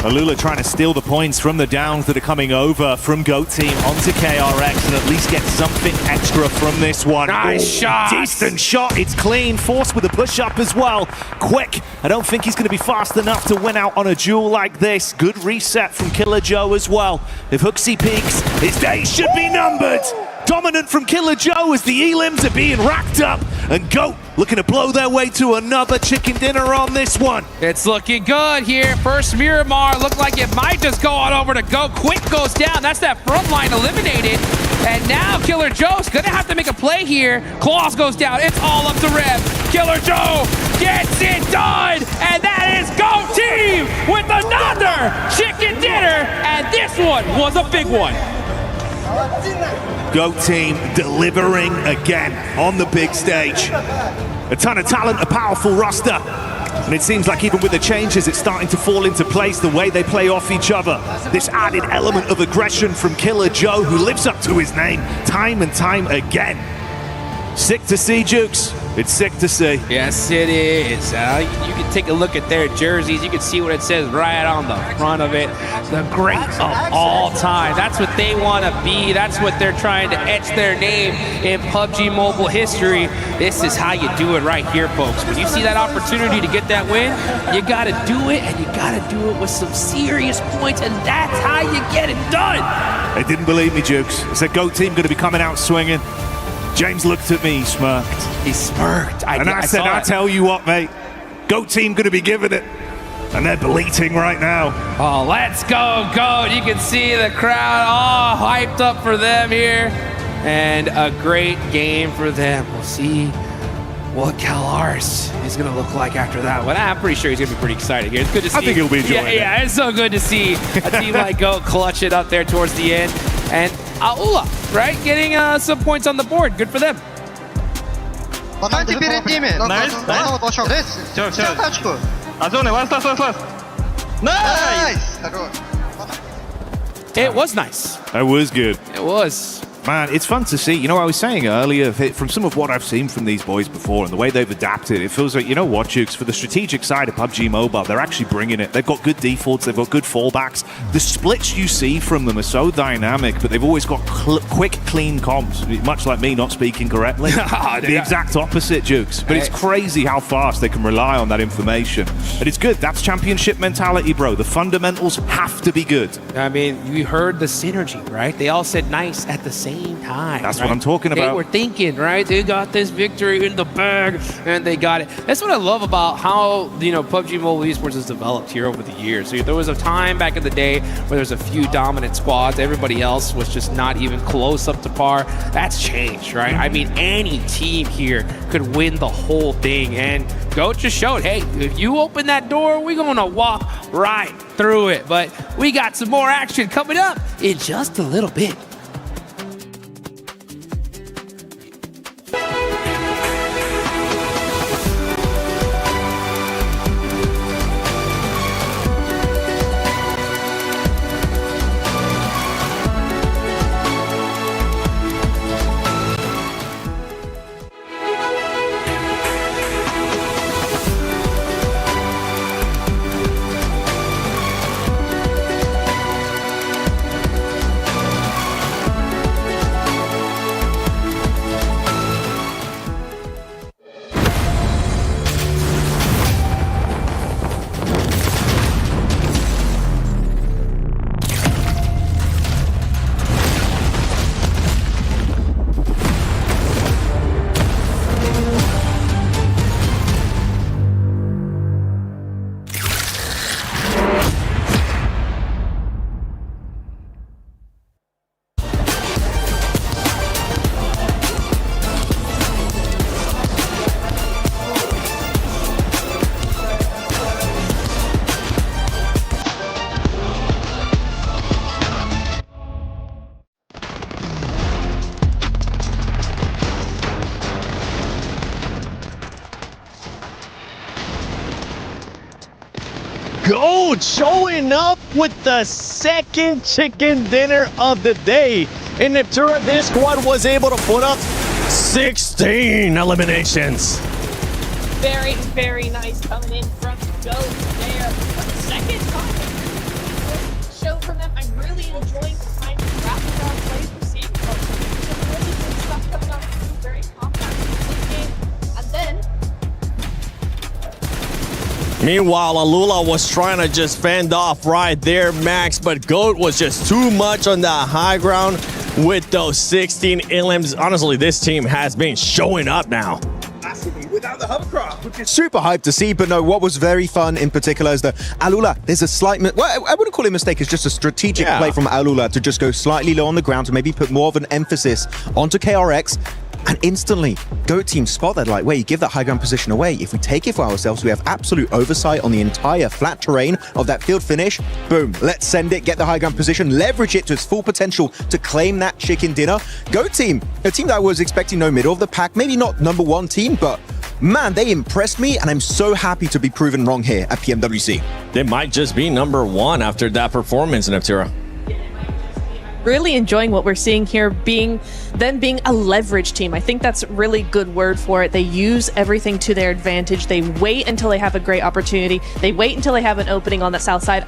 Alula trying to steal the points from the downs that are coming over from GOAT team onto KRX and at least get something extra from this one. Nice shot. Decent shot. It's clean. Force with a push-up as well. Quick. I don't think he's going to be fast enough to win out on a duel like this. Good reset from Killer Joe as well. If Hooksy peaks, his days should be numbered. Dominant from Killer Joe as the elims are being racked up, and GOAT looking to blow their way to another chicken dinner on this one. It's looking good here. First Miramar looked like it might just go on over to GOAT. Quick goes down. That's that front line eliminated. And now Killer Joe's gonna have to make a play here. Claws goes down. It's all up to Rev. Killer Joe gets it done. And that is GOAT team with another chicken dinner. And this one was a big one. GOAT team delivering again on the big stage. A ton of talent, a powerful roster. And it seems like even with the changes, it's starting to fall into place the way they play off each other. This added element of aggression from Killer Joe, who lives up to his name time and time again. Sick to see, Jukes. It's sick to see. Yes, it is. You can take a look at their jerseys. You can see what it says right on the front of it. The greats of all time. That's what they want to be. That's what they're trying to etch their name in PUBG Mobile history. This is how you do it right here, folks. When you see that opportunity to get that win, you got to do it, and you got to do it with some serious points, and that's how you get it done. They didn't believe me, Jukes. It's a GOAT team going to be coming out swinging. James looked at me, he smirked. He smirked. I said, I tell you what, mate, GOAT team going to be giving it. And they're bleating right now. Oh, let's go, GOAT. You can see the crowd all hyped up for them here. And a great game for them. We'll see what Calaris is going to look like after that one. I'm pretty sure he's going to be pretty excited here. It's good to see. I think he'll be enjoying it. Yeah, it's so good to see a team like GOAT clutch it up there towards the end. And Aula, right? Getting some points on the board. Good for them. Встаньте перед ними. Все. Тачку. Озоны, last. Найс. Хорош. It was nice. That was good. It was. Man, it's fun to see. You know, I was saying earlier, from some of what I've seen from these boys before and the way they've adapted, it feels like, you know what, Jukes, for the strategic side of PUBG Mobile, they're actually bringing it. They've got good defaults, they've got good fallbacks. The splits you see from them are so dynamic, but they've always got quick, clean comps, much like me not speaking correctly. The exact opposite, Jukes. But it's crazy how fast they can rely on that information. And it's good. That's championship mentality, bro. The fundamentals have to be good. I mean, you heard the synergy, right? They all said nice at the same time. That's what I'm talking about. They were thinking, right? They got this victory in the bag, and they got it. That's what I love about how, you know, PUBG Mobile Esports has developed here over the years. So there was a time back in the day where there was a few dominant squads. Everybody else was just not even close up to par. That's changed, right? I mean, any team here could win the whole thing, and GOAT just showed, hey, if you open that door, we're going to walk right through it. But we got some more action coming up in just a little bit. GOAT showing up with the second chicken dinner of the day. In Neptura, this squad was able to put up 16 eliminations. Very, very nice coming in from GOAT there. For the second time, show from them. I'm really enjoying the kind of rapid round plays we're seeing from them. Some really good stuff coming out of two very compact this game. And then meanwhile, Alula was trying to just fend off right there, Max, but GOAT was just too much on that high ground with those 16 elims. Honestly, this team has been showing up now. Without the hovercraft, which is super hyped to see. But no, what was very fun in particular is that Alula, there's a slight, well, I wouldn't call it a mistake, it's just a strategic play from Alula to just go slightly low on the ground to maybe put more of an emphasis onto KRX. And instantly, GOAT team spot that, like, wait, you give that high ground position away. If we take it for ourselves, we have absolute oversight on the entire flat terrain of that field finish. Boom, let's send it, get the high ground position, leverage it to its full potential to claim that chicken dinner. GOAT team, a team that I was expecting no middle of the pack, maybe not number one team, but man, they impressed me, and I'm so happy to be proven wrong here at PMWC. They might just be number one after that performance in Neptura. really enjoying what we're seeing here, being a leverage team. I think that's a really good word for it. They use everything to their advantage. They wait until they have a great opportunity. They wait until they have an opening on the south side,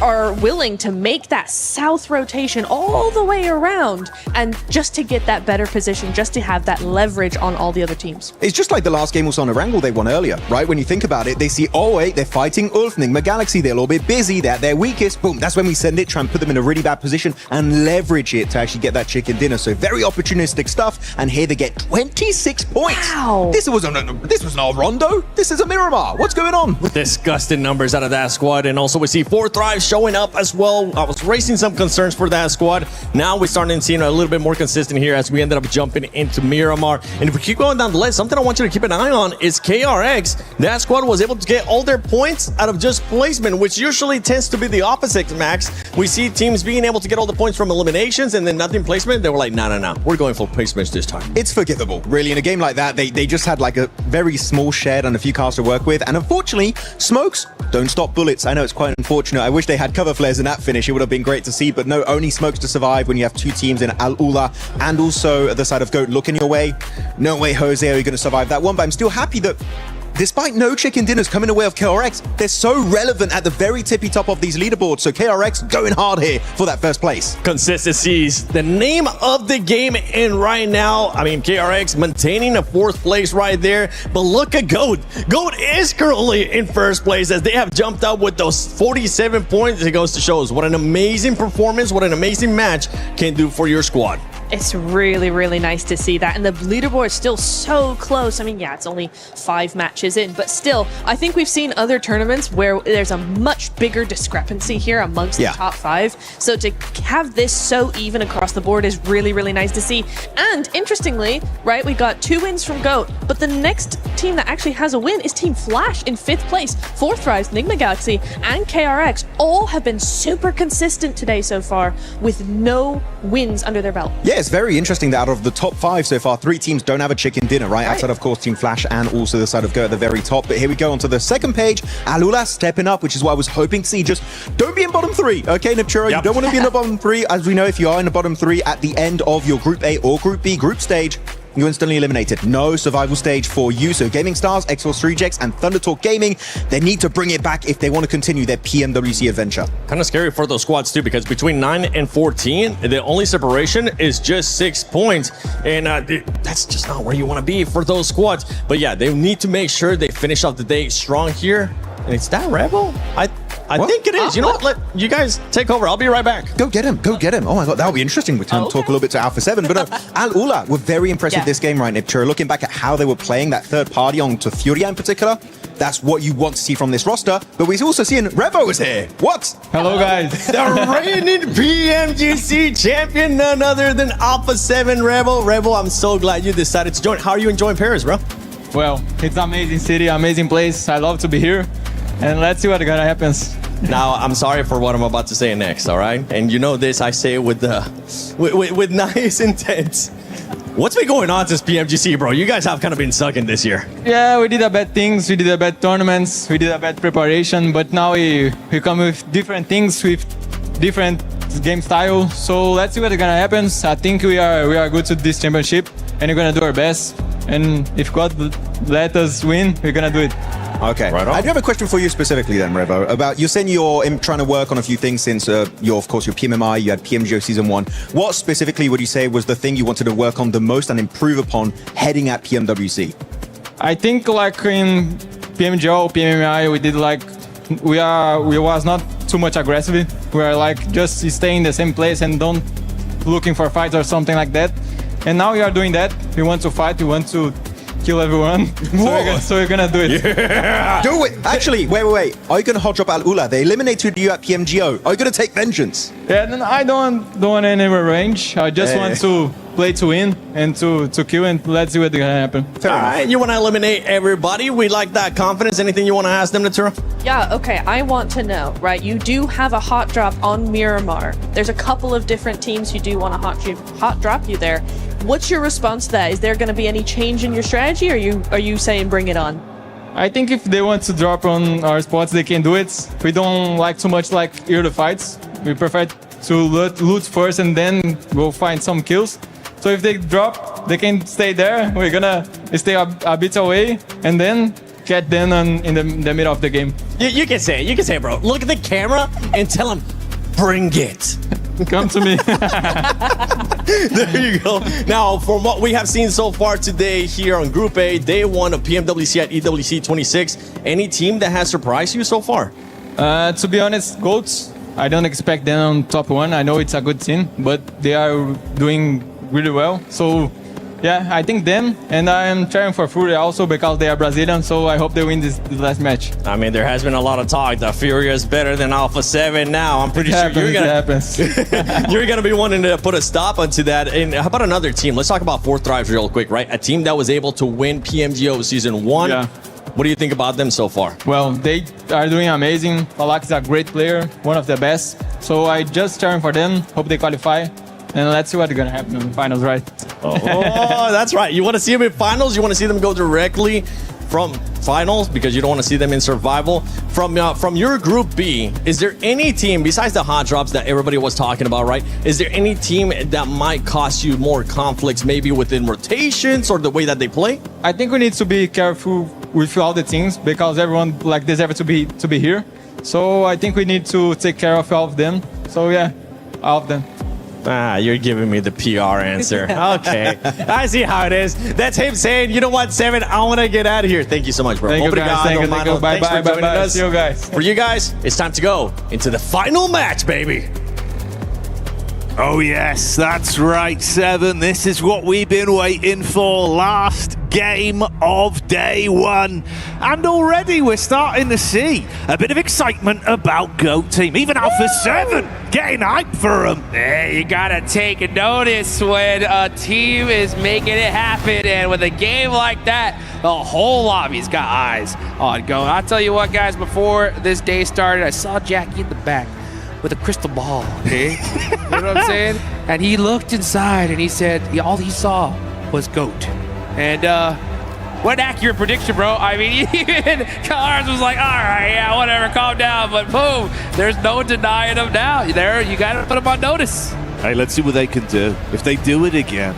are willing to make that south rotation all the way around, and just to get that better position, just to have that leverage on all the other teams. It's just like the last game also on Erangel they won earlier, right? When you think about it, they see, oh wait, they're fighting Ulf, Nigma Galaxy, they're a little bit busy, they're at their weakest, boom, that's when we send it, try and put them in a really bad position and leverage it to actually get that chicken dinner. So very opportunistic stuff, and here they get 26 points. Wow. This was not Rondo, this is a Miramar. What's going on? Disgusting numbers out of that squad, and also we see 4 Thrives showing up as well. I was raising some concerns for that squad. Now we're starting to see a little bit more consistent here as we ended up jumping into Miramar. And if we keep going down the list, something I want you to keep an eye on is KRX. That squad was able to get all their points out of just placement, which usually tends to be the opposite, Max. We see teams being able to get all the points from eliminations and then nothing placement. They were like, no, we're going for placements this time. It's forgivable, really. In a game like that, they just had like a very small shed and a few cars to work with. And unfortunately, smokes don't stop bullets. I know it's quite unfortunate. I wish they had cover flares in that finish. It would have been great to see, but no, only smokes to survive when you have 2 teams in Al Ula and also at the side of Goat looking your way. No way, Jose, are you going to survive that one? But I'm still happy that despite no chicken dinners coming away of KRX, they're so relevant at the very tippy top of these leaderboards. So KRX going hard here for that first place. Consistency is the name of the game, and right now, I mean, KRX maintaining a 4th place right there. But look at Goat. Goat is currently in 1st place as they have jumped up with those 47 points. It goes to show us what an amazing performance, what an amazing match can do for your squad. It's really, really nice to see that. And the leaderboard is still so close. I mean, yeah, it's only 5 matches in, but still, I think we've seen other tournaments where there's a much bigger discrepancy here amongst the top 5. So to have this so even across the board is really, really nice to see. And interestingly, right, we got 2 wins from GOAT, but the next team that actually has a win is Team Flash in 5th place. 4th Thrives, Nigma Galaxy, and KRX all have been super consistent today so far with no wins under their belt. Yeah, it's very interesting that out of the top 5 so far, 3 teams don't have a chicken dinner, right? Outside, of course, Team Flash and also the side of Go at the very top. But here we go onto the second page. Alula stepping up, which is what I was hoping to see. Just don't be in bottom 3, okay, Nipchura? You don't want to be in the bottom 3. As we know, if you are in the bottom 3 at the end of your Group A or Group B group stage, you're instantly eliminated. No survival stage for you. So Gaming Stars, X-Force Rejects, and Thunder Talk Gaming, they need to bring it back if they want to continue their PMWC adventure. Kind of scary for those squads too, because between 9 and 14, the only separation is just 6 points. And that's just not where you want to be for those squads. But yeah, they need to make sure they finish off the day strong here. And it's that Rebel? I think it is. You know what? Let you guys take over. I'll be right back. Go get him. Go get him. Oh my God, that'll be interesting. We can talk a little bit to Alpha 7. But Al Ula were very impressive this game, right, Nipchura? Looking back at how they were playing that third party on to Furia in particular, that's what you want to see from this roster. But we're also seeing Revo is here. What? Hello, guys. The reigning PMGC champion, none other than Alpha 7 Rebel. Rebel, I'm so glad you decided to join. How are you enjoying Paris, bro? Well, it's an amazing city, amazing place. I love to be here. And let's see what gonna happens. Now, I'm sorry for what I'm about to say next, all right? And you know this, I say it with nice intent. What's been going on this PMGC, bro? You guys have kind of been sucking this year. Yeah, we did a bad things, we did a bad tournaments, we did a bad preparation, but now we come with different things, with different game style. So let's see what's gonna happen. I think we are good to this championship, and we're gonna do our best. And if God let us win, we're gonna do it. Okay. Right on. I do have a question for you specifically then, Revo, about you're saying you're trying to work on a few things since your, of course, your PMMI, you had PMGO Season 1. What specifically would you say was the thing you wanted to work on the most and improve upon heading at PMWC? I think like in PMGO, PMMI, we did like, we was not too much aggressive. We are like just staying in the same place and don't looking for fights or something like that. And now we are doing that. We want to fight, we want to kill everyone. So we're gonna do it. Yeah. Do it! Actually, wait. Are you gonna hot drop Al Ula? They eliminated you at PMGO. Are you gonna take vengeance? Yeah, then I don't want any revenge. I just want to play to win and to kill, and let's see what's gonna happen. All right, you want to eliminate everybody? We like that confidence. Anything you want to ask them, Natura? Yeah, okay, I want to know, right? You do have a hot drop on Miramar. There's a couple of different teams who do want to hot drop you there. What's your response to that? Is there going to be any change in your strategy, or are you saying bring it on? I think if they want to drop on our spots, they can do it. We don't like too much like early fights. We prefer to loot first and then we'll find some kills. So if they drop, they can stay there. We're gonna stay a bit away and then get them in the middle of the game. You can say it. You can say it, bro. Look at the camera and tell them, bring it. Come to me. There you go. Now, from what we have seen so far today here on Group A, day one of PMWC at EWC 26, any team that has surprised you so far? To be honest, GOATs, I don't expect them on top one. I know it's a good team, but they are doing really well. So, yeah, I think them, and I am cheering for Fury also because they are Brazilian, so I hope they win this last match. I mean, there has been a lot of talk that Fury is better than Alpha 7 now. I'm pretty sure you're gonna be wanting to put a stop onto that. And how about another team? Let's talk about 4thRives real quick, right? A team that was able to win PMGO Season 1. Yeah. What do you think about them so far? Well, they are doing amazing. Palak is a great player, one of the best. So I just cheering for them, hope they qualify. And let's see what's gonna happen in the finals, right? Oh, that's right. You want to see them in finals? You want to see them go directly from finals because you don't want to see them in survival? From your Group B, is there any team, besides the hot drops that everybody was talking about, right? Is there any team that might cost you more conflicts, maybe within rotations or the way that they play? I think we need to be careful with all the teams because everyone deserves to be here. So I think we need to take care of all of them. So yeah, all of them. You're giving me the PR answer. Okay. I see how it is. That's him saying, you know what, 7, I want to get out of here. Thank you so much, bro. Thank you, guys. Thank you. Bye, Thanks for joining us. See you guys. For you guys, it's time to go into the final match, baby. Oh yes, that's right, 7. This is what we've been waiting for. Last game of day 1. And already we're starting to see a bit of excitement about GOAT team. Even Alpha 7 getting hyped for them. Hey, you gotta take notice when a team is making it happen. And with a game like that, the whole lobby's got eyes on GOAT. I'll tell you what, guys, before this day started, I saw Jackie in the back with a crystal ball, okay? You know what I'm saying? And he looked inside and he said all he saw was GOAT. And what an accurate prediction, bro. I mean, even Cars was like, all right, yeah, whatever, calm down. But boom, there's no denying him now. There, you got to put him on notice. Hey, let's see what they can do. If they do it again,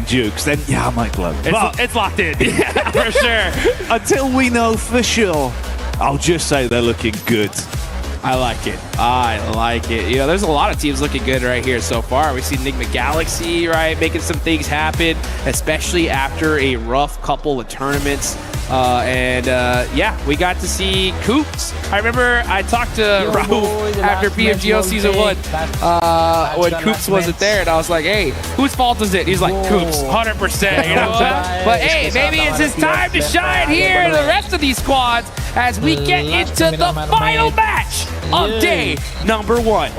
Jukes, then yeah, I might blow. It's locked in, yeah, for sure. Until we know for sure, I'll just say they're looking good. I like it. I like it. You know, there's a lot of teams looking good right here so far. We see Enigma Galaxy, right, making some things happen, especially after a rough couple of tournaments. Yeah, we got to see Coops. I remember I talked to Raouf after PMGO Season 1 when Coops wasn't there, and I was like, hey, whose fault is it? He's like, Coops, 100%, you know what? But hey, maybe it's his time to shine here and the rest of these squads as we get into the final match of day number 1.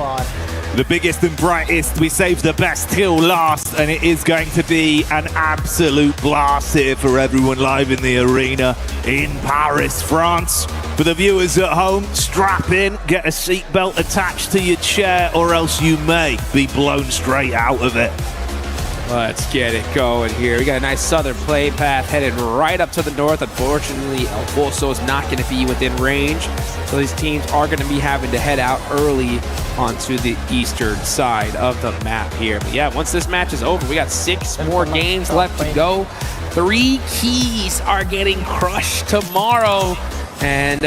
The biggest and brightest, we saved the best till last, and it is going to be an absolute blast here for everyone live in the arena in Paris, France. For the viewers at home, strap in, get a seatbelt attached to your chair, or else you may be blown straight out of it. Let's get it going here. We got a nice southern play path headed right up to the north. Unfortunately, El Pozo is not going to be within range, so these teams are going to be having to head out early onto the eastern side of the map here. But yeah, once this match is over, we got 6 more games left to go. 3 keys are getting crushed tomorrow, and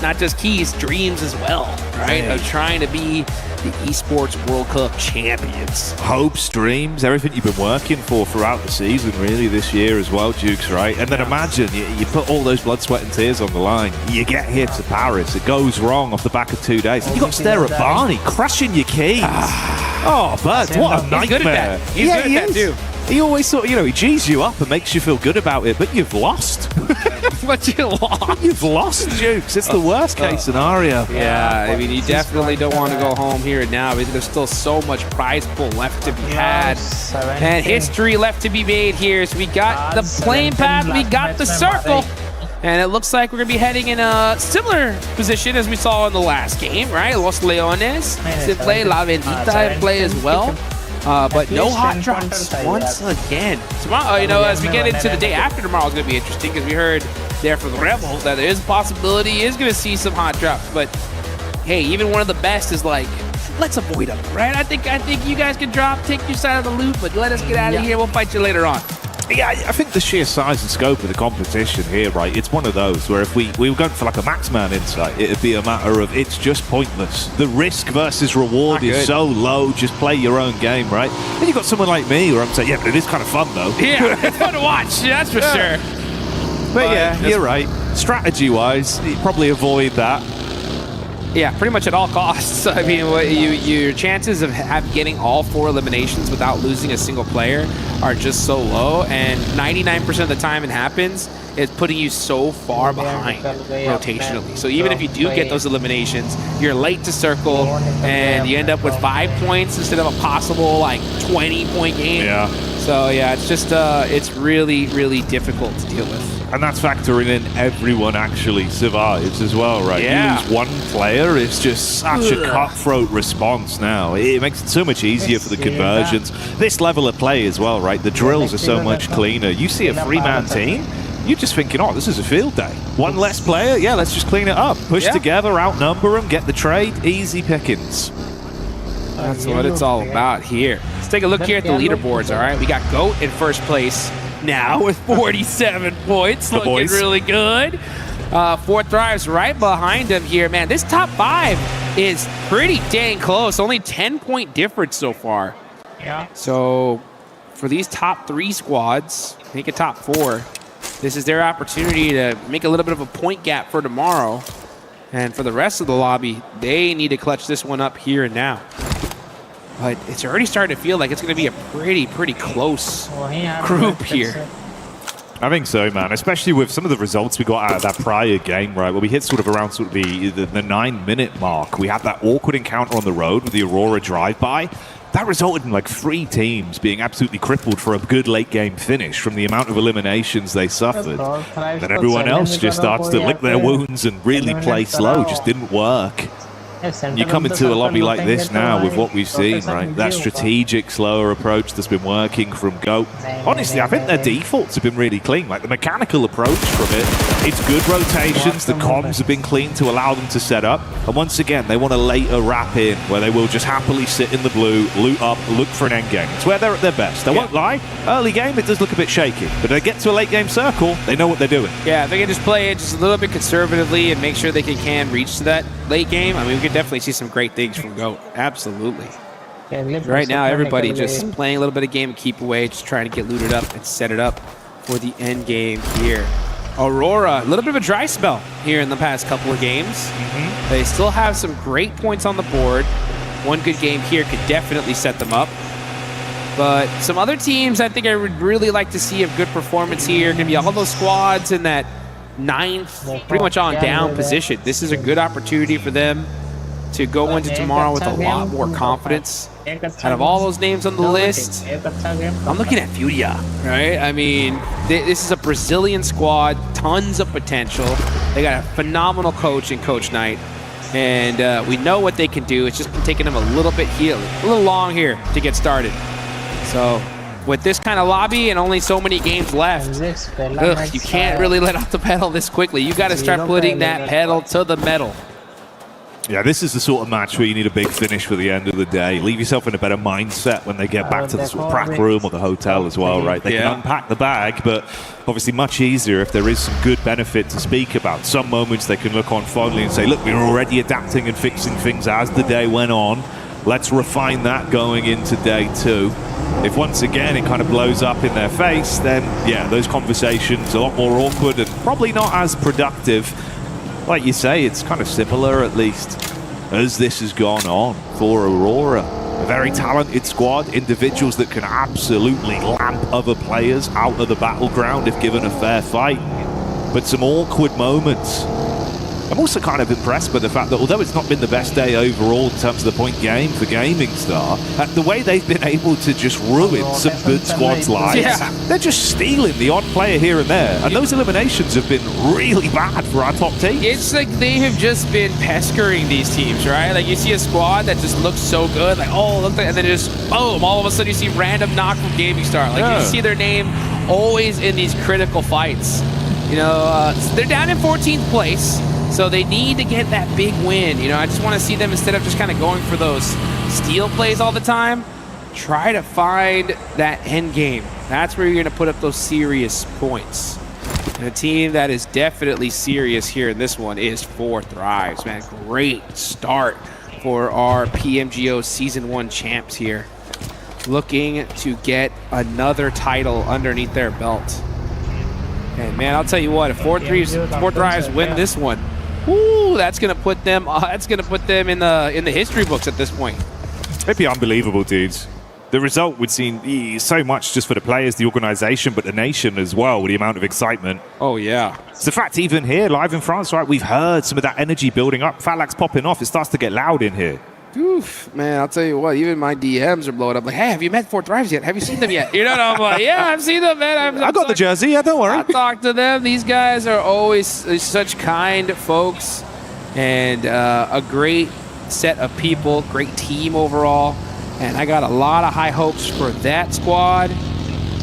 not just keys, dreams as well, right? Of trying to be the Esports World Cup champions. Hopes, dreams, everything you've been working for throughout the season, really, this year as well, Jukes, right? And then imagine, you put all those blood, sweat, and tears on the line. You get here to Paris, it goes wrong off the back of 2 days. You got to stare at Barney, crashing your keys. Oh, Bud, what a nightmare. He's good at that. He's good at that, too. He always sort of, he G's you up and makes you feel good about it, but you've lost. But you lost. You've lost, Jukes. It's the worst case scenario. Yeah, I mean, you definitely don't want to go home here and now because there's still so much prize pool left to be had and history left to be made here. So we got the plane path, we got the circle. And it looks like we're going to be heading in a similar position as we saw in the last game, right? Los Leones, play La Bendita play as well. But no hot drops once again. Tomorrow, as we get into the day after tomorrow is going to be interesting because we heard there from the Rebel that there is a possibility he is going to see some hot drops. But hey, even one of the best is like, let's avoid them, right? I think you guys can drop, take your side of the loop, but let us get out of here. We'll fight you later on. Yeah, I think the sheer size and scope of the competition here, right, it's one of those where if we were going for like a Maxman insight, it'd be a matter of it's just pointless. The risk versus reward is so low, just play your own game, right? And you've got someone like me where I'm saying, yeah, but it is kind of fun though. Yeah, it's fun to watch, that's for sure. But yeah, you're right. Strategy-wise, you probably avoid that. Yeah, pretty much at all costs. I mean, your chances of getting all 4 eliminations without losing a single player are just so low, and 99% of the time it happens, it's putting you so far behind rotationally. So even if you do get those eliminations, you're late to circle, and you end up with 5 points instead of a possible, like, 20-point game. Yeah. So yeah, it's just, it's really, really difficult to deal with. And that's factoring in everyone actually survives as well, right? Yeah. You lose one player, it's just such a cutthroat response now. It makes it so much easier for the conversions. This level of play as well, right? The drills are so much cleaner. You see a 3-man team, you're just thinking, oh, this is a field day. One less player, yeah, let's just clean it up. Push together, outnumber them, get the trade, easy pickings. That's what it's all about here. Let's take a look here at the leaderboards, all right? We got GOAT in first place now with 47 points, looking really good. 4 Thrives right behind him here. Man, this top 5 is pretty dang close. Only 10-point difference so far. Yeah. So for these top 3 squads, make a top 4. This is their opportunity to make a little bit of a point gap for tomorrow. And for the rest of the lobby, they need to clutch this one up here and now. But it's already starting to feel like it's going to be a pretty close group here. I think so, man. Especially with some of the results we got out of that prior game, right? Where we hit sort of around the 9-minute mark. We had that awkward encounter on the road with the Aurora drive-by. That resulted in like 3 teams being absolutely crippled for a good late game finish from the amount of eliminations they suffered. Then everyone else just starts to lick their wounds and really play slow. Just didn't work. You come into a lobby like this now with what we've seen, right? That strategic, slower approach that's been working from GOAT. Honestly, I think their defaults have been really clean. Like the mechanical approach from it, it's good rotations. The comms have been clean to allow them to set up. And once again, they want a later wrap in where they will just happily sit in the blue, loot up, look for an end game. It's where they're at their best. I won't lie. Early game, it does look a bit shaky. But they get to a late game circle, they know what they're doing. Yeah, they can just play it just a little bit conservatively and make sure they can reach to that late game. I mean, we can definitely see some great things from GOAT. Absolutely. Right now, everybody just playing a little bit of game and keep away, just trying to get looted up and set it up for the end game here. Aurora, a little bit of a dry spell here in the past couple of games. They still have some great points on the board. One good game here could definitely set them up. But some other teams I think I would really like to see a good performance here. Going to be all those squads in that 9th, pretty much on down position. This is a good opportunity for them to go into tomorrow with a lot more confidence. Out of all those names on the list, I'm looking at Furia, right? I mean, this is a Brazilian squad, tons of potential. They got a phenomenal coach in Coach Knight, and we know what they can do. It's just been taking them a little long here to get started. So with this kind of lobby and only so many games left, you can't really let off the pedal this quickly. You got to start putting that pedal to the metal. Yeah, this is the sort of match where you need a big finish for the end of the day. Leave yourself in a better mindset when they get back to the sort of prac room or the hotel as well, right? They can unpack the bag, but obviously much easier if there is some good benefit to speak about. Some moments they can look on fondly and say, look, we were already adapting and fixing things as the day went on. Let's refine that going into day 2. If once again it kind of blows up in their face, then yeah, those conversations are a lot more awkward and probably not as productive. Like you say, it's kind of similar, at least, as this has gone on for Aurora. A very talented squad, individuals that can absolutely lamp other players out of the battleground if given a fair fight. But some awkward moments. I'm also kind of impressed by the fact that although it's not been the best day overall in terms of the point game for Gaming Star, the way they've been able to just ruin some good squads' lives, they're just stealing the odd player here and there. And those eliminations have been really bad for our top teams. It's like they have just been pestering these teams, right? Like you see a squad that just looks so good, like, oh, look, and then just, boom, all of a sudden you see random knock from Gaming Star. Like you see their name always in these critical fights. You know, they're down in 14th place. So they need to get that big win. You know, I just want to see them, instead of just kind of going for those steal plays all the time, try to find that end game. That's where you're going to put up those serious points. And a team that is definitely serious here in this one is 4Thrives, man. Great start for our PMGO Season 1 champs here. Looking to get another title underneath their belt. And man, I'll tell you what, if 4Thrives win this one, woo, that's gonna put them in the history books at this point. It'd be unbelievable, dudes. The result would seem so much just for the players, the organization, but the nation as well, with the amount of excitement. Oh yeah. It's the fact, even here, live in France, right, we've heard some of that energy building up. Fatlax popping off, it starts to get loud in here. Oof, man, I'll tell you what, even my DMs are blowing up. Like, hey, have you met 4Thrives yet? Have you seen them yet? You know, and I'm like, yeah, I've seen them, man. I got the jersey, yeah, don't worry. I talked to them. These guys are always such kind folks, and a great set of people, great team overall. And I got a lot of high hopes for that squad,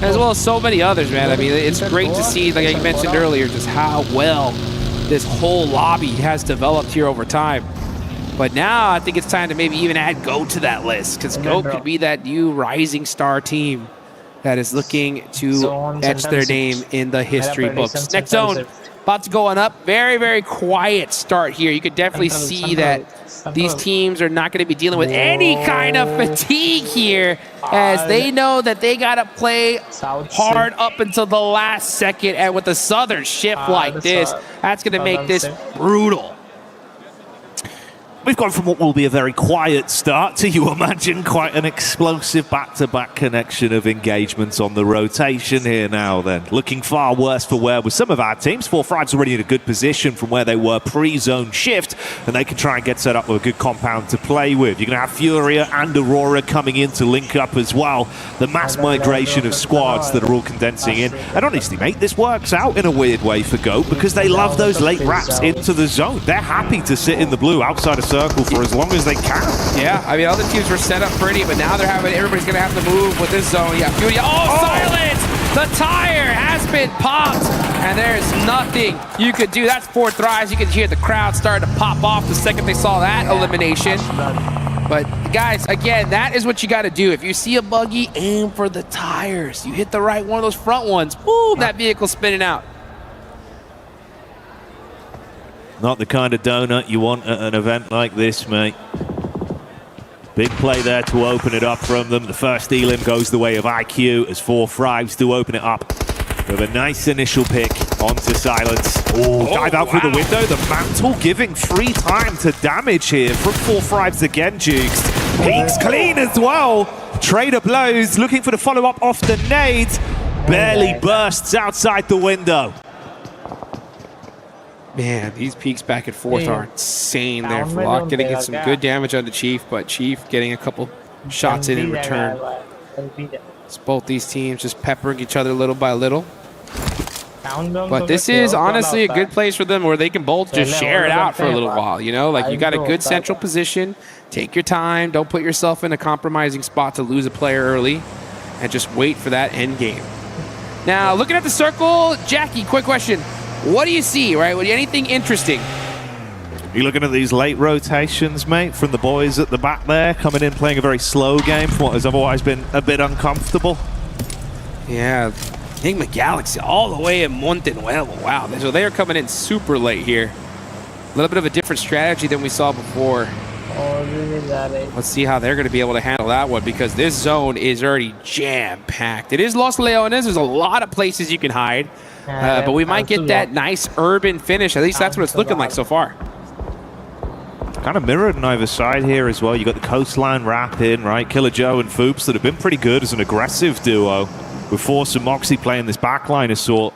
as well as so many others, man. I mean, it's great to see, like I mentioned earlier, just how well this whole lobby has developed here over time. But now I think it's time to maybe even add GOAT to that list, because GOAT could be that new rising star team that is looking to etch their name in the history books. Next zone, about to go on up. Very, very quiet start here. You could definitely see that these teams are not going to be dealing with any kind of fatigue here, as they know that they got to play hard up until the last second. And with a Southern shift like this, that's going to make this brutal. We've gone from what will be a very quiet start to, you imagine, quite an explosive back-to-back connection of engagements on the rotation here now then. Looking far worse for wear with some of our teams. 4Thrives already in a good position from where they were pre-zone shift, and they can try and get set up with a good compound to play with. You're going to have Furia and Aurora coming in to link up as well. The mass migration of squads that are all condensing in. And honestly, mate, this works out in a weird way for GOAT, because they love those late wraps into the zone. They're happy to sit in the blue outside of circle for as long as they can. Yeah, I mean, other teams were set up pretty, but now everybody's going to have to move with this zone. Yeah, Furia, silence! The tire has been popped, and there's nothing you could do. That's 4Thrives. You can hear the crowd starting to pop off the second they saw that elimination. But guys, again, that is what you got to do. If you see a buggy, aim for the tires. You hit the right one of those front ones, boom, that vehicle's spinning out. Not the kind of donut you want at an event like this, mate. Big play there to open it up from them. The first elim goes the way of IQ as 4Thrives do open it up with a nice initial pick onto Silence. Dive out through the window. The mantle giving free time to damage here from 4Thrives again, Jukes. Peaks clean as well. Trader blows, looking for the follow-up off the nade. Barely bursts outside the window. Man, these peaks back and forth are insane there. Flock getting some good damage on the Chief, but Chief getting a couple shots in return. It's both these teams just peppering each other little by little. But this is honestly a good place for them where they can both just share it out for a little while, you know? Like, you got a good central position. Take your time. Don't put yourself in a compromising spot to lose a player early, and just wait for that end game. Now, looking at the circle, Jackie, quick question. What do you see, right? Anything interesting? You're looking at these late rotations, mate, from the boys at the back there, coming in playing a very slow game for what has otherwise been a bit uncomfortable. Yeah, Enigma Galaxy all the way in Montenuevo. Wow, so they are coming in super late here. A little bit of a different strategy than we saw before. Let's see how they're going to be able to handle that one, because this zone is already jam-packed. It is Los Leones. There's a lot of places you can hide. But we might get that nice urban finish. At least that's what it's looking like so far. Kind of mirrored on either side here as well. You got the coastline wrap in, right? Killer Joe and Foops that have been pretty good as an aggressive duo. With Force and Moxie playing this backline assault.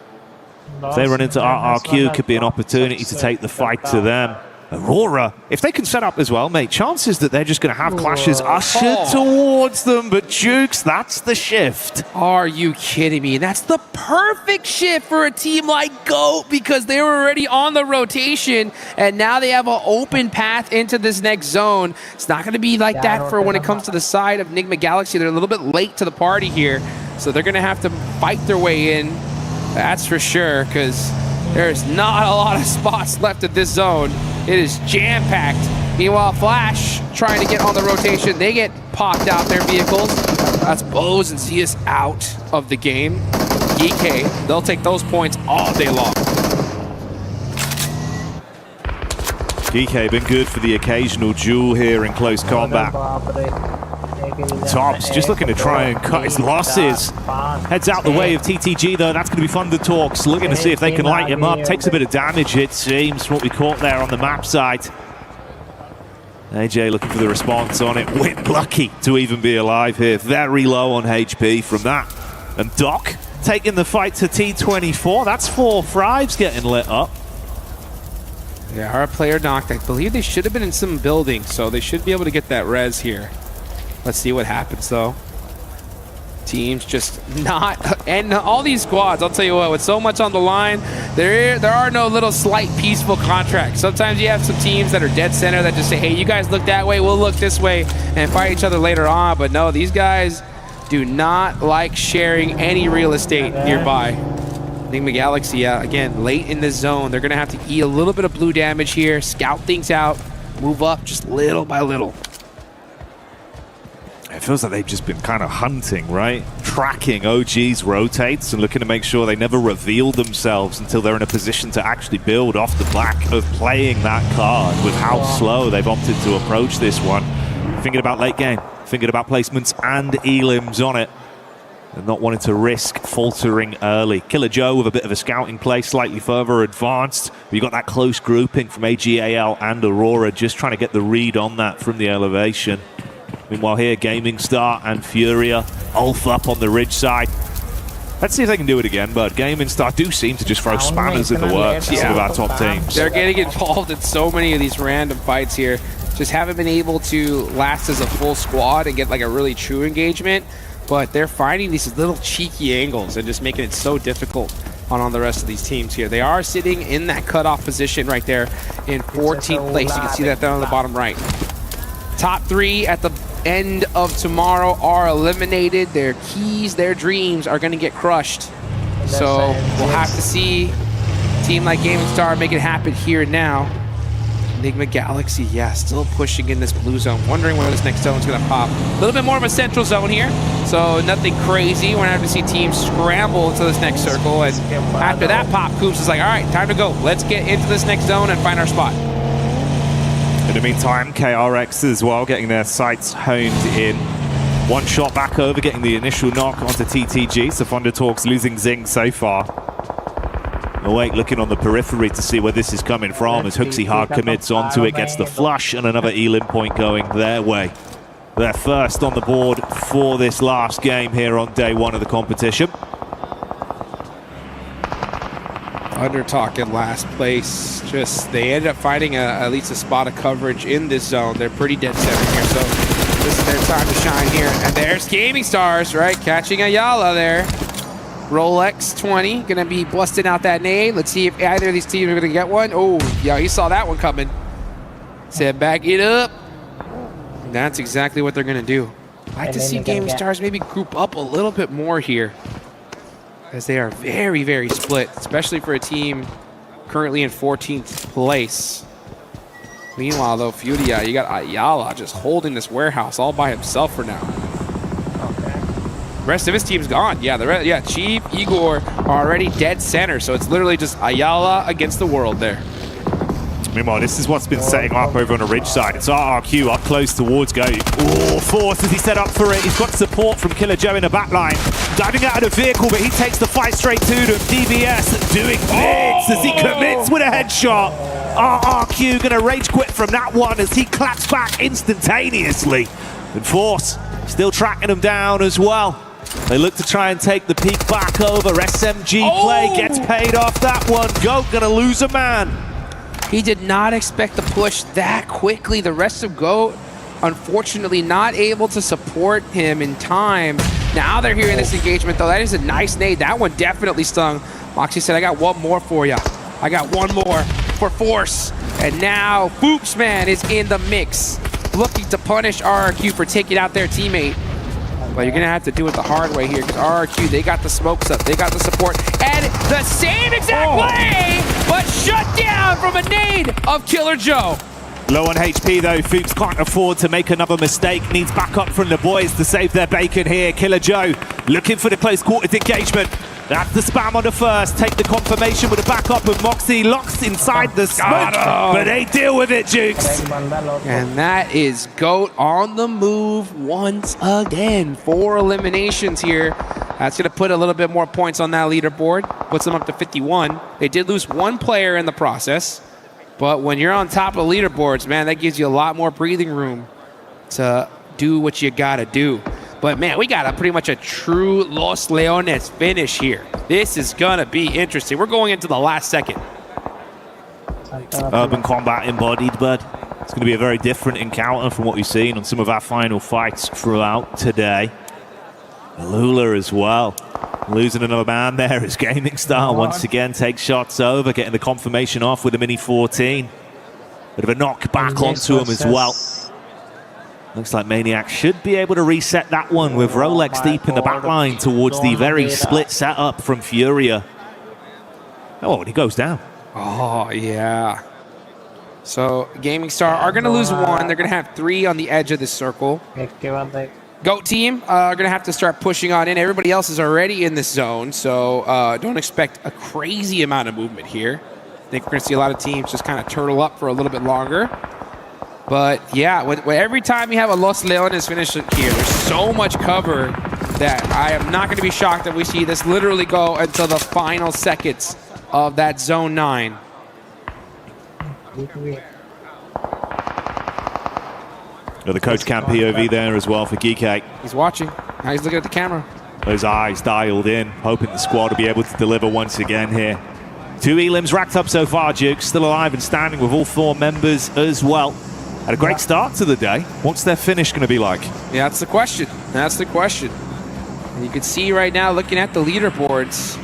If they run into RRQ, could be an opportunity to take the fight to them. Aurora, if they can set up as well, mate, chances that they're just going to have clashes ushered towards them. But Jukes, that's the shift. Are you kidding me? That's the perfect shift for a team like GOAT, because they were already on the rotation, and now they have an open path into this next zone. It's not going to be like that for when it comes to the side of Enigma Galaxy. They're a little bit late to the party here, so they're going to have to fight their way in. That's for sure, because There's not a lot of spots left at this zone. It is jam-packed. Meanwhile, Flash trying to get on the rotation. They get popped out their vehicles. That's Bose and Zias out of the game. EK, they'll take those points all day long. DK been good for the occasional duel here in close combat. Tops just looking to try and cut his losses. Heads out the way of TTG though. That's going to be fun to talks. Looking to see if they can light him up. Takes a bit of damage, it seems, from what we caught there on the map side. AJ looking for the response on it. Wit lucky to even be alive here. Very low on HP from that. And Doc taking the fight to T24. That's 4 Thrives getting lit up. Yeah, our player knocked. I believe they should have been in some building, so they should be able to get that res here. Let's see what happens, though. Teams just not... And all these squads, I'll tell you what, with so much on the line, there are no little slight peaceful contracts. Sometimes you have some teams that are dead center that just say, hey, you guys look that way, we'll look this way, and fight each other later on. But no, these guys do not like sharing any real estate nearby. Enigma Galaxy, again, late in the zone. They're going to have to eat a little bit of blue damage here, scout things out, move up just little by little. It feels like they've just been kind of hunting, right? Tracking OG's rotates and looking to make sure they never reveal themselves until they're in a position to actually build off the back of playing that card with how slow they've opted to approach this one. Thinking about late game, thinking about placements and elims on it. And not wanting to risk faltering early. Killer Joe with a bit of a scouting play, slightly further advanced. We got that close grouping from AGAL and Aurora, just trying to get the read on that from the elevation. Meanwhile here, Gaming Star and Furia, Ulf up on the ridge side. Let's see if they can do it again, but Gaming Star do seem to just throw spanners in the works to some of our top teams. They're getting involved in so many of these random fights here. Just haven't been able to last as a full squad and get like a really true engagement. But they're finding these little cheeky angles and just making it so difficult on the rest of these teams here. They are sitting in that cutoff position right there in 14th place. You can see that there on the bottom right. Top 3 at the end of tomorrow are eliminated. Their keys, their dreams are going to get crushed. So we'll have to see a team like Gaming Star make it happen here and now. Enigma Galaxy, yeah, still pushing in this blue zone. Wondering where this next zone is going to pop. A little bit more of a central zone here, so nothing crazy. We're going to have to see teams scramble into this next circle. And after that pop, Coops is like, all right, time to go. Let's get into this next zone and find our spot. In the meantime, KRX as well, getting their sights honed in. One shot back over, getting the initial knock onto TTG. So Thunder Talks losing Zing so far. Awake looking on the periphery to see where this is coming from as Hooksy hard commits onto it, gets the flush, and another elim point going their way. They're first on the board for this last game here on day 1 of the competition. Thunder Talk in last place. Just they ended up finding at least a spot of coverage in this zone. They're pretty dead center here, so this is their time to shine here. And there's Gaming Stars, right? Catching Ayala there. Rolex 20 gonna be busting out that nade. Let's see if either of these teams are gonna get one. Oh, yeah, he saw that one coming. Said back it up. And that's exactly what they're gonna do. I'd like to see Gaming Stars maybe group up a little bit more here, as they are very, very split, especially for a team currently in 14th place. Meanwhile, though, Furia, you got Ayala just holding this warehouse all by himself for now. Rest of his team's gone. Yeah, Chief, Igor are already dead center, so it's literally just Ayala against the world there. Meanwhile, this is what's been setting up over on the ridge side. It's RRQ up close towards Go. Oh, Force as he set up for it. He's got support from Killer Joe in the back line. Diving out of the vehicle, but he takes the fight straight to them. DBS doing bits as he commits with a headshot. RRQ gonna rage quit from that one as he claps back instantaneously. And Force still tracking him down as well. They look to try and take the peak back over. SMG play gets paid off that one. Goat gonna lose a man. He did not expect the push that quickly. The rest of Goat, unfortunately, not able to support him in time. Now they're hearing this engagement, though. That is a nice nade. That one definitely stung. Moxie said, I got one more for you. I got one more for Force. And now Boopsman is in the mix, looking to punish RRQ for taking out their teammate. But you're going to have to do it the hard way here because RRQ, they got the smokes up, they got the support, and the same exact way, but shut down from a nade of Killer Joe. Low on HP though, Fuchs can't afford to make another mistake, needs backup from the boys to save their bacon here. Killer Joe looking for the close quarters engagement. That's the spam on the first, take the confirmation with a backup of Moxie, locks inside the smoke, but they deal with it, Jukes. And that is GOAT on the move once again. 4 eliminations here. That's going to put a little bit more points on that leaderboard, puts them up to 51. They did lose 1 player in the process, but when you're on top of the leaderboards, man, that gives you a lot more breathing room to do what you got to do. But man, we got pretty much a true Los Leones finish here. This is gonna be interesting. We're going into the last second. Urban combat embodied, but it's gonna be a very different encounter from what we've seen on some of our final fights throughout today. Lula as well. Losing another man there as Gaming Star once again takes shots over, getting the confirmation off with a Mini 14. Bit of a knock back onto him as well. Looks like Maniac should be able to reset that one with Rolex deep in the back line towards the very split setup from Furia. Oh, and he goes down. Oh, yeah. So Gaming Star are going to lose 1. They're going to have 3 on the edge of the circle. GOAT team are going to have to start pushing on in. Everybody else is already in this zone, so don't expect a crazy amount of movement here. I think we're going to see a lot of teams just kind of turtle up for a little bit longer. But yeah, every time you have a Los Leones finish here, there's so much cover that I am not going to be shocked that we see this literally go until the final seconds of that Zone 9. The coach cam POV there as well for Geekate. He's watching. Now he's looking at the camera. Those eyes dialed in, hoping the squad will be able to deliver once again here. 2 elims racked up so far, Duke. Still alive and standing with all 4 members as well. Had a great start to the day. What's their finish going to be like? Yeah, that's the question. That's the question. And you can see right now, looking at the leaderboards,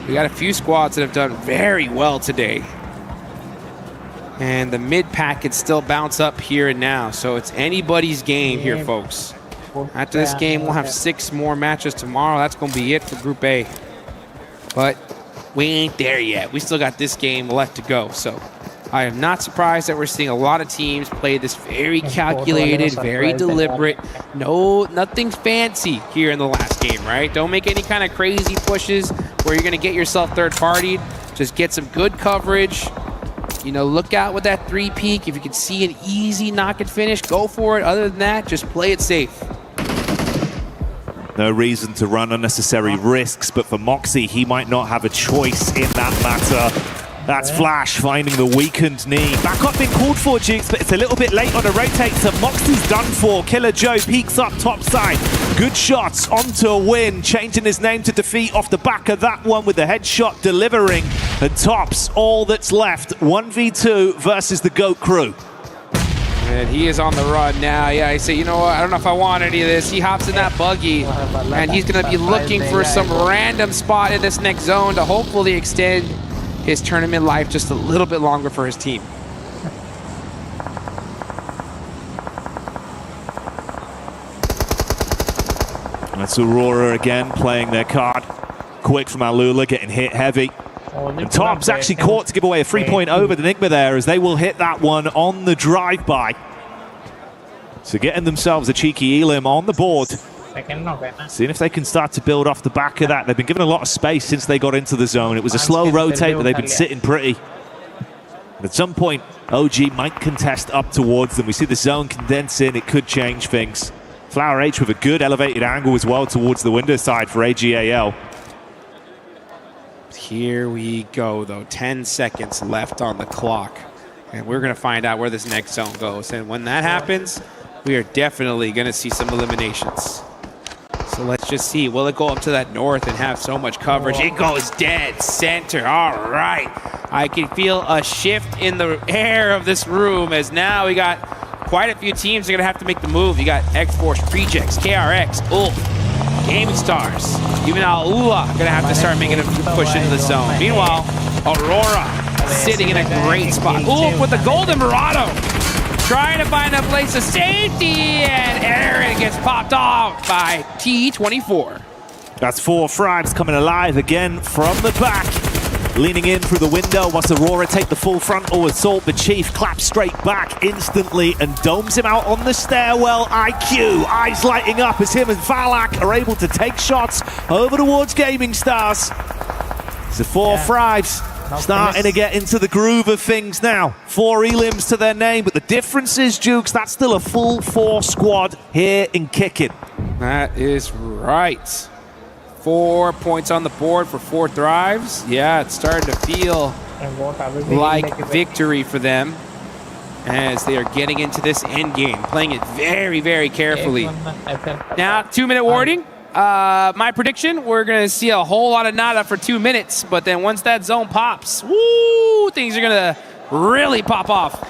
we got a few squads that have done very well today. And the mid pack can still bounce up here and now. So it's anybody's game here, folks. After this game, we'll have 6 more matches tomorrow. That's going to be it for Group A. But we ain't there yet. We still got this game left to go. So I am not surprised that we're seeing a lot of teams play this very calculated, very deliberate. Nothing fancy here in the last game, right? Don't make any kind of crazy pushes where you're going to get yourself third-partied. Just get some good coverage. You know, look out with that 3 peak. If you can see an easy knock and finish, go for it. Other than that, just play it safe. No reason to run unnecessary risks, but for Moxie, he might not have a choice in that matter. That's Flash finding the weakened knee. Back up being called for, Jukes, but it's a little bit late on the rotate, so Moxie's done for. Killer Joe peeks up top side. Good shots onto a win, changing his name to defeat off the back of that one with the headshot delivering. And tops all that's left. 1v2 versus the GOAT crew. And he is on the run now. Yeah, he said, you know what, I don't know if I want any of this. He hops in that buggy, and he's going to be looking for some random spot in this next zone to hopefully extend his tournament life just a little bit longer for his team. That's Aurora again playing their card. Quick from Alula, getting hit heavy. And Top's actually caught to give away a 3-point over the Enigma there, as they will hit that one on the drive-by. So getting themselves a cheeky elim on the board. Seeing if they can start to build off the back of that. They've been given a lot of space since they got into the zone. It was a slow rotate, but they've been sitting pretty. And at some point, OG might contest up towards them. We see the zone condense in. It could change things. Flower H with a good elevated angle as well towards the window side for AGAL. Here we go, though. 10 seconds left on the clock. And we're going to find out where this next zone goes. And when that happens, we are definitely going to see some eliminations. So let's just see. Will it go up to that north and have so much coverage? It goes dead center. All right. I can feel a shift in the air of this room, as now we got quite a few teams that are going to have to make the move. You got X-Force, Projects, KRX, Ulf, Gaming Stars. Even Alula going to have to start making a push into the zone. Meanwhile, Aurora sitting in a great spot. Ulf with the Golden Murado, trying to find a place of safety, and Aaron gets popped off by T24. That's 4 Frags coming alive again from the back. Leaning in through the window, watch Aurora take the full frontal assault. The Chief claps straight back instantly and domes him out on the stairwell. IQ, eyes lighting up as him and Valak are able to take shots over towards Gaming Stars. So 4 Frags starting to get into the groove of things now. 4 elims to their name, but the difference is, Jukes, that's still a full 4 squad here in Kicking. That is right. 4 points on the board for 4 Thrives. Yeah, it's starting to feel like victory for them as they are getting into this end game, playing it very, very carefully. Now, 2-minute warning. My prediction, we're going to see a whole lot of nada for 2 minutes, but then once that zone pops, woo, things are going to really pop off.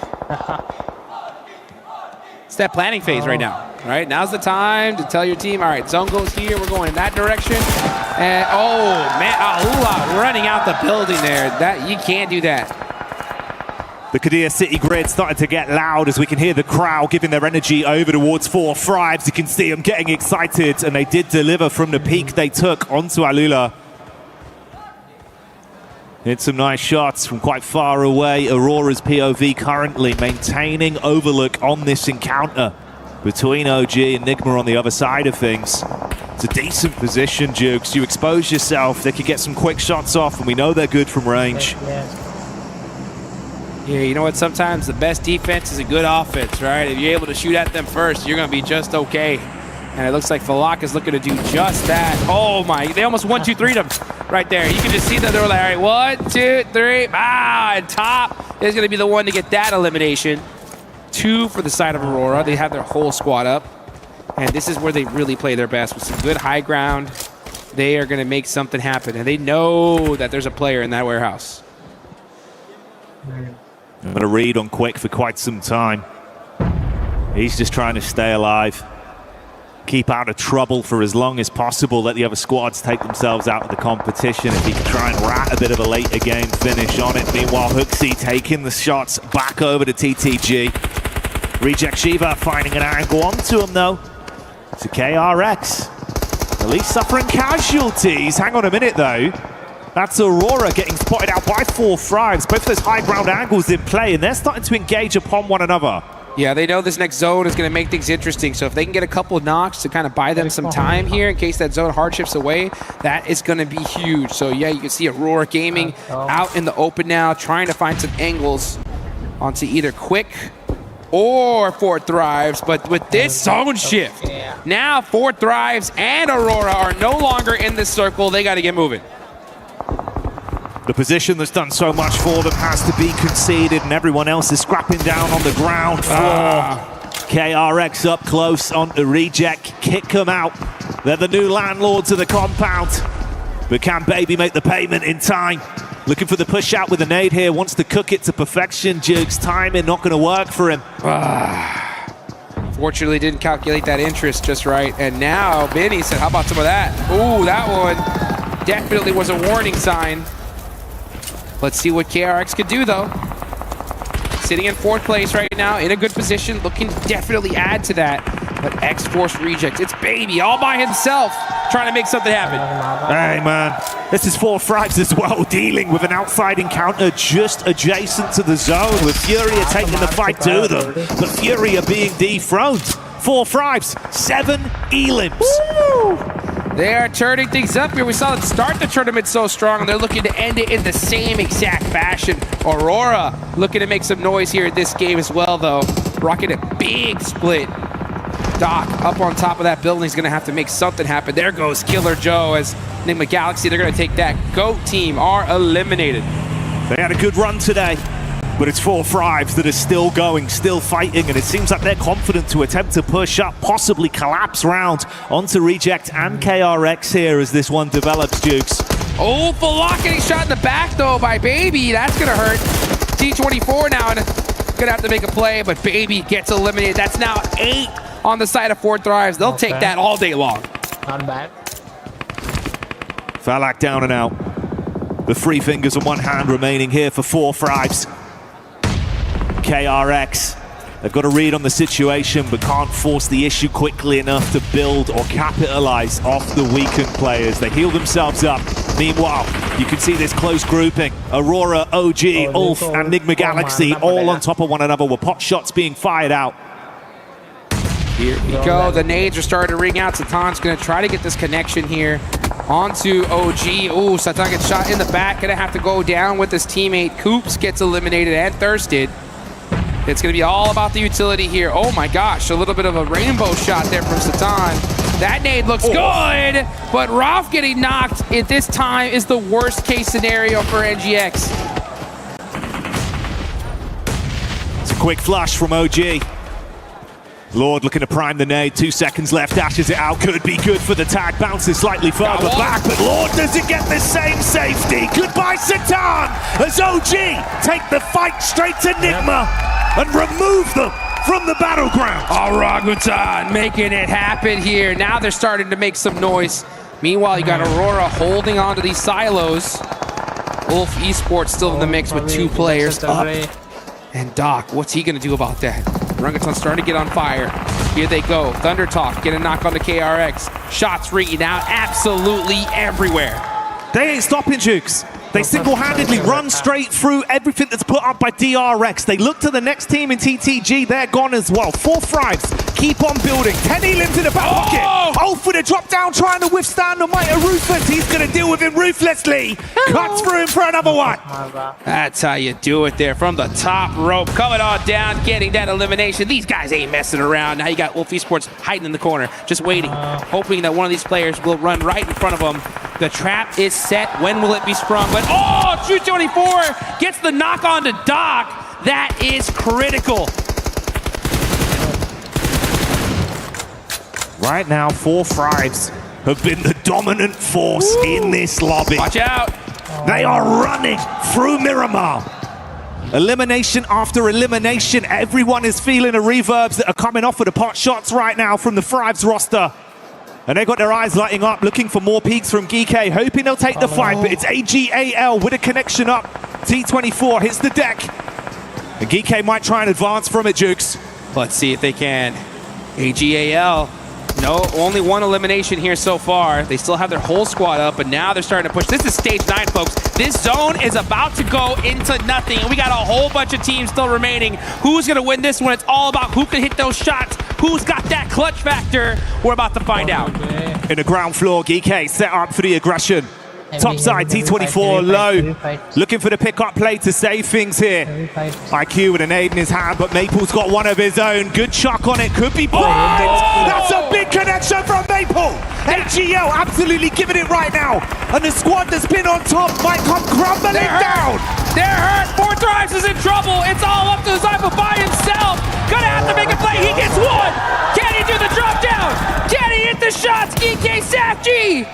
It's that planning phase right now. All right, now's the time to tell your team, all right, zone goes here, we're going in that direction. And, oh, man, Alula running out the building there. That you can't do that. The Kadir City grid starting to get loud as we can hear the crowd giving their energy over towards 4 Frags. You can see them getting excited, and they did deliver from the peak they took onto Alula. Hit some nice shots from quite far away. Aurora's POV currently maintaining overlook on this encounter between OG and Nigma on the other side of things. It's a decent position, Jukes. You expose yourself, they could get some quick shots off, and we know they're good from range. Yeah, you know what? Sometimes the best defense is a good offense, right? If you're able to shoot at them first, you're going to be just okay. And it looks like Falak is looking to do just that. Oh my, they almost 1-2-3'd them right there. You can just see that they were like, all right, 1, 2, 3, and top is going to be the one to get that elimination. 2 for the side of Aurora. They have their whole squad up. And this is where they really play their best with some good high ground. They are going to make something happen. And they know that there's a player in that warehouse. I'm going to read on Quick for quite some time. He's just trying to stay alive. Keep out of trouble for as long as possible. Let the other squads take themselves out of the competition. If he can try and rat a bit of a later game finish on it. Meanwhile, Hooksy taking the shots back over to TTG. Reject Shiva finding an angle onto him though. To KRX. At least suffering casualties. Hang on a minute though. That's Aurora getting spotted out by 4 Frags. Both of those high ground angles in play, and they're starting to engage upon one another. Yeah, they know this next zone is going to make things interesting. So if they can get a couple of knocks to kind of buy them some time here in case that zone hard shifts away, that is going to be huge. So yeah, you can see Aurora Gaming out in the open now, trying to find some angles onto either Quick or 4 Thrives. But with this zone shift, now 4 Thrives and Aurora are no longer in this circle. They got to get moving. The position that's done so much for them has to be conceded, and everyone else is scrapping down on the ground floor. KRX up close on the Reject, kick them out. They're the new landlords of the compound. But can Baby make the payment in time? Looking for the push out with a nade here, wants to cook it to perfection. Jukes timing not going to work for him. Fortunately didn't calculate that interest just right. And now Benny said, how about some of that? Ooh, that one definitely was a warning sign. Let's see what KRX could do, though. Sitting in 4th place right now, in a good position, looking to definitely add to that. But X-Force Reject, it's Baby all by himself, trying to make something happen. Hey, man, this is 4 Frags as well, dealing with an outside encounter just adjacent to the zone, with Furia taking the fight to them. But Furia being dethroned. 4 Frags, 7 elims. Woo! They are turning things up here. We saw them start the tournament so strong, and they're looking to end it in the same exact fashion. Aurora looking to make some noise here in this game as well, though. Rocking a big split. Doc up on top of that building is going to have to make something happen. There goes Killer Joe as Enigma Galaxy. They're going to take that. GOAT team are eliminated. They had a good run today, but it's 4 Frags that are still going, still fighting, and it seems like they're confident to attempt to push up, possibly collapse round onto Reject and KRX here as this one develops, Jukes. Oh, Falak getting shot in the back, though, by Baby. That's going to hurt. T24 now, and going to have to make a play, but Baby gets eliminated. That's now 8 on the side of 4 Thrives. They'll take that all day long. Not bad. Falak down and out. The 3 fingers and 1 hand remaining here for 4 Frags. KRX They've got to read on the situation, but can't force the issue quickly enough to build or capitalize off the weakened players. They heal themselves up. Meanwhile, you can see this close grouping. Aurora, OG, Ulf, and Enigma Galaxy all on top of one another with pot shots being fired out. Here we go. The nades are starting to ring out. Satan's going to try to get this connection here onto OG. Ooh, Satan gets shot in the back. Going to have to go down with his teammate. Coops gets eliminated and thirsted. It's going to be all about the utility here. Oh my gosh, a little bit of a rainbow shot there from Satan. That nade looks good, but Roth getting knocked at this time is the worst case scenario for NGX. It's a quick flush from OG. Lord looking to prime the nade, 2 seconds left, dashes it out, could be good for the tag, bounces slightly further back, but Lord doesn't get the same safety. Goodbye Satan, as OG take the fight straight to Enigma and remove them from the battleground. Orangutan making it happen here. Now they're starting to make some noise. Meanwhile, you got Aurora holding on to these silos. Wolf Esports still in the mix with 2 players up. And Doc, what's he gonna do about that? Orangutan's starting to get on fire. Here they go. Thunder Talk, get a knock on the KRX. Shots ringing out absolutely everywhere. They ain't stopping, Jukes. They single-handedly run straight through everything that's put up by DRX. They look to the next team in TTG. They're gone as well. 4 thrives. Keep on building. 10 elims in the back pocket. Ulf with a drop down, trying to withstand the might of Ruthless. He's going to deal with him ruthlessly. Cuts through him for another one. That's how you do it there from the top rope. Coming on down, getting that elimination. These guys ain't messing around. Now you got Wolf Esports hiding in the corner, just waiting, hoping that one of these players will run right in front of them. The trap is set. When will it be sprung? But oh, 224 gets the knock on to Doc. That is critical. Right now, 4 thrives have been the dominant force in this lobby. Watch out. They are running through Miramar. Elimination after elimination. Everyone is feeling the reverbs that are coming off of the pot shots right now from the Thrives roster. And they got their eyes lighting up, looking for more peaks from GK, hoping they'll take the fight, but it's AGAL with a connection up. T24 hits the deck. And GK might try and advance from it, Jukes. Let's see if they can. AGAL. No, only 1 elimination here so far. They still have their whole squad up, but now they're starting to push. This is stage 9, folks. This zone is about to go into nothing, and we got a whole bunch of teams still remaining. Who's gonna win this one? It's all about who can hit those shots. Who's got that clutch factor? We're about to find out. In the ground floor, GK set up for the aggression. Top side, T24 low. Looking for the pick-up play to save things here. IQ with an aid in his hand, but Maple's got one of his own. Good chuck on it, could be blind. That's a big connection from Maple. AGL absolutely giving it right now. And the squad that's been on top might come crumbling down. They're hurt. 4 Thrives is in trouble. It's all up to Zypher by himself. Gonna have to make a play. He gets 1. Can he do the drop down? Can he hit the shots? EK Safji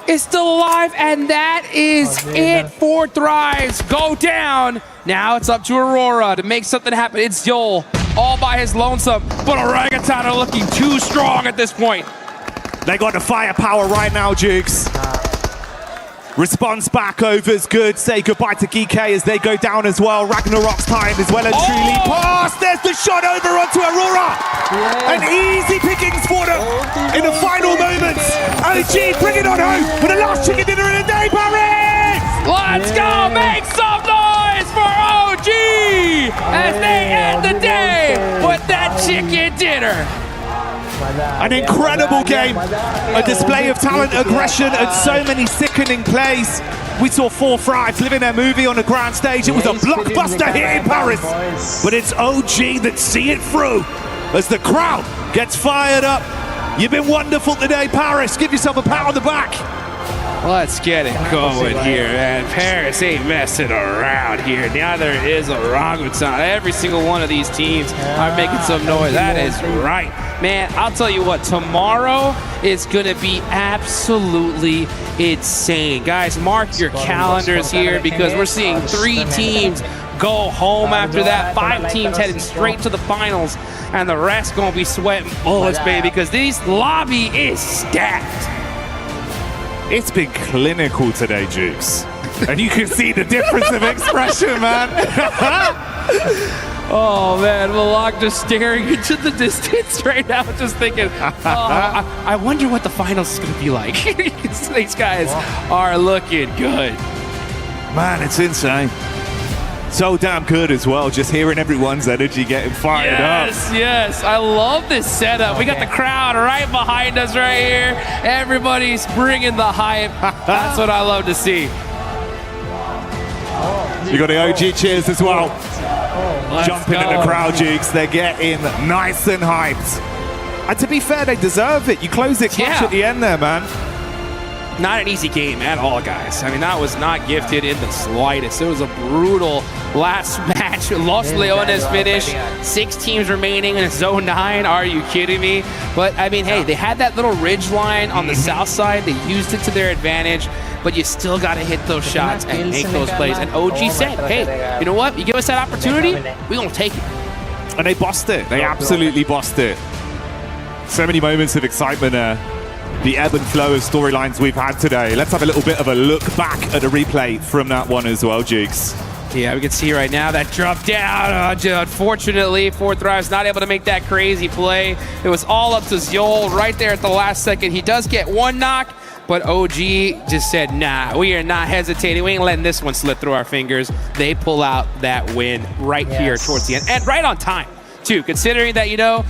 is still alive, and that is it for Thrives. Go down. Now it's up to Aurora to make something happen. It's Joel all by his lonesome, but Orangutan are looking too strong at this point. They got the firepower right now, Jukes. Response back over's good. Say goodbye to GK as they go down as well. Ragnarok's time is well and truly past. There's the shot over onto Aurora. And easy pickings for them in the final moments. OG bring it on home for the last chicken dinner of the day, Paris! Let's go! Make some noise for OG as they end the day with that chicken dinner. An incredible game, a display of talent, aggression, and so many sickening plays. We saw 4 Thrives living their movie on the grand stage. It was a blockbuster hit in Paris, but it's OG that see it through as the crowd gets fired up. You've been wonderful today, Paris. Give yourself a pat on the back. Let's get it going here, man. Paris ain't messing around here. Neither is Orangutan. Every single one of these teams are making some noise. That is right. Man, I'll tell you what, tomorrow is going to be absolutely insane. Guys, mark your calendars here because we're seeing 3 teams go home after that. 5 teams heading straight to the finals, and the rest going to be sweating bullets, baby, because this lobby is stacked. It's been clinical today, Jukes. And you can see the difference of expression, man. Oh man, Malak just staring into the distance right now, just thinking, I wonder what the finals is going to be like. These guys are looking good. Man, it's insane. So damn good as well, just hearing everyone's energy getting fired up. Yes, I love this setup. We got the crowd right behind us right here. Everybody's bringing the hype. That's what I love to see. You got the OG cheers as well. Jumping in the crowd, Jukes. They're getting nice and hyped. And to be fair, they deserve it. You close it clutch at the end there, man. Not an easy game at all, guys. I mean, that was not gifted in the slightest. It was a brutal last match. Los Leones finish. 6 teams remaining in Zone 9. Are you kidding me? But, I mean, hey, they had that little ridge line on the south side. They used it to their advantage. But you still got to hit those shots and make those plays. And OG said, hey, you know what? You give us that opportunity, we're going to take it. And they bossed it. They absolutely bossed it. So many moments of excitement there. The ebb and flow of storylines we've had today. Let's have a little bit of a look back at a replay from that one as well, Jukes. Yeah, we can see right now that drop down. Unfortunately, 4Thrive's not able to make that crazy play. It was all up to Zjol right there at the last second. He does get one knock, but OG just said, nah, we are not hesitating. We ain't letting this one slip through our fingers. They pull out that win right here towards the end. And right on time, too, considering that, you know,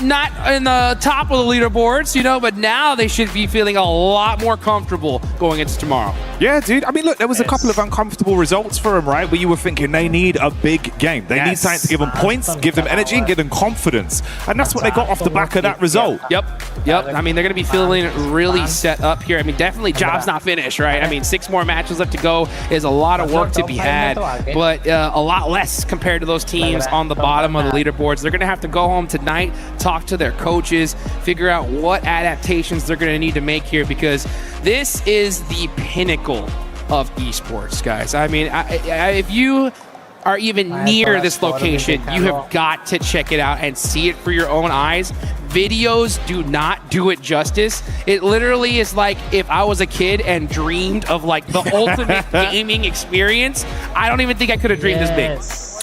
not in the top of the leaderboards, you know, but now they should be feeling a lot more comfortable going into tomorrow. Yeah, dude. I mean, look, there was a couple of uncomfortable results for them, right? Where you were thinking they need a big game. They need something to give them points, give them energy, and give them confidence. And that's what they got off the back of that result. Yep. I mean, they're going to be feeling really set up here. I mean, definitely job's not finished, right? I mean, 6 more matches left to go is a lot of work to be had, but a lot less compared to those teams on the bottom of the leaderboards. They're going to have to go home tonight, talk to their coaches, figure out what adaptations they're going to need to make here, because this is the pinnacle of esports, guys. I mean, if you are even near this location, you have got to check it out and see it for your own eyes. Videos do not do it justice. It literally is like if I was a kid and dreamed of like the ultimate gaming experience. I don't even think I could have dreamed this big.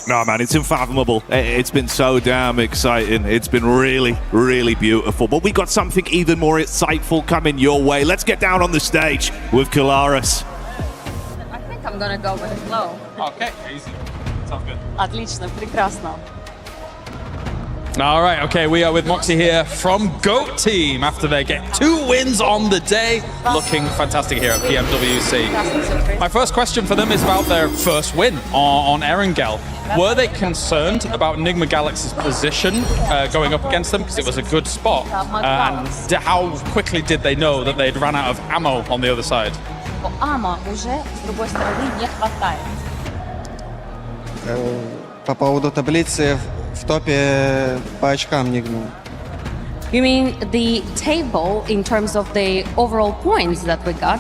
No, man, it's unfathomable. It's been so damn exciting. It's been really, really beautiful. But we got something even more insightful coming your way. Let's get down on the stage with Kalaris. I think I'm gonna go with the flow. Okay, easy. Sounds good. Отлично, прекрасно. All right, okay, we are with Moxie here from GOAT Team after they get 2 wins on the day. Looking fantastic here at PMWC. My first question for them is about their first win on Erangel. Were they concerned about Enigma Galaxy's position going up against them? Because it was a good spot. And how quickly did they know that they'd run out of ammo on the other side? Амmo уже с другой стороны не хватает. По поводу таблицы в топе по очкам Enigma. You mean the table in terms of the overall points that we got?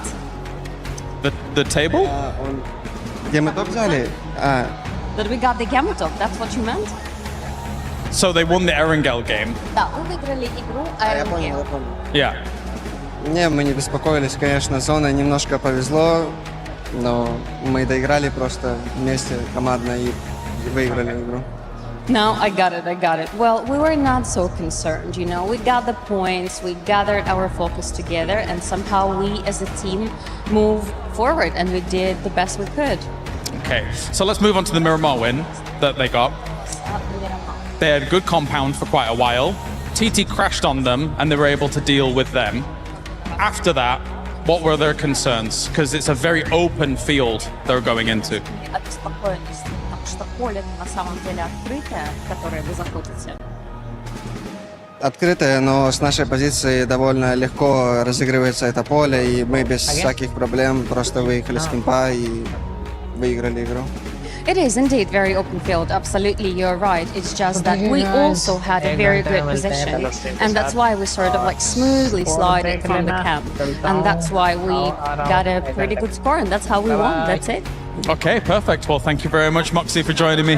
The table? Где мы топ взяли? That we got the Gamma top, that's what you meant? So they won the Erangel game? Да, мы выиграли игру Erangel. Yeah. Не, мы не беспокоились, конечно, зона немножко повезло, но мы доиграли просто вместе командно и выиграли игру. No, I got it. Well, we were not so concerned, you know. We got the points, we gathered our focus together, and somehow we as a team moved forward, and we did the best we could. Okay, so let's move on to the Miramar win that they got. They had a good compound for quite a while. TT crashed on them, and they were able to deal with them. After that, what were their concerns? Because it's a very open field they're going into. Открытое, но с нашей позиции довольно легко разыгрывается это поле, и мы без всяких проблем просто выехали с кемпа и выиграли игру. It is indeed very open field, absolutely, you're right. It's just that we also had a very good position, and that's why we sort of like smoothly slided from the camp, and that's why we got a pretty good score, and that's how we won, that's it. Okay, perfect. Well, thank you very much, Moxie, for joining me here.